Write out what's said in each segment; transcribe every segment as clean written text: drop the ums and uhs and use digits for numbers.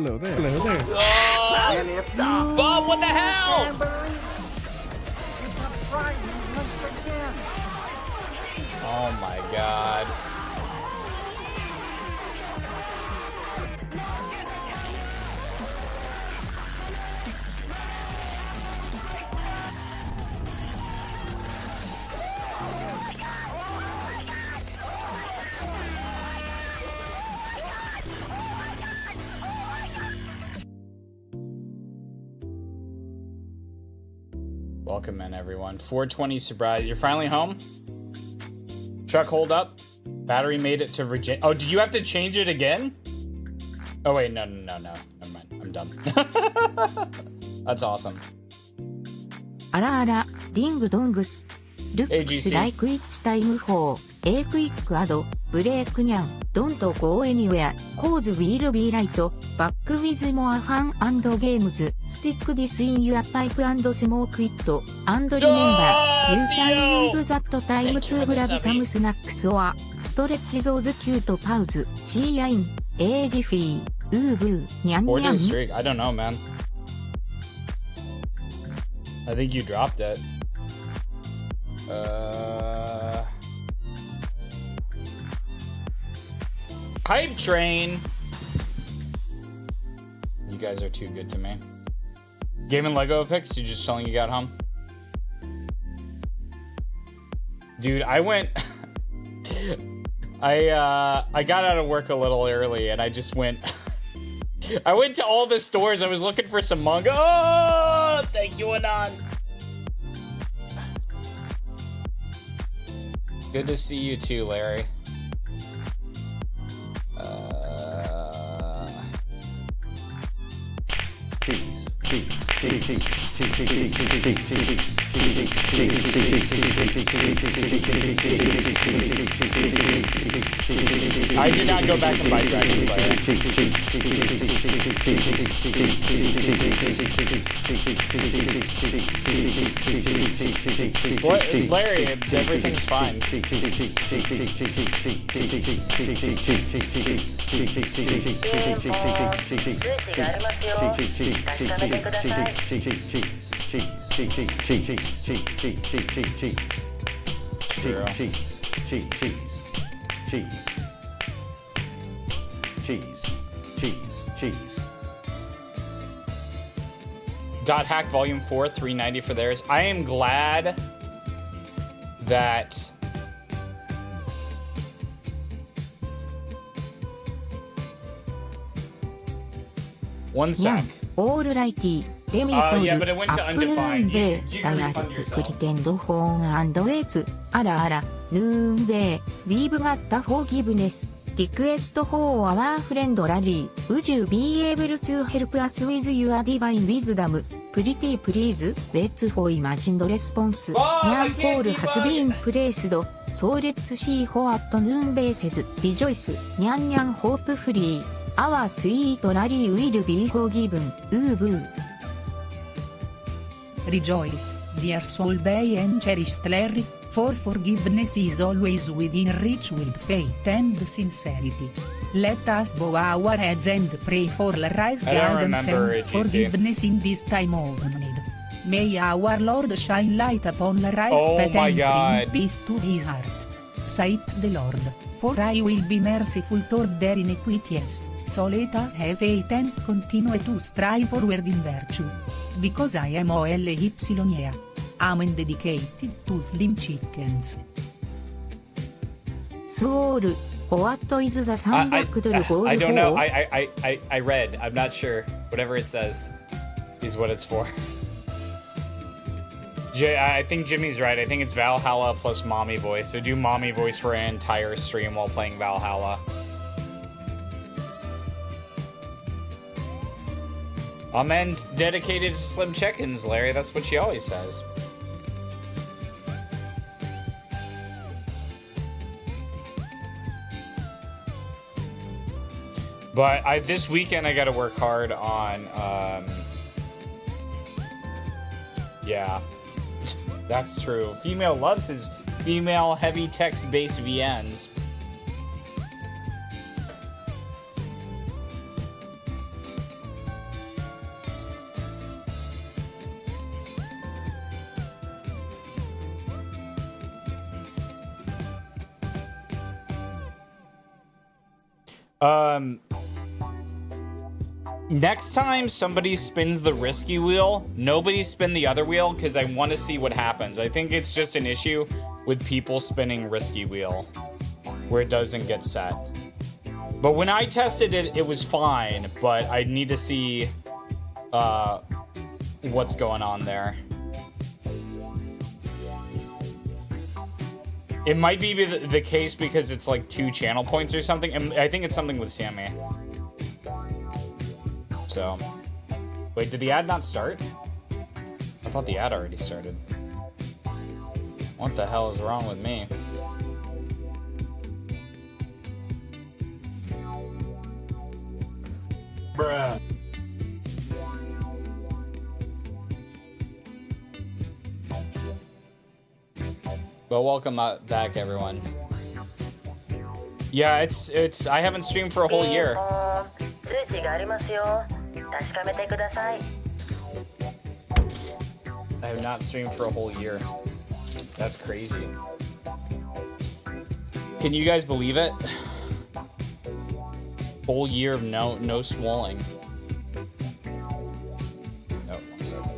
Hello there. Hello there. Oh, And if not, Bob, what the hell? can't believe it. It's not frightening once again. Oh my god. Welcome in, everyone. 420 sobriety. You're finally home? Truck hold up. Battery made it to Virginia. Oh, do you have to change it again? Oh, wait. No. Never mind. I'm done. That's awesome. あらあら、ディングドングス。Looks like it's time for a quick add. Break nyan. Don't go anywhere. Cause we'll be right back with more fun and games. Stick this in your pipe and smoke it. And remember, you can use that time to grab some snacks or stretch those cute paws. See ya in. Age fee. Boo. Nyan 4-day nyan. streak. I don't know, man. I think you dropped it. Hype train. You guys are too good to me. Gaming Lego pics? You just telling you got home? Dude, I went. I got out of work a little early and I just went. I went to all the stores. I was looking for some manga. Oh, thank you, Anon. Good to see you too, Larry. I did not go back and buy Dragon Slayer. What, Larry? Everything's fine. Dot Hack Volume 4, $3.90 for theirs. I am glad that one sec. Alrighty. Let me Yeah, but it went to undefined. You can refund yourself. Pretend phone and waits. あらあら、Noonbay. We've got forgiveness. Request for our friend Larry. Would you be able to help us with your divine wisdom? Pretty please. Let's for imagined response. Nyan call has been placed. So let's see what Noonbay says. Rejoice. Nyan nyan hopefully. Our sweet Larry will be forgiven. Boo. Rejoice, dear soul bay and cherished Larry, for forgiveness is always within reach with faith and sincerity. Let us bow our heads and pray for Larry's guidance and forgiveness in this time of need. May our Lord shine light upon Larry's path and bring peace to his heart. Saith the Lord, for I will be merciful toward their iniquities. So let us have faith and continue to strive forward in virtue. Because I am OLYA. Amen dedicated to slim chickens. Soul, what is the $300 goal? I don't know. I read. I'm not sure. Whatever it says is what it's for. I think Jimmy's right. I think it's Valhalla plus mommy voice. So do mommy voice for an entire stream while playing Valhalla. Amen's dedicated to slim chickens, Larry. That's what she always says. But this weekend I gotta work hard on, yeah, that's true. Female loves his female heavy text-based VNs. Next time somebody spins the risky wheel, nobody spin the other wheel because I want to see what happens. I think it's just an issue with people spinning risky wheel where it doesn't get set. But when I tested it, it was fine, but I need to see what's going on there. It might be the case because it's like 2 channel points or something. And I think it's something with Sammy. So, wait, did the ad not start? I thought the ad already started. What the hell is wrong with me? Bruh. Well, welcome back, everyone. Yeah, it's. I haven't streamed for a whole year. I have not streamed for a whole year. That's crazy. Can you guys believe it? Whole year of no swolling. No, one second.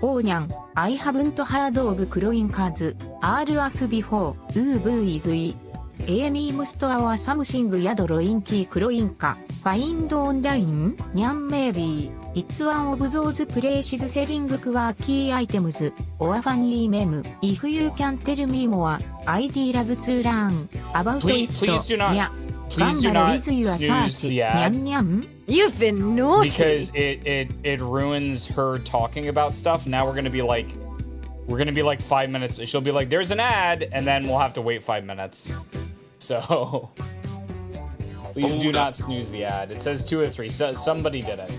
Oh Nyan, I haven't heard of cloying cards. R-us before, is I. A meme store or something yadroin key cloying ka. Find online, Nyan maybe. It's one of those places selling quirky items, or funny meme. If you can tell me more, I'd love to learn about it. Please do not snooze the ad. Nyan Nyan. You've been naughty. Because it ruins her talking about stuff. Now we're gonna be like 5 minutes. She'll be like, "There's an ad," and then we'll have to wait 5 minutes. So please do not snooze the ad. It says 2 or 3. So somebody did it.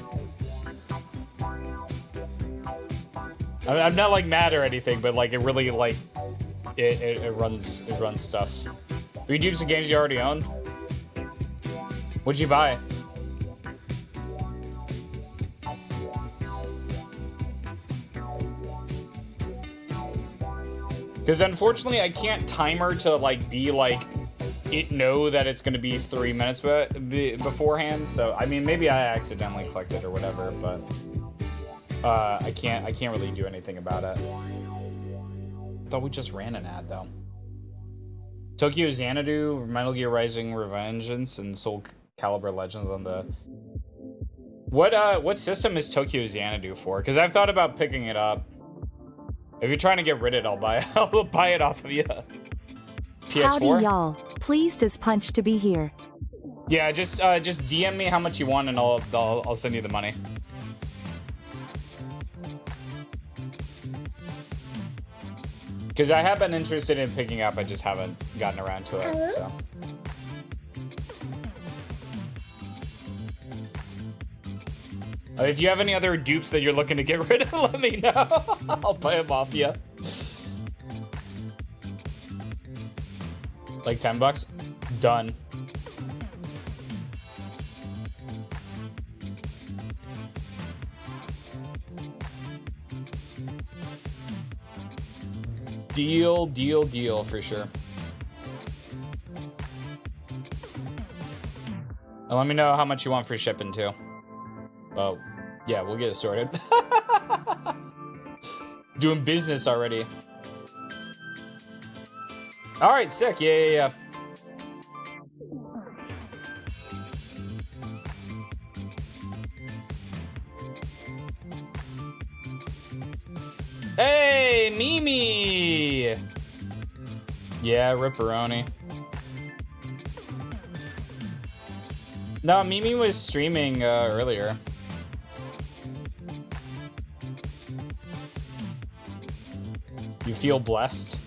I'm not like mad or anything, but like it really like it runs stuff. 3 dupes of games you already own. What'd you buy? Because unfortunately, I can't timer to like be like it know that it's gonna be 3 minutes beforehand. So I mean, maybe I accidentally clicked it or whatever, but I can't really do anything about it. I thought we just ran an ad though. Tokyo Xanadu, Metal Gear Rising: Revengeance, and Soul Calibur Legends on the. What system is Tokyo Xanadu for? Because I've thought about picking it up. If you're trying to get rid of it, I'll buy it off of you. PS4? Howdy, y'all. Pleased as punch to be here. Yeah, just DM me how much you want, and I'll send you the money. Because I have been interested in picking up, I just haven't gotten around to it. So. If you have any other dupes that you're looking to get rid of, let me know. I'll buy them off you. Like $10? Done. Deal for sure. And let me know how much you want for shipping too. Oh, yeah, we'll get it sorted. Doing business already. All right, sick. Yeah. Hey, Mimi! Yeah, Ripperoni. No, Mimi was streaming earlier. You feel blessed?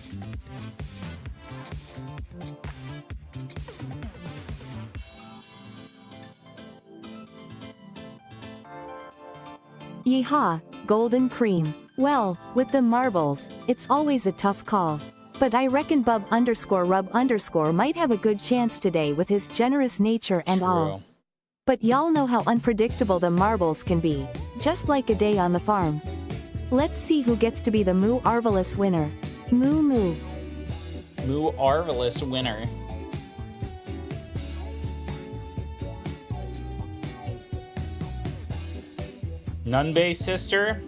Yeehaw, golden cream. Well, with the marbles, it's always a tough call. But I reckon Bub _Rub_ might have a good chance today with his generous nature and True. all. But y'all know how unpredictable the marbles can be, just like a day on the farm. Let's see who gets to be the Moo Arvelous winner. Moo Moo. Moo Arvelous winner. Nun-based sister?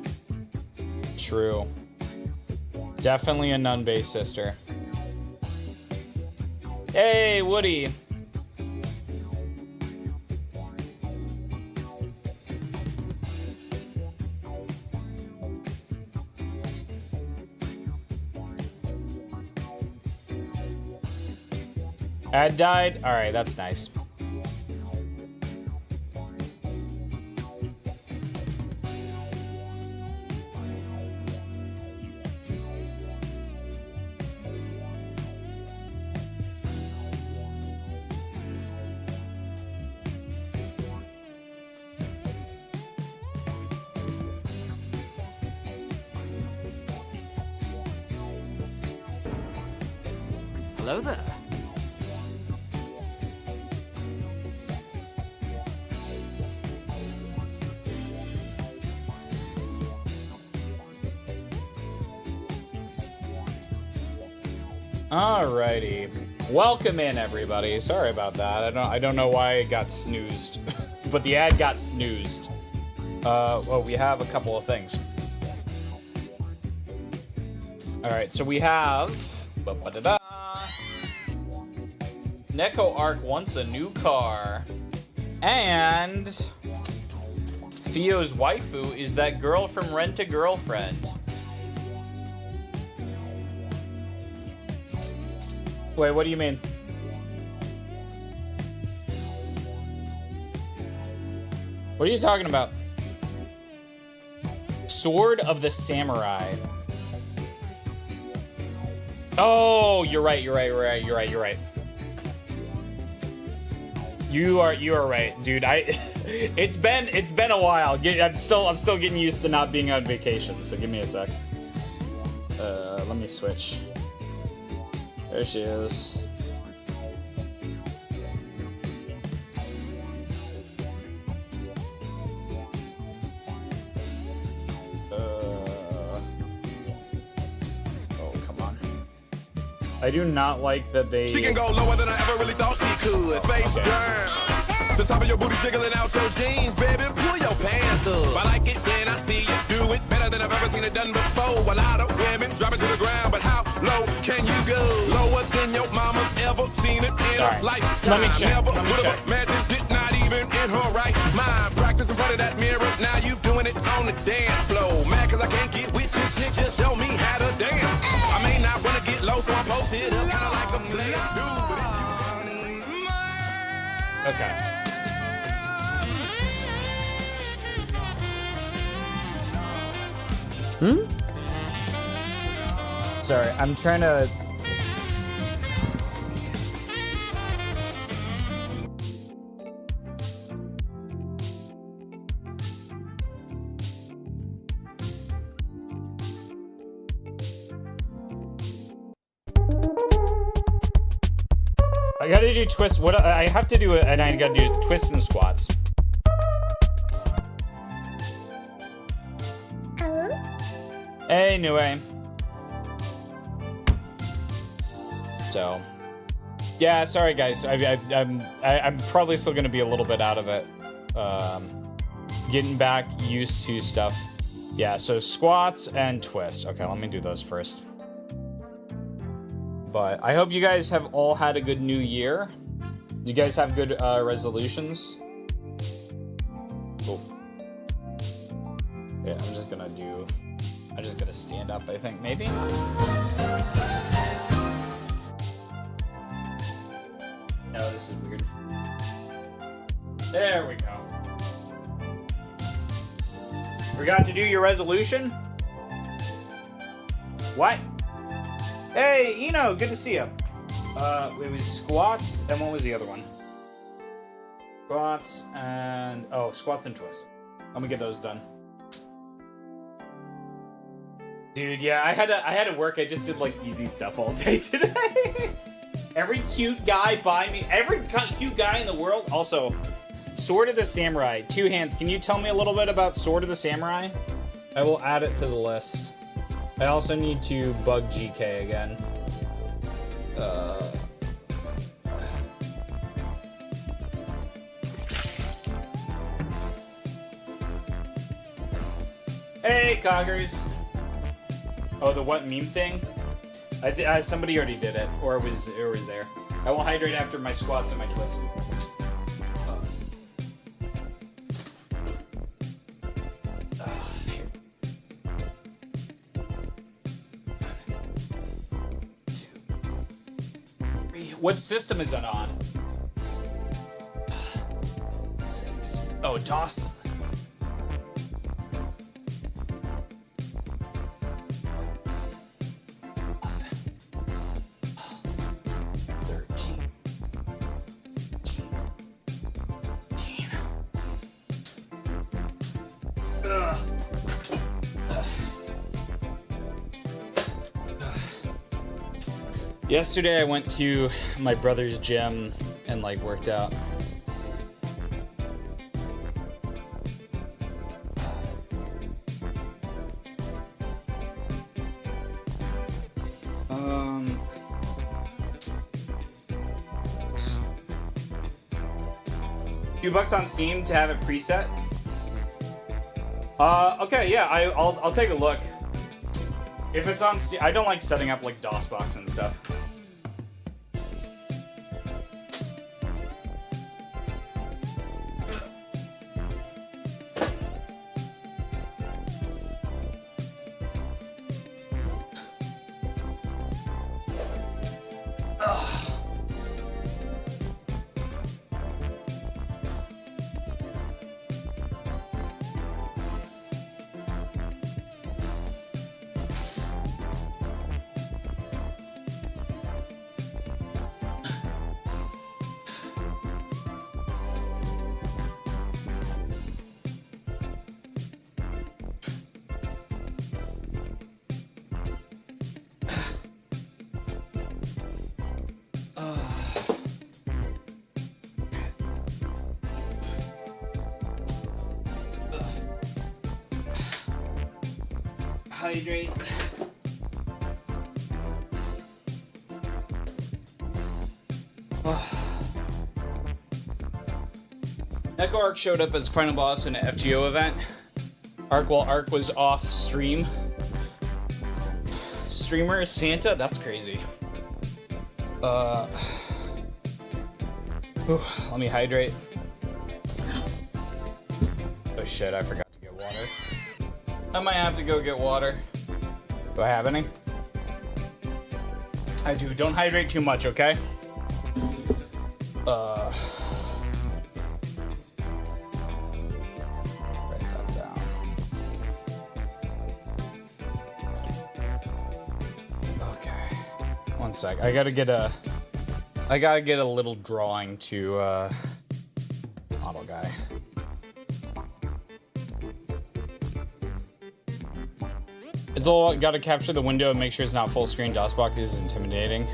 True. Definitely a nun-based sister. Hey, Woody. Ad died? Alright, that's nice. Hello there. Alrighty. Welcome in, everybody. Sorry about that. I don't know why it got snoozed. But the ad got snoozed. Well, we have a couple of things. Alright, so we have... NekoArc wants a new car. And... Theo's waifu is that girl from Rent a Girlfriend. Wait, what do you mean? What are you talking about? Sword of the Samurai. Oh, you're right. You are right, dude. It's been a while. I'm still getting used to not being on vacation. So give me a sec. Let me switch. There she is. Oh, come on. I do not like that they... She can go lower than I ever really thought she could. Face down. The top of your booty jiggling out your jeans, baby. Pull your pants up. I like it when I see you do it better than I've ever seen it done before. A lot of women drop it to the ground, but how low can you go? Lower than your mama's ever seen it in her lifetime. Let me check. Never would have imagined it, not even in her right mind. Practice in front of that mirror, now you doing it on the dance floor. Mad cause I can't get with your chick, just show me how to dance. I may not wanna get low, so I'm posted up, kinda like a player dude. Okay. Sorry, I'm trying to... I gotta do twists. What I have to do it, and I gotta do twists and squats. Hello? Hey, Nue. So, yeah, sorry guys. I'm probably still gonna be a little bit out of it. Getting back used to stuff. Yeah, so squats and twists. Okay, let me do those first. But I hope you guys have all had a good new year. You guys have good resolutions. Oh. Yeah, I'm just gonna stand up, I think, maybe? No, this is weird. There we go. Forgot to do your resolution? What? Hey, Eno, good to see you. It was squats, and what was the other one? Squats and... Oh, squats and twists. Let me get those done. Dude, yeah, I had to work. I just did, like, easy stuff all day today. Every cute guy by me, every cute guy in the world. Also, Sword of the Samurai, 2 hands. Can you tell me a little bit about Sword of the Samurai? I will add it to the list. I also need to bug GK again. Hey, Coggers! Oh, the what meme thing? Somebody already did it, or it was there. I will hydrate after my squats and my twists. What system is it on? 6. Oh, DOS. 13. Yesterday I went to my brother's gym and like worked out. $2 on Steam to have it preset. Okay, yeah, I'll take a look. If it's on Steam, I don't like setting up like DOSBox and stuff. Hydrate. nekoarc showed up as final boss in an FGO event. Arc while Arc was off stream. Streamer Santa? That's crazy. Let me hydrate. Oh shit, I forgot to get water. I might have to go get water. Do I have any? I do. Don't hydrate too much, okay? Write that down. Okay. One sec. I gotta get a little drawing to model guy. It's all gotta capture the window and make sure it's not full screen. DOSBox is intimidating.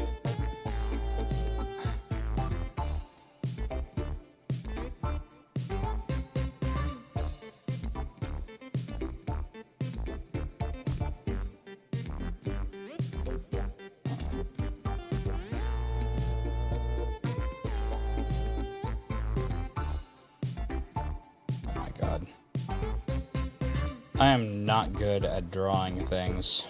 Oh my god. I am not good at drawing things.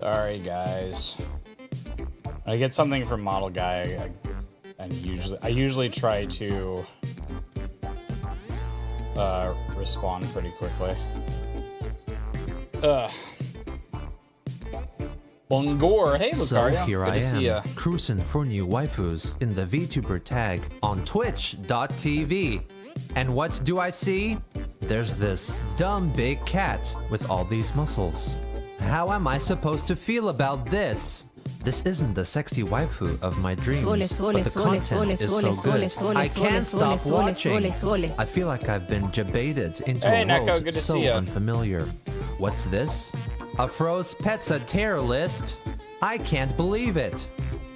Sorry, guys. I get something from Model Guy, and I usually try to respawn pretty quickly. Bungor, hey Lucario, So here good I to see ya. am, cruising for new waifus in the VTuber tag on twitch.tv. And what do I see? There's this dumb big cat with all these muscles. How am I supposed to feel about this? This isn't the sexy waifu of my dreams, but the content is so good. I can't stop watching. I feel like I've been jebaited into Hey, a Neco, world good to so see ya. unfamiliar. What's this? A Froze Petsa tier list? I can't believe it.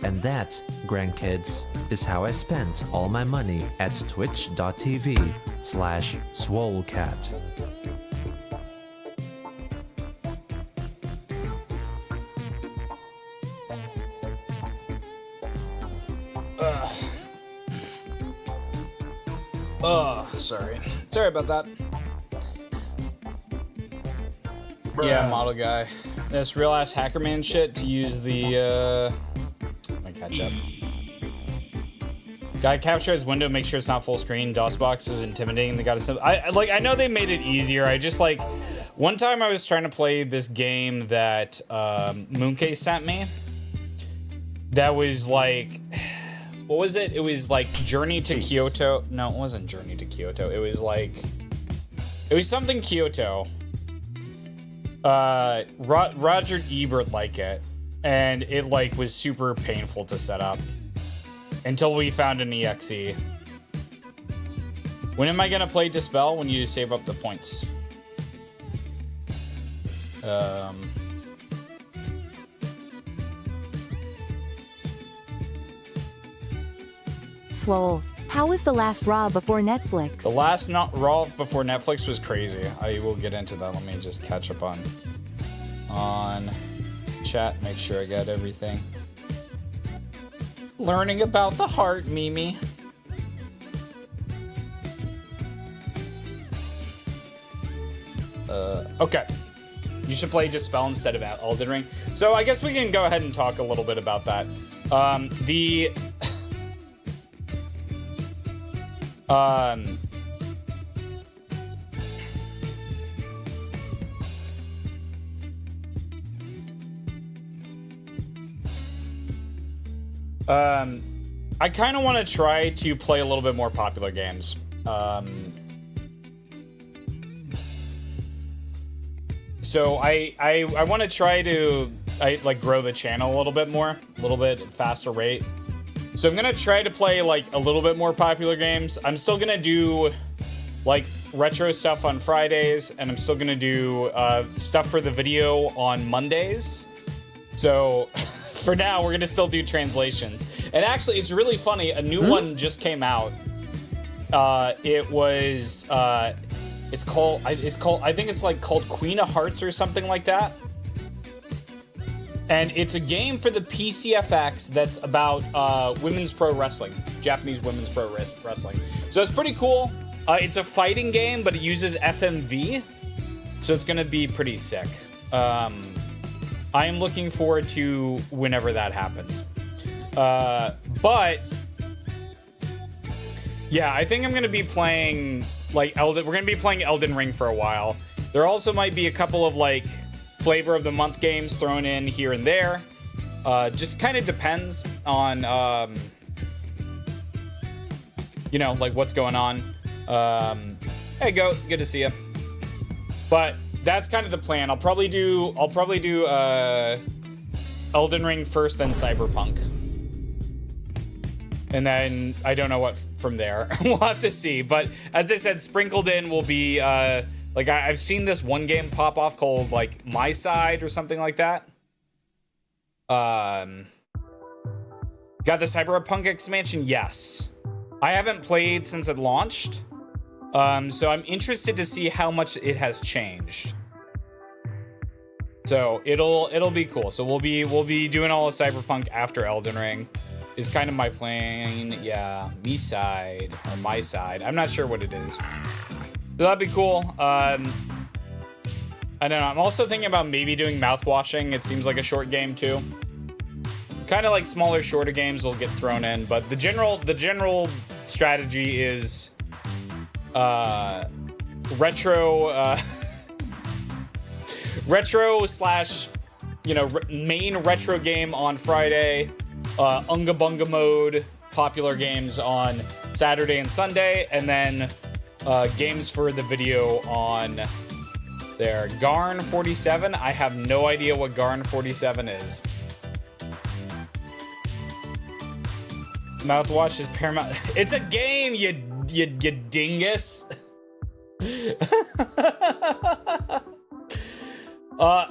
And that, grandkids, is how I spent all my money at twitch.tv/swolecat. Sorry about that. Yeah, model guy. This real ass hacker man shit to use the let me catch up. Gotta capture his window, make sure it's not full screen. DOSBox is intimidating. They gotta I know they made it easier. I just like one time I was trying to play this game that Mooncase sent me. That was like, what was it? It was like Journey to Kyoto. No, it wasn't Journey to Kyoto. It was like, it was something Kyoto. Roger Ebert liked it, and it like was super painful to set up until we found an EXE. When am I gonna play Dispel? When you save up the points. Swole. How was the last Raw before Netflix? The last Raw before Netflix was crazy. I will get into that. Let me just catch up on chat. Make sure I got everything. Learning about the heart, Mimi. Okay. You should play Dispel instead of Elden Ring. So I guess we can go ahead and talk a little bit about that. I kind of want to try to play a little bit more popular games. So I want to try to grow the channel a little bit more, a little bit faster rate. So I'm gonna try to play like a little bit more popular games. I'm still gonna do like retro stuff on Fridays, and I'm still gonna do stuff for the video on Mondays. So for now, we're gonna still do translations. And actually, it's really funny. A new one just came out. It was it's called I think it's like called Queen of Hearts or something like that. And it's a game for the PCFX that's about women's pro wrestling, Japanese women's pro wrestling. So it's pretty cool. It's a fighting game, but it uses FMV, so it's gonna be pretty sick. I am looking forward to whenever that happens. But yeah, I think I'm gonna be playing like we're gonna be playing Elden Ring for a while. There also might be a couple of like flavor of the month games thrown in here and there. Just kind of depends on you know, like what's going on. Hey, Goat, good to see you. But that's kind of the plan. I'll probably do Elden Ring first, then Cyberpunk, and then I don't know what from there. We'll have to see. But as I said, sprinkled in will be like I've seen this one game pop off called like My Side or something like that. Got the Cyberpunk expansion? Yes. I haven't played since it launched. So I'm interested to see how much it has changed. So it'll be cool. So we'll be doing all of Cyberpunk after Elden Ring. Is kind of my plan. Yeah, Me Side or My Side. I'm not sure what it is. So that'd be cool. I don't know. I'm also thinking about maybe doing mouthwashing. It seems like a short game too. Kind of like smaller, shorter games will get thrown in, but the general strategy is retro retro slash, you know, main retro game on Friday, Unga Bunga mode, popular games on Saturday and Sunday, and then games for the video on there. Garn 47, I have no idea what Garn 47 is. Mouthwash is Paramount. It's a game, you dingus.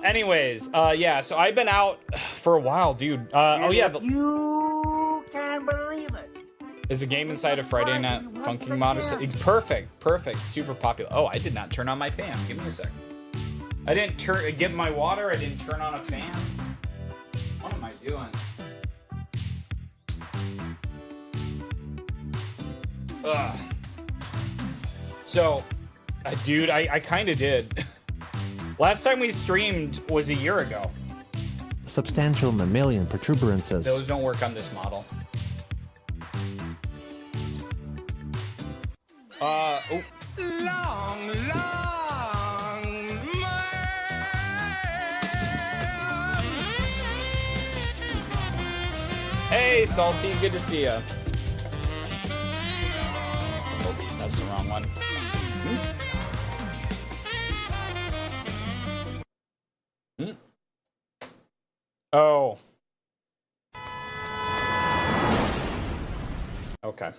Anyways, yeah, so I've been out for a while, dude. Oh yeah, You can believe it. is a game inside of Friday Night Funkin' Mod. Perfect, super popular. Oh, I did not turn on my fan. Give me a sec. I didn't get my water. I didn't turn on a fan. What am I doing? Ugh. So, dude, I kind of did. Last time we streamed was a year ago. Substantial mammalian protuberances. Those don't work on this model. Oh. Long, Hey, Salty, good to see ya. Oh, that's the wrong one. Oh. Okay.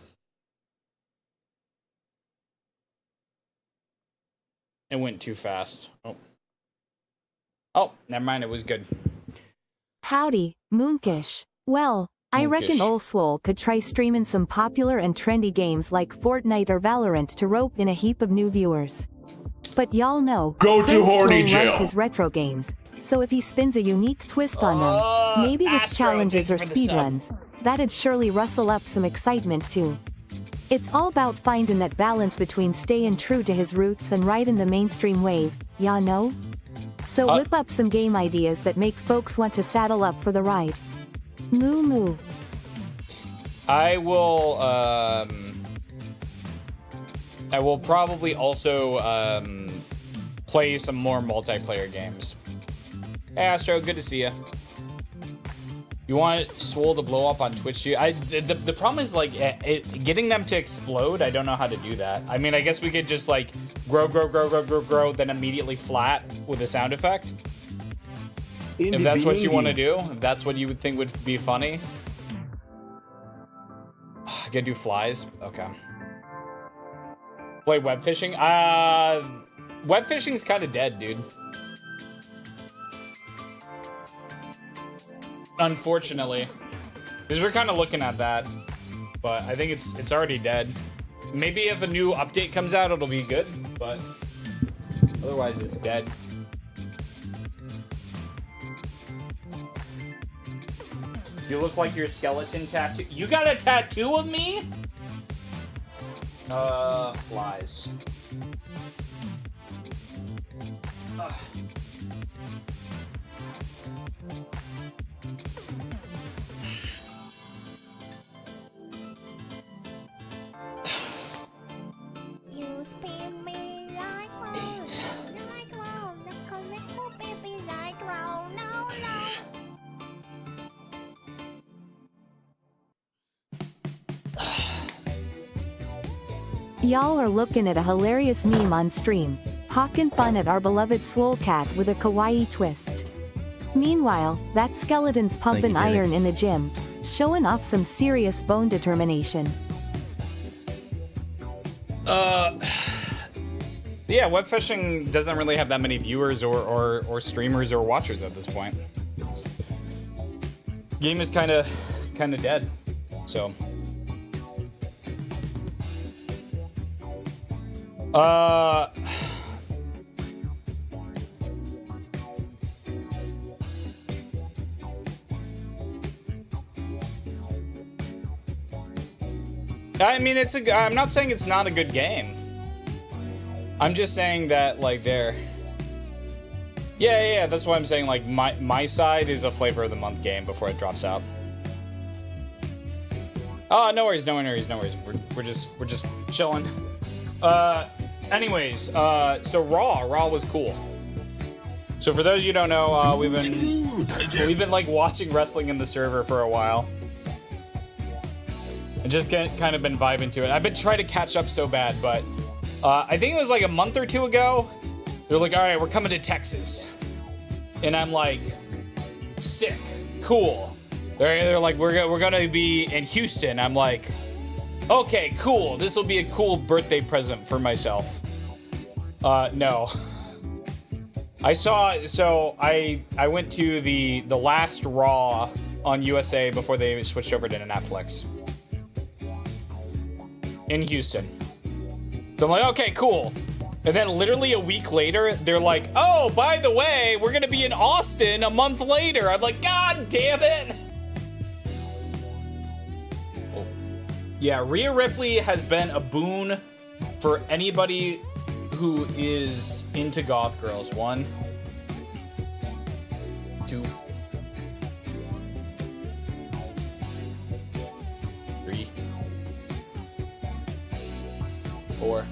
It went too fast. Oh. Oh, never mind. It was good. Howdy, Moonkish. Well, I reckon Moonkish. Ol Swole could try streaming some popular and trendy games like Fortnite or Valorant to rope in a heap of new viewers. But y'all know, Go to Prince horny Swole jail. loves his retro games, so if he spins a unique twist on them, maybe with Astro, challenges or thank you for the speedruns, that'd surely rustle up some excitement too. It's all about finding that balance between staying true to his roots and riding the mainstream wave, ya know? So whip up some game ideas that make folks want to saddle up for the ride. Moo moo. I will probably also play some more multiplayer games. Hey Astro, good to see you. You want Swole to blow up on Twitch too? The problem is like getting them to explode. I don't know how to do that. I mean, I guess we could just like grow, then immediately flat with a sound effect. If that's what you want to do, if that's what you would think would be funny. I gotta do flies. Okay. Play web fishing. Web fishing's kind of dead, dude. Unfortunately, because we're kind of looking at that, but I think it's already dead. Maybe if a new update comes out, it'll be good, but otherwise it's dead. You look like your skeleton tattoo. You got a tattoo of me? Flies. Ugh. You spin me like roll, Neco, baby, like roll, no. Y'all are looking at a hilarious meme on stream, hawking fun at our beloved Swole Cat with a kawaii twist. Meanwhile, that skeleton's pumping Thank you, iron in the gym, showing off some serious bone determination. Yeah, web fishing doesn't really have that many viewers or streamers or watchers at this point. Game is kind of dead, so. I mean, I'm not saying it's not a good game. I'm just saying that, like, yeah, that's why I'm saying, like, my side is a flavor of the month game before it drops out. Oh, no worries. We're just chilling. Anyways, so Raw was cool. So for those of you who don't know, we've been like watching wrestling in the server for a while. And just kind of been vibing to it. I've been trying to catch up so bad, but I think it was like a month or two ago. They're like, all right, we're coming to Texas. And I'm like, sick, cool. They're like, we're gonna be in Houston. I'm like, okay, cool. This will be a cool birthday present for myself. No. I went to the last Raw on USA before they switched over to Netflix. In Houston. So I'm like, okay, cool. And then literally a week later, they're like, oh, by the way, we're gonna be in Austin a month later. I'm like, God damn it. Oh. Yeah, Rhea Ripley has been a boon for anybody who is into goth girls. 1, 2, 3, 4.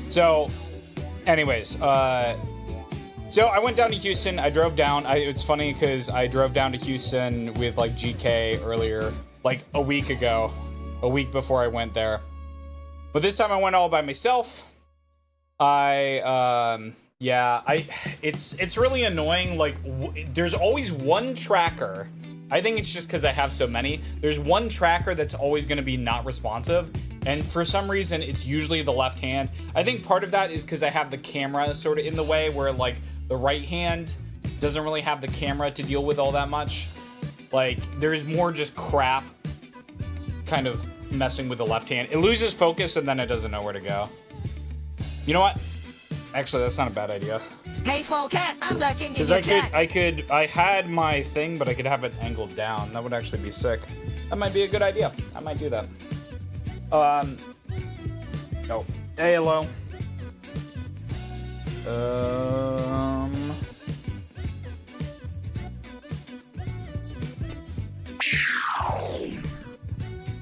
So, anyways, so I went down to Houston. I drove down. It's funny because I drove down to Houston with like GK earlier, like a week ago, a week before I went there. But this time I went all by myself. It's really annoying. Like, there's always one tracker. I think it's just because I have so many. There's one tracker that's always going to be not responsive. And for some reason, it's usually the left hand. I think part of that is because I have the camera sort of in the way where, like, the right hand doesn't really have the camera to deal with all that much. Like, there's more just crap kind of messing with the left hand. It loses focus and then it doesn't know where to go. You know what? Actually, that's not a bad idea. Hey, small cat, I'm looking in Because your I had my thing, but I could have it angled down. That would actually be sick. That might be a good idea. I might do that. Oh. Hey, hello.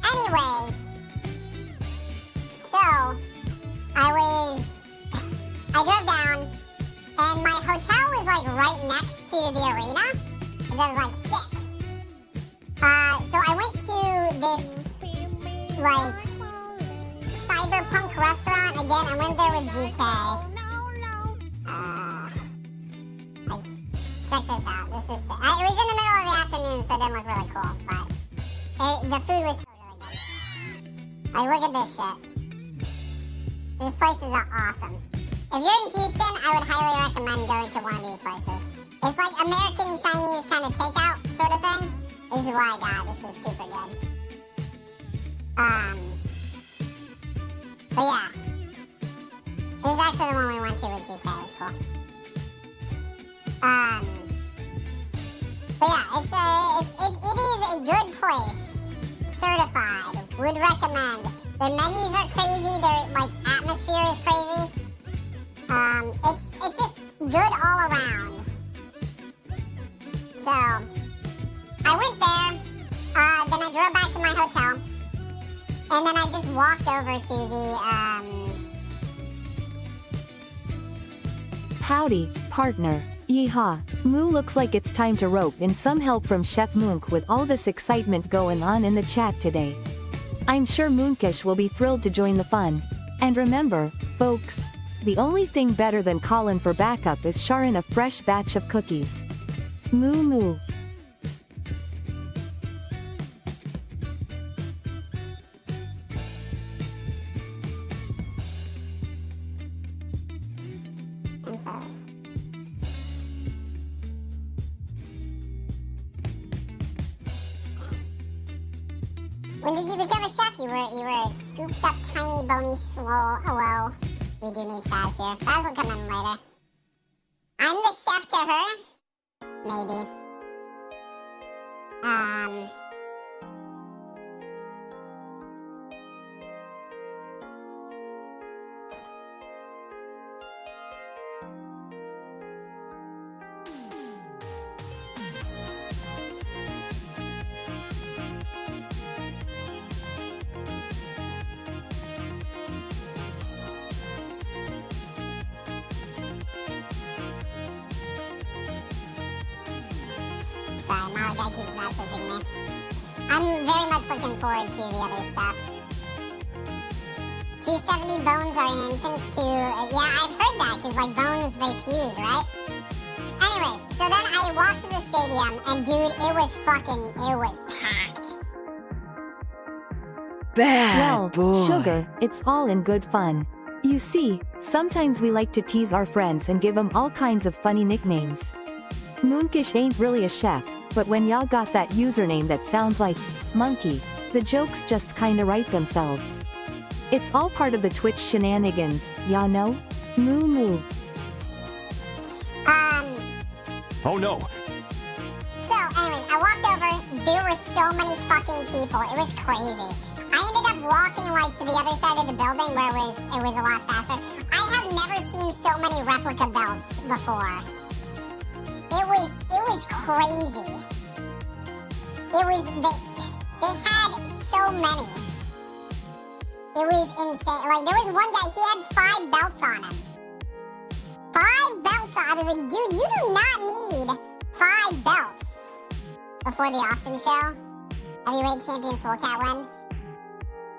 Anyways, so I drove down, and my hotel was like right next to the arena, which I was like sick. So I went to this like cyberpunk restaurant again. I went there with GK. Check this out. This is sick. It was in the middle of the afternoon, so it didn't look really cool, but the food was so really good. Like, look at this shit. These places are awesome. If you're in Houston, I would highly recommend going to one of these places. It's like American Chinese kind of takeout sort of thing. This is what I got. This is super good. But yeah. This is actually the one we went to with GK. It was cool. But yeah, it is a good place. Certified. Would recommend. Their menus are crazy. Their like atmosphere is crazy. It's just good all around. So I went there. Then I drove back to my hotel, and then I just walked over to the Howdy, partner. Yeehaw. Moo, looks like it's time to rope in some help from Chef Moonk with all this excitement going on in the chat today. I'm sure Moonkish will be thrilled to join the fun. And remember, folks, the only thing better than calling for backup is sharing a fresh batch of cookies. Moo moo. When did you become a chef? You were scoops up tiny bony swole. Oh well. We do need Faz here. Faz will come in later. I'm the chef to her? Maybe. messaging me. I'm very much looking forward to the other stuff. 270 bones are in infants too. Yeah, I've heard that, because like bones, they fuse, right? Anyways, so then I walked to the stadium, and dude, it was packed. Well, Sugar, it's all in good fun. You see, sometimes we like to tease our friends and give them all kinds of funny nicknames. Moonkish ain't really a chef, but when y'all got that username that sounds like monkey, the jokes just kinda write themselves. It's all part of the Twitch shenanigans, y'all know? Moo moo. Oh no. So, anyways, I walked over. There were so many fucking people. It was crazy. I ended up walking like to the other side of the building where it was a lot faster. I have never seen so many replica belts before. It was crazy. They had so many. It was insane. Like there was one guy, he had 5 belts on him. 5 belts on. I was like, dude, you do not need 5 belts before the Austin show. Heavyweight champion Soulcat win.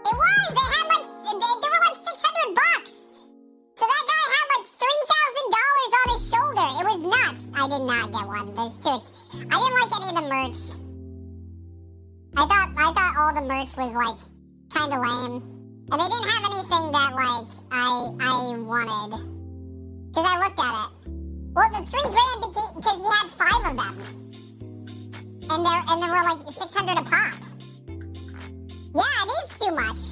It was! They had like, they were like $600. So that guy had like $3,000 on his shoulder. It was nuts. I did not get one. There's two. I didn't like any of the merch. I thought all the merch was like kind of lame. And they didn't have anything that like I wanted. Because I looked at it. Well, the $3,000 because you had 5 of them. And they were like $600 a pop. Yeah, it is too much.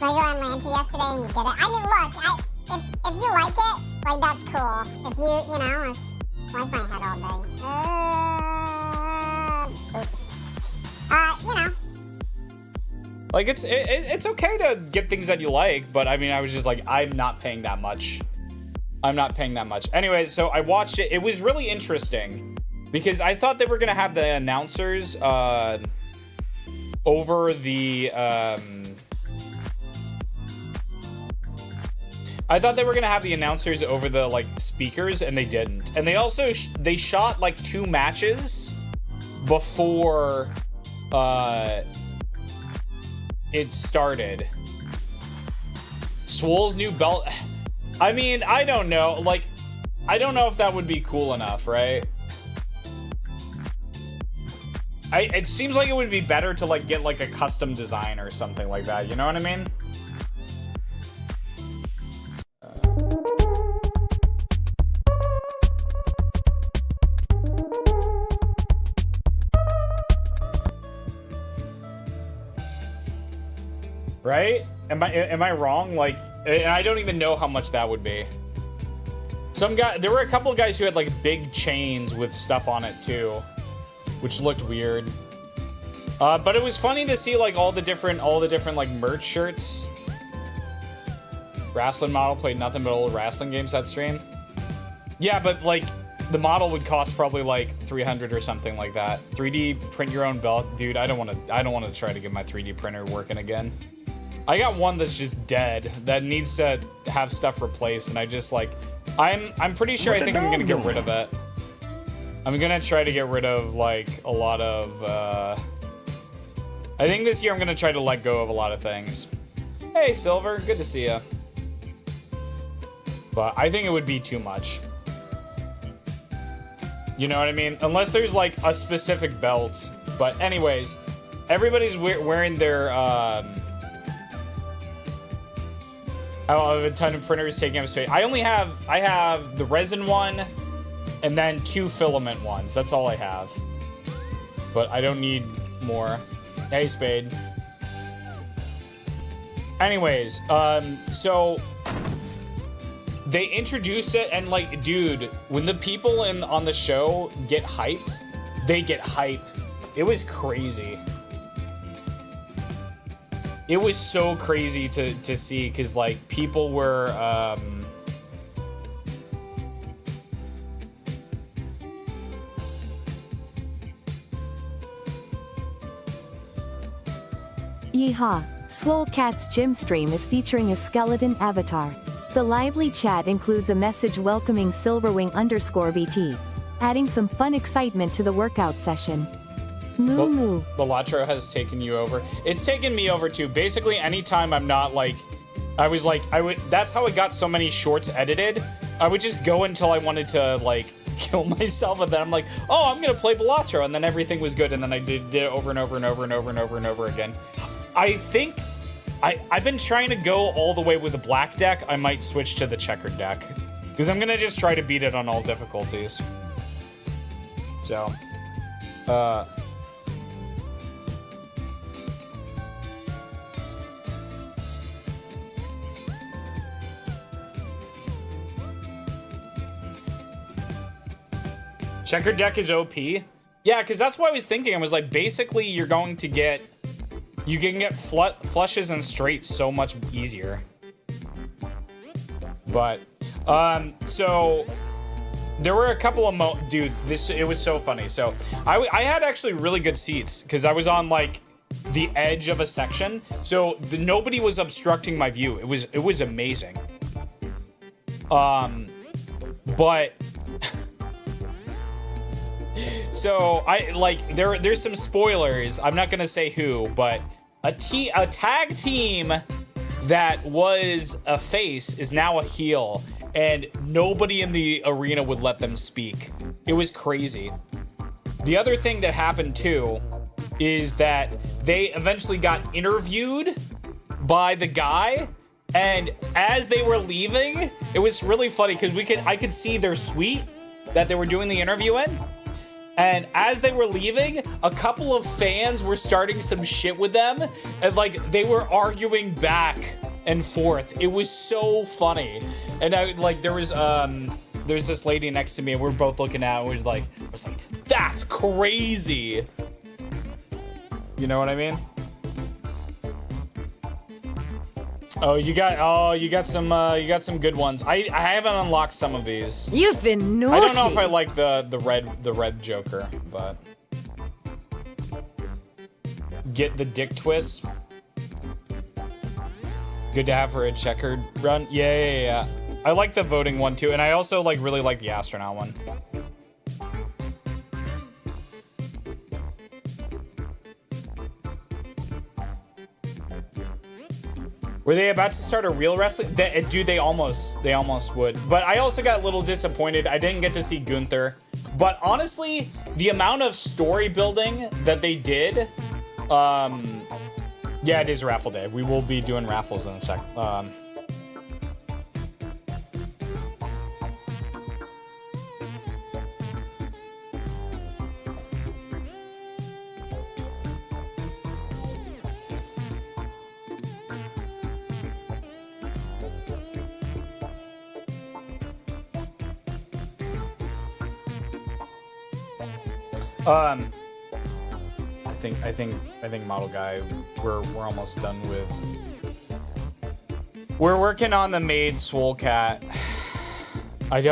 I got on Lanty yesterday and you did it. I mean, look, if you like it, like that's cool. If you know, why's my head all big? You know. Like it's okay to get things that you like, but I mean, I was just like, I'm not paying that much. I'm not paying that much. Anyway, so I watched it. It was really interesting because I thought they were gonna have the announcers over the I thought they were gonna have the announcers over the like speakers, and they didn't. And they also they shot like 2 matches before it started. Swole's new belt. I mean, I don't know. Like, I don't know if that would be cool enough, right? It seems like it would be better to like get like a custom design or something like that. You know what I mean? Right? Am I wrong? Like, I don't even know how much that would be. There were a couple of guys who had like big chains with stuff on it too, which looked weird. But it was funny to see like all the different like merch shirts. Wrestling model played nothing but old wrestling games that stream. Yeah, but like the model would cost probably like 300 or something like that. 3D print your own belt, dude. I don't want to try to get my 3D printer working again. I got one that's just dead that needs to have stuff replaced, and I just like I'm pretty sure I think I'm gonna get rid of it. I'm gonna try to get rid of like a lot of I think this year I'm gonna try to let go of a lot of things. Hey Silver, good to see ya. But I think it would be too much. You know what I mean? Unless there's like a specific belt. But anyways, everybody's wearing their I have a ton of printers taking up space. I have the resin one and then 2 filament ones. That's all I have. But I don't need more. Hey, Spade. Anyways, so they introduce it and like, dude, when the people on the show get hype, they get hype. It was crazy. It was so crazy to see, because like people were Yeehaw! Swole Cat's gym stream is featuring a skeleton avatar. The lively chat includes a message welcoming Silverwing_BT, adding some fun excitement to the workout session. Moo moo. Balatro has taken you over. It's taken me over too. Basically, anytime I'm not like, that's how I got so many shorts edited. I would just go until I wanted to like kill myself, and then I'm like, oh, I'm gonna play Balatro, and then everything was good, and then I did it over and over and over and over and over and over again. I think I've been trying to go all the way with the black deck. I might switch to the checkered deck, because I'm gonna just try to beat it on all difficulties. So, checkered deck is OP. Yeah, because that's what I was thinking. I was like, basically, you can get flushes and straights so much easier. But, so there were a couple of dude, it was so funny. So I had actually really good seats because I was on like the edge of a section, so nobody was obstructing my view. It was amazing. But. So there's some spoilers. I'm not gonna say who, but a tag team that was a face is now a heel, and nobody in the arena would let them speak. It was crazy. The other thing that happened too is that they eventually got interviewed by the guy, and as they were leaving, it was really funny because I could see their suite that they were doing the interview in. And as they were leaving, a couple of fans were starting some shit with them, and like they were arguing back and forth. It was so funny. And there's this lady next to me, and we're both looking at it, and I was like, that's crazy. You know what I mean? Oh, you got some good ones. I haven't unlocked some of these. You've been naughty. I don't know if I like the red Joker, but get the dick twist. Good to have for a checkered run. Yeah. I like the voting one too, and I also really like the astronaut one. Were they about to start a real wrestling? Dude, they almost would. But I also got a little disappointed. I didn't get to see Gunther. But honestly, the amount of story building that they did, yeah, it is raffle day. We will be doing raffles in a sec. I think model guy, we're almost done with. We're working on the maid swole cat. If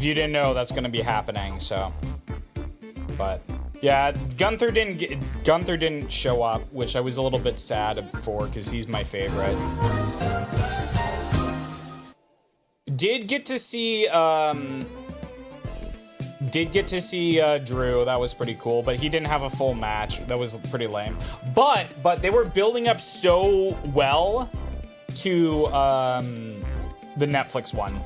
you didn't know, that's gonna be happening. So, but yeah, Gunther didn't show up, which I was a little bit sad for because he's my favorite. Did get to see Drew. That was pretty cool, but he didn't have a full match. That was pretty lame. But they were building up so well to the Netflix one.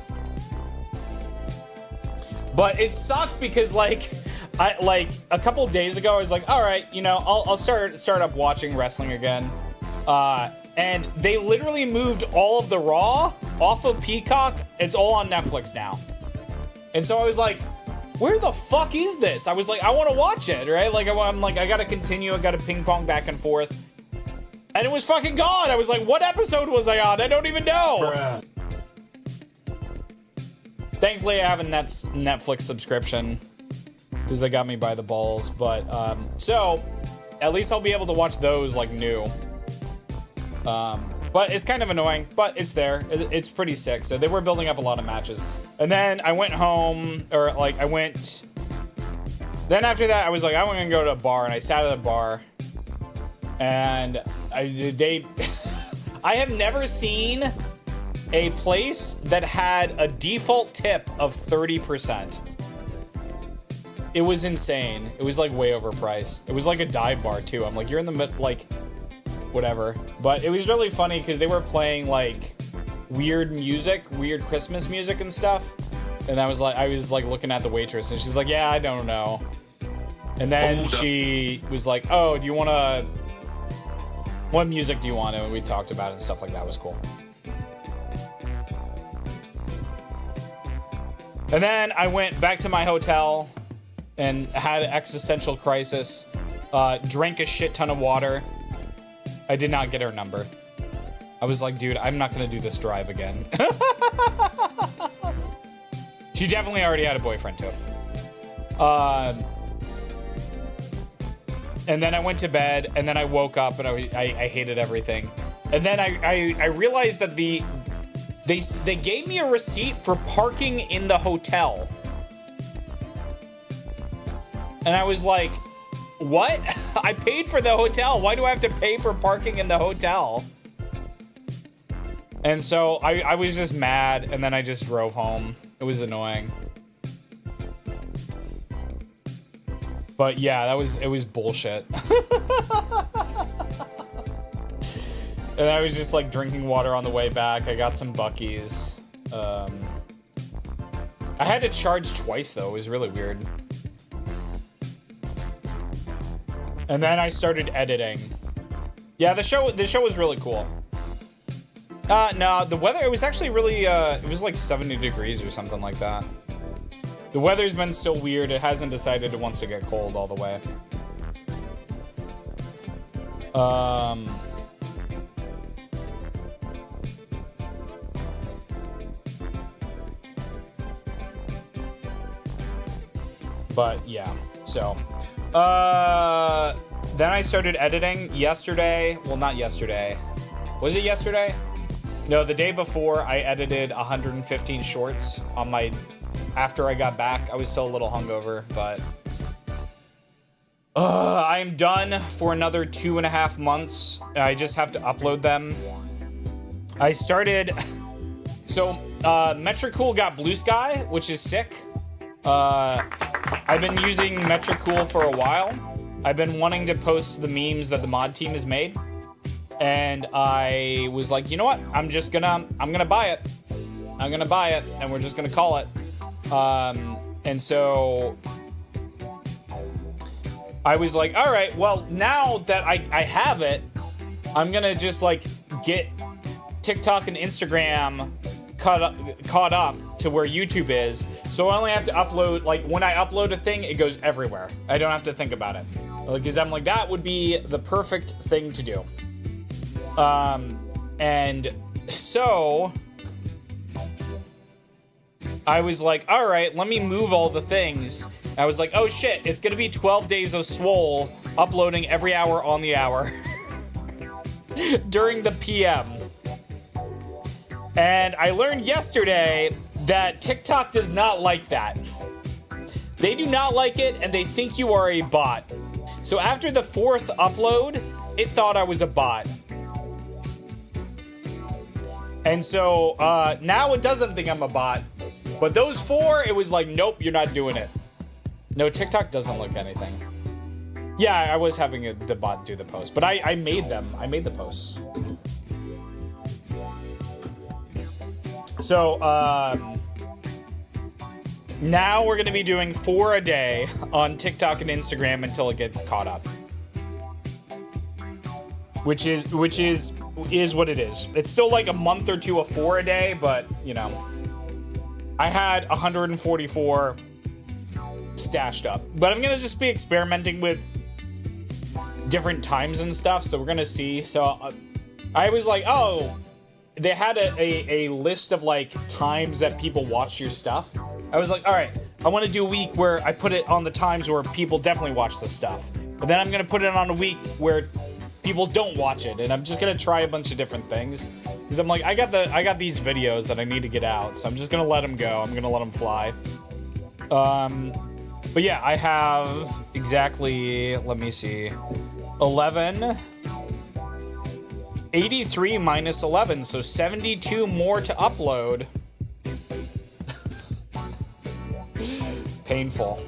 But it sucked because a couple days ago I was like, all right, I'll start up watching wrestling again. And they literally moved all of the Raw off of Peacock. It's all on Netflix now. And so I was like, where the fuck is this? I was like, I want to watch it, right? I'm like, I gotta continue. I gotta ping pong back and forth. And it was fucking gone. I was like, what episode was I on? I don't even know. Thankfully, I have a Netflix subscription because they got me by the balls. But so at least I'll be able to watch those like new. But it's kind of annoying, but it's there. It's pretty sick. So they were building up a lot of matches. And then I went home, or like I went. Then after that, I was like, I'm gonna go to a bar, and I sat at a bar, and I have never seen a place that had a default tip of 30%. It was insane. It was like way overpriced. It was like a dive bar too. I'm like, you're in the mid, like, whatever. But it was really funny because they were playing like weird music, weird Christmas music and stuff. And I was like looking at the waitress, and she's like, yeah, I don't know. And then she was like, oh, do you want to, what music do you want? And we talked about it and stuff like that. It was cool. And then I went back to my hotel and had an existential crisis. Drank a shit ton of water. I did not get her number. I was like, dude, I'm not gonna do this drive again. She definitely already had a boyfriend too. And then I went to bed, and then I woke up, and I hated everything. And then I realized that they gave me a receipt for parking in the hotel. And I was like, what? I paid for the hotel. Why do I have to pay for parking in the hotel? And so I was just mad, and then I just drove home. It was annoying. But yeah, it was bullshit. And I was just like drinking water on the way back. I got some Buc-ee's. I had to charge twice though. It was really weird. And then I started editing. Yeah, the show was really cool. No, the weather, it was actually really, it was like 70 degrees or something like that. The weather's been still weird. It hasn't decided it wants to get cold all the way. But yeah, so then I started editing yesterday. Well, not yesterday. Was it yesterday? No, the day before I edited 115 shorts on my, after I got back. I was still a little hungover, but I am done for another 2.5 months. I just have to upload them. I started, so Metricool got Blue Sky, which is sick. I've been using Metricool for a while. I've been wanting to post the memes that the mod team has made. And I was like, you know what? I'm gonna buy it. I'm gonna buy it, and we're just gonna call it. And so I was like, all right, well, now that I have it, I'm gonna just like get TikTok and Instagram caught up to where YouTube is. So I only have to upload, like when I upload a thing, it goes everywhere. I don't have to think about it. Because I'm like, that would be the perfect thing to do. And so I was like, all right, let me move all the things. I was like, oh shit, it's gonna be 12 days of Swole uploading every hour on the hour during the PM. And I learned yesterday that TikTok does not like that. They do not like it, and they think you are a bot. So after the 4th upload, it thought I was a bot. And so now it doesn't think I'm a bot. But those 4, it was like, nope, you're not doing it. No, TikTok doesn't look anything. Yeah, I was having the bot do the post, but I made them. I made the posts. So now we're gonna be doing 4 a day on TikTok and Instagram until it gets caught up. Which is what it is. It's still like a month or two of 4 a day, but you know, I had 144 stashed up. But I'm gonna just be experimenting with different times and stuff, so we're gonna see. So I was like, oh, they had a list of like times that people watch your stuff. I was like, all right, I want to do a week where I put it on the times where people definitely watch this stuff. But then I'm gonna put it on a week where people don't watch it, and I'm just gonna try a bunch of different things. Because I'm like, I got these videos that I need to get out, so I'm just gonna let them go. I'm gonna let them fly. But yeah, I have exactly, let me see, 11, 83 minus 11, so 72 more to upload. Painful.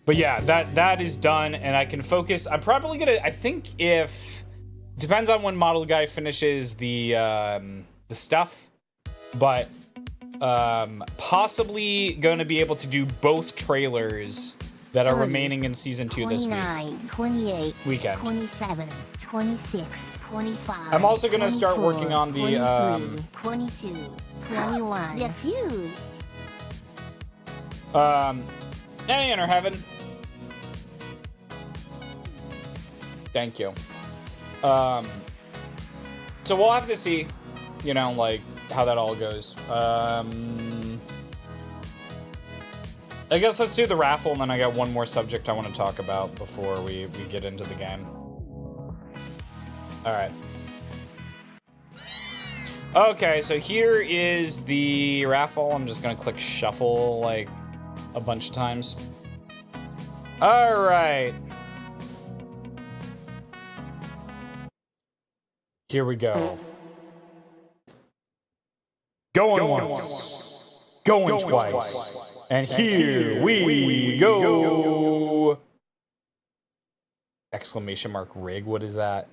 But yeah, that is done, and I can focus. I'm probably gonna, I think if, depends on when Model Guy finishes the stuff, but possibly going to be able to do both trailers that are remaining in season 2 this week. 29, 28, weekend. 27, 26, 25. I'm also going to start working on the 22, 21. Diffused. Hey, Inner Heaven. Thank you. So we'll have to see, you know, like how that all goes. I guess let's do the raffle, and then I got one more subject I want to talk about before we get into the game. All right. Okay, so here is the raffle. I'm just gonna click shuffle like a bunch of times. All right. Here we go. Going once, going twice, and here we go! Exclamation mark rig, what is that?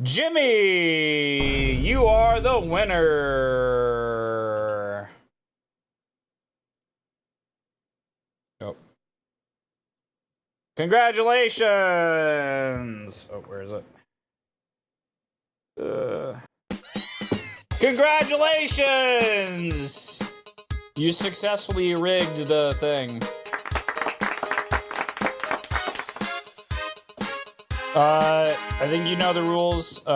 Jimmy, you are the winner. Oh. Congratulations! Oh, where is it? Congratulations! You successfully rigged the thing. I think you know the rules,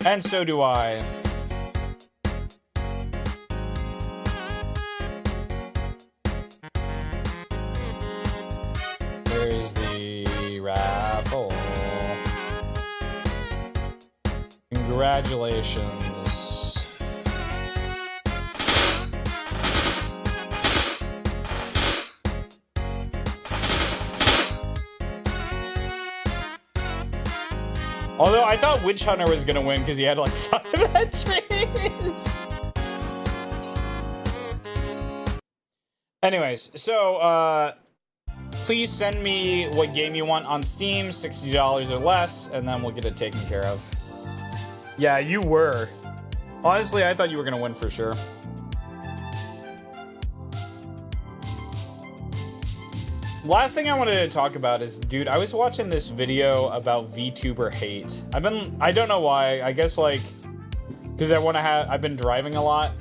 and so do I. There's the raffle. Congratulations. Although I thought Witch Hunter was gonna win because he had like 5 entries. Anyways, so please send me what game you want on Steam, $60 or less, and then we'll get it taken care of. Yeah, you were. Honestly, I thought you were gonna win for sure. Last thing I wanted to talk about is, dude, I was watching this video about VTuber hate. I don't know why. I guess like, because I've been driving a lot.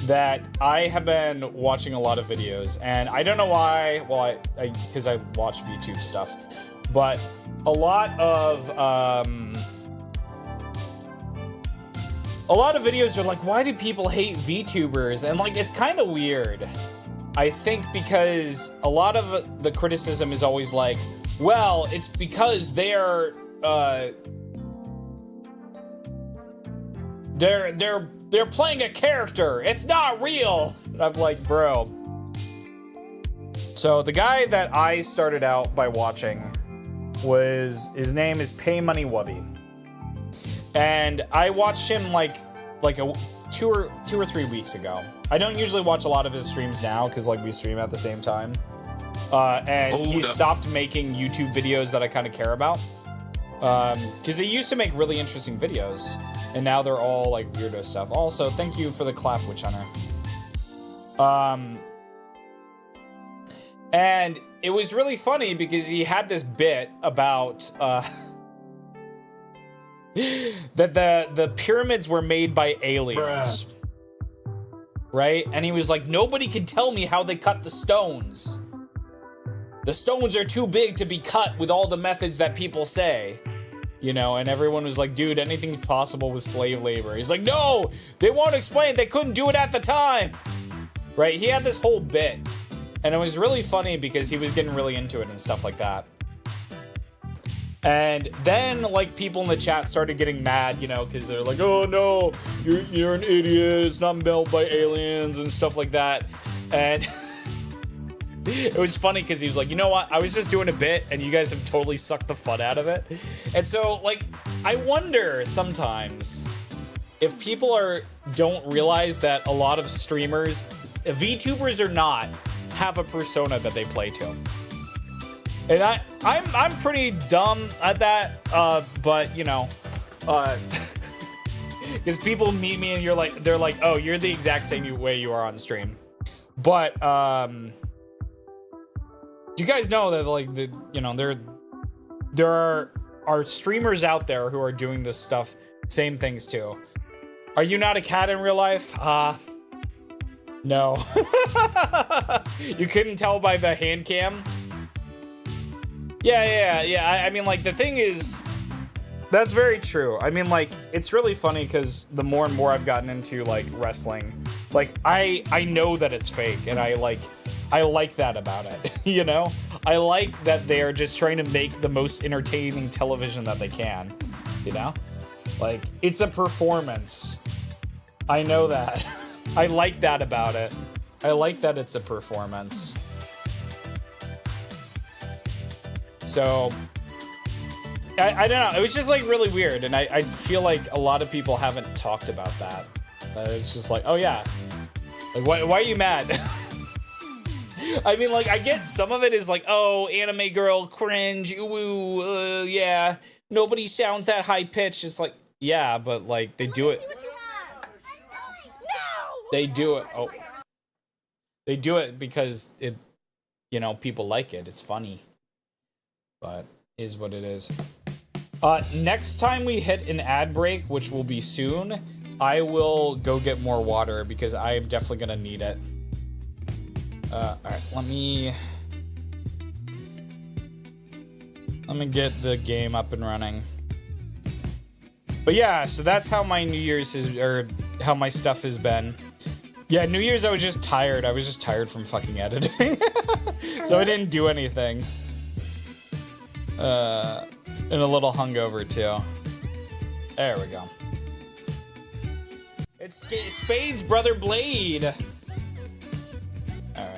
That I have been watching a lot of videos, and I don't know why. Well, because I watch VTube stuff, but a lot of videos are like, why do people hate VTubers? And like, it's kind of weird. I think because a lot of the criticism is always like, well, it's because they're playing a character. It's not real. And I'm like, bro. So the guy that I started out by watching his name is Pay Money Wubby. And I watched him like two or 3 weeks ago. I don't usually watch a lot of his streams now because like we stream at the same time. And he stopped making YouTube videos that I kind of care about. Because he used to make really interesting videos, and now they're all like weirdo stuff. Also, thank you for the clap, Witch Hunter. And it was really funny because he had this bit about that the pyramids were made by aliens. Right? And he was like, nobody can tell me how they cut the stones. The stones are too big to be cut with all the methods that people say. You know, and everyone was like, dude, anything's possible with slave labor. He's like, no, they won't explain. They couldn't do it at the time. Right? He had this whole bit. And it was really funny because he was getting really into it and stuff like that. And then, like, people in the chat started getting mad, you know, because they're like, oh, no, you're an idiot. It's not built by aliens and stuff like that. And it was funny because he was like, you know what? I was just doing a bit and you guys have totally sucked the fun out of it. And so, like, I wonder sometimes if people don't realize that a lot of streamers, VTubers or not, have a persona that they play to. And I'm pretty dumb at that, but you know, because people meet me and they're like, oh, you're the exact same way you are on stream. But you guys know that like there are streamers out there who are doing this stuff, same things too. Are you not a cat in real life? No. You couldn't tell by the hand cam? Yeah. I mean, like, the thing is, that's very true. I mean, like, it's really funny because the more and more I've gotten into, like, wrestling, like, I know that it's fake, and I like that about it, you know? I like that they're just trying to make the most entertaining television that they can, you know? Like, it's a performance. I know that. I like that about it. I like that it's a performance. So, I don't know. It was just like really weird, and I feel like a lot of people haven't talked about that. It's just like, oh yeah, like why are you mad? I mean, like, I get some of it is like, oh, anime girl cringe, ooh, yeah, nobody sounds that high pitched. It's like, yeah, but like they do it. They do it. Oh, they do it because it, you know, people like it. It's funny. But is what it is. Next time we hit an ad break, which will be soon, I will go get more water because I am definitely gonna need it. Alright, let me get the game up and running. But yeah, so that's how my New Year's or how my stuff has been. Yeah, New Year's I was just tired. I was just tired from fucking editing. So I didn't do anything. And a little hungover too. There we go. It's Spade's brother Blade. All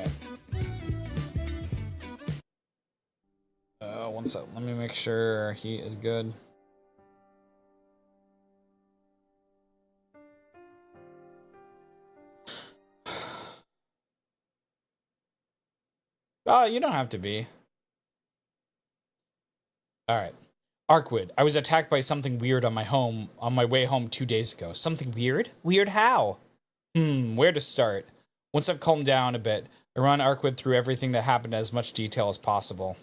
right. One sec. Let me make sure he is good. Oh, you don't have to be. All right. Arkwood, I was attacked by something weird on my way home 2 days ago. Something weird? Weird how? Where to start? Once I've calmed down a bit, I run Arkwood through everything that happened in as much detail as possible.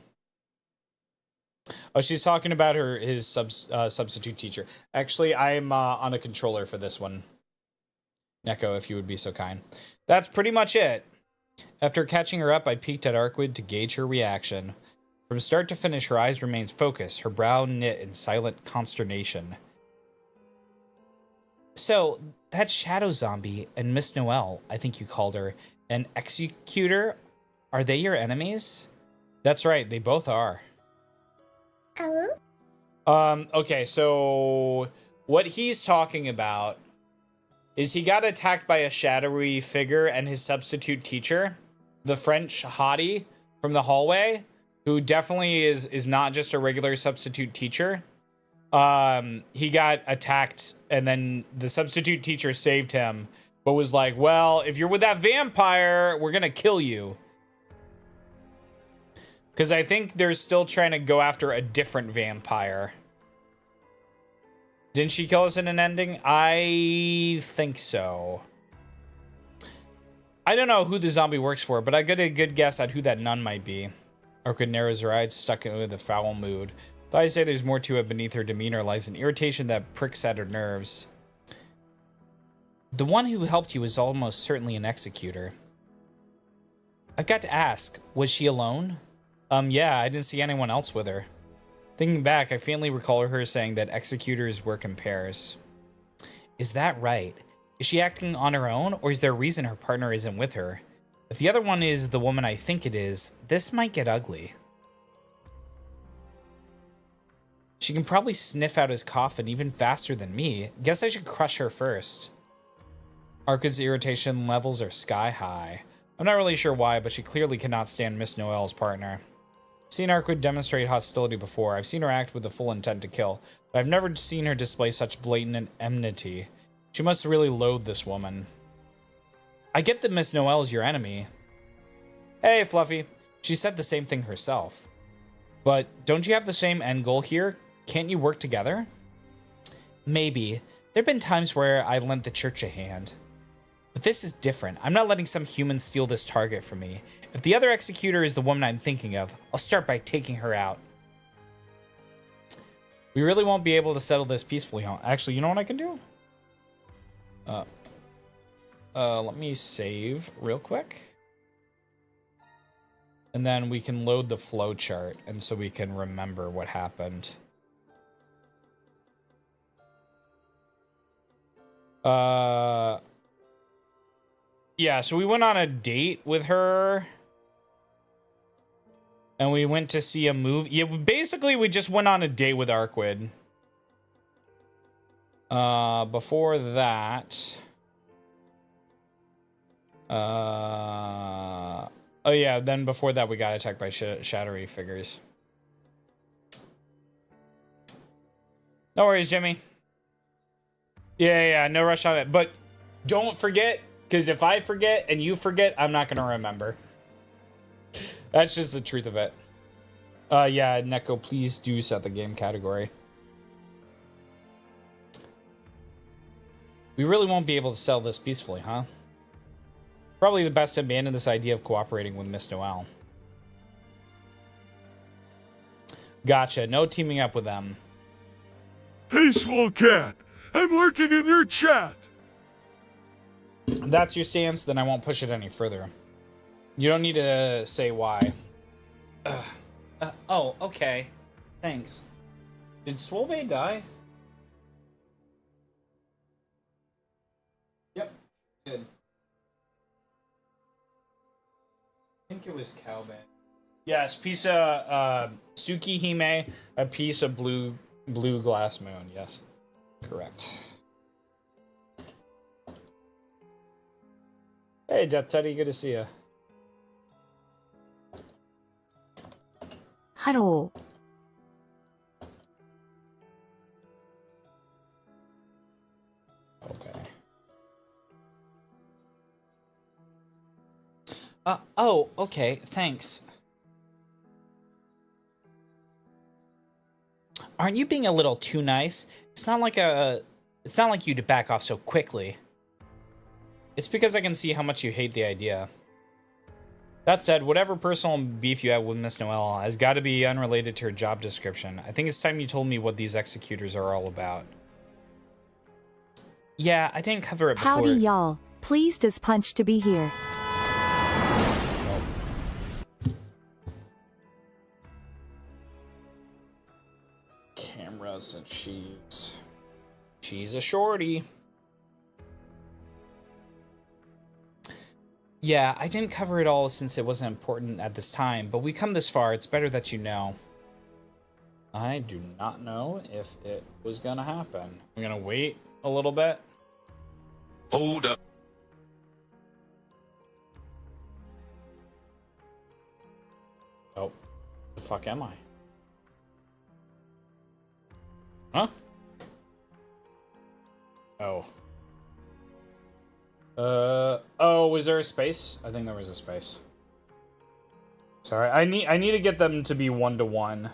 Oh, she's talking about his substitute teacher. Actually, I'm on a controller for this one. Neco, if you would be so kind. That's pretty much it. After catching her up, I peeked at Arkwood to gauge her reaction. From start to finish, her eyes remained focused, her brow knit in silent consternation. So, that Shadow Zombie and Miss Noelle, I think you called her, and Executor, are they your enemies? That's right, they both are. Hello? Okay, so what he's talking about is he got attacked by a shadowy figure and his substitute teacher, the French hottie from the hallway, who definitely is not just a regular substitute teacher. He got attacked, and then the substitute teacher saved him, but was like, well, if you're with that vampire, we're gonna kill you. Because I think they're still trying to go after a different vampire. Didn't she kill us in an ending? I think so. I don't know who the zombie works for, but I got a good guess at who that nun might be. Arkwood narrows her eyes, stuck in with a foul mood. I say there's more to it. Beneath her demeanor lies an irritation that pricks at her nerves. The one who helped you is almost certainly an executor. I've got to ask, was she alone? Yeah, I didn't see anyone else with her. Thinking back, I faintly recall her saying that executors work in pairs. Is that right? Is she acting on her own, or is there a reason her partner isn't with her? If the other one is the woman I think it is, this might get ugly. She can probably sniff out his coffin even faster than me. Guess I should crush her first. Arkwood's irritation levels are sky high. I'm not really sure why, but she clearly cannot stand Miss Noel's partner. I've seen Arkwood demonstrate hostility before. I've seen her act with the full intent to kill, but I've never seen her display such blatant enmity. She must really loathe this woman. I get that Miss Noel is your enemy. Hey, Fluffy. She said the same thing herself. But don't you have the same end goal here? Can't you work together? Maybe. There have been times where I lent the church a hand. But this is different. I'm not letting some human steal this target from me. If the other executor is the woman I'm thinking of, I'll start by taking her out. We really won't be able to settle this peacefully, huh? Actually, you know what I can do? Let me save real quick. And then we can load the flow chart, and so we can remember what happened. Yeah, so we went on a date with her. And we went to see a movie. Yeah, basically, we just went on a date with Arkwood. Before that... oh yeah, then before that we got attacked by shadowy figures. No worries, Jimmy. Yeah, no rush on it. But don't forget, because if I forget and you forget, I'm not going to remember. That's just the truth of it. Yeah, Neco, please do set the game category. We really won't be able to sell this peacefully, huh? Probably the best to abandon this idea of cooperating with Miss Noel. Gotcha. No teaming up with them. Peaceful cat, I'm lurking in your chat. If that's your stance, then I won't push it any further. You don't need to say why. Oh, okay. Thanks. Did Swolbay die? Yep, did. I think it was Calvin. Yes, piece of Tsukihime, a piece of blue glass moon. Yes, correct. Hey, Death Teddy, good to see you. Hello. Okay. Oh, okay, thanks. Aren't you being a little too nice? It's not like you to back off so quickly. It's because I can see how much you hate the idea. That said, whatever personal beef you have with Miss Noel has got to be unrelated to her job description. I think it's time you told me what these executors are all about. Yeah, I didn't cover it before. Howdy, y'all. Pleased as punch to be here. Cameras and she's a shorty. Yeah, I didn't cover it all since it wasn't important at this time, but we come this far, it's better that you know. I do not know if it was gonna happen. I'm gonna wait a little bit. Hold up. Oh, the fuck am I? Huh? Oh. Oh, was there a space? I think there was a space. Sorry, I need to get them to be 1-to-1.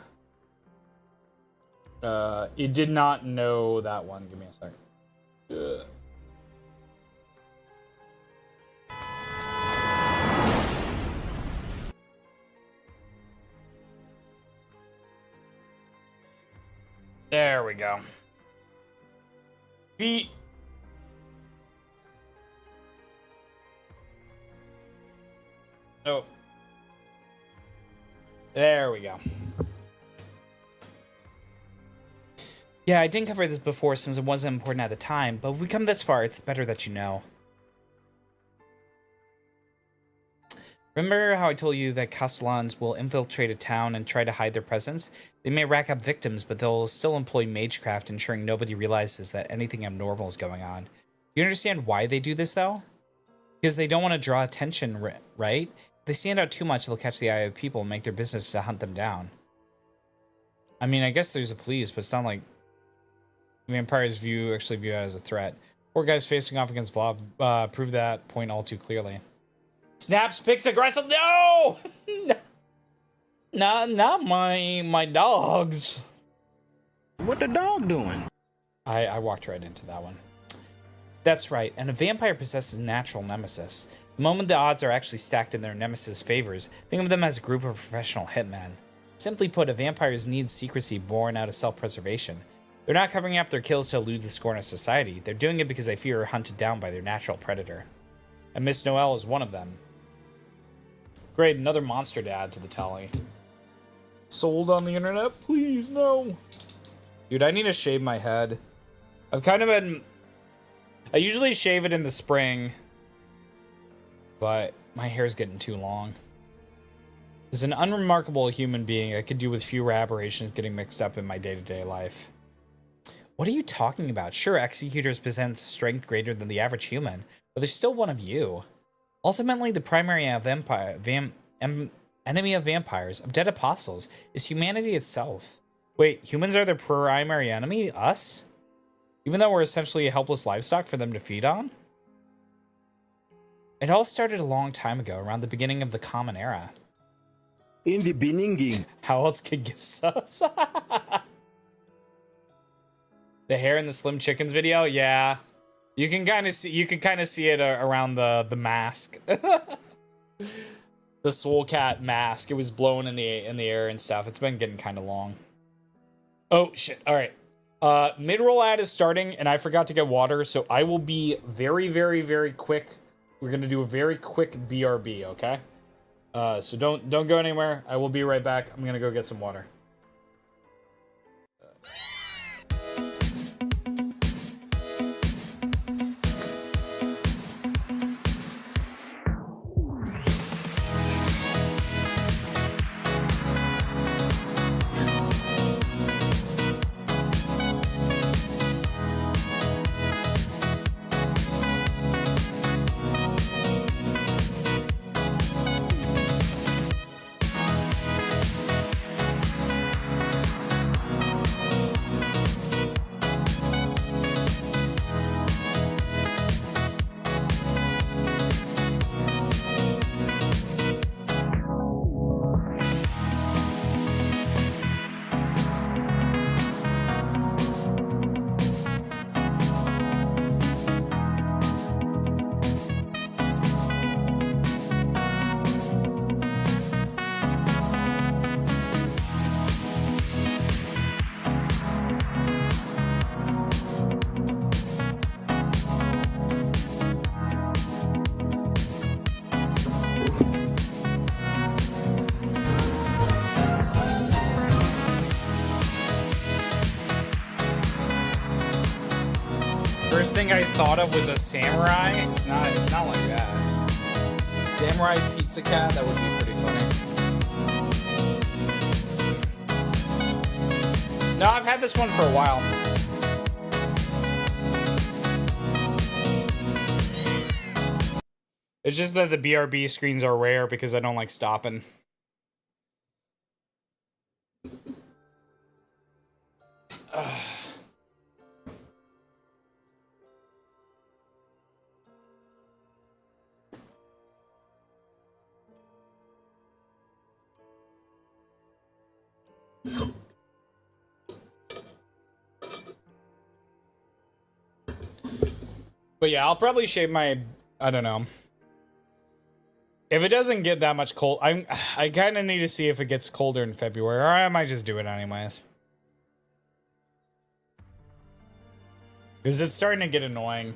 It did not know that one. Give me a sec. There we go. Feet. Oh. There we go. Yeah, I didn't cover this before since it wasn't important at the time, but if we come this far, it's better that you know. Remember how I told you that Castellans will infiltrate a town and try to hide their presence? They may rack up victims, but they'll still employ magecraft, ensuring nobody realizes that anything abnormal is going on. Do you understand why they do this, though? Because they don't want to draw attention, right? If they stand out too much, they'll catch the eye of people and make their business to hunt them down. I mean, I guess there's a police, but it's not like vampires actually view it as a threat. Poor guys facing off against Vlad prove that point all too clearly. Snaps, picks aggressive. No! not my dogs. What the dog doing? I walked right into that one. That's right, and a vampire possesses a natural nemesis. The moment the odds are actually stacked in their nemesis' favors, think of them as a group of professional hitmen. Simply put, a vampires need secrecy born out of self-preservation. They're not covering up their kills to elude the scorn of society. They're doing it because they fear hunted down by their natural predator. And Miss Noelle is one of them. Great, another monster to add to the tally. Sold on the internet? Please, no. Dude, I need to shave my head. I've kind of been... I usually shave it in the spring, but my hair's getting too long. As an unremarkable human being, I could do with fewer aberrations getting mixed up in my day-to-day life. What are you talking about? Sure, executors possess strength greater than the average human, but they're still one of you. Ultimately, the primary enemy of vampires, of dead apostles, is humanity itself. Wait, humans are their primary enemy? Us? Even though we're essentially helpless livestock for them to feed on? It all started a long time ago, around the beginning of the Common Era. In the beginning. How else could give sus? The hair in the Slim Chickens video? Yeah. You can kind of see it around the mask. The Soul Cat mask. It was blown in the air and stuff. It's been getting kind of long. Oh shit. All right. Mid-roll ad is starting, and I forgot to get water, so I will be very, very, very quick. We're gonna do a very quick BRB, okay? So don't go anywhere. I will be right back. I'm gonna go get some water. First thing I thought of was a samurai. It's not like that. Samurai pizza cat, that would be pretty funny. No, I've had this one for a while. It's just that the BRB screens are rare because I don't like stopping. But yeah, I'll probably shave my, I don't know. If it doesn't get that much cold, I kind of need to see if it gets colder in February, or I might just do it anyways. Because it's starting to get annoying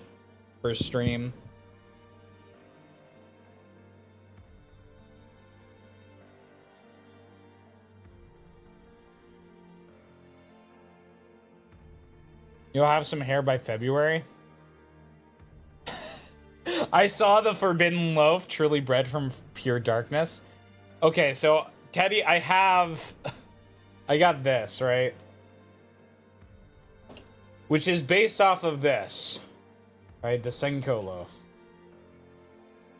for stream. You'll have some hair by February. I saw the Forbidden Loaf, truly bred from pure darkness. Okay, so Teddy, I got this, right? Which is based off of this, right? The Senko loaf.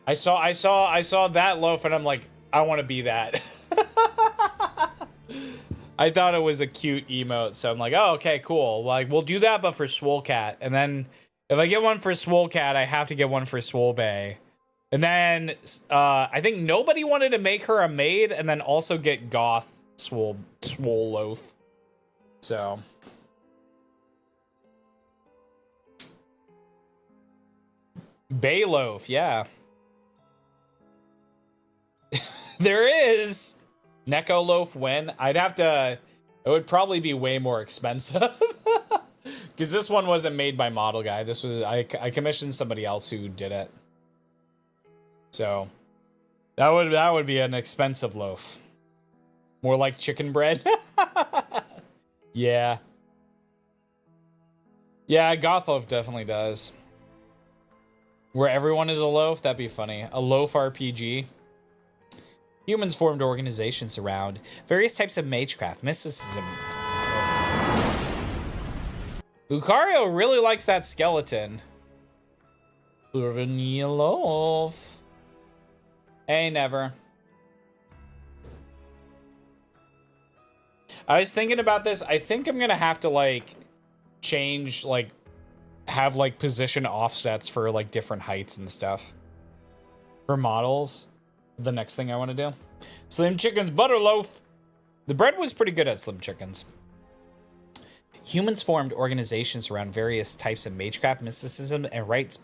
I saw that loaf and I'm like, I want to be that. I thought it was a cute emote, so I'm like, oh, okay, cool. Like, we'll do that, but for Swole Cat. And then if I get one for Swole Cat, I have to get one for Swole Bay. And then I think nobody wanted to make her a maid and then also get Goth Swole Loaf. So Bay Loaf, yeah. There is Neco Loaf win. I'd have to, it would probably be way more expensive. Because this one wasn't made by Model Guy. This was, I commissioned somebody else who did it. So that would be an expensive loaf. More like chicken bread. Yeah. Yeah, Goth Loaf definitely does. Where everyone is a loaf, that'd be funny. A loaf RPG. Humans formed organizations around various types of magecraft, mysticism. Lucario really likes that skeleton. Loaf. Hey, never. I was thinking about this. I think I'm gonna have to like change, like have like position offsets for like different heights and stuff for models. The next thing I want to do. Slim Chickens Butter Loaf. The bread was pretty good at Slim Chickens. Humans formed organizations around various types of magecraft, mysticism, and rites,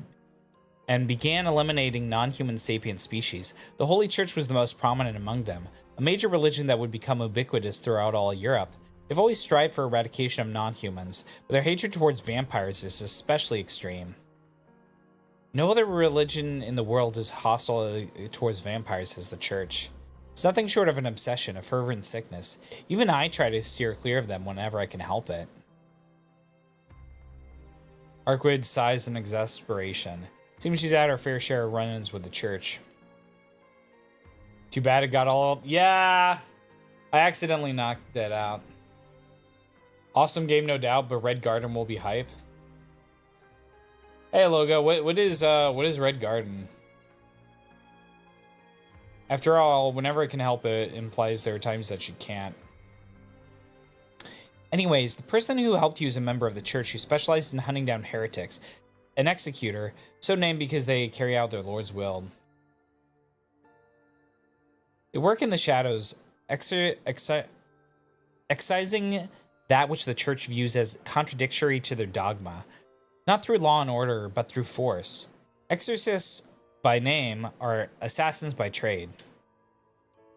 and began eliminating non-human sapient species. The Holy Church was the most prominent among them, a major religion that would become ubiquitous throughout all Europe. They've always strived for eradication of non-humans, but their hatred towards vampires is especially extreme. No other religion in the world is hostile towards vampires as the Church. It's nothing short of an obsession, a fervent sickness. Even I try to steer clear of them whenever I can help it. Arquid sighs in exasperation. Seems she's had her fair share of run-ins with the Church. Too bad it got all... Yeah! I accidentally knocked that out. Awesome game, no doubt, but Red Garden will be hype. Hey, Logo, what is Red Garden? After all, whenever I can help it, implies there are times that she can't. Anyways, the person who helped you is a member of the Church who specialized in hunting down heretics. An executor, so named because they carry out their Lord's will. They work in the shadows, excising that which the Church views as contradictory to their dogma. Not through law and order, but through force. Exorcists by name are assassins by trade.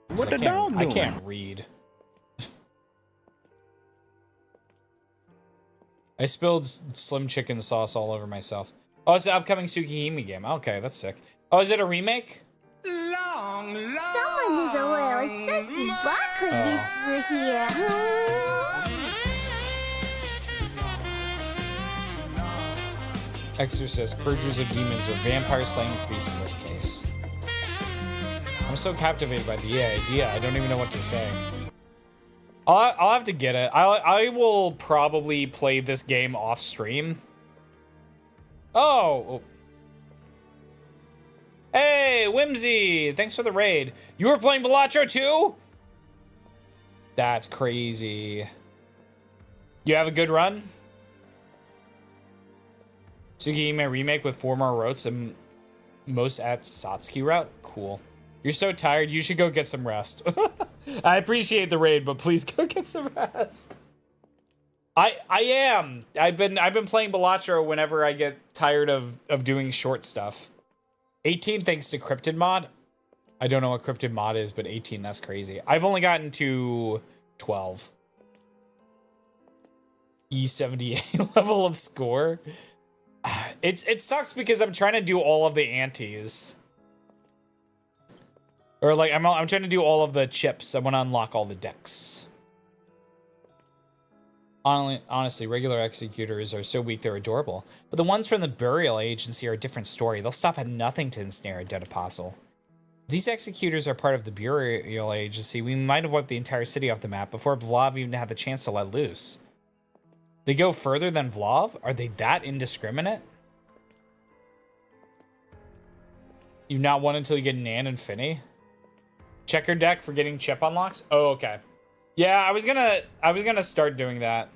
What the dog doing? I can't read. I spilled Slim Chicken sauce all over myself. Oh, it's the upcoming Tsukihime game. Okay, that's sick. Oh, is it a remake? Someone is a little sussy baka this here. Exorcists, purgers of demons, or vampire slaying priests in this case. I'm so captivated by the idea, I don't even know what to say. I'll have to get it. I will probably play this game off stream. Oh! Hey, Whimsy! Thanks for the raid. You were playing Balatro too? That's crazy. You have a good run? Tsukihime remake with 4 more routes and most at Satsuki route? Cool. You're so tired, you should go get some rest. I appreciate the raid, but please go get some rest. I am. I've been playing Balatro whenever I get tired of doing short stuff. 18 thanks to Cryptid Mod. I don't know what Cryptid Mod is, but 18, that's crazy. I've only gotten to 12. E78 level of score. it sucks because I'm trying to do all of the antes. Or like I'm trying to do all of the chips. I want to unlock all the decks. Honestly, regular executors are so weak they're adorable. But the ones from the Burial Agency are a different story. They'll stop at nothing to ensnare a dead apostle. If these executors are part of the Burial Agency, we might have wiped the entire city off the map before Vlav even had the chance to let loose. They go further than Vlav? Are they that indiscriminate? You've not won until you get Nan and Finny? Checker deck for getting chip unlocks? Oh, okay. Yeah, I was gonna start doing that.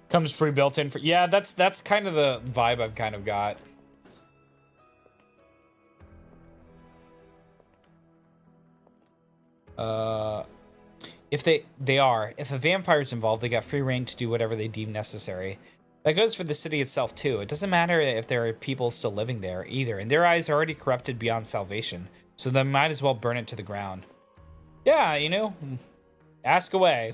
Comes pre-built in for yeah, that's kind of the vibe I've kind of got. If if a vampire's involved, they got free reign to do whatever they deem necessary. That goes for the city itself, too. It doesn't matter if there are people still living there, either. In their eyes, are already corrupted beyond salvation. So they might as well burn it to the ground. Yeah, you know. Ask away.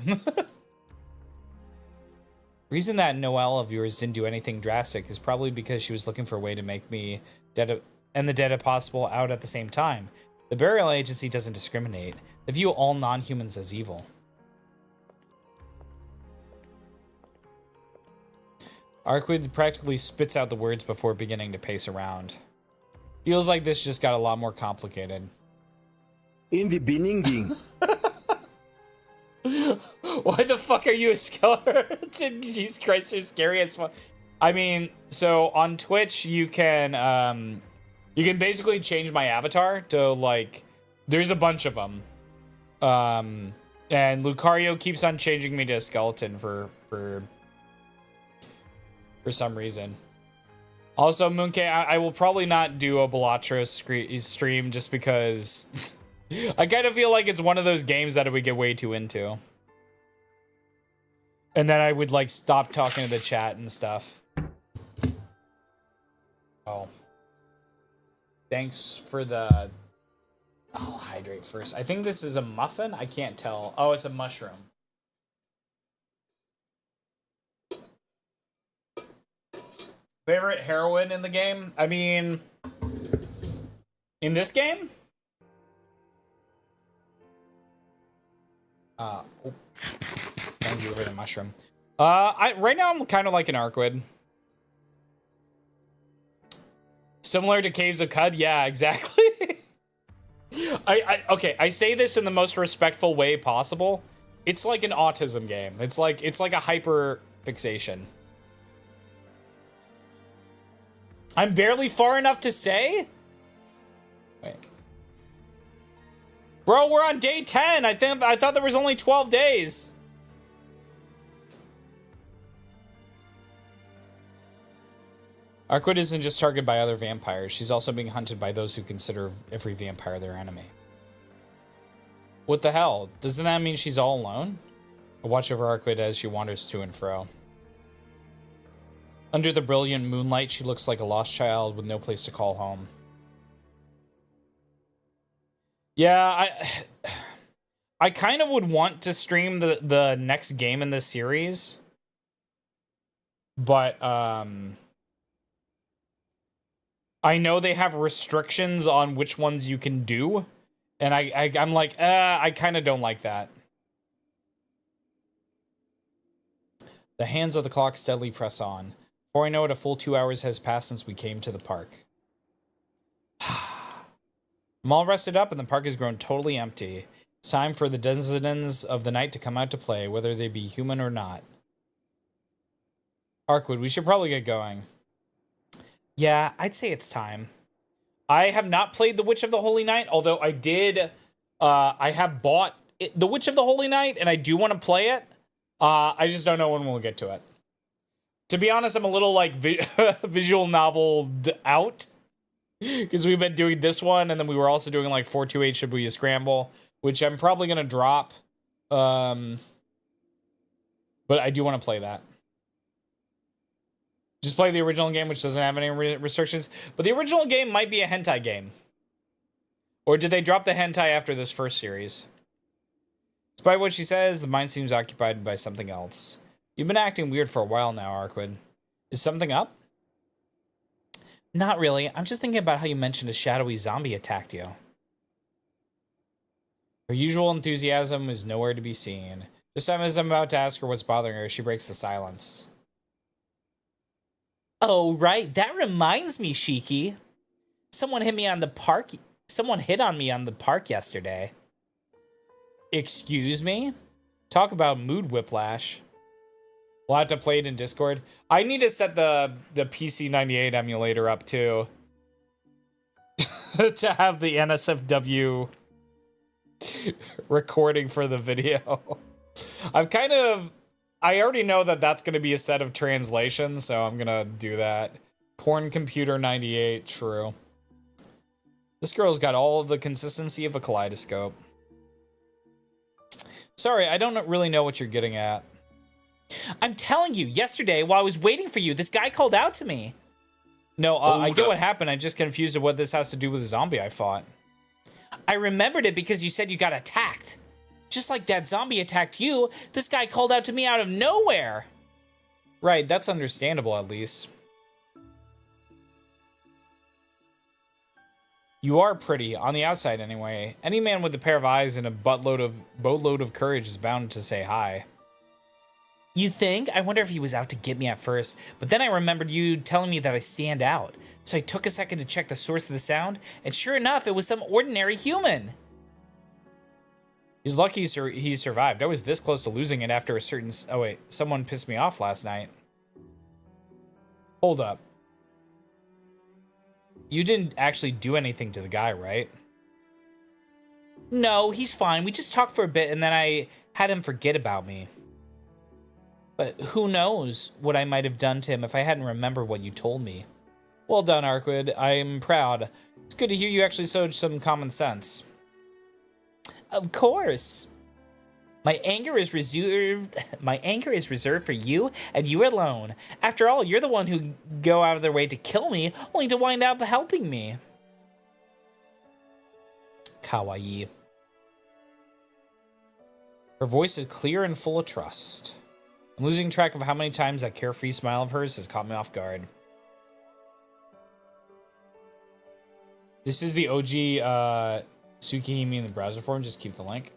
Reason that Noelle of yours didn't do anything drastic is probably because she was looking for a way to make me dead and the dead impossible out at the same time. The Burial Agency doesn't discriminate. They view all non-humans as evil. Arquid practically spits out the words before beginning to pace around. Feels like this just got a lot more complicated. In the beginning. Why the fuck are you a skeleton? Jesus Christ, you're scary as fuck. I mean, so on Twitch you can basically change my avatar to like, there's a bunch of them. And Lucario keeps on changing me to a skeleton for some reason. Also, Moonkay, I will probably not do a Balatro stream just because I kind of feel like it's one of those games that I would get way too into. And then I would like stop talking to the chat and stuff. Oh. Thanks for the... I'll hydrate first. I think this is a muffin? I can't tell. Oh, it's a mushroom. Favorite heroine in the game? I mean, in this game? Oh. Thank you for the mushroom. Right now I'm kind of like an Arquid. Similar to Caves of Cud? Yeah, exactly. Okay, I say this in the most respectful way possible. It's like an autism game. It's like a hyper fixation. I'm barely far enough to say? Wait. Bro, we're on day 10. I thought there was only 12 days. Arquid isn't just targeted by other vampires. She's also being hunted by those who consider every vampire their enemy. What the hell? Doesn't that mean she's all alone? I watch over Arquid as she wanders to and fro. Under the brilliant moonlight, she looks like a lost child with no place to call home. Yeah, I kind of would want to stream the next game in this series. But, I know they have restrictions on which ones you can do. And I'm like, I kind of don't like that. The hands of the clock steadily press on. Before I know it, a full 2 hours has passed since we came to the park. I'm all rested up and the park has grown totally empty. It's time for the denizens of the night to come out to play, whether they be human or not. Arquid, we should probably get going. Yeah, I'd say it's time. I have not played The Witch of the Holy Night, although I did, I have bought The Witch of the Holy Night, and I do want to play it. I just don't know when we'll get to it. To be honest, I'm a little, like, visual novel out. Because we've been doing this one, and then we were also doing, like, 428 Shibuya Scramble, which I'm probably going to drop. But I do want to play that. Just play the original game, which doesn't have any restrictions. But the original game might be a hentai game. Or did they drop the hentai after this first series? It's Despite what she says, the mind seems occupied by something else. You've been acting weird for a while now, Arquid. Is something up? Not really. I'm just thinking about how you mentioned a shadowy zombie attacked you. Her usual enthusiasm is nowhere to be seen. Just as I'm about to ask her what's bothering her, she breaks the silence. Oh, right. That reminds me, Shiki. Someone hit me on the park. Someone hit on me on the park yesterday. Excuse me? Talk about mood whiplash. We'll have to play it in Discord. I need to set the PC98 emulator up too. To have the NSFW recording for the video. I already know that that's going to be a set of translations, so I'm going to do that. Porn Computer 98, true. This girl's got all of the consistency of a kaleidoscope. Sorry, I don't really know what you're getting at. I'm telling you, yesterday, while I was waiting for you, this guy called out to me. No, I get what happened. I'm just confused of what this has to do with the zombie I fought. I remembered it because you said you got attacked. Just like that zombie attacked you, this guy called out to me out of nowhere. Right, that's understandable at least. You are pretty, on the outside anyway. Any man with a pair of eyes and a boatload of courage is bound to say hi. You think? I wonder if he was out to get me at first, but then I remembered you telling me that I stand out. So I took a second to check the source of the sound, and sure enough, it was some ordinary human. He's lucky he survived. I was this close to losing it after a certain... Oh wait, someone pissed me off last night. Hold up. You didn't actually do anything to the guy, right? No, he's fine. We just talked for a bit, and then I had him forget about me. But who knows what I might have done to him if I hadn't remembered what you told me. Well done, Arquid. I'm proud. It's good to hear you actually showed some common sense. Of course. My anger is reserved for you and you alone. After all, you're the one who go out of their way to kill me, only to wind up helping me. Kawaii. Her voice is clear and full of trust. I'm losing track of how many times that carefree smile of hers has caught me off guard. This is the OG Tsukihime in the browser form. Just keep the link.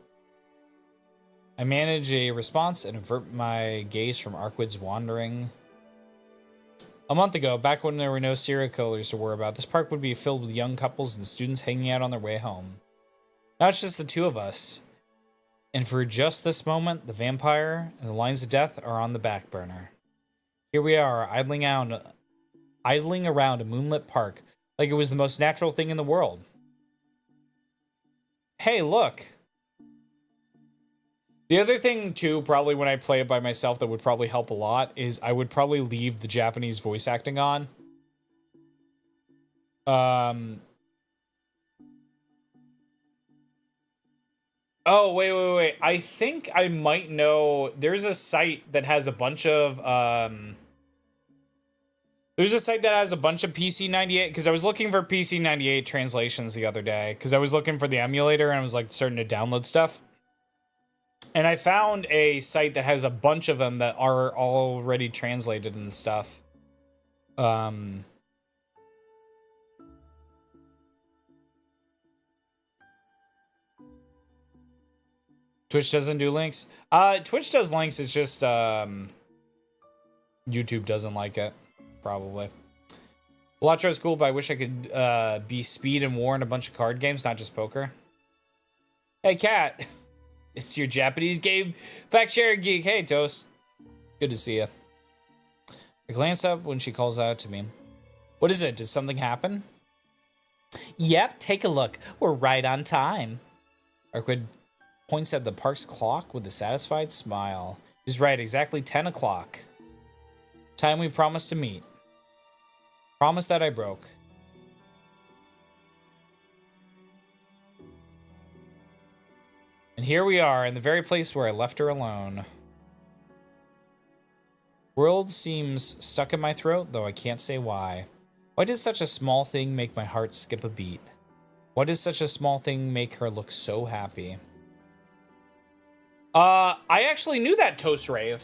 I manage a response and avert my gaze from Arquid's wandering. A month ago, back when there were no serial killers to worry about, this park would be filled with young couples and students hanging out on their way home. Now it's just the two of us. And for just this moment, the vampire and the lines of death are on the back burner. Here we are, idling around a moonlit park like it was the most natural thing in the world. Hey, look. The other thing, too, probably when I play it by myself that would probably help a lot is I would probably leave the Japanese voice acting on. Oh, wait. I think I might know. There's a site that has a bunch of, PC98, because I was looking for PC98 translations the other day, because I was looking for the emulator and I was, like, starting to download stuff. And I found a site that has a bunch of them that are already translated and stuff. Twitch doesn't do links? Twitch does links, it's just, YouTube doesn't like it. Probably. Elatro is cool, but I wish I could, be Speed and War in a bunch of card games, not just poker. Hey, Cat. It's your Japanese game fact share geek. Hey, Toast. Good to see you. I glance up when she calls out to me. What is it? Did something happen? Yep, take a look. We're right on time. Arquid points at the park's clock with a satisfied smile. He's right, exactly 10 o'clock. Time we promised to meet. Promise that I broke. And here we are, in the very place where I left her alone. World seems stuck in my throat, though I can't say why. Why did such a small thing make my heart skip a beat? Why did such a small thing make her look so happy? I actually knew that, Toast Rave.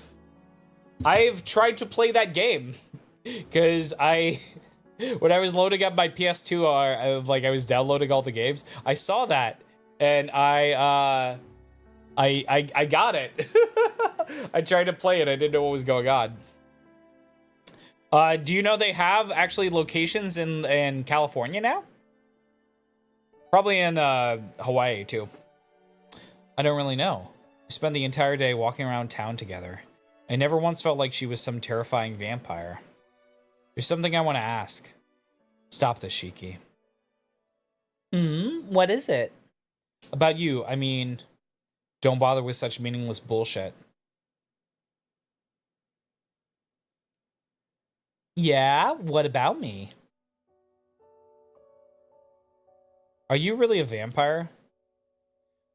I've tried to play that game because when I was loading up my PS2, I was downloading all the games. I saw that, and I got it. I tried to play it. I didn't know what was going on. Do you know they have actually locations in California now? Probably in Hawaii too. I don't really know. We spent the entire day walking around town together. I never once felt like she was some terrifying vampire. There's something I want to ask. Stop this, Shiki. What is it? About you, I mean, don't bother with such meaningless bullshit. Yeah, what about me? Are you really a vampire?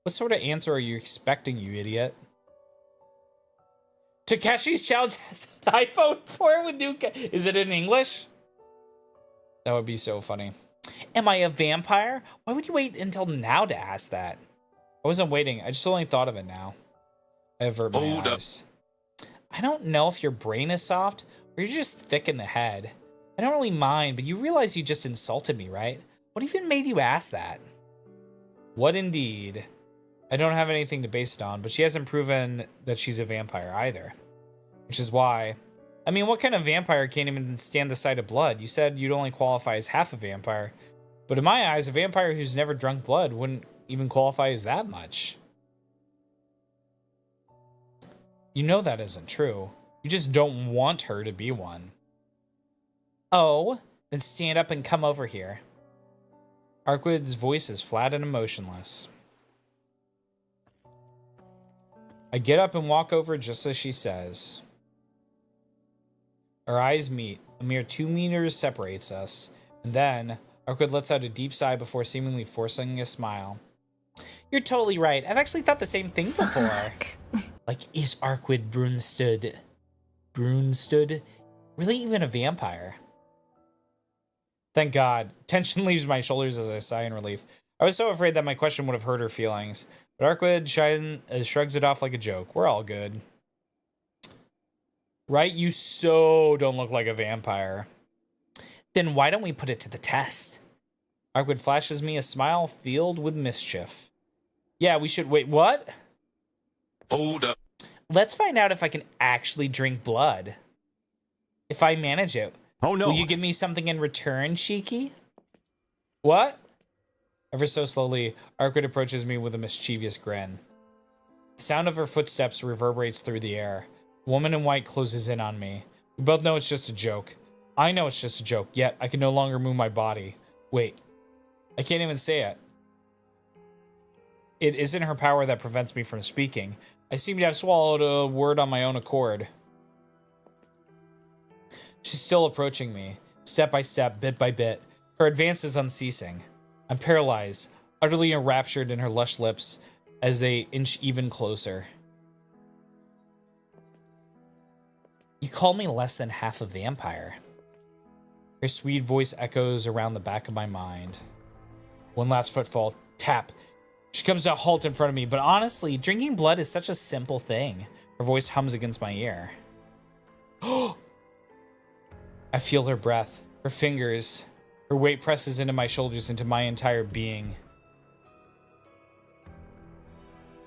What sort of answer are you expecting, you idiot? Takeshi's Challenge has an iPhone 4 with new... Is it in English? That would be so funny. Am I a vampire? Why would you wait until now to ask that? I wasn't waiting. I just only thought of it now. I avert my eyes. I don't know if your brain is soft or you're just thick in the head. I don't really mind, but you realize you just insulted me, right? What even made you ask that? What indeed? I don't have anything to base it on, but she hasn't proven that she's a vampire either. Which is why... I mean, what kind of vampire can't even stand the sight of blood? You said you'd only qualify as half a vampire. But in my eyes, a vampire who's never drunk blood wouldn't even qualify as that much. You know that isn't true. You just don't want her to be one. Oh, then stand up and come over here. Arkwood's voice is flat and emotionless. I get up and walk over just as she says. Our eyes meet. A mere 2 meters separates us. And then, Arkwood lets out a deep sigh before seemingly forcing a smile. You're totally right. I've actually thought the same thing before. Like, is Arkwood Brunstad really even a vampire? Thank God. Tension leaves my shoulders as I sigh in relief. I was so afraid that my question would have hurt her feelings. But Arkwood shrugs it off like a joke. We're all good. Right? You so don't look like a vampire. Then why don't we put it to the test? Arkwood flashes me a smile filled with mischief. Yeah, we should... Wait, what? Hold up. Let's find out if I can actually drink blood. If I manage it. Oh no. Will you give me something in return, Shiki? What? Ever so slowly, Arkwood approaches me with a mischievous grin. The sound of her footsteps reverberates through the air. The woman in white closes in on me. We both know it's just a joke. I know it's just a joke, yet I can no longer move my body. Wait. I can't even say it. It isn't her power that prevents me from speaking. I seem to have swallowed a word on my own accord. She's still approaching me, step by step, bit by bit. Her advance is unceasing. I'm paralyzed, utterly enraptured in her lush lips as they inch even closer. You call me less than half a vampire. Her sweet voice echoes around the back of my mind. One last footfall, tap. She comes to a halt in front of me, but honestly, drinking blood is such a simple thing. Her voice hums against my ear. I feel her breath, her fingers. Her weight presses into my shoulders, into my entire being.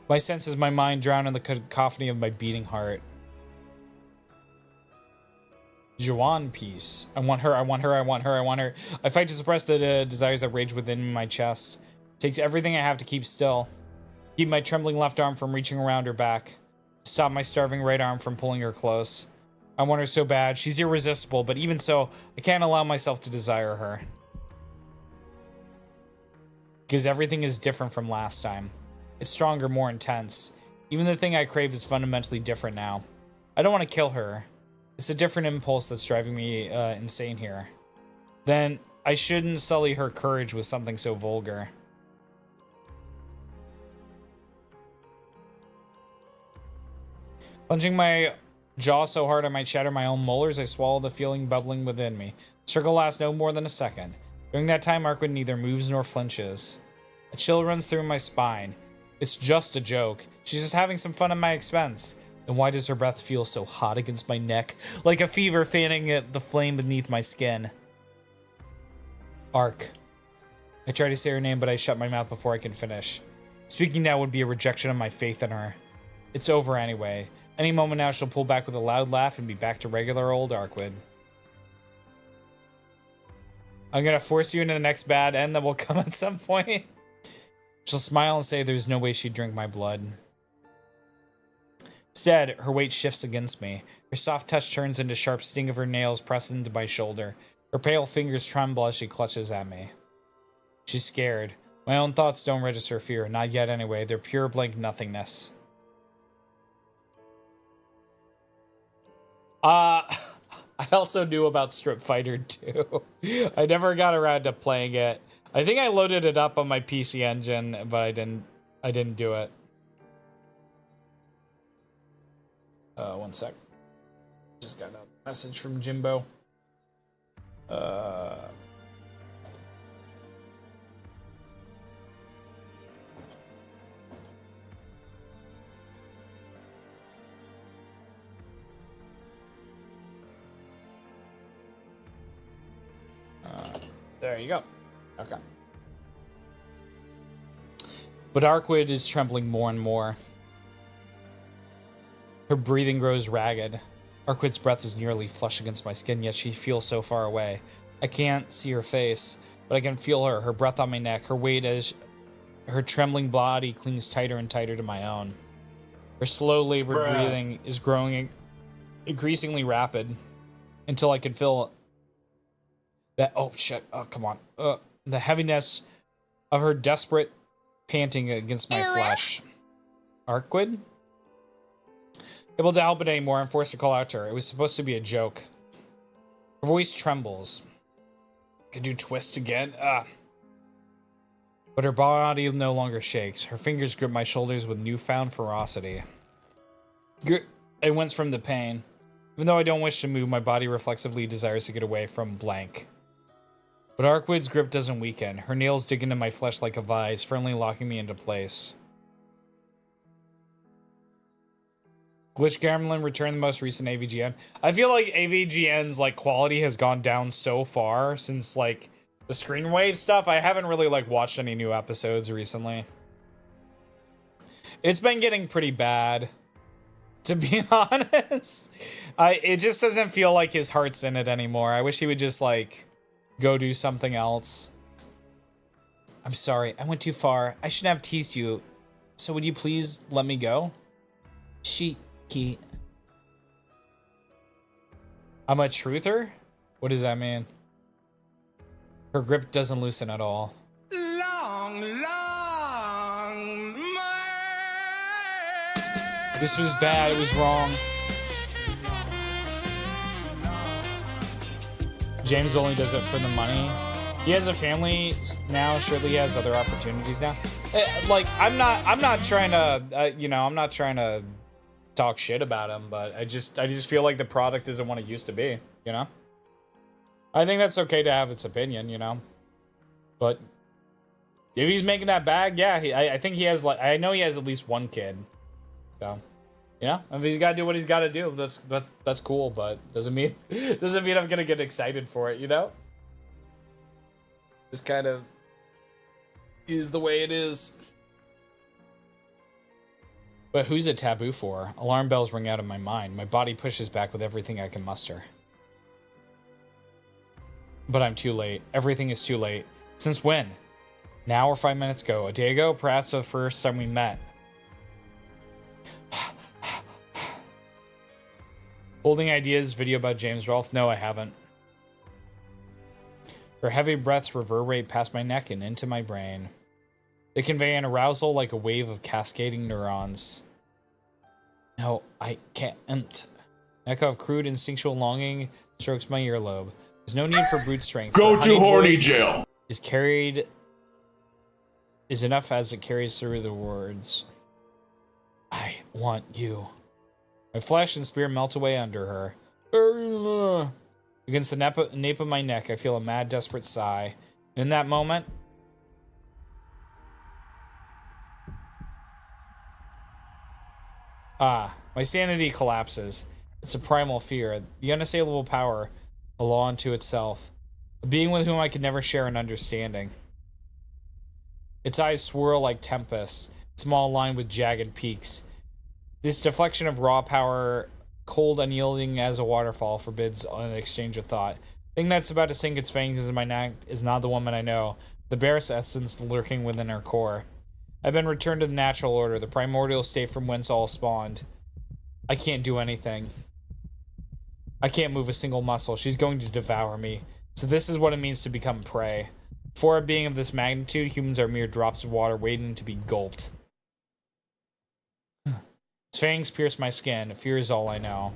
My senses, my mind drown in the cacophony of my beating heart. Joanne piece. I want her, I want her, I want her, I want her. I fight to suppress the desires that rage within my chest. It takes everything I have to keep still. Keep my trembling left arm from reaching around her back. Stop my starving right arm from pulling her close. I want her so bad. She's irresistible, but even so, I can't allow myself to desire her. Because everything is different from last time. It's stronger, more intense. Even the thing I crave is fundamentally different now. I don't want to kill her. It's a different impulse that's driving me insane here. Then I shouldn't sully her courage with something so vulgar. Plunging my jaw so hard I might shatter my own molars, I swallow the feeling bubbling within me. The struggle lasts no more than a second. During that time, Arkwood neither moves nor flinches. A chill runs through my spine. It's just a joke. She's just having some fun at my expense. And why does her breath feel so hot against my neck? Like a fever fanning at the flame beneath my skin. Arc. I tried to say her name, but I shut my mouth before I could finish. Speaking now would be a rejection of my faith in her. It's over anyway. Any moment now she'll pull back with a loud laugh and be back to regular old Arcwood. I'm gonna force you into the next bad end that will come at some point. She'll smile and say there's no way she'd drink my blood. Instead, her weight shifts against me. Her soft touch turns into sharp sting of her nails pressed into my shoulder. Her pale fingers tremble as she clutches at me. She's scared. My own thoughts don't register fear. Not yet anyway. They're pure blank nothingness. I also knew about Strip Fighter 2. I never got around to playing it. I think I loaded it up on my PC Engine, but I didn't do it. One sec. Just got a message from Jimbo. There you go. Okay. But Arcwood is trembling more and more. Her breathing grows ragged. Arcwood's breath is nearly flush against my skin, yet she feels so far away. I can't see her face, but I can feel her breath on my neck, her weight as her trembling body clings tighter and tighter to my own. Her slow, labored breathing is growing increasingly rapid until I can feel that, oh shit, oh come on, the heaviness of her desperate panting against my flesh. Arcwood? Able to help it anymore, I'm forced to call out to her. It was supposed to be a joke. Her voice trembles. Could you twist again? But her body no longer shakes. Her fingers grip my shoulders with newfound ferocity. It wins from the pain. Even though I don't wish to move, my body reflexively desires to get away from blank. But Arcwood's grip doesn't weaken. Her nails dig into my flesh like a vise, firmly locking me into place. Glitch Gremlin returned the most recent AVGN. I feel like AVGN's like quality has gone down so far since like the Screenwave stuff. I haven't really like watched any new episodes recently. It's been getting pretty bad, to be honest. It just doesn't feel like his heart's in it anymore. I wish he would just like go do something else. I'm sorry, I went too far. I shouldn't have teased you. So would you please let me go? I'm a truther? What does that mean? Her grip doesn't loosen at all. This was bad, it was wrong. James only does it for the money. He has a family now, surely he has other opportunities now. Like, I'm not trying to, you know, I'm not trying to talk shit about him, but I just feel like the product isn't what it used to be, you know? I think that's okay to have its opinion, you know? But if he's making that bag, yeah, I think he has, like, I know he has at least one kid. So, you know, if he's got to do what he's got to do, that's cool, but doesn't mean I'm gonna get excited for it, you know? This kind of is the way it is. But who's it taboo for? Alarm bells ring out in my mind. My body pushes back with everything I can muster. But I'm too late. Everything is too late. Since when? An hour or 5 minutes ago. A day ago? Perhaps the first time we met. Holding ideas, video about James Rolfe? No, I haven't. Her heavy breaths reverberate past my neck and into my brain. They convey an arousal like a wave of cascading neurons. No, I can't. Echo of crude instinctual longing strokes my earlobe. There's no need for brute strength. Go to horny jail. Is enough as it carries through the words. I want you. My flesh and spirit melt away under her. Against the nape of my neck, I feel a mad, desperate sigh. In that moment, My sanity collapses. It's a primal fear, the unassailable power, a law unto itself. A being with whom I could never share an understanding. Its eyes swirl like tempests, its maw lined with jagged peaks. This deflection of raw power, cold, unyielding as a waterfall, forbids an exchange of thought. The thing that's about to sink its fangs in my neck is not the woman I know, the barest essence lurking within her core. I've been returned to the natural order, the primordial state from whence all spawned. I can't do anything. I can't move a single muscle. She's going to devour me. So this is what it means to become prey. For a being of this magnitude, humans are mere drops of water waiting to be gulped. Its fangs pierce my skin. Fear is all I know.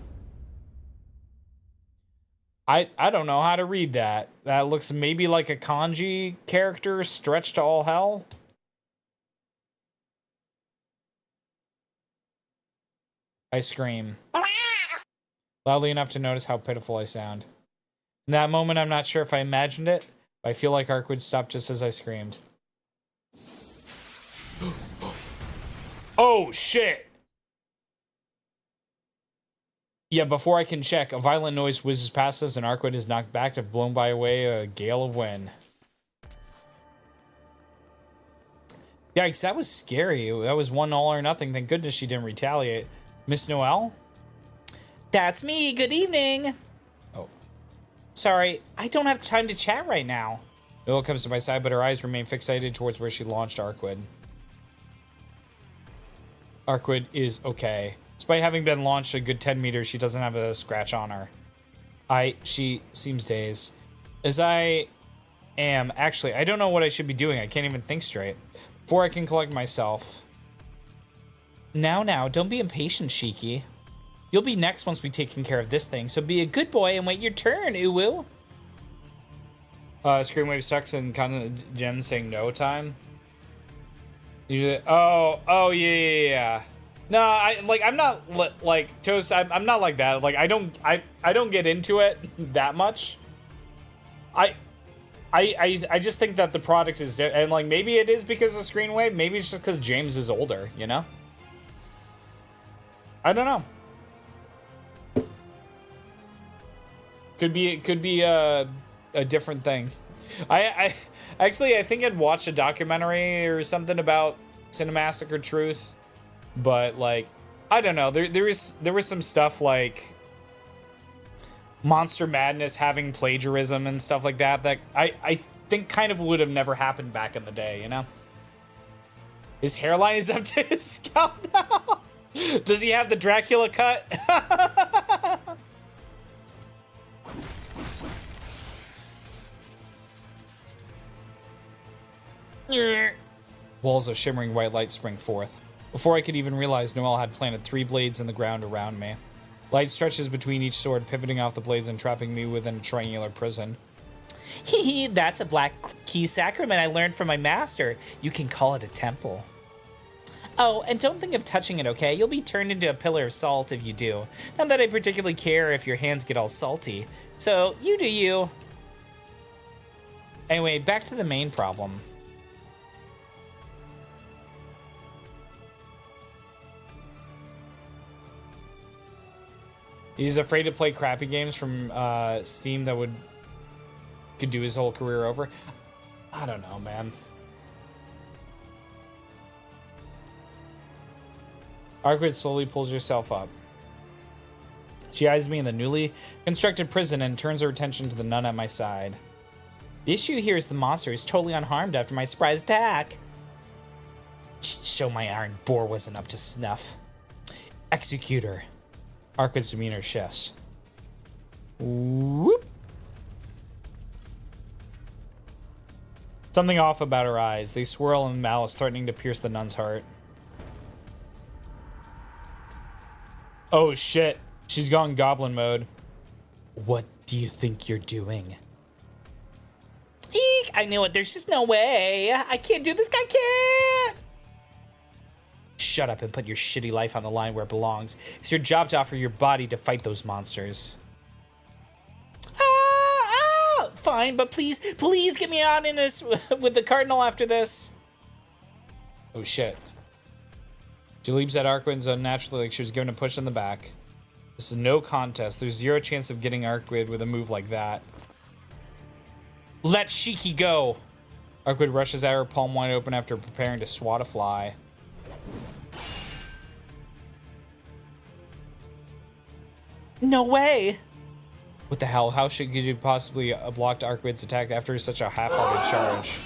I don't know how to read that. That looks maybe like a kanji character stretched to all hell. I scream. Loudly enough to notice how pitiful I sound. In that moment, I'm not sure if I imagined it, but I feel like Arkwood stopped just as I screamed. Oh, shit! Yeah, before I can check, a violent noise whizzes past us and Arkwood is knocked back to blown by away a gale of wind. Yikes, that was scary. That was one all or nothing. Thank goodness she didn't retaliate. Miss Noelle? That's me. Good evening. Oh. Sorry, I don't have time to chat right now. Noelle comes to my side, but her eyes remain fixated towards where she launched Arkwood. Arkwood is okay. Despite having been launched a good 10 meters, she doesn't have a scratch on her. She seems dazed. As I am, actually, I don't know what I should be doing. I can't even think straight. Before I can collect myself. Now, don't be impatient, Shiki. You'll be next once we've taken care of this thing, so be a good boy and wait your turn, Uwu. Screamwave sucks and kind of Jen saying no time. Usually, oh, yeah. No, I'm not, like, Toast, I'm not like that. Like, I don't get into it that much. I just think that the product is, and, like, maybe it is because of Screenwave, maybe it's just because James is older, you know? I don't know. Could be a different thing. I think I'd watched a documentary or something about Cinemassacre Truth, but like I don't know. There was some stuff like Monster Madness having plagiarism and stuff like that that I think kind of would have never happened back in the day, you know? His hairline is up to his scalp now. Does he have the Dracula cut? Walls of shimmering white light spring forth. Before I could even realize, Noelle had planted 3 blades in the ground around me. Light stretches between each sword, pivoting off the blades and trapping me within a triangular prison. Hee, that's a black key sacrament I learned from my master. You can call it a temple. Oh, and don't think of touching it, okay? You'll be turned into a pillar of salt if you do. Not that I particularly care if your hands get all salty. So, you do you. Anyway, back to the main problem. He's afraid to play crappy games from Steam that could do his whole career over. I don't know, man. Arkwood slowly pulls herself up. She eyes me in the newly constructed prison and turns her attention to the nun at my side. The issue here is the monster is totally unharmed after my surprise attack. Show my iron boar wasn't up to snuff. Executor. Arkwood's demeanor shifts. Whoop. Something off about her eyes. They swirl in malice, threatening to pierce the nun's heart. Oh shit. She's gone goblin mode. What do you think you're doing? Eek! I knew it. There's just no way. I can't do this. I can't! Shut up and put your shitty life on the line where it belongs. It's your job to offer your body to fight those monsters. Fine, but please get me on in this with the cardinal after this. Oh shit. She leaps at Arquid's unnaturally like she was given a push in the back. This is no contest. There's zero chance of getting Arquid with a move like that. Let Shiki go! Arquid rushes at her, palm wide open after preparing to swat a fly. No way! What the hell? How should you possibly block Arquid's attack after such a half-hearted charge?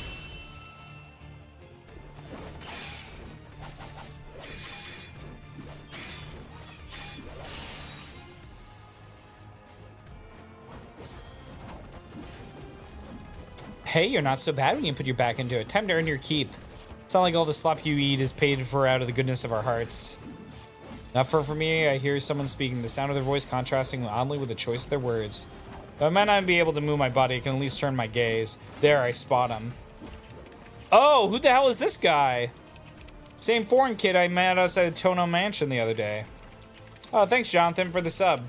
Hey, you're not so bad when you put your back into it. Time to earn your keep. It's not like all the slop you eat is paid for out of the goodness of our hearts. Not far from me, I hear someone speaking, the sound of their voice contrasting oddly with the choice of their words. Though I might not be able to move my body, I can at least turn my gaze. There, I spot him. Oh, who the hell is this guy? Same foreign kid I met outside Tono Mansion the other day. Oh, thanks, Jonathan, for the sub.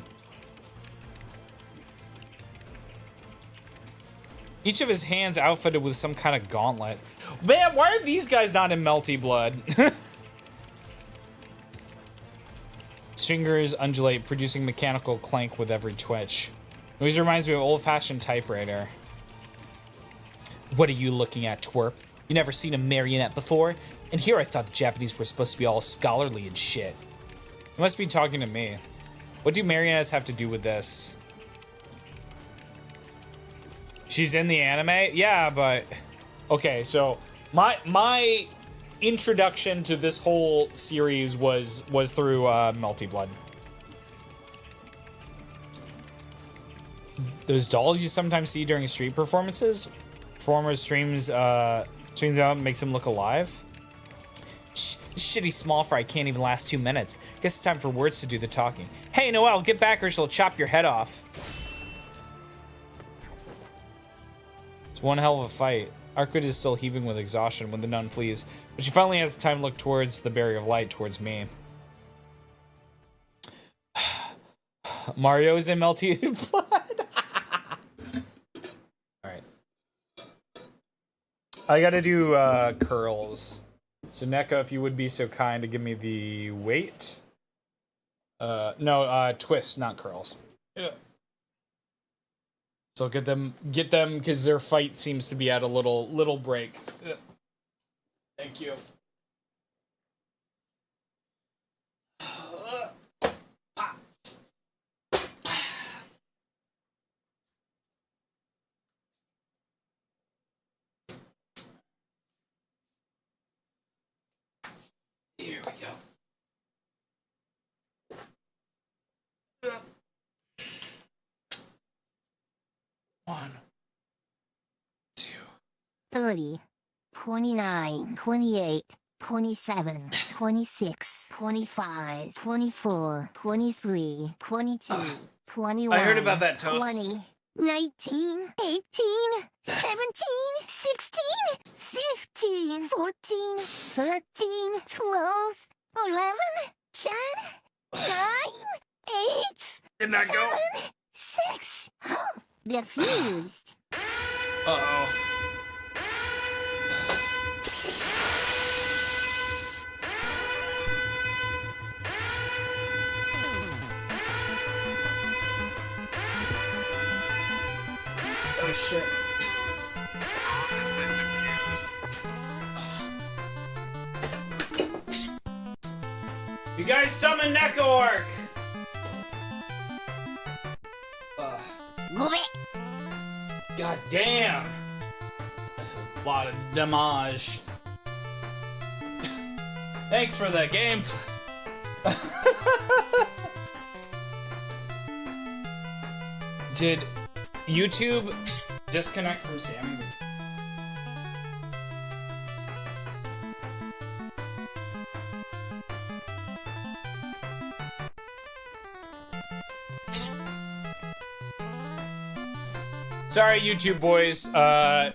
Each of his hands outfitted with some kind of gauntlet. Man, why are these guys not in Melty Blood? Fingers undulate, producing mechanical clank with every twitch. Noise reminds me of old-fashioned typewriter. What are you looking at, twerp? You never seen a marionette before? And here I thought the Japanese were supposed to be all scholarly and shit. You must be talking to me. What do marionettes have to do with this? She's in the anime? Yeah, but... Okay, so my introduction to this whole series was through Melty Blood. Those dolls you sometimes see during street performances? Performers streams out and makes them look alive? This shitty small fry can't even last 2 minutes. Guess it's time for words to do the talking. Hey, Noelle, get back or she'll chop your head off. It's one hell of a fight. Arquid is still heaving with exhaustion when the nun flees, but she finally has time to look towards the barrier of light towards me. Mario is in Melty Blood. Alright. I gotta do curls. So Neco, if you would be so kind to give me the weight. No, twists, not curls. Yeah. So get them, because their fight seems to be at a little break. Ugh. Thank you. Here we go. 1, 2, 30, 29, 28, 27, 26, 25, 24, 23, 22, 21. I heard about that, Toast. 20, 19, 18, 17, 16, 15, 14, 13, 12, 11, 10, 9, 8, Did not go. 7, 6. They're fused. Uh-oh. Oh shit. You guys summon nekoarc! Move it! God damn! That's a lot of damage. Thanks for the game. Did YouTube disconnect from Sammy? Sorry, YouTube boys. The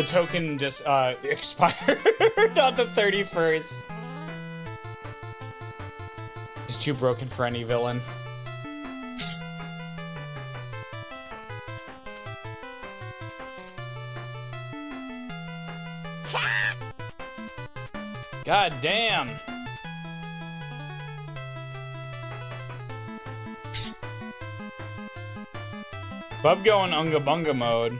token just expired on the 31st. It's too broken for any villain. Cha! God damn. Bub going unga bunga mode.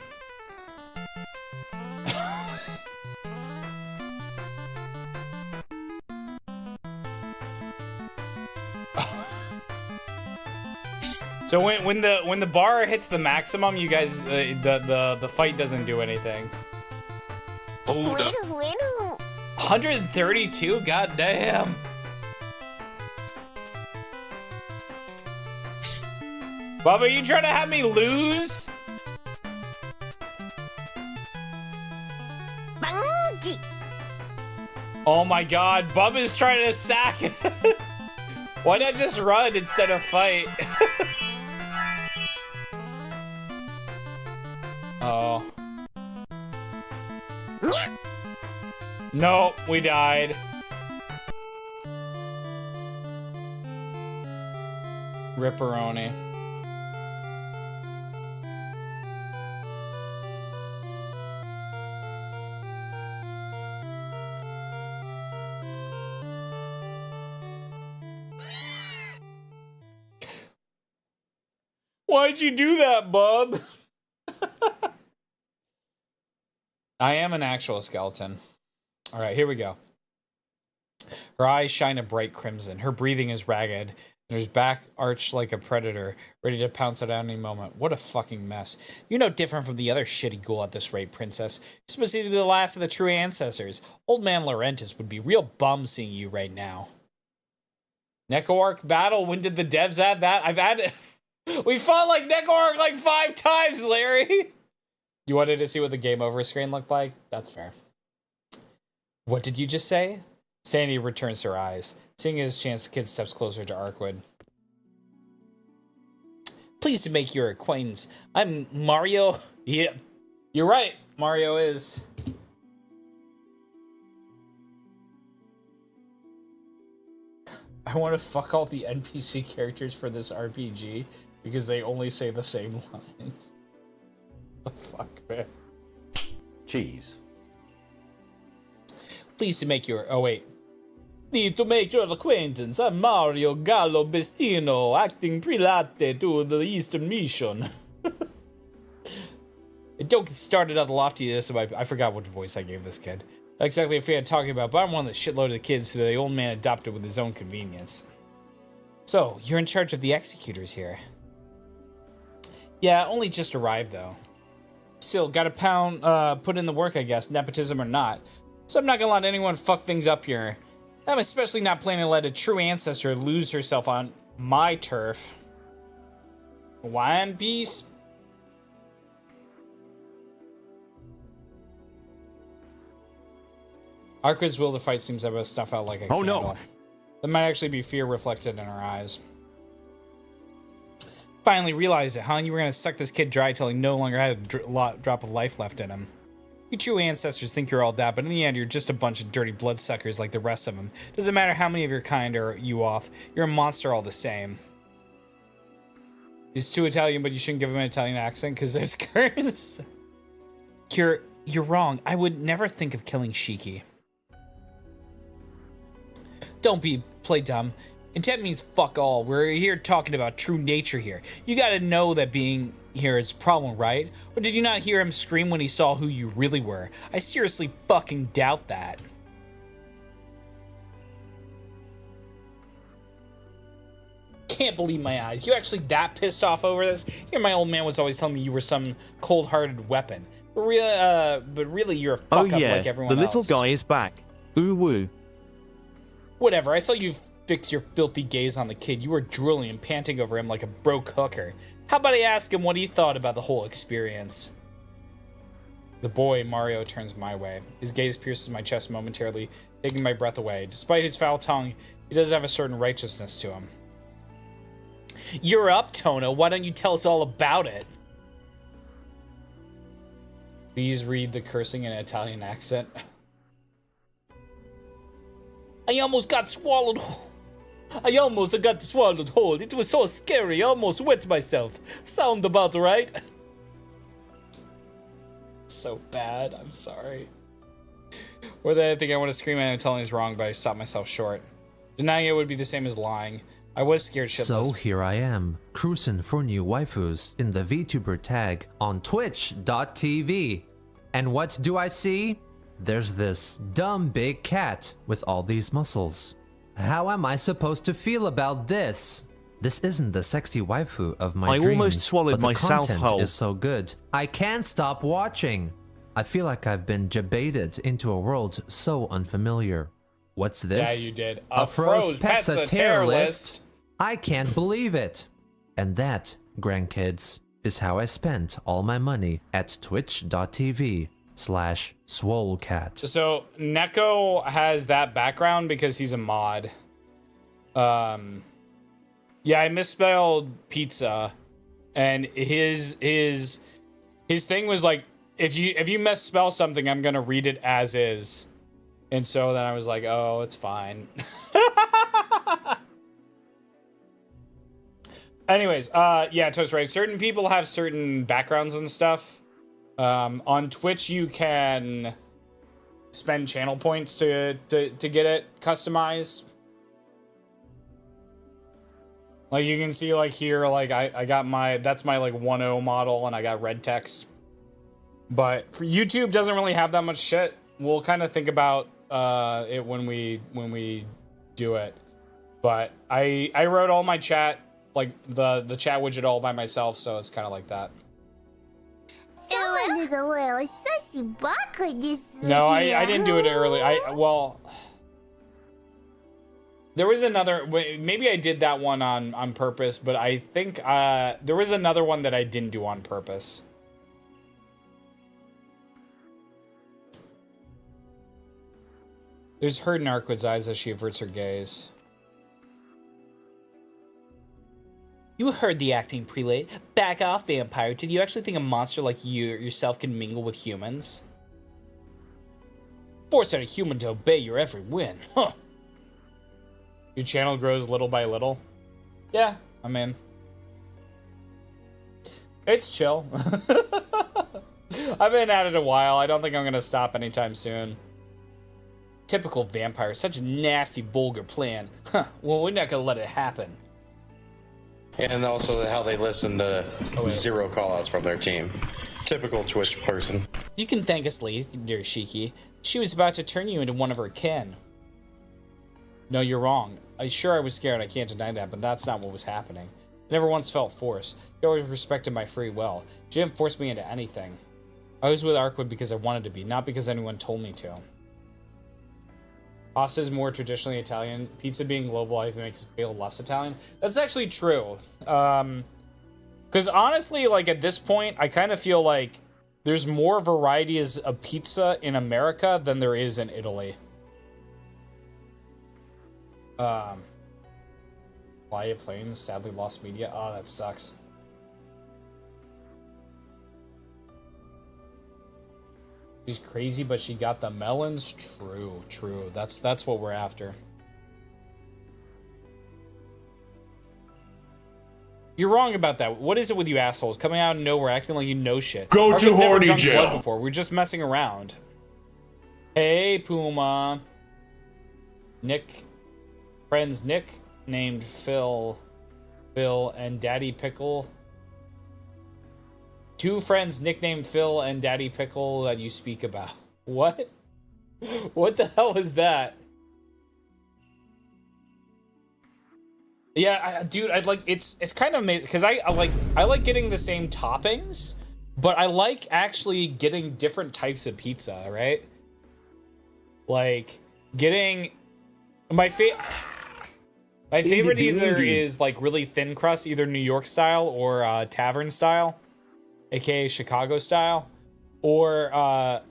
So when the bar hits the maximum, you guys the fight doesn't do anything. Hold up. 132, god damn. Bubba, are you trying to have me lose? Oh my god, Bubba's trying to sack it. Why not just run instead of fight? Oh. No, we died. Ripperoni. Why'd you do that, bub? I am an actual skeleton. All right, here we go. Her eyes shine a bright crimson. Her breathing is ragged, and her back arched like a predator, ready to pounce at any moment. What a fucking mess. You're no different from the other shitty ghoul at this rate, princess. You're supposed to be the last of the true ancestors. Old man Laurentis would be real bummed seeing you right now. Necoarc battle? When did the devs add that? I've added... We fought like nekoarc like 5 times, Larry! You wanted to see what the game over screen looked like? That's fair. What did you just say? Sandy returns her eyes. Seeing his chance, the kid steps closer to Arkwood. Pleased to make your acquaintance. I'm Mario. Yeah, you're right. Mario is. I want to fuck all the NPC characters for this RPG because they only say the same lines. The fuck, man? Cheese. Pleased to make your... Oh, wait. Need to make your acquaintance. I'm Mario Gallo Bestino, acting prelate to the Eastern Mission. Don't get started on the loftiness of my... I forgot what voice I gave this kid. Not exactly a fan talking about, but I'm one of the shitload of kids who the old man adopted with his own convenience. So, you're in charge of the executors here. Yeah, only just arrived, though. Still, gotta put in the work, I guess, nepotism or not. So I'm not gonna let anyone fuck things up here. I'm especially not planning to let a true ancestor lose herself on my turf. One Piece? Arkwood's will to fight seems to have stuff out like a candle. No. There might actually be fear reflected in her eyes. Finally realized it, huh? You were gonna suck this kid dry till he no longer had a drop of life left in him. You true ancestors think you're all that, but in the end, you're just a bunch of dirty bloodsuckers like the rest of them. Doesn't matter how many of your kind are you off, you're a monster all the same. He's too Italian, but you shouldn't give him an Italian accent because it's curse. You're wrong. I would never think of killing Shiki. Don't play dumb. Intent means fuck all. We're here talking about true nature here. You gotta know that being here is a problem, right? Or did you not hear him scream when he saw who you really were? I seriously fucking doubt that. Can't believe my eyes. You actually that pissed off over this? Here my old man was always telling me you were some cold-hearted weapon. But really you're a fuck up like everyone else. The little guy is back. Ooh woo. Whatever, I saw you fix your filthy gaze on the kid. You were drooling and panting over him like a broke hooker. How about I ask him what he thought about the whole experience? The boy, Mario, turns my way. His gaze pierces my chest momentarily, taking my breath away. Despite his foul tongue, he does have a certain righteousness to him. You're up, Tono. Why don't you tell us all about it? Please read the cursing in an Italian accent. I almost got swallowed whole. I almost got swallowed whole. It was so scary. I almost wet myself. Sound about right? So bad. I'm sorry. Or that I think I want to scream at him telling he's wrong, but I stopped myself short. Denying it would be the same as lying. I was scared shitless. So here I am, cruising for new waifus in the VTuber tag on twitch.tv. And what do I see? There's this dumb big cat with all these muscles. How am I supposed to feel about this? This isn't the sexy waifu of my dreams. I almost swallowed but the myself content whole. is so good. I can't stop watching. I feel like I've been jebaited into a world so unfamiliar. What's this? Yeah, you did. A Froze Pet's a tear list? I can't believe it. And that, grandkids, is how I spent all my money at twitch.tv/swolecat. So Neco has that background because he's a mod. Yeah, I misspelled pizza, and his thing was like, if you misspell something, I'm gonna read it as is. And so then I was like, oh, it's fine. Anyways, yeah, Toast right. Certain people have certain backgrounds and stuff. On Twitch, you can spend channel points to get it customized. Like you can see, like here, like I got that's my like 1.0 model, and I got red text. But for YouTube, doesn't really have that much shit. We'll kind of think about it when we do it. But I wrote all my chat, like the chat widget, all by myself, so it's kind of like that. Someone is a little sussy baka this. No, I didn't do it early. Well, there was another. Maybe I did that one on purpose, but I think there was another one that I didn't do on purpose. There's hurt in Arkwood's eyes as she averts her gaze. You heard the acting prelate. Back off, vampire. Did you actually think a monster like you yourself can mingle with humans? Force a human to obey your every whim. Huh. Your channel grows little by little. Yeah, I mean, it's chill. I've been at it a while. I don't think I'm gonna stop anytime soon. Typical vampire, such a nasty, vulgar plan. Huh, well, we're not gonna let it happen. And also how they listen to zero callouts from their team. Typical Twitch person. You can thank us, lady, dear Shiki. She was about to turn you into one of her kin. No, you're wrong. I was scared, I can't deny that, but that's not what was happening. I never once felt force. She always respected my free will. She didn't force me into anything. I was with Arkwood because I wanted to be, not because anyone told me to. Pasta is more traditionally Italian. Pizza being global, I think makes it feel less Italian. That's actually true. Because honestly, like at this point, I kind of feel like there's more varieties of pizza in America than there is in Italy. Playa Plains sadly lost media. Oh, that sucks. She's crazy, but she got the melons. True, true. That's what we're after. You're wrong about that. What is it with you assholes? Coming out of nowhere, acting like you know shit. Go to horny jail. Before. We're just messing around. Hey, Puma. Friends Nick named Phil, and Daddy Pickle. 2 friends nicknamed Phil and Daddy Pickle that you speak about. What? What the hell is that? Yeah, dude, I'd like it's kind of amazing because I like getting the same toppings, but I like actually getting different types of pizza, right? Like getting my favorite either is like really thin crust, either New York style or tavern style, aka Chicago style, or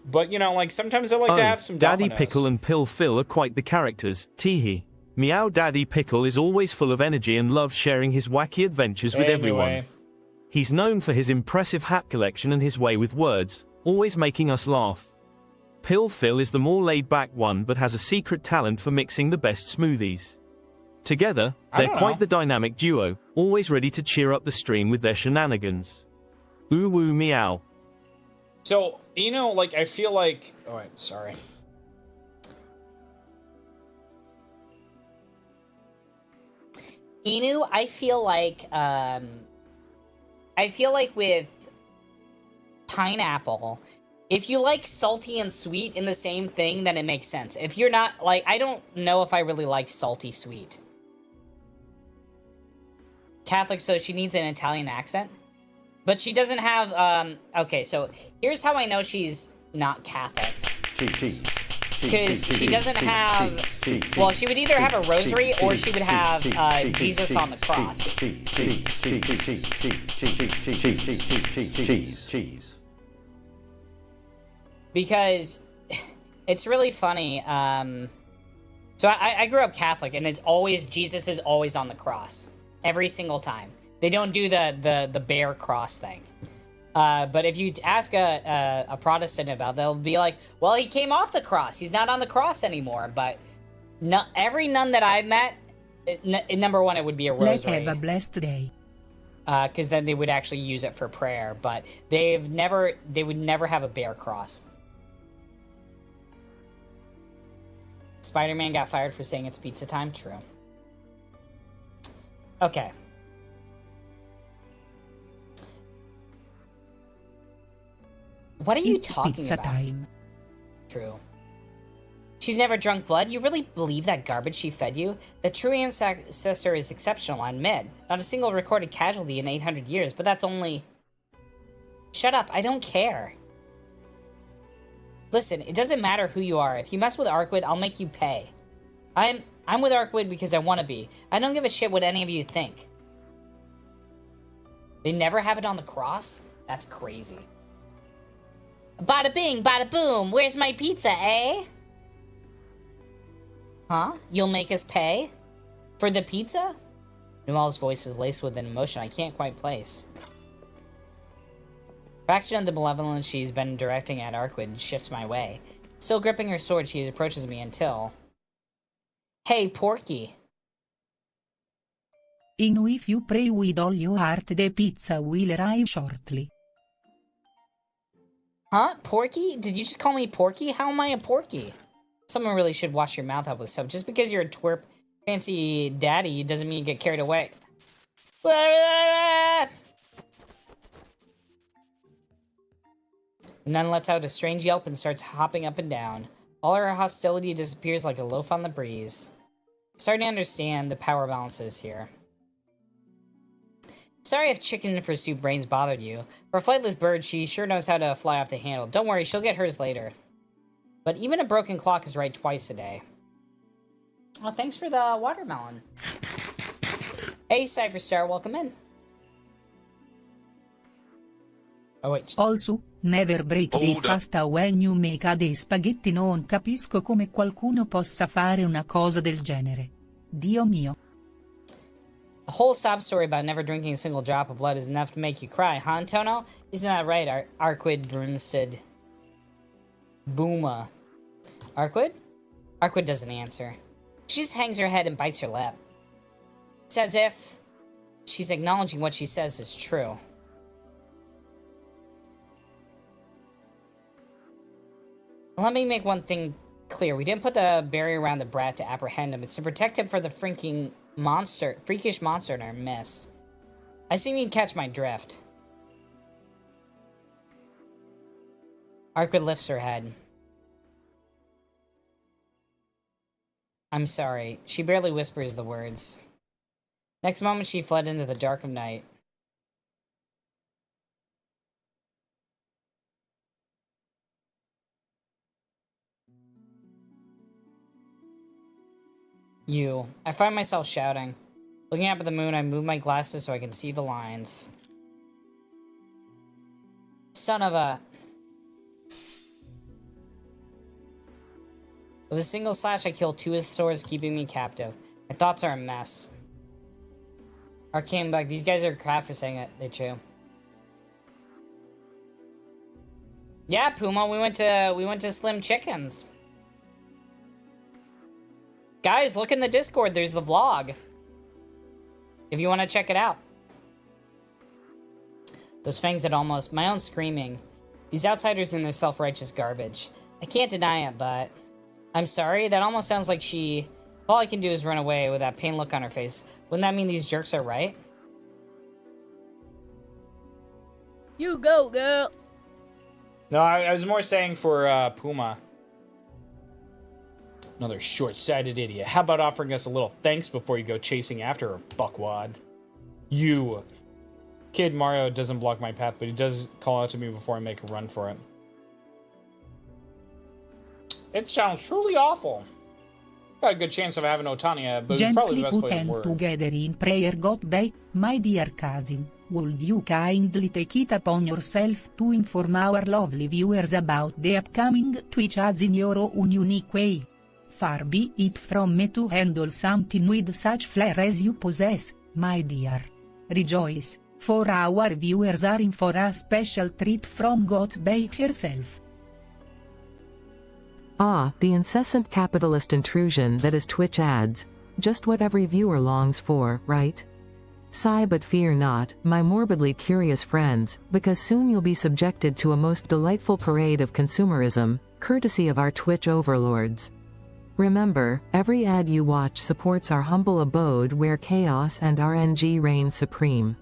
but you know, like sometimes I like to have some Daddy Domino's. Pickle and Pill Phil are quite the characters. Teehee. Meow. Daddy Pickle is always full of energy and loves sharing his wacky adventures with everyone. He's known for his impressive hat collection and his way with words, always making us laugh. Pill Phil is the more laid-back one but has a secret talent for mixing the best smoothies. Together, they're quite the dynamic duo, always ready to cheer up the stream with their shenanigans. Ooh woo meow. So, you know, like, I feel like... Oh, wait, sorry. Inu, I feel like with pineapple, if you like salty and sweet in the same thing, then it makes sense. If you're not, like, I don't know if I really like salty sweet. Catholic, so she needs an Italian accent. But she doesn't have, okay, so here's how I know she's not Catholic. Because she doesn't have, well, she would either have a rosary or she would have Jesus on the cross. Because it's really funny. So I grew up Catholic, and it's always, Jesus is always on the cross. Every single time. They don't do the bear cross thing. But if you ask a Protestant about it, they'll be like, well, he came off the cross. He's not on the cross anymore. But every nun that I've met, number one, it would be a rosary. Let's have a blessed day. Because then they would actually use it for prayer. But they would never have a bear cross. Spider-Man got fired for saying it's pizza time. True. Okay. What are you talking pizza about? Time. True. She's never drunk blood? You really believe that garbage she fed you? The true ancestor is exceptional, I admit. Not a single recorded casualty in 800 years, but that's only... Shut up, I don't care. Listen, it doesn't matter who you are. If you mess with Arcwood, I'll make you pay. I'm with Arcwood because I want to be. I don't give a shit what any of you think. They never have it on the cross? That's crazy. Bada bing, bada boom. Where's my pizza, eh? Huh? You'll make us pay? For the pizza? Noelle's voice is laced with an emotion I can't quite place. Fraction of the malevolence she's been directing at Arcwood shifts my way. Still gripping her sword, she approaches me until... Hey, Porky. Inu, if you pray with all your heart, the pizza will arrive shortly. Huh? Porky? Did you just call me Porky? How am I a Porky? Someone really should wash your mouth out with soap. Just because you're a twerp fancy daddy doesn't mean you get carried away. The nun lets out a strange yelp and starts hopping up and down. All her hostility disappears like a loaf on the breeze. Starting to understand the power balances here. Sorry if chicken for soup brains bothered you. For a flightless bird, she sure knows how to fly off the handle. Don't worry, she'll get hers later. But even a broken clock is right twice a day. Well, thanks for the watermelon. Hey, Cypher Star, welcome in. Oh, wait. Also, never break the pasta when you make dei spaghetti. Non capisco come qualcuno possa fare una cosa del genere. Dio mio. A whole sob story about never drinking a single drop of blood is enough to make you cry, huh, Antonio? Isn't that right, Arcwood Brunstead? Booma. Arcwood? Arcwood doesn't answer. She just hangs her head and bites her lip. It's as if she's acknowledging what she says is true. Let me make one thing clear. We didn't put the barrier around the brat to apprehend him. It's to protect him from the freakish monster in our midst. I assume you can catch my drift. Arcwood lifts her head. I'm sorry. She barely whispers the words. Next moment, she fled into the dark of night. You. I find myself shouting. Looking up at the moon, I move my glasses so I can see the lines. Son of a... With a single slash, I kill 2 of the swords, keeping me captive. My thoughts are a mess. Arcane bug. These guys are crap for saying it. They true. Yeah, Puma. We went to Slim Chickens. Guys, look in the Discord. There's the vlog. If you want to check it out. Those fangs had almost... My own screaming. These outsiders and their self-righteous garbage. I can't deny it, but... I'm sorry, that almost sounds like she All I can do is run away with that pain look on her face. Wouldn't that mean these jerks are right? You go, girl. No, I was more saying for Puma. Another short-sighted idiot. How about offering us a little thanks before you go chasing after her, fuckwad? You. Kid Mario doesn't block my path, but he does call out to me before I make a run for it. It sounds truly awful. Got a good chance of having Otania, but it's probably the best way to work. Together in prayer, God bay, my dear cousin. Would you kindly take it upon yourself to inform our lovely viewers about the upcoming Twitch ads in your own unique way? Far be it from me to handle something with such flair as you possess, my dear. Rejoice, for our viewers are in for a special treat from God Bay herself. Ah, the incessant capitalist intrusion that is Twitch ads. Just what every viewer longs for, right? Sigh but fear not, my morbidly curious friends, because soon you'll be subjected to a most delightful parade of consumerism, courtesy of our Twitch overlords. Remember, every ad you watch supports our humble abode where chaos and RNG reign supreme.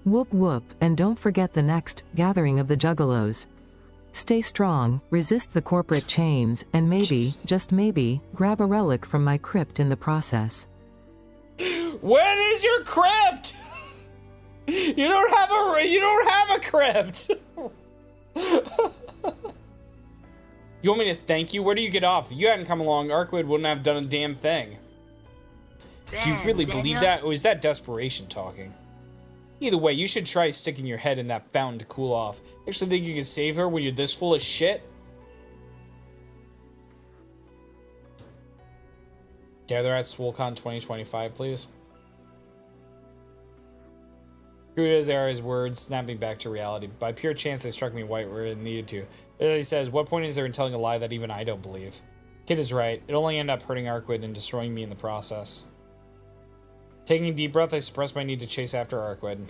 Whoop whoop, and don't forget the next gathering of the Juggalos. Stay strong, resist the corporate chains, and maybe, just maybe, grab a relic from my crypt in the process. When is your crypt? You don't have a crypt. You want me to thank you? Where do you get off? If you hadn't come along, Arcwood wouldn't have done a damn thing. Do you really believe that, or is that desperation talking? Either way, you should try sticking your head in that fountain to cool off. Actually think you can save her when you're this full of shit? Gather at SwoleCon 2025, please. Screwed as they are his words, snapping back to reality. By pure chance, they struck me white where it needed to. He says, what point is there in telling a lie that even I don't believe? Kid is right. It'll only end up hurting Arcwood and destroying me in the process. Taking a deep breath, I suppress my need to chase after Arcwood.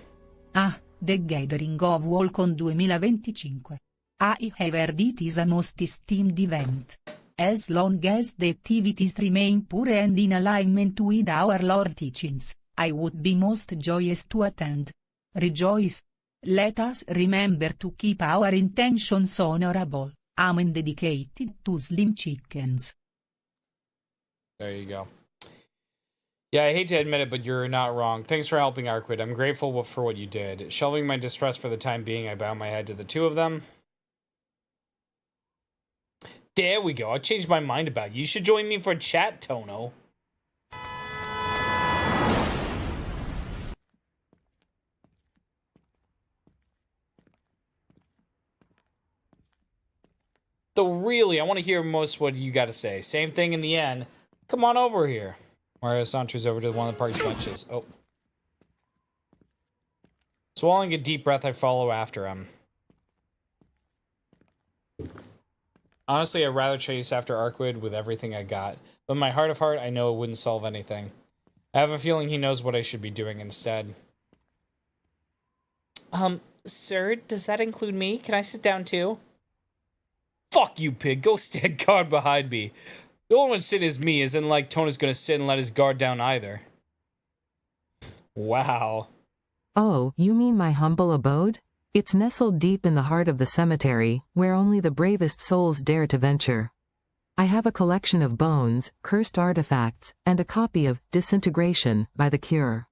Ah, The Gathering of Volcon 2025. I have heard it is a most esteemed event. As long as the activities remain pure and in alignment with our Lord teachings, I would be most joyous to attend. Rejoice. Let us remember to keep our intentions honorable. Amen. Dedicated to Slim Chickens. There you go. Yeah, I hate to admit it, but you're not wrong. Thanks for helping Arcwood. I'm grateful for what you did. Shelving my distress for the time being, I bow my head to the two of them. There we go. I changed my mind about you. You should join me for chat, Tono. So really, I want to hear most what you got to say. Same thing in the end. Come on over here. Mario saunters over to one of the park's benches. Oh. Swallowing a deep breath, I follow after him. Honestly, I'd rather chase after Arcwood with everything I got. But in my heart of heart, I know it wouldn't solve anything. I have a feeling he knows what I should be doing instead. Sir, does that include me? Can I sit down too? Fuck you, pig. Go stand guard behind me. The only one sitting is me, isn't like Tona's gonna sit and let his guard down either. Wow. Oh, you mean my humble abode? It's nestled deep in the heart of the cemetery, where only the bravest souls dare to venture. I have a collection of bones, cursed artifacts, and a copy of Disintegration by The Cure.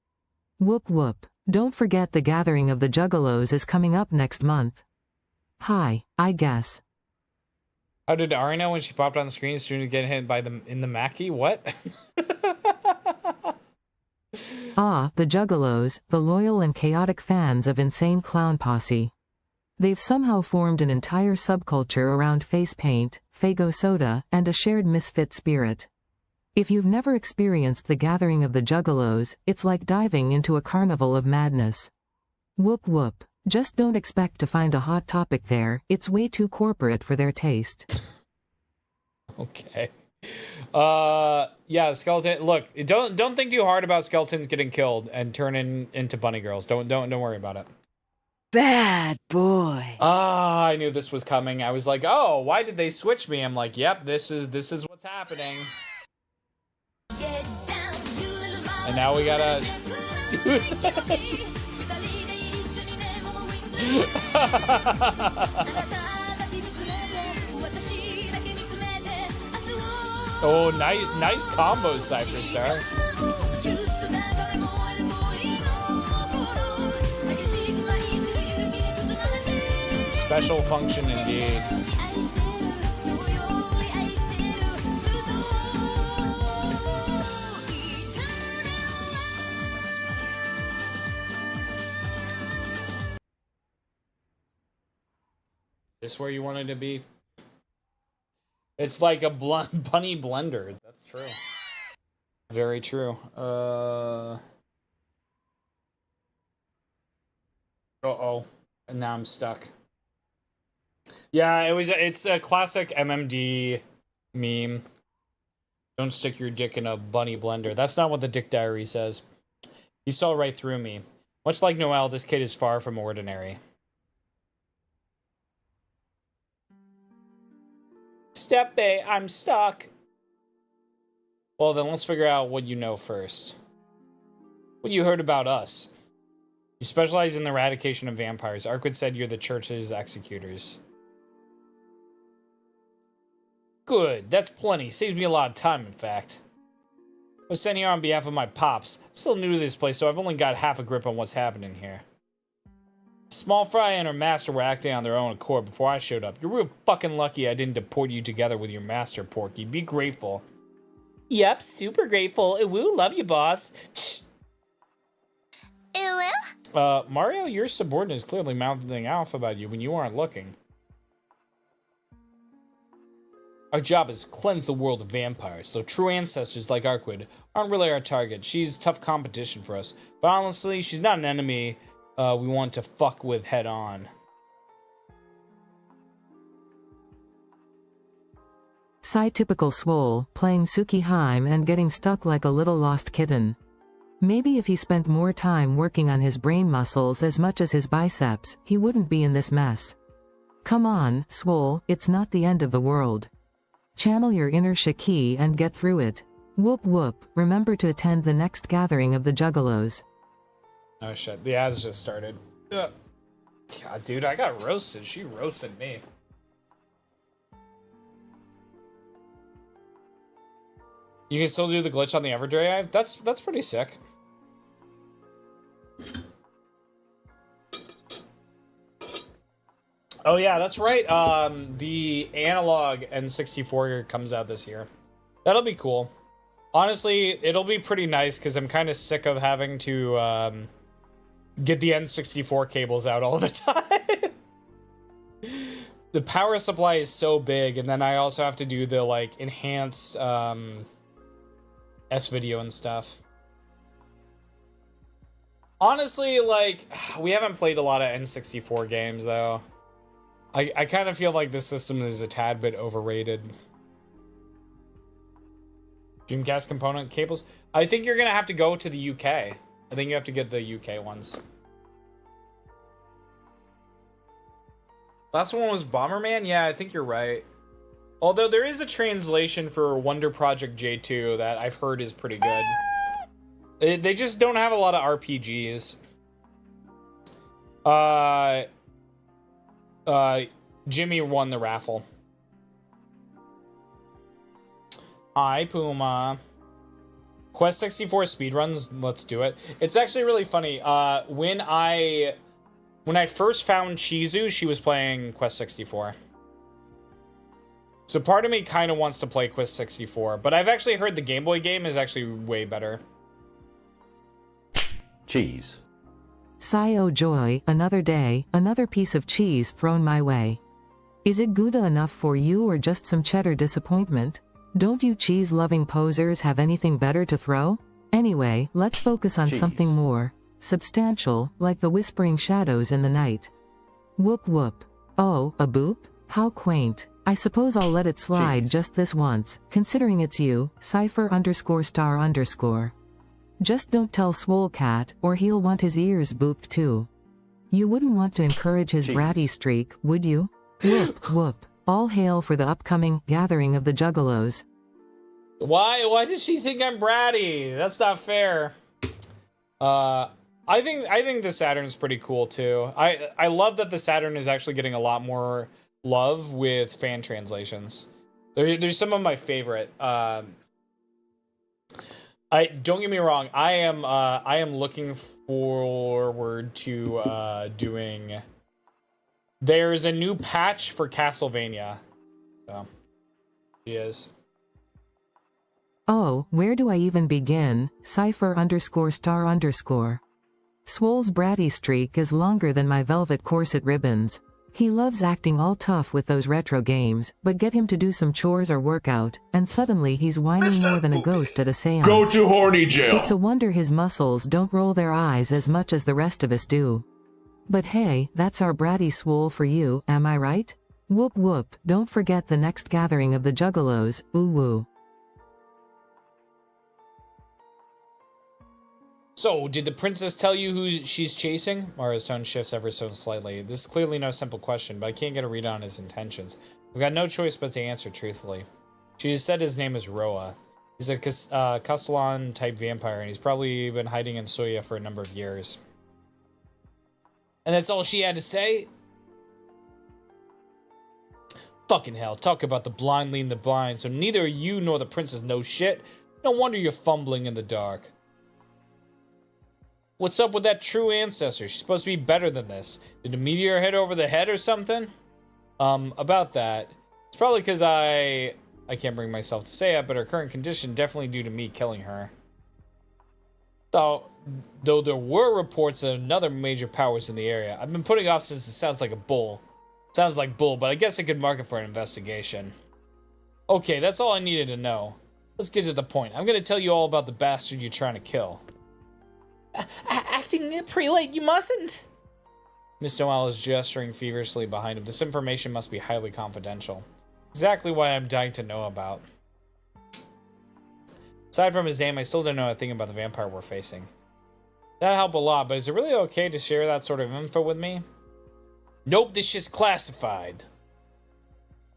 Whoop whoop. Don't forget the gathering of the Juggalos is coming up next month. Hi, I guess. How did Ari know when she popped on the screen as soon as get hit by in the Mackie? What? Ah, the Juggalos, the loyal and chaotic fans of Insane Clown Posse. They've somehow formed an entire subculture around face paint, Faygo soda, and a shared misfit spirit. If you've never experienced the gathering of the Juggalos, it's like diving into a carnival of madness. Whoop whoop. Just don't expect to find a hot topic there, it's way too corporate for their taste. Okay. Yeah, skeleton. Look, don't think too hard about skeletons getting killed and turning into bunny girls. Don't worry about it. Bad boy. Ah, I knew this was coming. I was like, oh, why did they switch me? I'm like, yep, this is what's happening. Get And now we gotta do this. Oh, nice combo, Cypher Star. Special function indeed. Is this where you wanted to be? It's like a bunny blender. That's true. Very true. Uh-oh. And now I'm stuck. Yeah, it's a classic MMD meme. Don't stick your dick in a bunny blender. That's not what the Dick Diary says. He saw right through me. Much like Noel, this kid is far from ordinary. Step A, I'm stuck. Well, then let's figure out what you know first. What you heard about us. You specialize in the eradication of vampires. Arkwood said you're the church's executors. Good, that's plenty. Saves me a lot of time, in fact. I was sent here on behalf of my pops. I'm still new to this place, so I've only got half a grip on what's happening here. Small Fry and her master were acting on their own accord before I showed up. You're real fucking lucky I didn't deport you together with your master, Porky. Be grateful. Yep, super grateful. Woo, love you, boss. Mario, your subordinate is clearly mouthing off about you when you aren't looking. Our job is cleanse the world of vampires, though true ancestors like Arkwood aren't really our target. She's tough competition for us, but honestly, she's not an enemy we want to fuck with head on. Typical Swole, playing Tsukihime and getting stuck like a little lost kitten. Maybe if he spent more time working on his brain muscles as much as his biceps, he wouldn't be in this mess. Come on, Swole, it's not the end of the world. Channel your inner Shiki and get through it. Whoop whoop, remember to attend the next gathering of the Juggalos. Oh shit, the ads just started. Ugh. God, dude, I got roasted. She roasted me. You can still do the glitch on the Everdrive? That's pretty sick. Oh yeah, that's right. The analog N64 comes out this year. That'll be cool. Honestly, it'll be pretty nice because I'm kind of sick of having to get the N64 cables out all the time. The power supply is so big, and then I also have to do the like enhanced S-video and stuff. Honestly, like, we haven't played a lot of N64 games though. I kind of feel like this system is a tad bit overrated. Dreamcast component cables? I think you're gonna have to go to the UK. I think you have to get the UK ones. Last one was Bomberman? Yeah, I think you're right. Although there is a translation for Wonder Project J2 that I've heard is pretty good. They just don't have a lot of RPGs. Jimmy won the raffle. Hi, Puma. Quest 64 speedruns, let's do it. It's actually really funny. When I first found Chizu, she was playing Quest 64. So part of me kind of wants to play Quest 64, but I've actually heard the Game Boy game is actually way better. Cheese. Sigh oh joy, another day, another piece of cheese thrown my way. Is it Gouda enough for you or just some cheddar disappointment? Don't you cheese-loving posers have anything better to throw? Anyway, let's focus on something more substantial, like the whispering shadows in the night. Whoop whoop. Oh, a boop? How quaint. I suppose I'll let it slide just this once, considering it's you, Cypher_star_. Just don't tell Swole Cat, or he'll want his ears booped too. You wouldn't want to encourage his bratty streak, would you? Whoop, whoop. All hail for the upcoming gathering of the Juggalos. Why does she think I'm bratty? That's not fair. I think the Saturn's pretty cool too. I love that the Saturn is actually getting a lot more love with fan translations. There's some of my favorite. I don't get me wrong. I am looking forward to doing. There's a new patch for Castlevania, so she is. Oh, where do I even begin? Cypher_star_. Swole's bratty streak is longer than my velvet corset ribbons. He loves acting all tough with those retro games, but get him to do some chores or workout, and suddenly he's whining more than a ghost at a seance. Go to horny jail. It's a wonder his muscles don't roll their eyes as much as the rest of us do. But hey, that's our bratty Swole for you, am I right? Whoop whoop, don't forget the next gathering of the Juggalos, ooh woo. So, did the princess tell you who she's chasing? Mara's tone shifts ever so slightly. This is clearly no simple question, but I can't get a read on his intentions. We've got no choice but to answer truthfully. She has said his name is Roa. He's a Castellan-type vampire, and he's probably been hiding in Soya for a number of years. And that's all she had to say? Fucking hell, talk about the blind leading the blind, so neither you nor the princess know shit. No wonder you're fumbling in the dark. What's up with that true ancestor? She's supposed to be better than this. Did a meteor hit over the head or something? About that. It's probably because I can't bring myself to say it, but her current condition definitely due to me killing her. Though there were reports of another major powers in the area. I've been putting off since it sounds like bull, but I guess I could mark it for an investigation. Okay, that's all I needed to know. Let's get to the point. I'm gonna tell you all about the bastard you're trying to kill. Acting prelate, you mustn't! Miss Noel is gesturing feverishly behind him. This information must be highly confidential. Exactly what I'm dying to know about. Aside from his name, I still don't know a thing about the vampire we're facing. That'd help a lot, but is it really okay to share that sort of info with me? Nope, this shit's classified.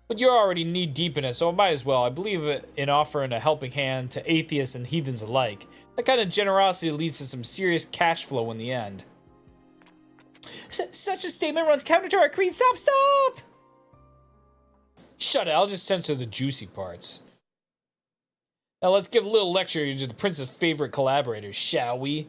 But you're already knee-deep in it, so I might as well. I believe in offering a helping hand to atheists and heathens alike. That kind of generosity leads to some serious cash flow in the end. Such a statement runs counter to our creed. Stop! Shut it, I'll just censor the juicy parts. Now let's give a little lecture to the prince's favorite collaborators, shall we?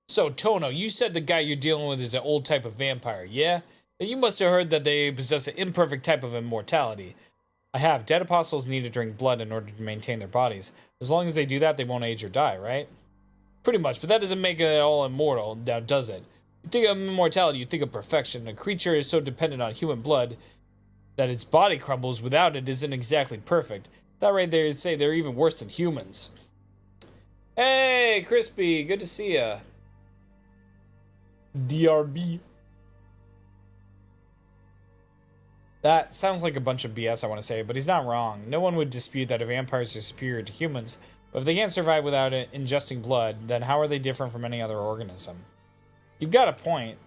So, Tono, you said the guy you're dealing with is an old type of vampire, yeah? Then you must have heard that they possess an imperfect type of immortality. I have. Dead apostles need to drink blood in order to maintain their bodies. As long as they do that, they won't age or die, right? Pretty much, but that doesn't make it all immortal, now does it? You think of immortality, you think of perfection. A creature is so dependent on human blood that its body crumbles without it isn't exactly perfect. That right there, you'd say they're even worse than humans. Hey, Crispy, good to see ya. DRB. That sounds like a bunch of BS, I want to say, but he's not wrong. No one would dispute that vampires are superior to humans, but if they can't survive without ingesting blood, then how are they different from any other organism? You've got a point.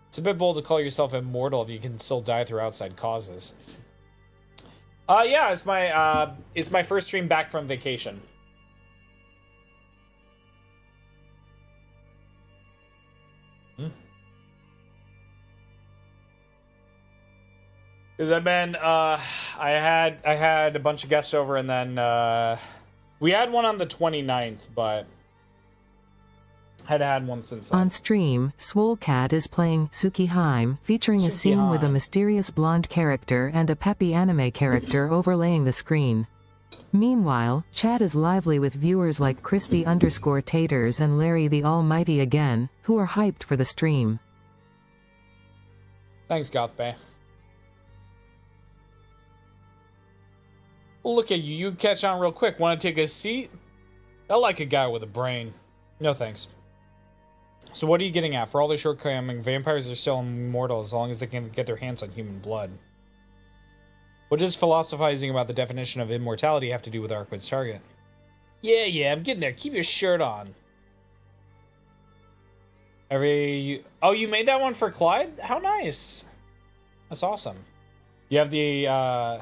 It's a bit bold to call yourself immortal if you can still die through outside causes. Yeah, it's my first stream back from vacation. Because I've been, I had a bunch of guests over, and then, we had one on the 29th, but had one since then. On stream, Swolecat is playing Tsukihime, featuring a scene with a mysterious blonde character and a peppy anime character overlaying the screen. Meanwhile, chat is lively with viewers like Crispy_Taters and Larry the Almighty again, who are hyped for the stream. Thanks, Gothbay. Look at you, you catch on real quick. Want to take a seat? I like a guy with a brain. No thanks. So what are you getting at? For all their shortcomings, vampires are still immortal as long as they can get their hands on human blood. What does philosophizing about the definition of immortality have to do with Arquid's target? Yeah, I'm getting there. Keep your shirt on. Oh, you made that one for Clyde? How nice. That's awesome. You have the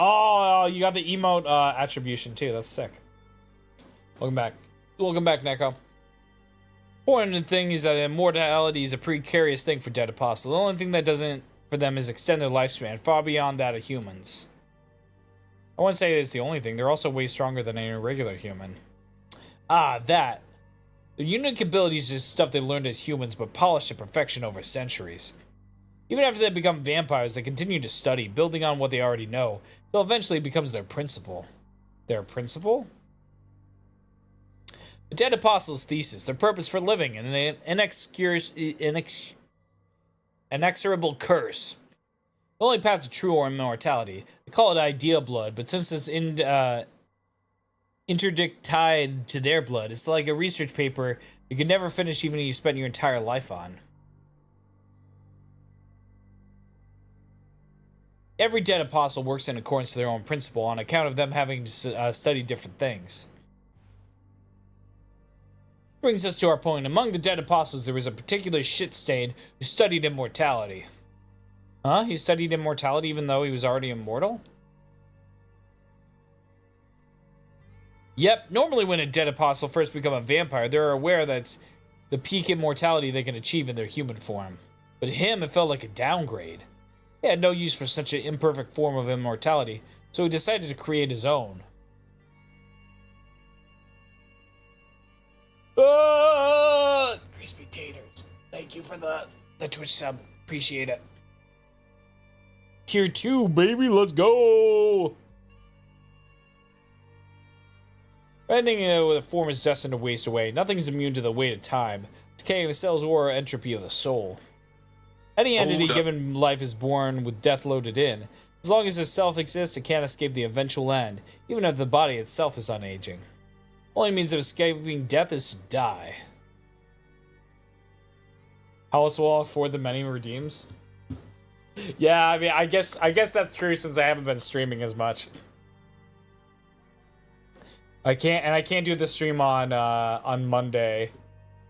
Oh, you got the emote attribution too. That's sick. Welcome back. Welcome back, Neco. Important thing is that immortality is a precarious thing for dead apostles. The only thing that doesn't for them is extend their lifespan far beyond that of humans. I wouldn't say it's the only thing. They're also way stronger than any regular human. Ah, that. The unique abilities is stuff they learned as humans, but polished to perfection over centuries. Even after they become vampires, they continue to study, building on what they already know, until eventually it becomes their principle. Their principle? The Dead Apostles' thesis, their purpose for living, and an inexorable curse. The only path to true immortality. They call it idea blood, but since it's interdict tied to their blood, it's like a research paper you could never finish even if you spent your entire life on. Every dead apostle works in accordance to their own principle on account of them having to study different things. Brings us to our point. Among the dead apostles, there was a particular shit stain who studied immortality. Huh? He studied immortality even though he was already immortal? Yep, normally when a dead apostle first become a vampire, they're aware that's the peak immortality they can achieve in their human form. But to him, it felt like a downgrade. He had no use for such an imperfect form of immortality, so he decided to create his own. Crispy taters. Thank you for the Twitch sub. Appreciate it. Tier 2, baby, let's go! Anything with a form is destined to waste away. Nothing is immune to the weight of time, decay of the cells, or entropy of the soul. Any entity given life is born with death loaded in. As long as the self exists, it can't escape the eventual end, even if the body itself is unaging. Only means of escaping death is to die. How else will I afford the many redeems? Yeah, I mean, I guess that's true since I haven't been streaming as much. I can't do the stream on Monday.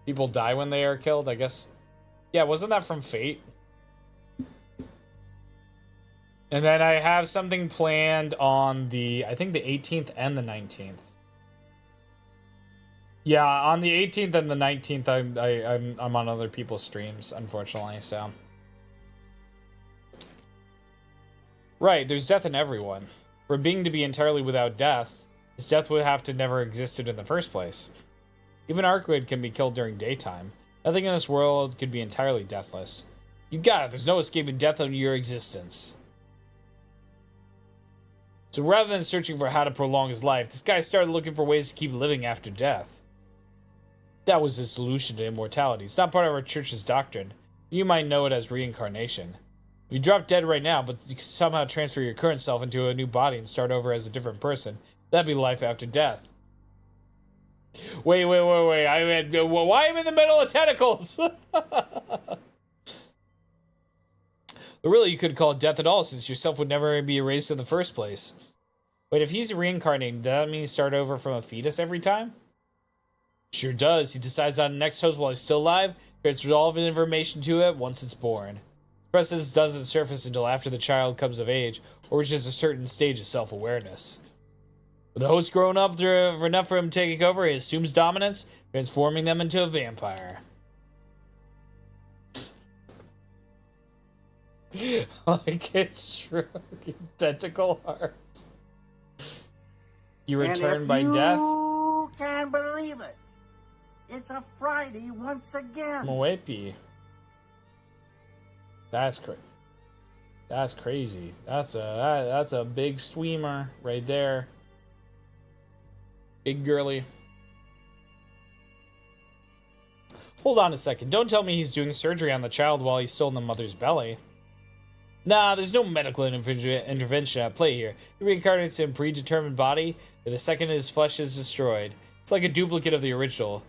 People die when they are killed, I guess. Yeah, wasn't that from Fate? And then I have something planned on I think the 18th and the 19th. Yeah, on the 18th and the 19th, I'm on other people's streams, unfortunately, so. Right, there's death in everyone. For a being to be entirely without death, his death would have to never existed in the first place. Even Archwood can be killed during daytime. Nothing in this world could be entirely deathless. You got it, there's no escaping death on your existence. So rather than searching for how to prolong his life, this guy started looking for ways to keep living after death. That was his solution to immortality. It's not part of our church's doctrine. You might know it as reincarnation. If you drop dead right now, but you can somehow transfer your current self into a new body and start over as a different person, that'd be life after death. Wait. Why am I in the middle of tentacles? But really, you could call it death at all, since yourself would never be erased in the first place. Wait, if he's reincarnating, does that mean he start over from a fetus every time? Sure does. He decides on the next host while he's still alive, transfers all of the information to it once it's born. The process doesn't surface until after the child comes of age, or reaches a certain stage of self-awareness. With the host grown up enough for him taking over, he assumes dominance, transforming them into a vampire. Like it's shrinking tentacle hearts. You return by death? You can believe it. It's a Friday once again. Moepi. That's crazy. That's crazy. That's a big streamer right there. Big girly. Hold on a second. Don't tell me he's doing surgery on the child while he's still in the mother's belly. Nah, there's no medical intervention at play here. He reincarnates in a predetermined body, and the second his flesh is destroyed. It's like a duplicate of the original.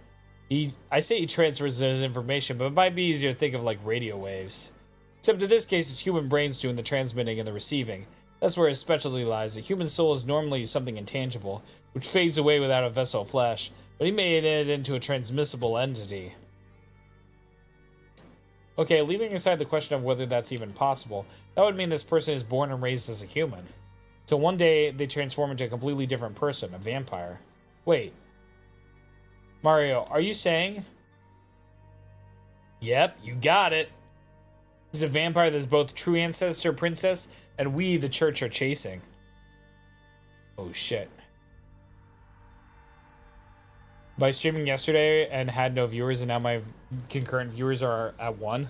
I say he transfers his information, but it might be easier to think of like radio waves. Except in this case, it's human brains doing the transmitting and the receiving. That's where his specialty lies. The human soul is normally something intangible, which fades away without a vessel of flesh, but he made it into a transmissible entity. Okay, leaving aside the question of whether that's even possible, that would mean this person is born and raised as a human. So one day they transform into a completely different person, a vampire. Wait. Mario, are you saying? Yep, you got it. This is a vampire that's both true ancestor princess and we, the church, are chasing. Oh shit. By streaming yesterday and had no viewers, and now my concurrent viewers are at 1.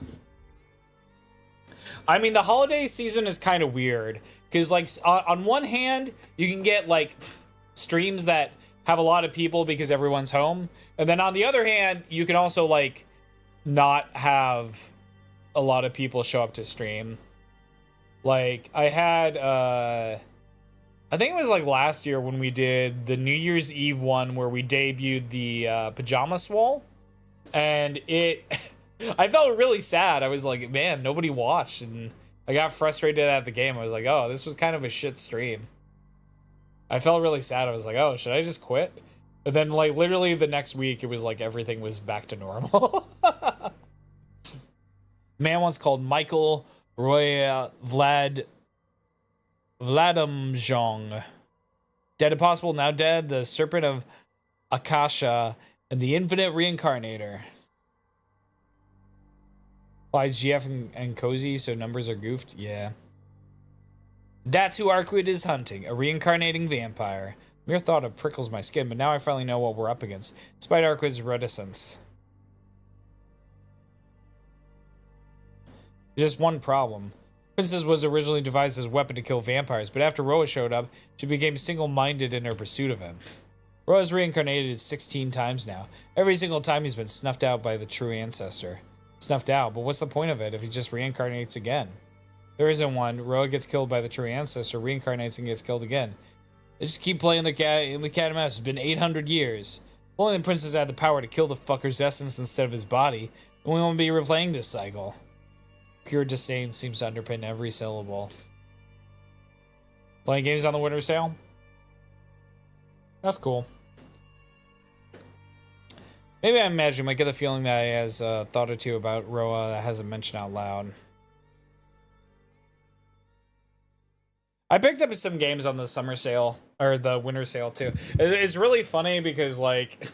I mean, the holiday season is kind of weird because, like, on one hand, you can get like streams that have a lot of people because everyone's home, and then on the other hand, you can also like not have a lot of people show up to stream. Like, I had I think it was like last year when we did the New Year's Eve one where we debuted the Pajama Swole, and I felt really sad. I was like, man, nobody watched, and I got frustrated at the game. I was like, oh, this was kind of a shit stream. I felt really sad. I was like, oh, should I just quit? But then, like, literally the next week, it was like everything was back to normal. Man once called Michael Roy Vladimjong. Dead Impossible, now dead. The Serpent of Akasha and the Infinite Reincarnator. Applied GF and Cozy, so numbers are goofed. Yeah. That's who Arquid is hunting. A reincarnating vampire. Mere thought of prickles my skin, but now I finally know what we're up against. Despite Arquid's reticence. Just one problem. Princess was originally devised as a weapon to kill vampires, but after Roa showed up, she became single-minded in her pursuit of him. Roa's reincarnated 16 times now. Every single time he's been snuffed out by the true ancestor. Snuffed out, but what's the point of it if he just reincarnates again? There isn't one. Roa gets killed by the true ancestor, reincarnates and gets killed again. They just keep playing the cat and mouse. It's been 800 years. If only the princess had the power to kill the fucker's essence instead of his body, and we won't be replaying this cycle. Pure disdain seems to underpin every syllable. Playing games on the winter sale? That's cool. Maybe I imagine, might get the feeling that he has a thought or two about Roa that hasn't mentioned out loud. I picked up some games on the summer sale, or the winter sale too. It's really funny because, like,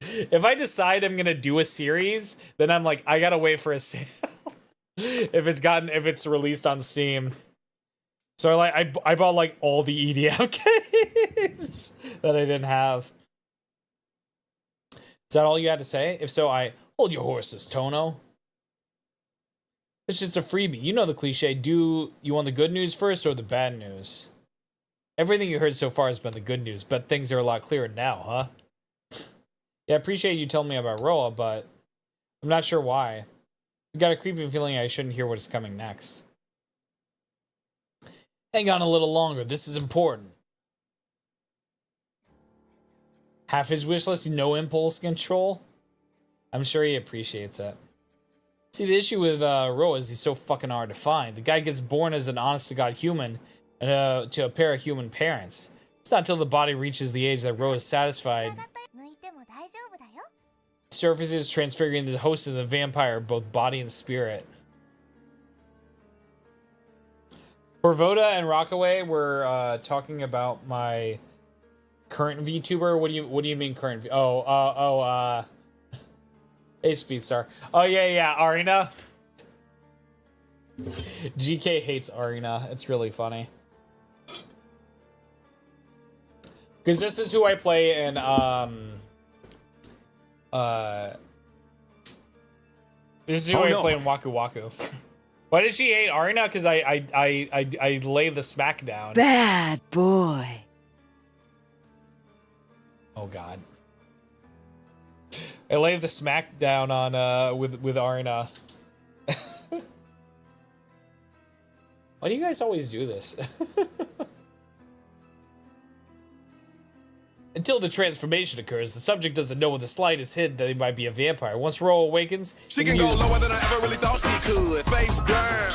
if I decide I'm gonna do a series, then I'm like, I gotta wait for a sale. if it's released on Steam. So like I bought like all the EDM games that I didn't have. Is that all you had to say? If so, I hold your horses, Tono. It's just a freebie. You know the cliche. Do you want the good news first or the bad news? Everything you heard so far has been the good news, but things are a lot clearer now, huh? Yeah, I appreciate you telling me about Roa, but I'm not sure why. I got a creepy feeling I shouldn't hear what is coming next. Hang on a little longer. This is important. Half his wish list, no impulse control. I'm sure he appreciates it. See, the issue with Roa is he's so fucking hard to find. The guy gets born as an honest-to-God human to a pair of human parents. It's not until the body reaches the age that Roa is satisfied. Surfaces transfiguring the host of the vampire, both body and spirit. Corvoda and Rockaway were talking about my current VTuber. What do you mean current? Hey, Speedstar. Oh yeah, Arena. GK hates Arena. It's really funny. Because this is who I play in this is who I play in Waku Waku. Why does she hate Arena? Because I lay the smack down. Bad boy. Oh god. I lay the smack down on with Arena. Why do you guys always do this? Until the transformation occurs, the subject doesn't know with the slightest hint that he might be a vampire. Once Roa awakens, she can go lower than I ever really thought she could. Face down,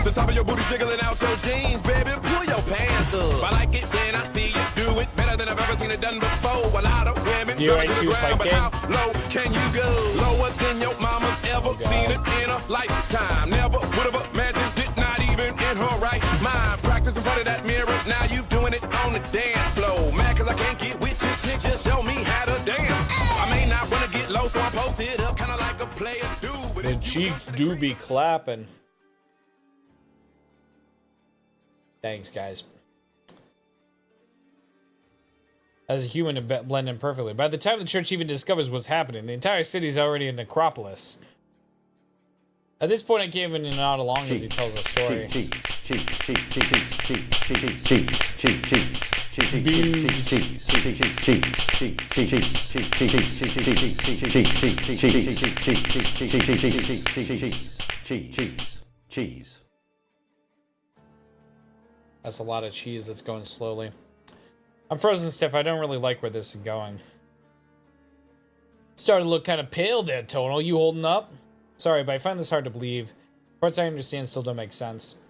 the top of your booty jiggling out your jeans, baby. Pull your pants up. I like it when I see you do it better than I've ever seen it done before. A lot of women try to the ground, but how low can you go? Lower than your mama's ever seen it in a lifetime. Never would have imagined it, not even in her right mind. Practice in front of that mirror. now you doing it on the dance floor. Mad cause I can't get with your chick, just show me how to dance. I may not wanna get low, so I post it up kinda like a player do. The cheeks do be clapping. Thanks, guys. As a human to blend in perfectly. By the time the church even discovers what's happening, the entire city's already a necropolis. At this point, I can't even nod along as he tells the story. Cheese. That's a lot of cheese that's going slowly. I'm frozen stiff. I don't really like where this is going. Starting to look kind of pale there, Tonal. You holding up? Sorry, but I find this hard to believe. Parts I understand still don't make sense.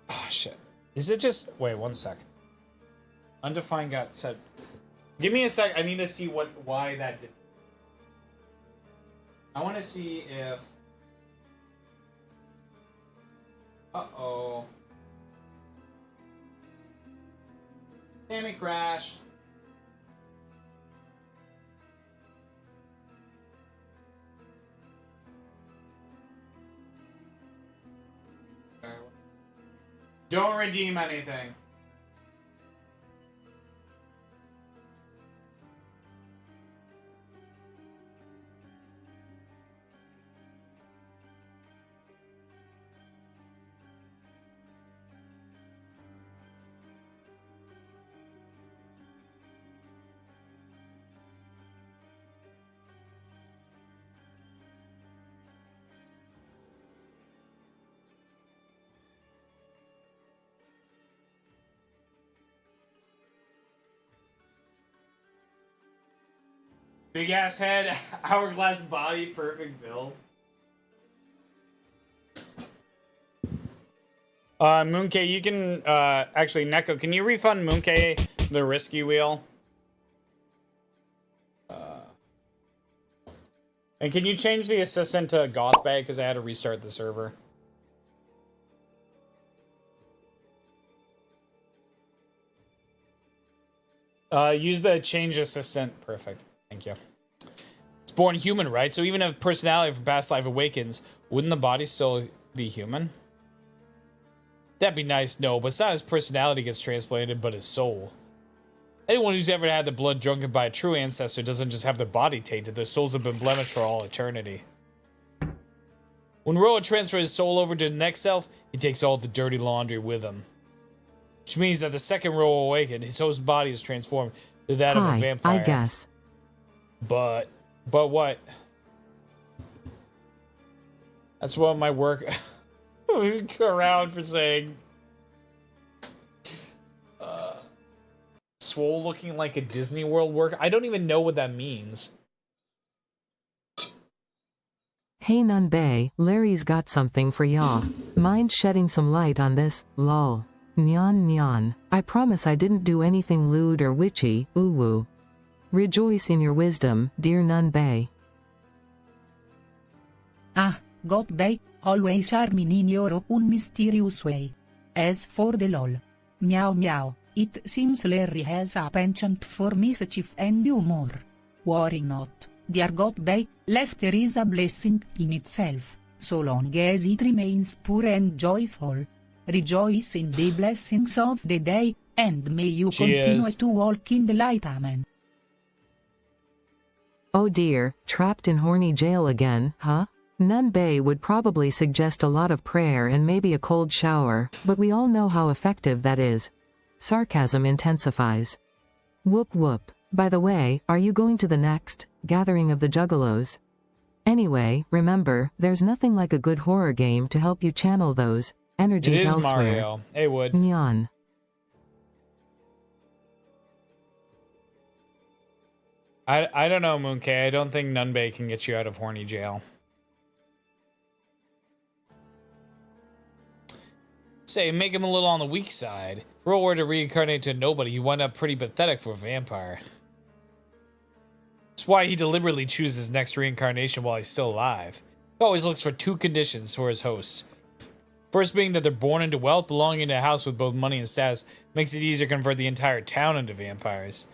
Oh, shit. Is it just... Wait, one sec. Undefined got set... Give me a sec. I need to see why that did. I want to see if... Uh-oh. Sammy crashed. Don't redeem anything. Big ass head, hourglass body, perfect build. Moonkei, you can, actually, Neco, can you refund Moonkei the risky wheel? And can you change the assistant to Goth Bay, because I had to restart the server. Use the change assistant. Perfect. Thank you. It's born human, right? So even if personality from past life awakens, wouldn't the body still be human? That'd be nice, no, but it's not his personality gets transplanted, but his soul. Anyone who's ever had their blood drunken by a true ancestor doesn't just have their body tainted, their souls have been blemished for all eternity. When Roa transfers his soul over to the next self, he takes all the dirty laundry with him. Which means that the second Roa awakened, his host's body is transformed to that of a vampire. I guess. But what? That's what my work around for saying. Swole looking like a Disney World worker. I don't even know what that means. Hey Nunbei, Larry's got something for y'all. Mind shedding some light on this, lol. Nyan nyan. I promise I didn't do anything lewd or witchy, woo. Rejoice in your wisdom, dear Nunbei. Ah, God Bay, always charming in your own mysterious way. As for the lol. Meow meow, it seems Larry has a penchant for mischief and humor. Worry not, dear God Bay, laughter is a blessing in itself, so long as it remains pure and joyful. Rejoice in the blessings of the day, and may you continue to walk in the light, amen. Oh dear, trapped in horny jail again, huh? Nunbei would probably suggest a lot of prayer and maybe a cold shower, but we all know how effective that is. Sarcasm intensifies. Whoop whoop. By the way, are you going to the next gathering of the Juggalos? Anyway, remember, there's nothing like a good horror game to help you channel those energies elsewhere. It is Mario. Hey, Wood. Nyan. I don't know, Moonkei. I don't think Nunbei can get you out of horny jail. Say, make him a little on the weak side. If Roa were to reincarnate to nobody, he wound up pretty pathetic for a vampire. It's why he deliberately chooses his next reincarnation while he's still alive. He always looks for 2 conditions for his hosts. First being that they're born into wealth, belonging to a house with both money and status makes it easier to convert the entire town into vampires.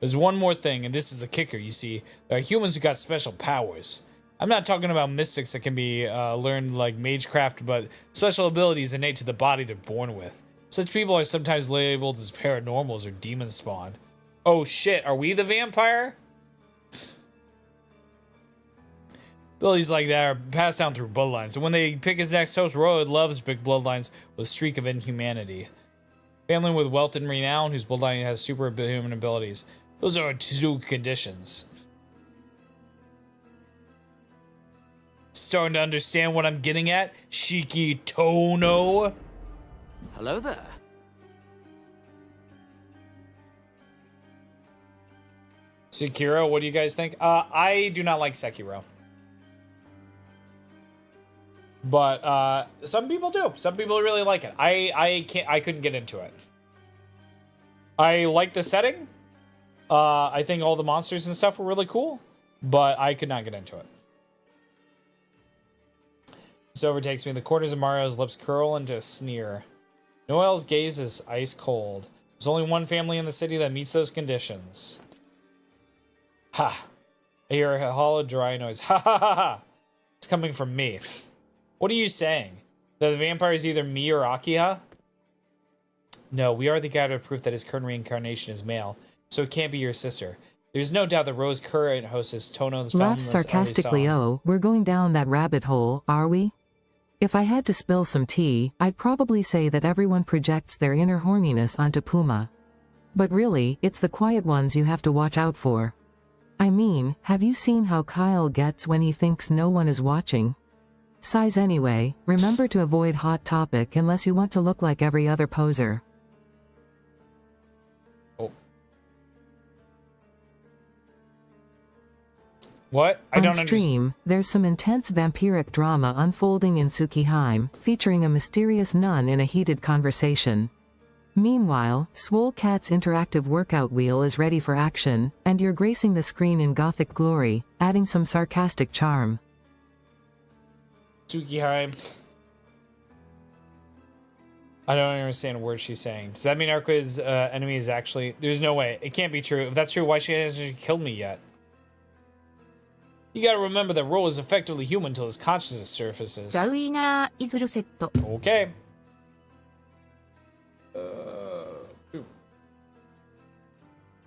There's one more thing, and this is the kicker, you see. There are humans who got special powers. I'm not talking about mystics that can be learned like magecraft, but special abilities innate to the body they're born with. Such people are sometimes labeled as paranormals or demon spawn. Oh shit, are we the vampire? Abilities like that are passed down through bloodlines, and when they pick his next host, Roy loves big bloodlines with a streak of inhumanity. Family with wealth and renown, whose bloodline has superhuman abilities. Those are 2 conditions. Starting to understand what I'm getting at? Shiki Tono. Hello there. Sekiro, what do you guys think? I do not like Sekiro. But some people do. Some people really like it. I couldn't get into it. I like the setting. I think all the monsters and stuff were really cool, but I could not get into it. This overtakes me. The corners of Mario's lips curl into a sneer. Noel's gaze is ice cold. There's only one family in the city that meets those conditions. Ha! I hear a hollow, dry noise. Ha ha ha ha! It's coming from me. What are you saying? That the vampire is either me or Akiha? No, we are the gathered proof that his current reincarnation is male, so it can't be your sister. There's no doubt that Rose's current hostess Tono's Laugh sarcastically. Oh, we're going down that rabbit hole, are we? If I had to spill some tea, I'd probably say that everyone projects their inner horniness onto Puma. But really, it's the quiet ones you have to watch out for. I mean, have you seen how Kyle gets when he thinks no one is watching? Size anyway, remember to avoid hot topic unless you want to look like every other poser. Oh. What? I don't understand. On stream, there's some intense vampiric drama unfolding in Tsukihime, featuring a mysterious nun in a heated conversation. Meanwhile, Swole Cat's interactive workout wheel is ready for action, and you're gracing the screen in gothic glory, adding some sarcastic charm. Tsukihime. I don't understand a word she's saying. Does that mean Arqua's enemy is actually... There's no way. It can't be true. If that's true, why hasn't she killed me yet? You gotta remember that Ro is effectively human until his consciousness surfaces. Okay.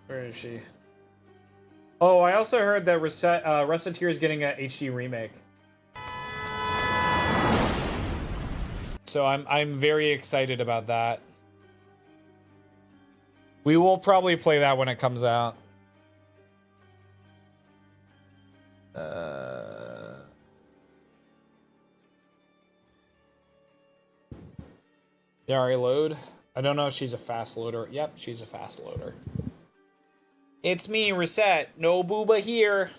Where is she? Oh, I also heard that Reciteer is getting a HD remake. So I'm very excited about that. We will probably play that when it comes out. Yari load. I don't know if she's a fast loader. Yep, she's a fast loader. It's me, Reset. No booba here.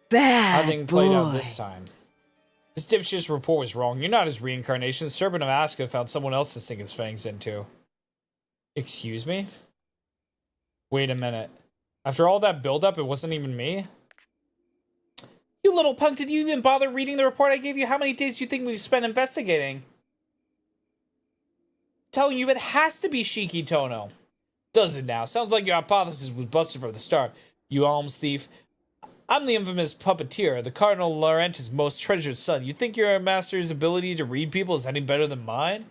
Bad Nothing boy. played out this time. This dipshit's report was wrong. You're not his reincarnation. Serpent of Aska found someone else to sink his fangs into. Excuse me? Wait a minute. After all that buildup, it wasn't even me? You little punk, did you even bother reading the report I gave you? How many days do you think we've spent investigating? Telling you it has to be Shiki Tono. Does it now? Sounds like your hypothesis was busted from the start, you alms thief. I'm the infamous puppeteer, the Cardinal Laurenti's most treasured son. You think your master's ability to read people is any better than mine?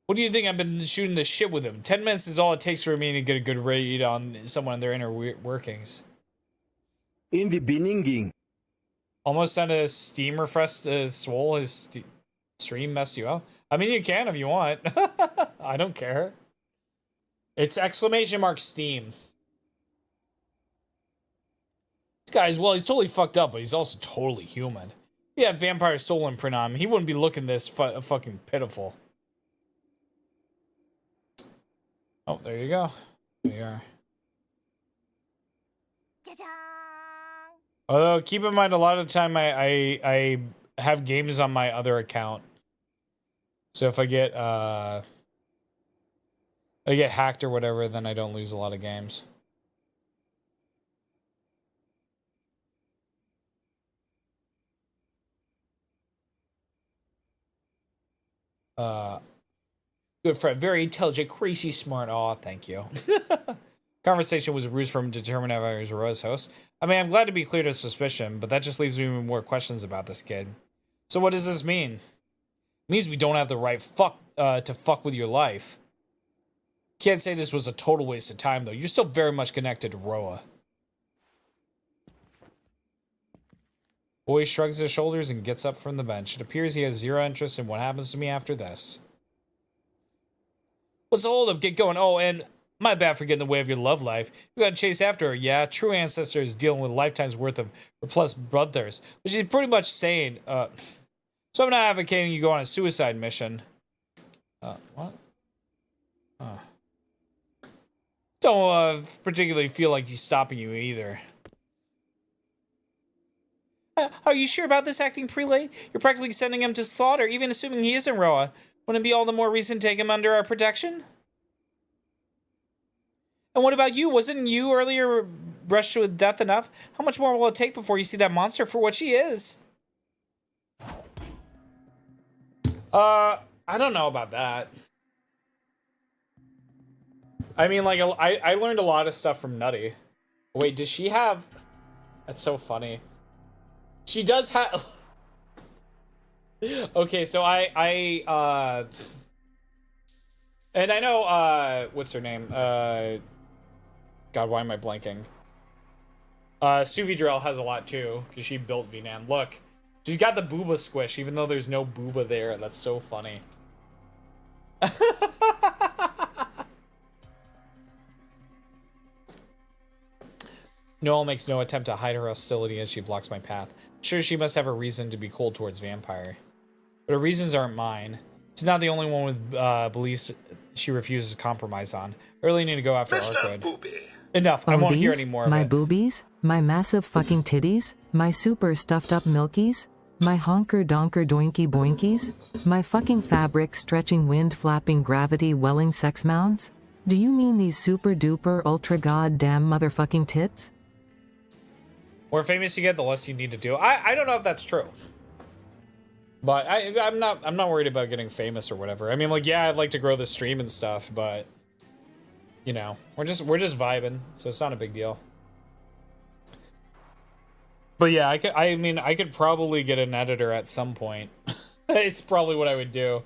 What do you think I've been shooting this shit with him? 10 minutes is all it takes for me to get a good read on someone and their inner workings. In the beginning. Almost sent a Steam refresh to Swole. His stream messed you up. I mean, you can if you want. I don't care. It's ! Steam. This guy's, well, he's totally fucked up, but he's also totally human. If he had vampire soul imprint on him, he wouldn't be looking this fucking pitiful. Oh, there you go. There you are. Although, keep in mind, a lot of the time I have games on my other account. So if I get I get hacked or whatever, then I don't lose a lot of games. Good friend, very intelligent, crazy smart. Aw, thank you. Conversation was a ruse from determine if I was Roa's host. I mean, I'm glad to be cleared of suspicion, but that just leaves me with more questions about this kid. So what does this mean? It means we don't have the right to fuck with your life. Can't say this was a total waste of time, though. You're still very much connected to Roa. Boy shrugs his shoulders and gets up from the bench. It appears he has zero interest in what happens to me after this. What's the holdup? Get going. Oh, and my bad for getting in the way of your love life. You gotta chase after her. Yeah, true ancestor is dealing with a lifetime's worth of plus bloodthirst. But she's pretty much saying, so I'm not advocating you go on a suicide mission. What? Don't particularly feel like he's stopping you either. Are you sure about this acting prelate? You're practically sending him to slaughter, even assuming he isn't Roa. Wouldn't it be all the more reason to take him under our protection? And what about you? Wasn't you earlier rushed with death enough? How much more will it take before you see that monster for what she is? I don't know about that. I mean, like, I learned a lot of stuff from Nutty. Wait, does she have... That's so funny. She does have... Okay, so and I know, what's her name? God, why am I blanking? Suvidrel has a lot too, because she built VNAN. Look, she's got the booba squish, even though there's no booba there. That's so funny. Noel makes no attempt to hide her hostility as she blocks my path. Sure, she must have a reason to be cold towards Vampire. But her reasons aren't mine. She's not the only one with beliefs she refuses to compromise on. I really need to go after Arkwood. Enough, I won't hear any more of my it. boobies, my massive fucking titties, my super stuffed up milkies, my honker donker doinky boinkies, my fucking fabric stretching wind flapping gravity welling sex mounts? Do you mean these super duper ultra goddamn motherfucking tits? More famous you get, the less you need to do. I don't know if that's true. But I'm not worried about getting famous or whatever. I mean, like, yeah, I'd like to grow the stream and stuff, but you know, we're just vibing, so it's not a big deal. But yeah, I could probably get an editor at some point. It's probably what I would do.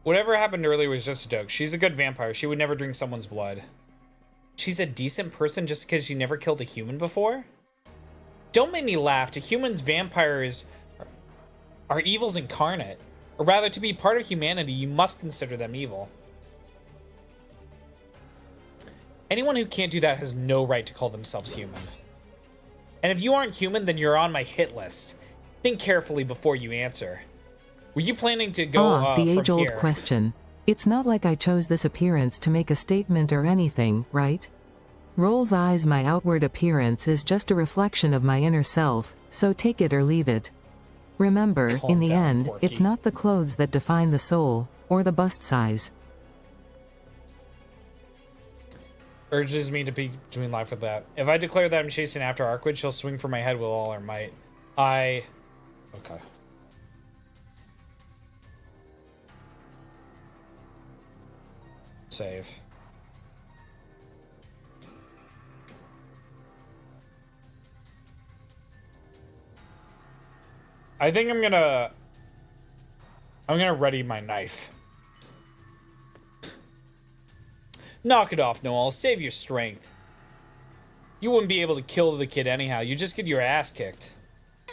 Whatever happened earlier was just a joke. She's a good vampire. She would never drink someone's blood. She's a decent person just because she never killed a human before? Don't make me laugh. To humans, vampires are evils incarnate. Or rather, to be part of humanity, you must consider them evil. Anyone who can't do that has no right to call themselves human. And if you aren't human, then you're on my hit list. Think carefully before you answer. Were you planning to go the age-old here? question. It's not like I chose this appearance to make a statement or anything, right? Roll's eyes, my outward appearance is just a reflection of my inner self, so take it or leave it. Remember, in the end, it's not the clothes that define the soul, or the bust size. Urges me to pick between life with that. If I declare that I'm chasing after Arkwood, she'll swing for my head with all her might. Okay. Save. I think I'm gonna ready my knife. Knock it off, Noel. Save your strength. You wouldn't be able to kill the kid anyhow. You just get your ass kicked.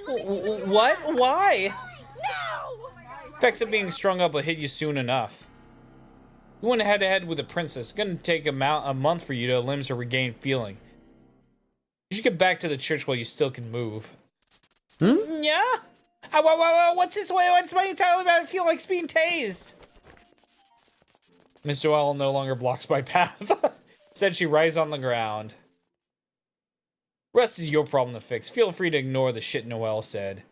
What? Why? No! Effects of being strung up will hit you soon enough. You went head-to-head with a princess. It's gonna take a month for you to limbs to regain feeling. You should get back to the church while you still can move. Yeah? What's this way? What's my entirely about? I feel like it's being tased. Miss Joelle no longer blocks my path. Said she rises on the ground. Rest is your problem to fix. Feel free to ignore the shit Noelle said.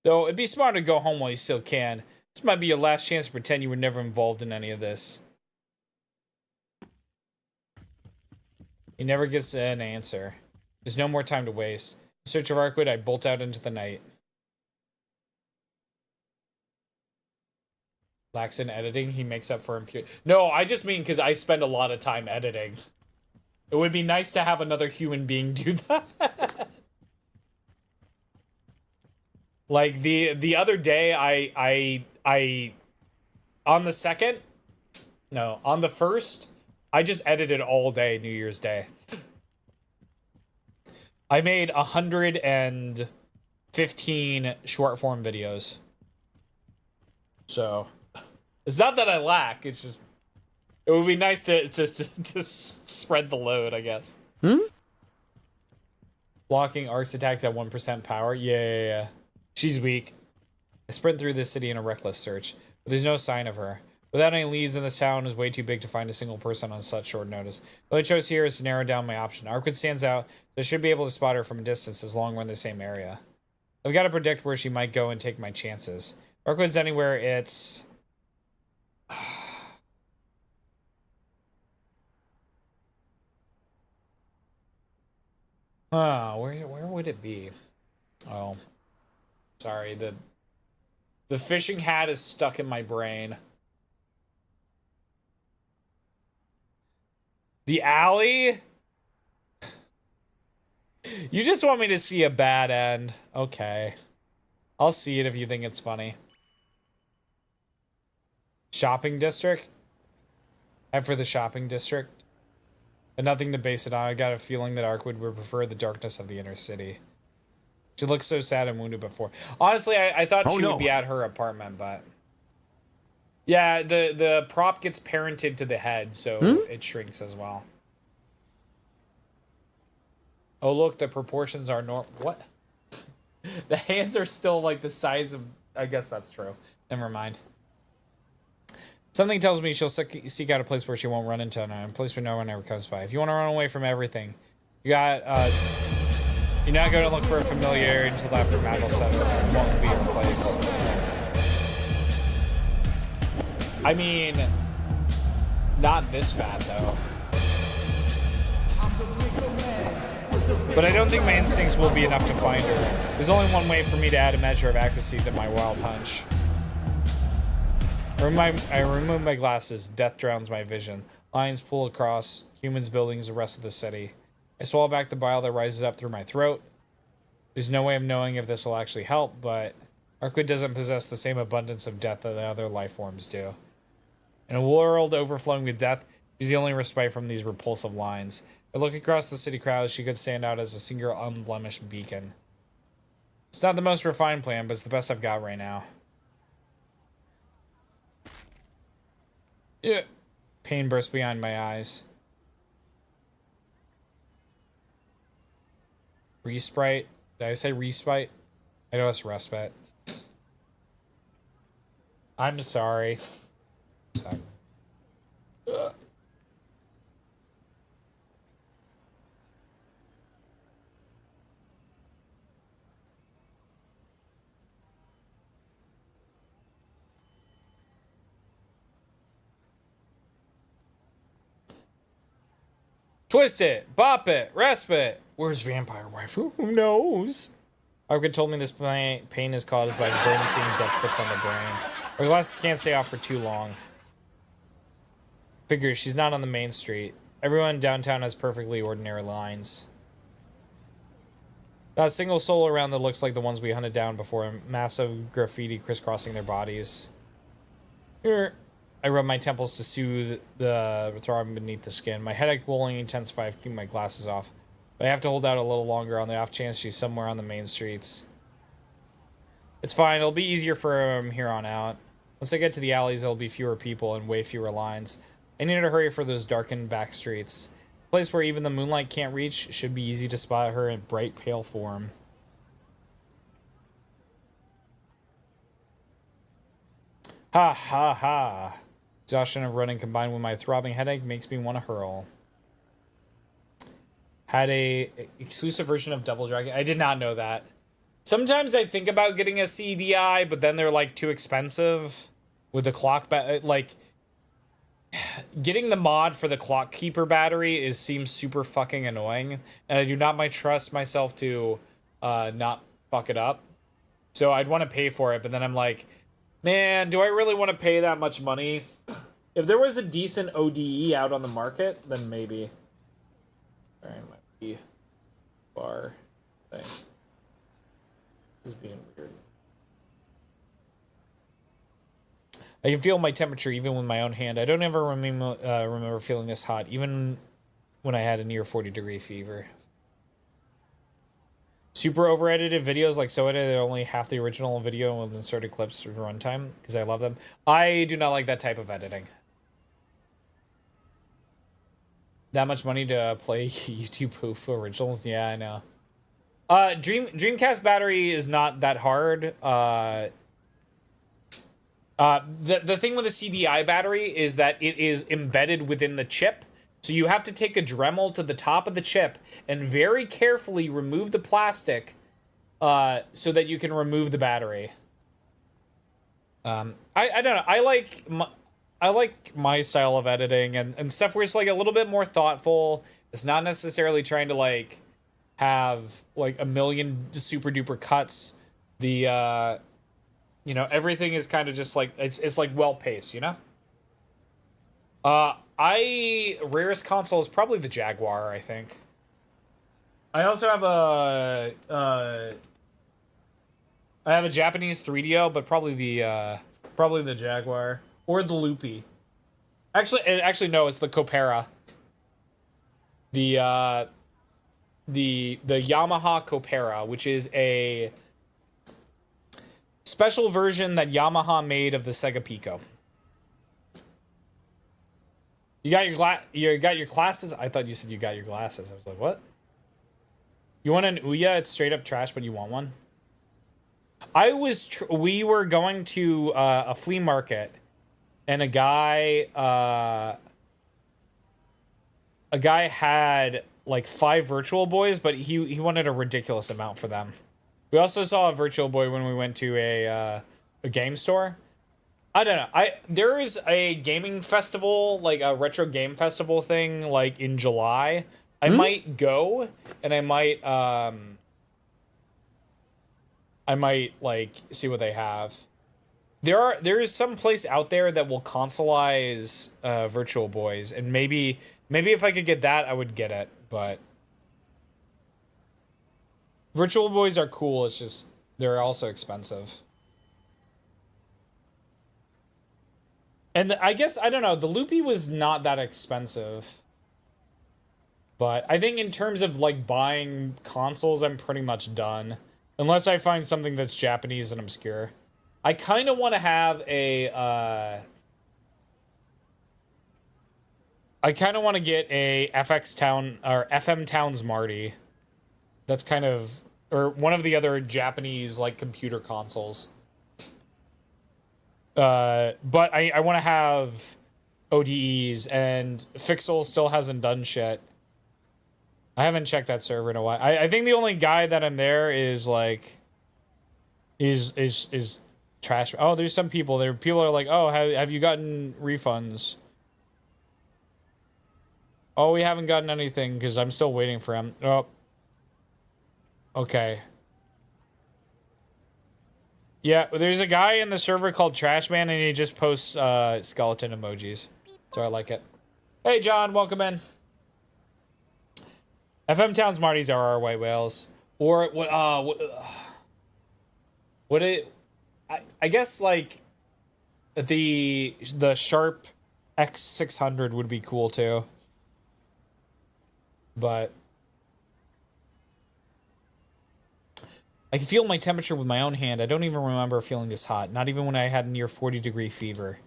Though, it'd be smart to go home while you still can. This might be your last chance to pretend you were never involved in any of this. He never gets an answer. There's no more time to waste. In search of Arcwood, I bolt out into the night. Lacks in editing, he makes up for impurity. No, I just mean because I spend a lot of time editing. It would be nice to have another human being do that. Like the other day, I on the second, no, on the first, I just edited all day New Year's Day. I made 115 short form videos. So it's not that I lack, it's just it would be nice to spread the load, I guess. Blocking Arc's attacks at 1% power. Yeah. She's weak. I sprint through this city in a reckless search, but there's no sign of her. Without any leads in this town is way too big to find a single person on such short notice. The only choice here is to narrow down my option. Arcwood stands out, so I should be able to spot her from a distance as long as we're in the same area. I've got to predict where she might go and take my chances. Arcwood's anywhere, it's... where would it be? Oh. Sorry, the fishing hat is stuck in my brain. The alley? You just want me to see a bad end. Okay. I'll see it if you think it's funny. Shopping district? Head for the shopping district. But nothing to base it on. I got a feeling that Arcwood would prefer the darkness of the inner city. She looked so sad and wounded before. Honestly, I thought she would be at her apartment, but... Yeah, the prop gets parented to the head, so it shrinks as well. Oh, look, the proportions are normal. What? The hands are still like the size of... I guess that's true. Never mind. Something tells me she'll seek out a place where she won't run into anyone, a place where no one ever comes by. If you want to run away from everything, you got... you're not going to look for a familiarity until after battle settle. It won't be your place. I mean, not this fat, though. But I don't think my instincts will be enough to find her. There's only one way for me to add a measure of accuracy to my wild punch. I remove my glasses. Death drowns my vision. Lions pull across, humans, buildings, the rest of the city. I swallow back the bile that rises up through my throat. There's no way of knowing if this will actually help, but Arcwood doesn't possess the same abundance of death that the other life forms do. In a world overflowing with death, she's the only respite from these repulsive lines. But look across the city crowds, she could stand out as a single unblemished beacon. It's not the most refined plan, but it's the best I've got right now. Yeah. Pain bursts behind my eyes. Respite? Did I say respite? I know it's respite. I'm sorry. Ugh. Twist it, bop it, respite. Where's vampire wife? Who knows? Arcwood told me this pain is caused by the burning seeing death puts on the brain. Her glasses can't stay off for too long. Figures she's not on the main street. Everyone downtown has perfectly ordinary lines. Not a single soul around that looks like the ones we hunted down before. Massive graffiti crisscrossing their bodies. Here. I rub my temples to soothe the throbbing beneath the skin. My headache will only intensify if I keep my glasses off. But I have to hold out a little longer on the off chance she's somewhere on the main streets. It's fine. It'll be easier from here on out. Once I get to the alleys, there'll be fewer people and way fewer lines. I need to hurry for those darkened back streets. A place where even the moonlight can't reach. Should be easy to spot her in bright pale form. Ha ha ha. Exhaustion of running combined with my throbbing headache makes me want to hurl. Had a exclusive version of Double Dragon. I did not know that. Sometimes I think about getting a CDI, but then they're like too expensive with the clock. Like getting the mod for the clock keeper battery seems super fucking annoying, and I do not trust myself to not fuck it up. So I'd want to pay for it, but then I'm like, man, do I really want to pay that much money? If there was a decent ODE out on the market, then maybe. Sorry, my B bar thing is being weird. I can feel my temperature even with my own hand. I don't ever remember feeling this hot, even when I had a near 40-degree fever. Super over-edited videos like so edited, they're only half the original video with inserted clips for runtime, because I love them. I do not like that type of editing. That much money to play YouTube poof originals? Yeah, I know. Dreamcast battery is not that hard. The thing with a CDI battery is that it is embedded within the chip. So you have to take a Dremel to the top of the chip and very carefully remove the plastic so that you can remove the battery. I don't know. I like my style of editing and stuff where it's like a little bit more thoughtful. It's not necessarily trying to like have like a million super duper cuts. The you know, everything is kind of just like it's like well paced, you know? Rarest console is probably the Jaguar, I think. I also have I have a Japanese 3DO, but probably the Jaguar or the Loopy. Actually no, it's the Copera. The Yamaha Copera, which is a special version that Yamaha made of the Sega Pico. You got your glasses? I thought you said you got your glasses. I was like, what? You want an Ouya? It's straight up trash, but you want one? We were going to a flea market, and a guy had like 5 Virtual Boys, but he wanted a ridiculous amount for them. We also saw a Virtual Boy when we went to a game store. I don't know. There is a gaming festival, like a retro game festival thing, like in July. I might go, and I might like see what they have. There is some place out there that will consoleize Virtual Boys, and maybe if I could get that, I would get it. But Virtual Boys are cool. It's just they're also expensive. And I guess, I don't know, the Loopy was not that expensive. But I think in terms of, like, buying consoles, I'm pretty much done. Unless I find something that's Japanese and obscure. I kind of want to have a, I kind of want to get a FM Towns Marty. That's kind of, or one of the other Japanese, like, computer consoles. But I want to have ODEs, and Fixel still hasn't done shit. I haven't checked that server in a while. I think the only guy that I'm there is like, is trash. Oh, there's some people there. People are like, oh, have you gotten refunds? Oh, we haven't gotten anything because I'm still waiting for him. Oh. Okay. Yeah, there's a guy in the server called Trashman, and he just posts skeleton emojis. So I like it. Hey, John, welcome in. FM Towns Martys are our white whales. Or, I guess, like, the Sharp X600 would be cool, too. But I can feel my temperature with my own hand. I don't even remember feeling this hot. Not even when I had a near 40-degree fever.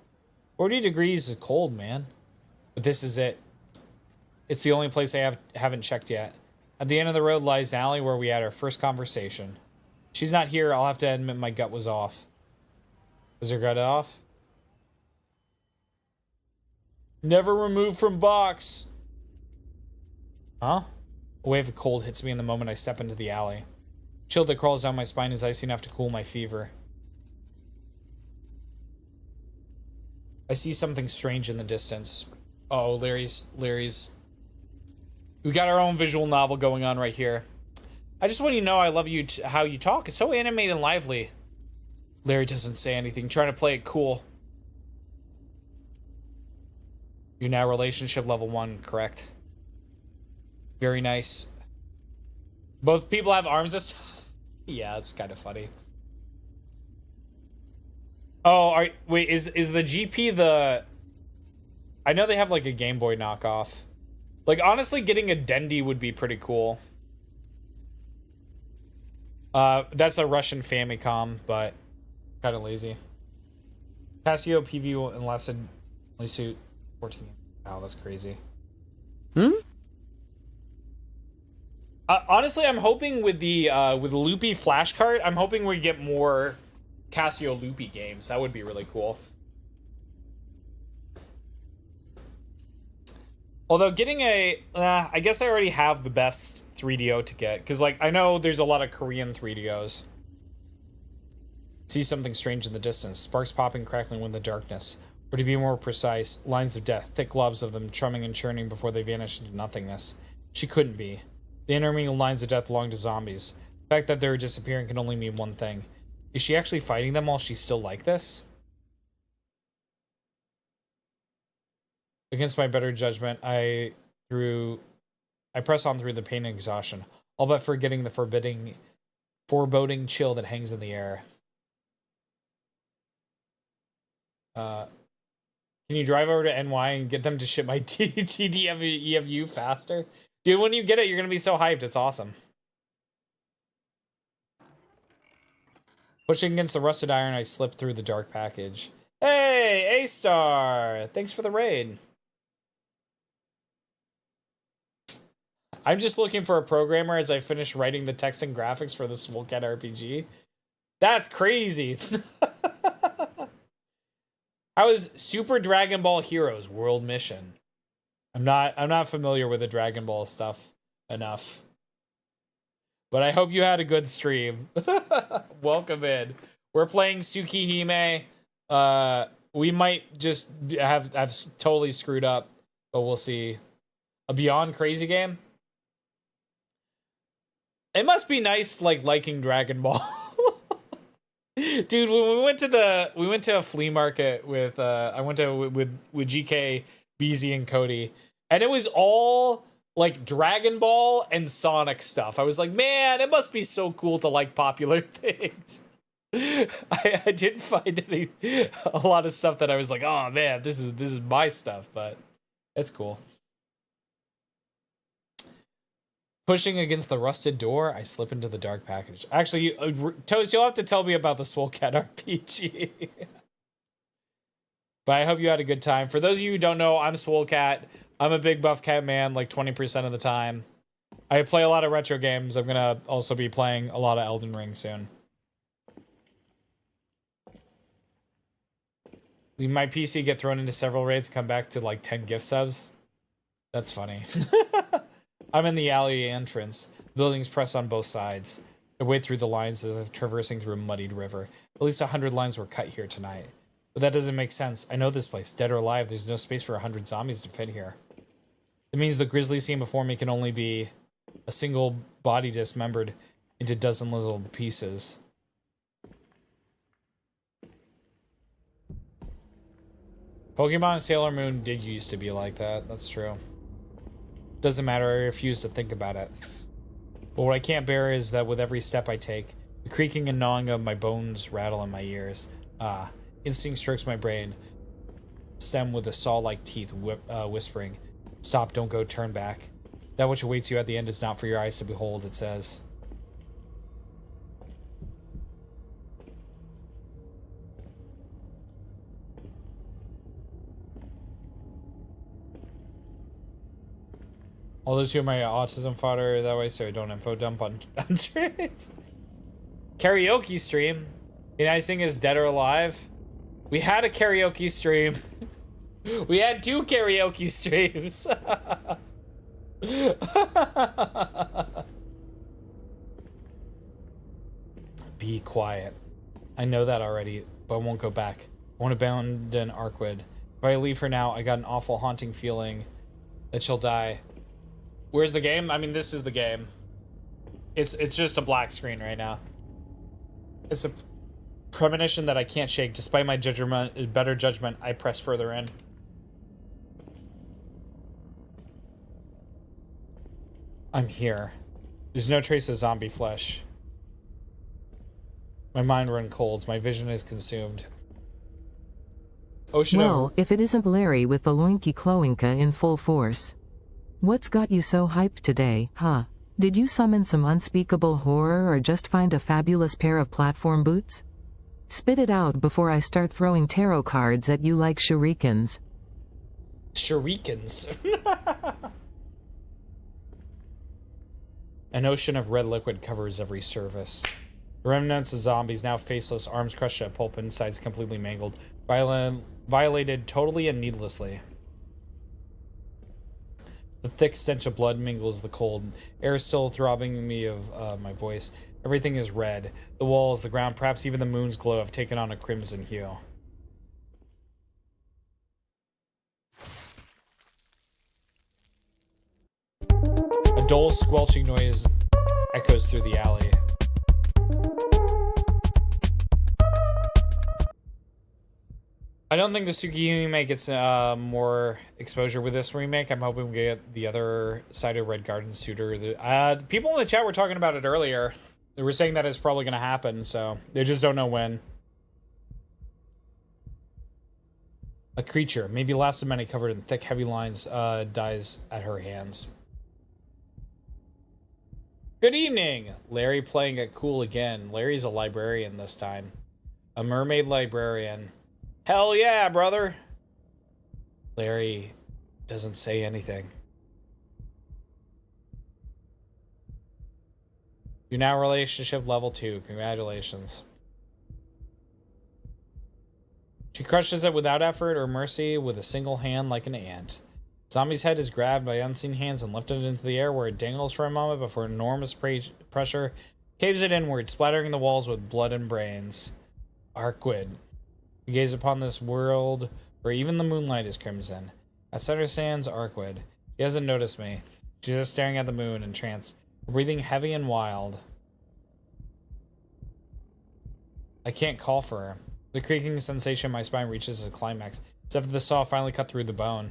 40 degrees is cold, man. But this is it. It's the only place I haven't checked yet. At the end of the road lies Allie, where we had our first conversation. She's not here. I'll have to admit my gut was off. Was her gut off? Never removed from box. Huh? A wave of cold hits me in the moment I step into the alley. Chill that crawls down my spine is icy enough to cool my fever. I see something strange in the distance. Oh, Larry's. We got our own visual novel going on right here. I just want you to know I love you how you talk. It's so animated and lively. Larry doesn't say anything, trying to play it cool. You're now relationship level 1, correct? Very nice. Both people have arms and stuff. Yeah, it's kind of funny. Oh, wait, is the GP the... I know they have like a Game Boy knockoff. Like, honestly, getting a Dendy would be pretty cool. That's a Russian Famicom, but kind of lazy. Casio PV and lasted only suit 14. Wow, that's crazy. Honestly, I'm hoping with the loopy flash cart, I'm hoping we get more Casio loopy games. That would be really cool. Although getting I guess I already have the best 3DO to get, because like I know there's a lot of Korean 3DOs. See something strange in the distance, sparks popping, crackling in the darkness. Or to be more precise, lines of death, thick globs of them chumming and churning before they vanish into nothingness. She couldn't be. The intermingled lines of death belong to zombies. The fact that they're disappearing can only mean one thing. Is she actually fighting them while she's still like this? Against my better judgment, I press on through the pain and exhaustion, all but forgetting the foreboding chill that hangs in the air. Can you drive over to NY and get them to ship my TDF faster? Dude, when you get it, you're gonna be so hyped. It's awesome. Pushing against the rusted iron, I slip through the dark package. Hey, A-Star! Thanks for the raid. I'm just looking for a programmer as I finish writing the text and graphics for the Swolecat RPG. That's crazy. How is Super Dragon Ball Heroes World Mission? I'm not familiar with the Dragon Ball stuff enough. But I hope you had a good stream. Welcome in. We're playing Tsukihime. We might just have totally screwed up, but we'll see. A Beyond Crazy game? It must be nice liking Dragon Ball. Dude, when we went to a flea market with I went to with GK, BZ, and Cody, and it was all like Dragon Ball and Sonic stuff. I was like, man, it must be so cool to like popular things. I didn't find a lot of stuff that I was like, oh man, this is my stuff, but it's cool. Pushing against the rusted door, I slip into the dark package. Actually, Toast, you'll have to tell me about the Swolecat RPG. But I hope you had a good time. For those of you who don't know, I'm Swolecat. I'm a big buff cat man, like 20% of the time. I play a lot of retro games. I'm gonna also be playing a lot of Elden Ring soon. Leave my PC, get thrown into several raids, come back to like 10 gift subs. That's funny. I'm in the alley entrance. Buildings press on both sides. I wade through the lines as if traversing through a muddied river. At least 100 lines were cut here tonight. But that doesn't make sense. I know this place. Dead or alive, there's no space for 100 zombies to fit here. It means the grisly scene before me can only be a single body dismembered into dozen little pieces. Pokemon Sailor Moon did used to be like that. That's true. Doesn't matter, I refuse to think about it. But what I can't bear is that with every step I take, the creaking and gnawing of my bones rattle in my ears. Instinct strokes my brain, stem with a saw-like teeth whispering, "Stop, don't go, turn back. That which awaits you at the end is not for your eyes to behold," it says. All those who are my autism fodder that way, so don't info dump on trades. Karaoke stream. The nice thing is Dead or Alive. We had a karaoke stream. We had 2 karaoke streams. Be quiet. I know that already, but I won't go back. I won't abandon Arkwood. If I leave her now, I got an awful haunting feeling that she'll die. Where's the game? I mean, this is the game. It's just a black screen right now. It's a premonition that I can't shake. Despite my better judgment, I press further in. I'm here. There's no trace of zombie flesh. My mind runs cold. My vision is consumed. Well, if it isn't Larry with the Loinky Cloinka in full force. What's got you so hyped today, huh? Did you summon some unspeakable horror or just find a fabulous pair of platform boots? Spit it out before I start throwing tarot cards at you like shurikens. Shurikens? An ocean of red liquid covers every surface. The remnants of zombies, now faceless, arms crushed at pulp, insides completely mangled, violated totally and needlessly. The thick stench of blood mingles the cold. Air is still throbbing me of my voice. Everything is red. The walls, the ground, perhaps even the moon's glow have taken on a crimson hue. A dull squelching noise echoes through the alley. I don't think the Tsukihime gets more exposure with this remake. I'm hoping we get the other side of Red Garden Suitor. The people in the chat were talking about it earlier. They were saying that it's probably going to happen, so they just don't know when. A creature, maybe last of many, covered in thick, heavy lines, dies at her hands. Good evening! Larry playing it cool again. Larry's a librarian this time. A mermaid librarian. Hell yeah, brother! Larry doesn't say anything. You're now relationship level 2. Congratulations. She crushes it without effort or mercy with a single hand like an ant. Zombie's head is grabbed by unseen hands and lifted into the air where it dangles for a moment before enormous pressure caves it inward, splattering the walls with blood and brains. Arkwood. We gaze upon this world where even the moonlight is crimson. At center stands Arkwood. She hasn't noticed me. She's just staring at the moon in trance, breathing heavy and wild. I can't call for her. The creaking sensation in my spine reaches a climax, except for the saw finally cut through the bone.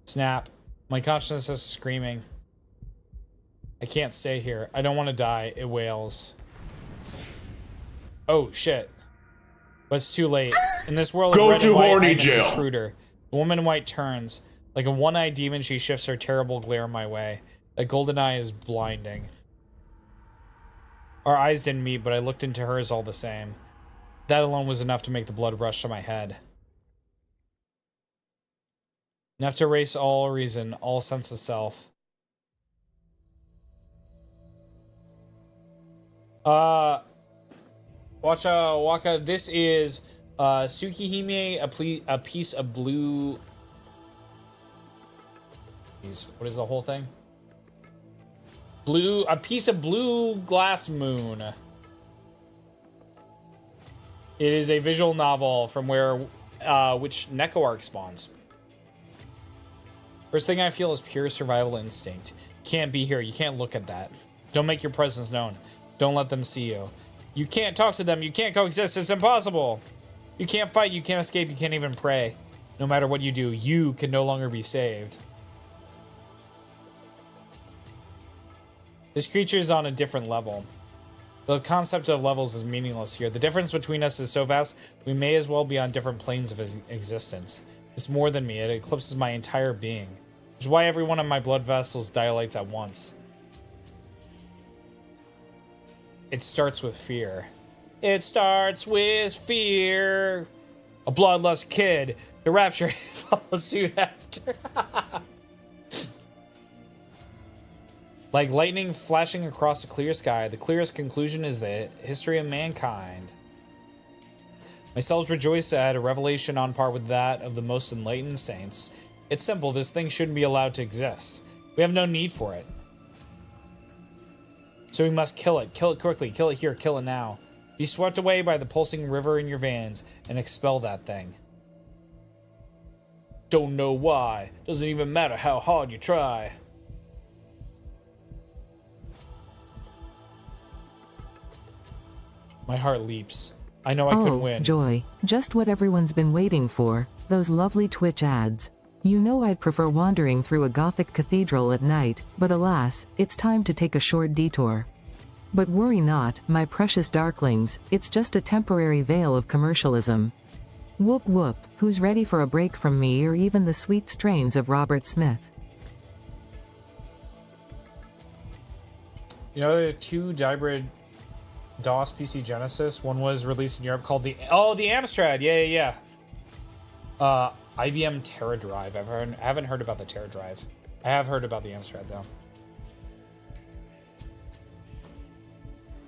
Snap. My consciousness is screaming. I can't stay here. I don't want to die. It wails. Oh, shit. But it's too late. In this world of red and white, I'm an intruder. The woman in white turns. Like a one-eyed demon, she shifts her terrible glare my way. That golden eye is blinding. Our eyes didn't meet, but I looked into hers all the same. That alone was enough to make the blood rush to my head. Enough to erase all reason, all sense of self. Waka, this is Tsukihime, a piece of blue. What is the whole thing? A piece of blue glass moon. It is a visual novel from which nekoarc spawns. First thing I feel is pure survival instinct. Can't be here. You can't look at that. Don't make your presence known. Don't let them see you. You can't talk to them. You can't coexist. It's impossible. You can't fight. You can't escape. You can't even pray. No matter what you do, you can no longer be saved. This creature is on a different level. The concept of levels is meaningless here. The difference between us is so vast, we may as well be on different planes of existence. It's more than me. It eclipses my entire being. Which is why every one of my blood vessels dilates at once. It starts with fear. It starts with fear. A bloodlust kid. The rapture follows suit after. Like lightning flashing across a clear sky, the clearest conclusion is the history of mankind. My cells rejoice at a revelation on par with that of the most enlightened saints. It's simple, this thing shouldn't be allowed to exist. We have no need for it. So we must kill it. Kill it quickly. Kill it here. Kill it now. Be swept away by the pulsing river in your vans and expel that thing. Don't know why. Doesn't even matter how hard you try. My heart leaps. I know I could win. Joy. Just what everyone's been waiting for. Those lovely Twitch ads. You know I'd prefer wandering through a Gothic cathedral at night, but alas, it's time to take a short detour. But worry not, my precious darklings, it's just a temporary veil of commercialism. Whoop whoop, who's ready for a break from me or even the sweet strains of Robert Smith? You know, there are two hybrid DOS PC Genesis. One was released in Europe called the Amstrad. Yeah. IBM Terra Drive. I haven't heard about the Terra Drive. I have heard about the Amstrad though.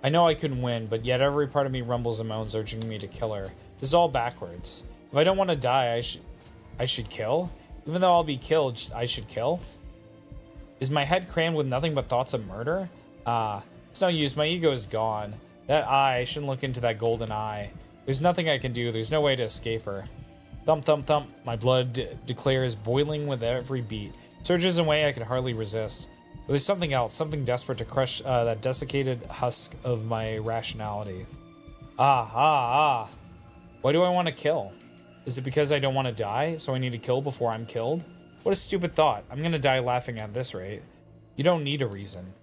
I know I couldn't win, but yet every part of me rumbles and moans, urging me to kill her. This is all backwards. If I don't want to die, I should kill. Even though I'll be killed, I should kill. Is my head crammed with nothing but thoughts of murder? It's no use. My ego is gone. That eye, I shouldn't look into that golden eye. There's nothing I can do. There's no way to escape her. Thump, thump, thump. My blood declares, boiling with every beat. Surges in a way I can hardly resist. But there's something else, something desperate to crush that desiccated husk of my rationality. Why do I want to kill? Is it because I don't want to die, so I need to kill before I'm killed? What a stupid thought. I'm gonna die laughing at this rate. You don't need a reason.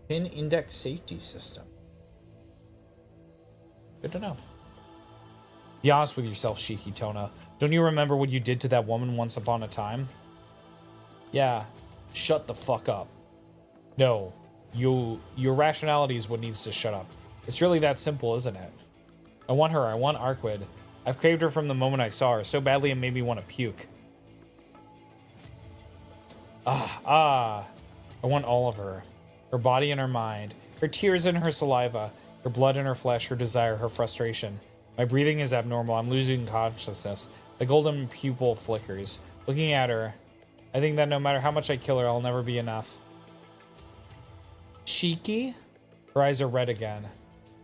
Pin index safety system. Good to know. Be honest with yourself, Shiki Tona. Don't you remember what you did to that woman once upon a time? Yeah, shut the fuck up. No, your rationality is what needs to shut up. It's really that simple, isn't it? I want her, I want Arquid. I've craved her from the moment I saw her, so badly it made me want to puke. I want all of her. Her body and her mind, her tears and her saliva, her blood and her flesh, her desire, her frustration. My breathing is abnormal, I'm losing consciousness. The golden pupil flickers. Looking at her, I think that no matter how much I kill her, I'll never be enough. Shiki? Her eyes are red again.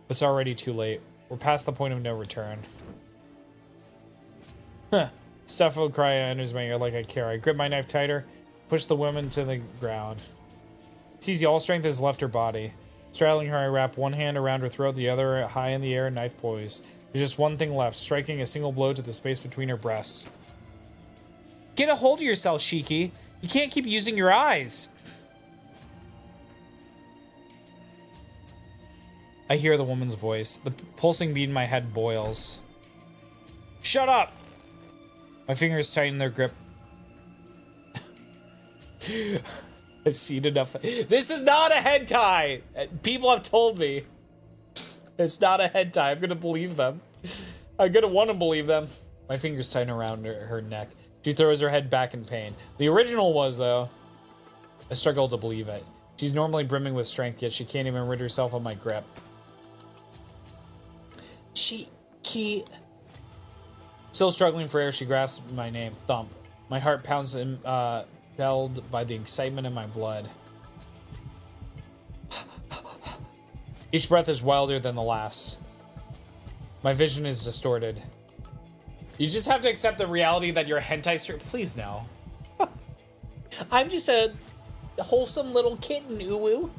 It's already too late. We're past the point of no return. Stifled cry enters my ear like I care. I grip my knife tighter, push the woman to the ground. It's easy, all strength has left her body. Straddling her, I wrap one hand around her throat, the other high in the air, knife poised. There's just one thing left, striking a single blow to the space between her breasts. Get a hold of yourself, Shiki. You can't keep using your eyes. I hear the woman's voice. The pulsing beat in my head boils. Shut up! My fingers tighten their grip. I've seen enough. This is not a hentai! People have told me. It's not a hentai. I'm gonna believe them. I'm gonna want to believe them. My fingers tighten around her neck. She throws her head back in pain. The original was, though. I struggle to believe it. She's normally brimming with strength, yet she can't even rid herself of my grip. Still struggling for air, she grasps my name, Thump. My heart pounds impelled by the excitement in my blood. Each breath is wilder than the last. My vision is distorted. You just have to accept the reality that you're a hentai strip. Please no. I'm just a wholesome little kitten, uwu.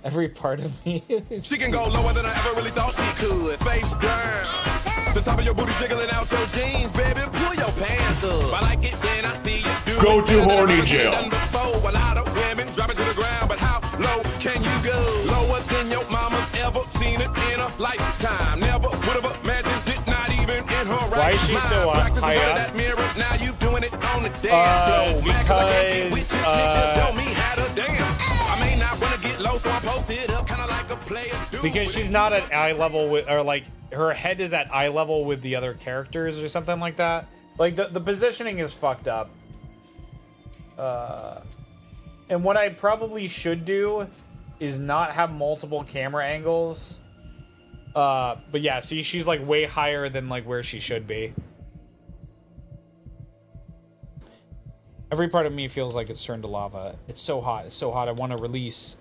Every part of me is... She can go lower than I ever really thought she could. Face down. The top of your booty jiggling out your jeans, baby. Pull your pants up. I like it when I see you do Go it to horny jail. A lot of women drop it to the ground, but how low can you go? Lower than your mama's ever seen it in a lifetime. Never would have imagined it, not even in her right. Why is she so high up? That mirror, now you doing it on the dance floor. Because show me how to dance. I may not want to get low, so I post it up, kind of like a player. Because she's not at eye level with, or like her head is at eye level with the other characters or something like that. Like the positioning is fucked up. And what I probably should do is not have multiple camera angles. But yeah, see, she's like way higher than like where she should be. Every part of me feels like it's turned to lava. It's so hot. It's so hot. I want to release.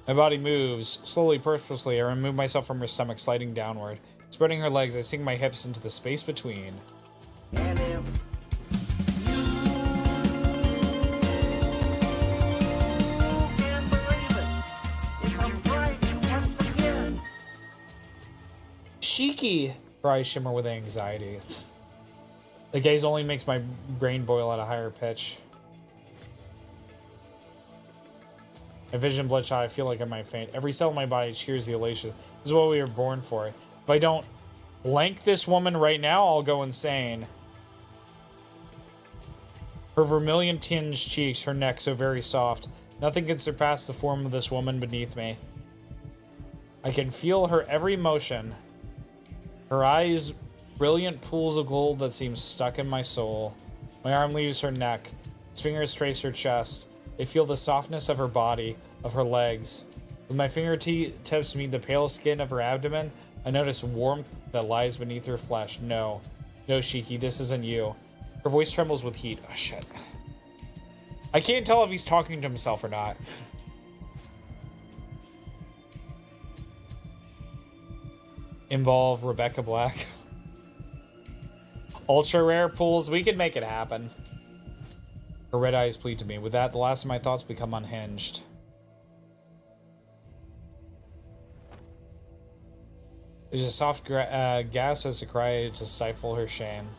My body moves. Slowly, purposefully, I remove myself from her stomach, sliding downward. Spreading her legs, I sink my hips into the space between. And if you can't believe it, it's a Friday once again. Cheeky! Her eyes shimmer with anxiety. The gaze only makes my brain boil at a higher pitch. My vision bloodshot, I feel like I might faint. Every cell in my body cheers the elation. This is what we were born for. If I don't blank this woman right now, I'll go insane. Her vermilion-tinged cheeks, her neck so very soft. Nothing can surpass the form of this woman beneath me. I can feel her every motion. Her eyes, brilliant pools of gold that seem stuck in my soul. My arm leaves her neck. Its fingers trace her chest. They feel the softness of her body, of her legs. With my fingertips meet the pale skin of her abdomen, I notice warmth that lies beneath her flesh. No, Shiki, this isn't you. Her voice trembles with heat. Oh, shit. I can't tell if he's talking to himself or not. Involve Rebecca Black. Ultra rare pools. We can make it happen. Her red eyes plead to me. With that, the last of my thoughts become unhinged. There's a soft gasp as a cry to stifle her shame.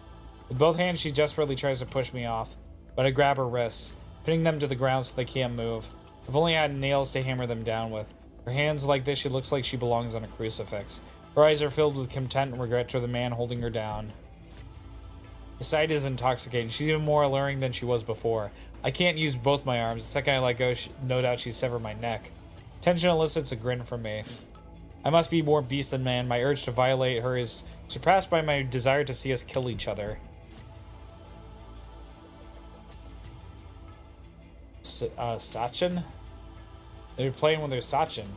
With both hands, she desperately tries to push me off, but I grab her wrists, pinning them to the ground so they can't move. If only I had nails to hammer them down with. Her hands like this, she looks like she belongs on a crucifix. Her eyes are filled with contempt and regret for the man holding her down. The sight is intoxicating. She's even more alluring than she was before. I can't use both my arms. The second I let go, no doubt she severed my neck. Tension elicits a grin from me. I must be more beast than man. My urge to violate her is surpassed by my desire to see us kill each other. Sachin? They're playing with their Sachin.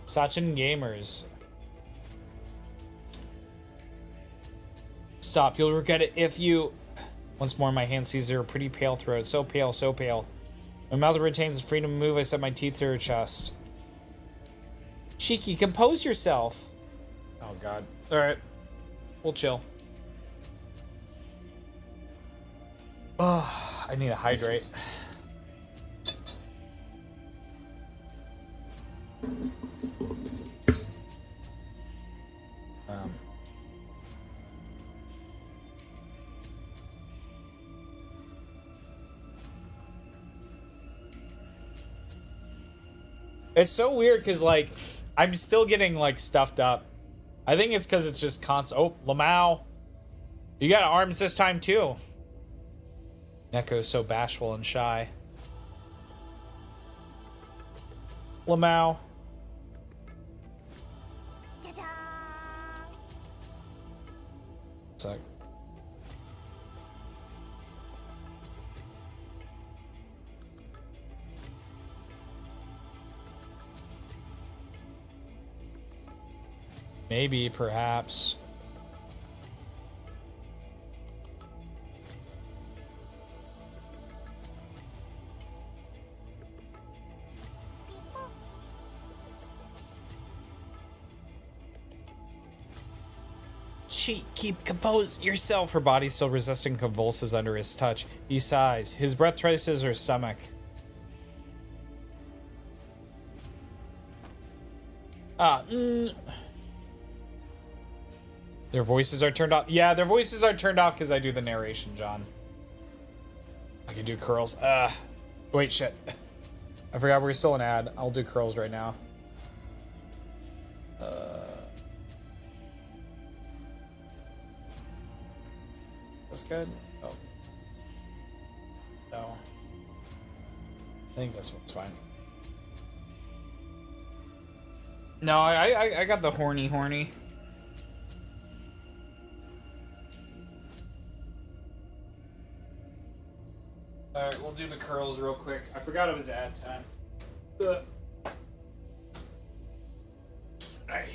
Sachin gamers. Stop, you'll regret it if you... Once more, my hand seizes her pretty pale throat. So pale, so pale. My mouth retains its freedom to move. I set my teeth to her chest. Shiki, compose yourself. Oh, God. Alright. We'll chill. Oh, I need to hydrate. It's so weird because, like, I'm still getting, like, stuffed up. I think it's because it's just constant. Oh, Lamau. You got arms this time, too. Neco's so bashful and shy. Lamau. Sec. Maybe, perhaps. Compose yourself. Her body still resisting convulses under his touch. He sighs. His breath traces her stomach. Their voices are turned off. Yeah, their voices are turned off because I do the narration, John. I can do curls. Wait, shit. I forgot we're still an ad. I'll do curls right now. That's good. Oh. No. I think this one's fine. No, I got the horny. Alright, we'll do the curls real quick. I forgot it was ad time. Alright.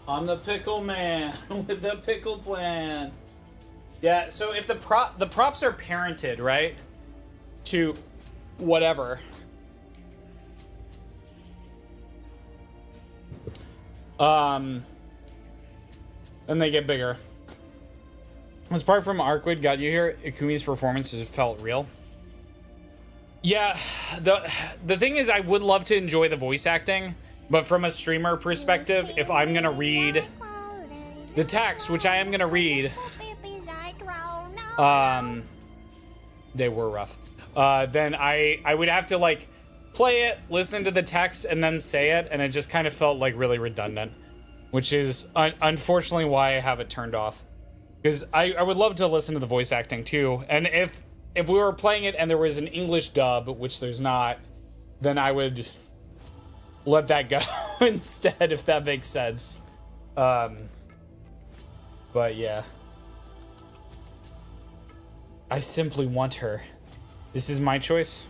I'm the pickle man with the pickle plan. Yeah, so if the props are parented, right, to whatever, then they get bigger. As part from Arcwood got you here, Ikumi's performance just felt real. Yeah, the thing is, I would love to enjoy the voice acting, but from a streamer perspective, if I'm gonna read the text, which I am gonna read, they were rough. Then I would have to like play it, listen to the text, and then say it, and it just kind of felt like really redundant, which is unfortunately why I have it turned off. Because I would love to listen to the voice acting too, and if we were playing it and there was an English dub, which there's not, then I would let that go instead, if that makes sense. But yeah. I simply want her. This is my choice.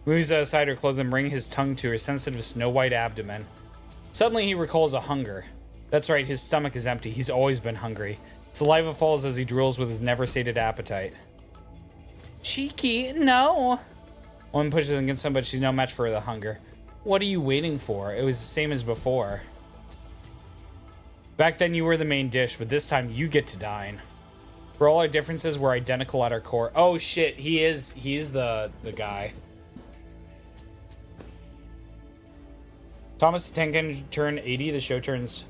Moves aside her clothing, bring his tongue to her sensitive snow-white abdomen. Suddenly he recalls a hunger. That's right, his stomach is empty. He's always been hungry. Saliva falls as he drools with his never-sated appetite. Cheeky, no. Woman pushes against him, but she's no match for the hunger. What are you waiting for? It was the same as before. Back then you were the main dish, but this time you get to dine. For all our differences, we're identical at our core. Oh shit, he is the guy. Thomas the Tank Engine turned 80, the show turns...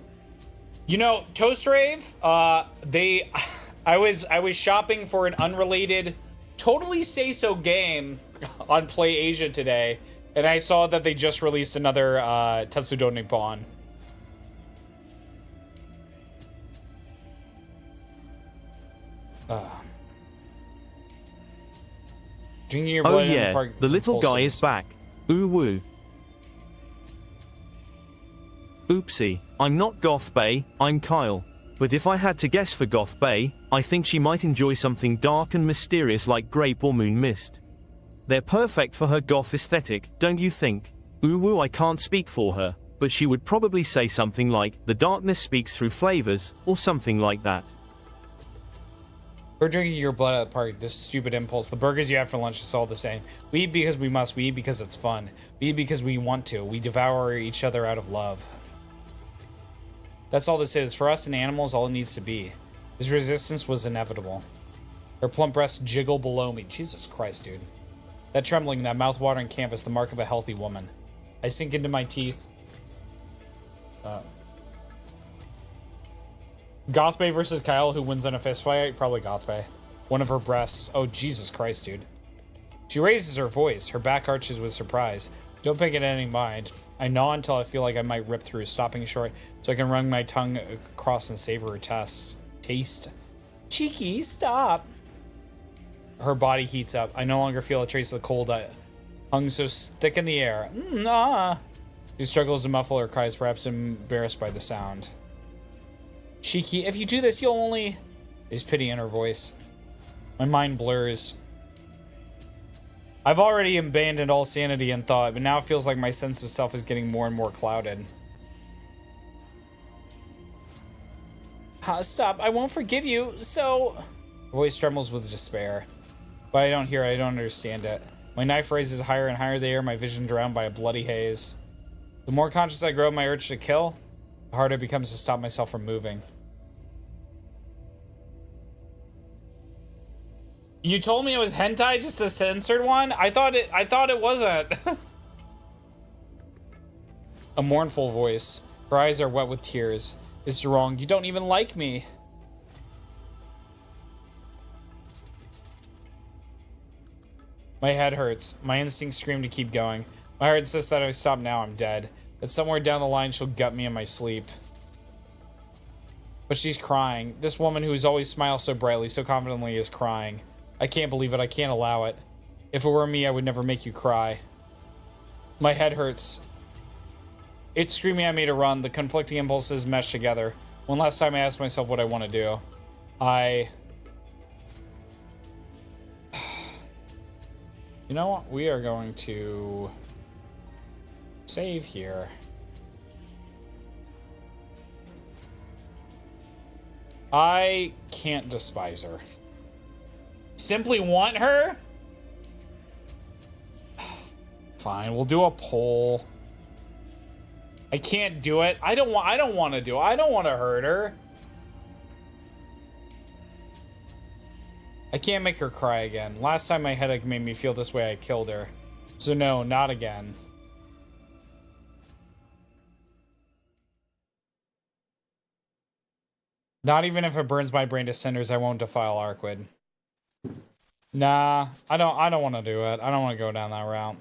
You know, Toast Rave, I was shopping for an unrelated, totally say-so game on Play Asia today, and I saw that they just released another Tetsudo Nippon. Drinking your blood in the park. The little guy is back. Ooh woo. Oopsie, I'm not Goth Bay, I'm Kyle. But if I had to guess for Goth Bay, I think she might enjoy something dark and mysterious like grape or moon mist. They're perfect for her goth aesthetic, don't you think? Ooh woo, I can't speak for her, but she would probably say something like, the darkness speaks through flavors, or something like that. We're drinking your blood at the park, this stupid impulse. The burgers you have for lunch is all the same. We eat because we must, we eat because it's fun. We eat because we want to, we devour each other out of love. That's all this is. For us and animals, all it needs to be. This resistance was inevitable. Her plump breasts jiggle below me. Jesus Christ, dude. That trembling, that mouth-watering canvas, the mark of a healthy woman. I sink into my teeth. Gothbay versus Kyle, who wins in a fistfight? Probably Gothbay. One of her breasts. Oh, Jesus Christ, dude. She raises her voice. Her back arches with surprise. Don't pay it any mind. I gnaw until I feel like I might rip through, stopping short so I can run my tongue across and savor her taste. Cheeky, stop. Her body heats up. I no longer feel a trace of the cold hung so thick in the air. She struggles to muffle her cries, perhaps embarrassed by the sound. Cheeky, if you do this, you'll only... There's pity in her voice. My mind blurs. I've already abandoned all sanity and thought, but now it feels like my sense of self is getting more and more clouded. Stop, I won't forgive you, so... Her voice trembles with despair. But I don't hear it, I don't understand it. My knife raises higher and higher in the air, my vision drowned by a bloody haze. The more conscious I grow of my urge to kill, the harder it becomes to stop myself from moving. You told me it was hentai, just a censored one? I thought it wasn't. A mournful voice. Her eyes are wet with tears. It's wrong. You don't even like me. My head hurts. My instincts scream to keep going. My heart insists that if I stop now, I'm dead. That somewhere down the line, she'll gut me in my sleep. But she's crying. This woman who has always smiled so brightly, so confidently, is crying. I can't believe it. I can't allow it. If it were me, I would never make you cry. My head hurts. It's screaming at me to run. The conflicting impulses mesh together. One last time I asked myself what I want to do. You know what? We are going to save here. I can't despise her. Simply want her? Fine, we'll do a poll. I can't do it. I don't want to do it. I don't want to hurt her. I can't make her cry again. Last time my headache made me feel this way, I killed her. So no, not again. Not even if it burns my brain to cinders, I won't defile Arquid. Nah, I don't want to do it. I don't want to go down that route.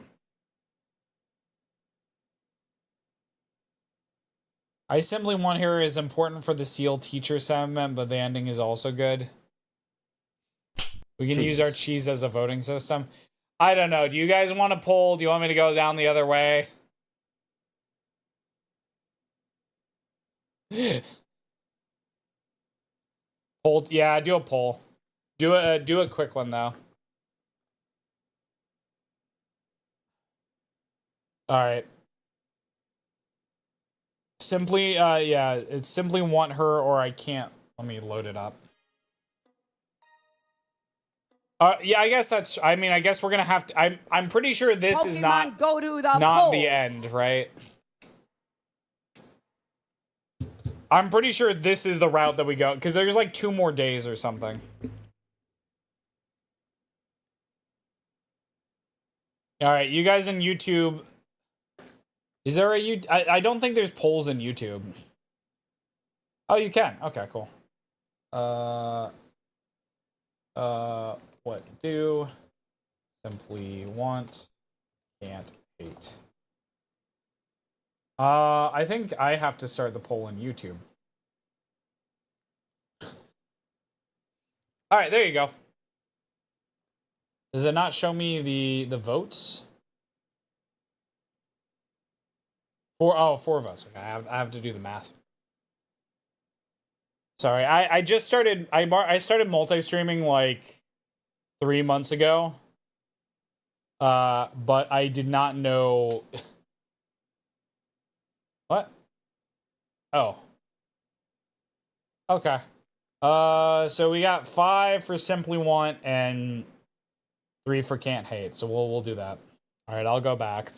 I simply want her is important for the SEAL teacher segment, but the ending is also good. We can use our cheese as a voting system. I don't know. Do you guys want to poll? Do you want me to go down the other way? Poll, yeah, do a poll. Do a quick one though. All right. Simply, yeah, it's simply want her or I can't. Let me load it up. Yeah, I guess that's. I mean, I guess we're gonna have to. I'm pretty sure this is not go to the not polls. the end, right? I'm pretty sure this is the route that we go because there's like 2 more days or something. All right, you guys in YouTube. Is there a I don't think there's polls in YouTube. Oh, you can. Okay, cool. What do? Simply want, can't hate. I think I have to start the poll in YouTube. All right, there you go. Does it not show me the votes? 4 of us. Okay, I have to do the math. Sorry, I just started. I started multi-streaming like 3 months ago. But I did not know. What? Oh. Okay. So we got 5 for simply want and 3 for can't hate. So we'll do that. All right, I'll go back.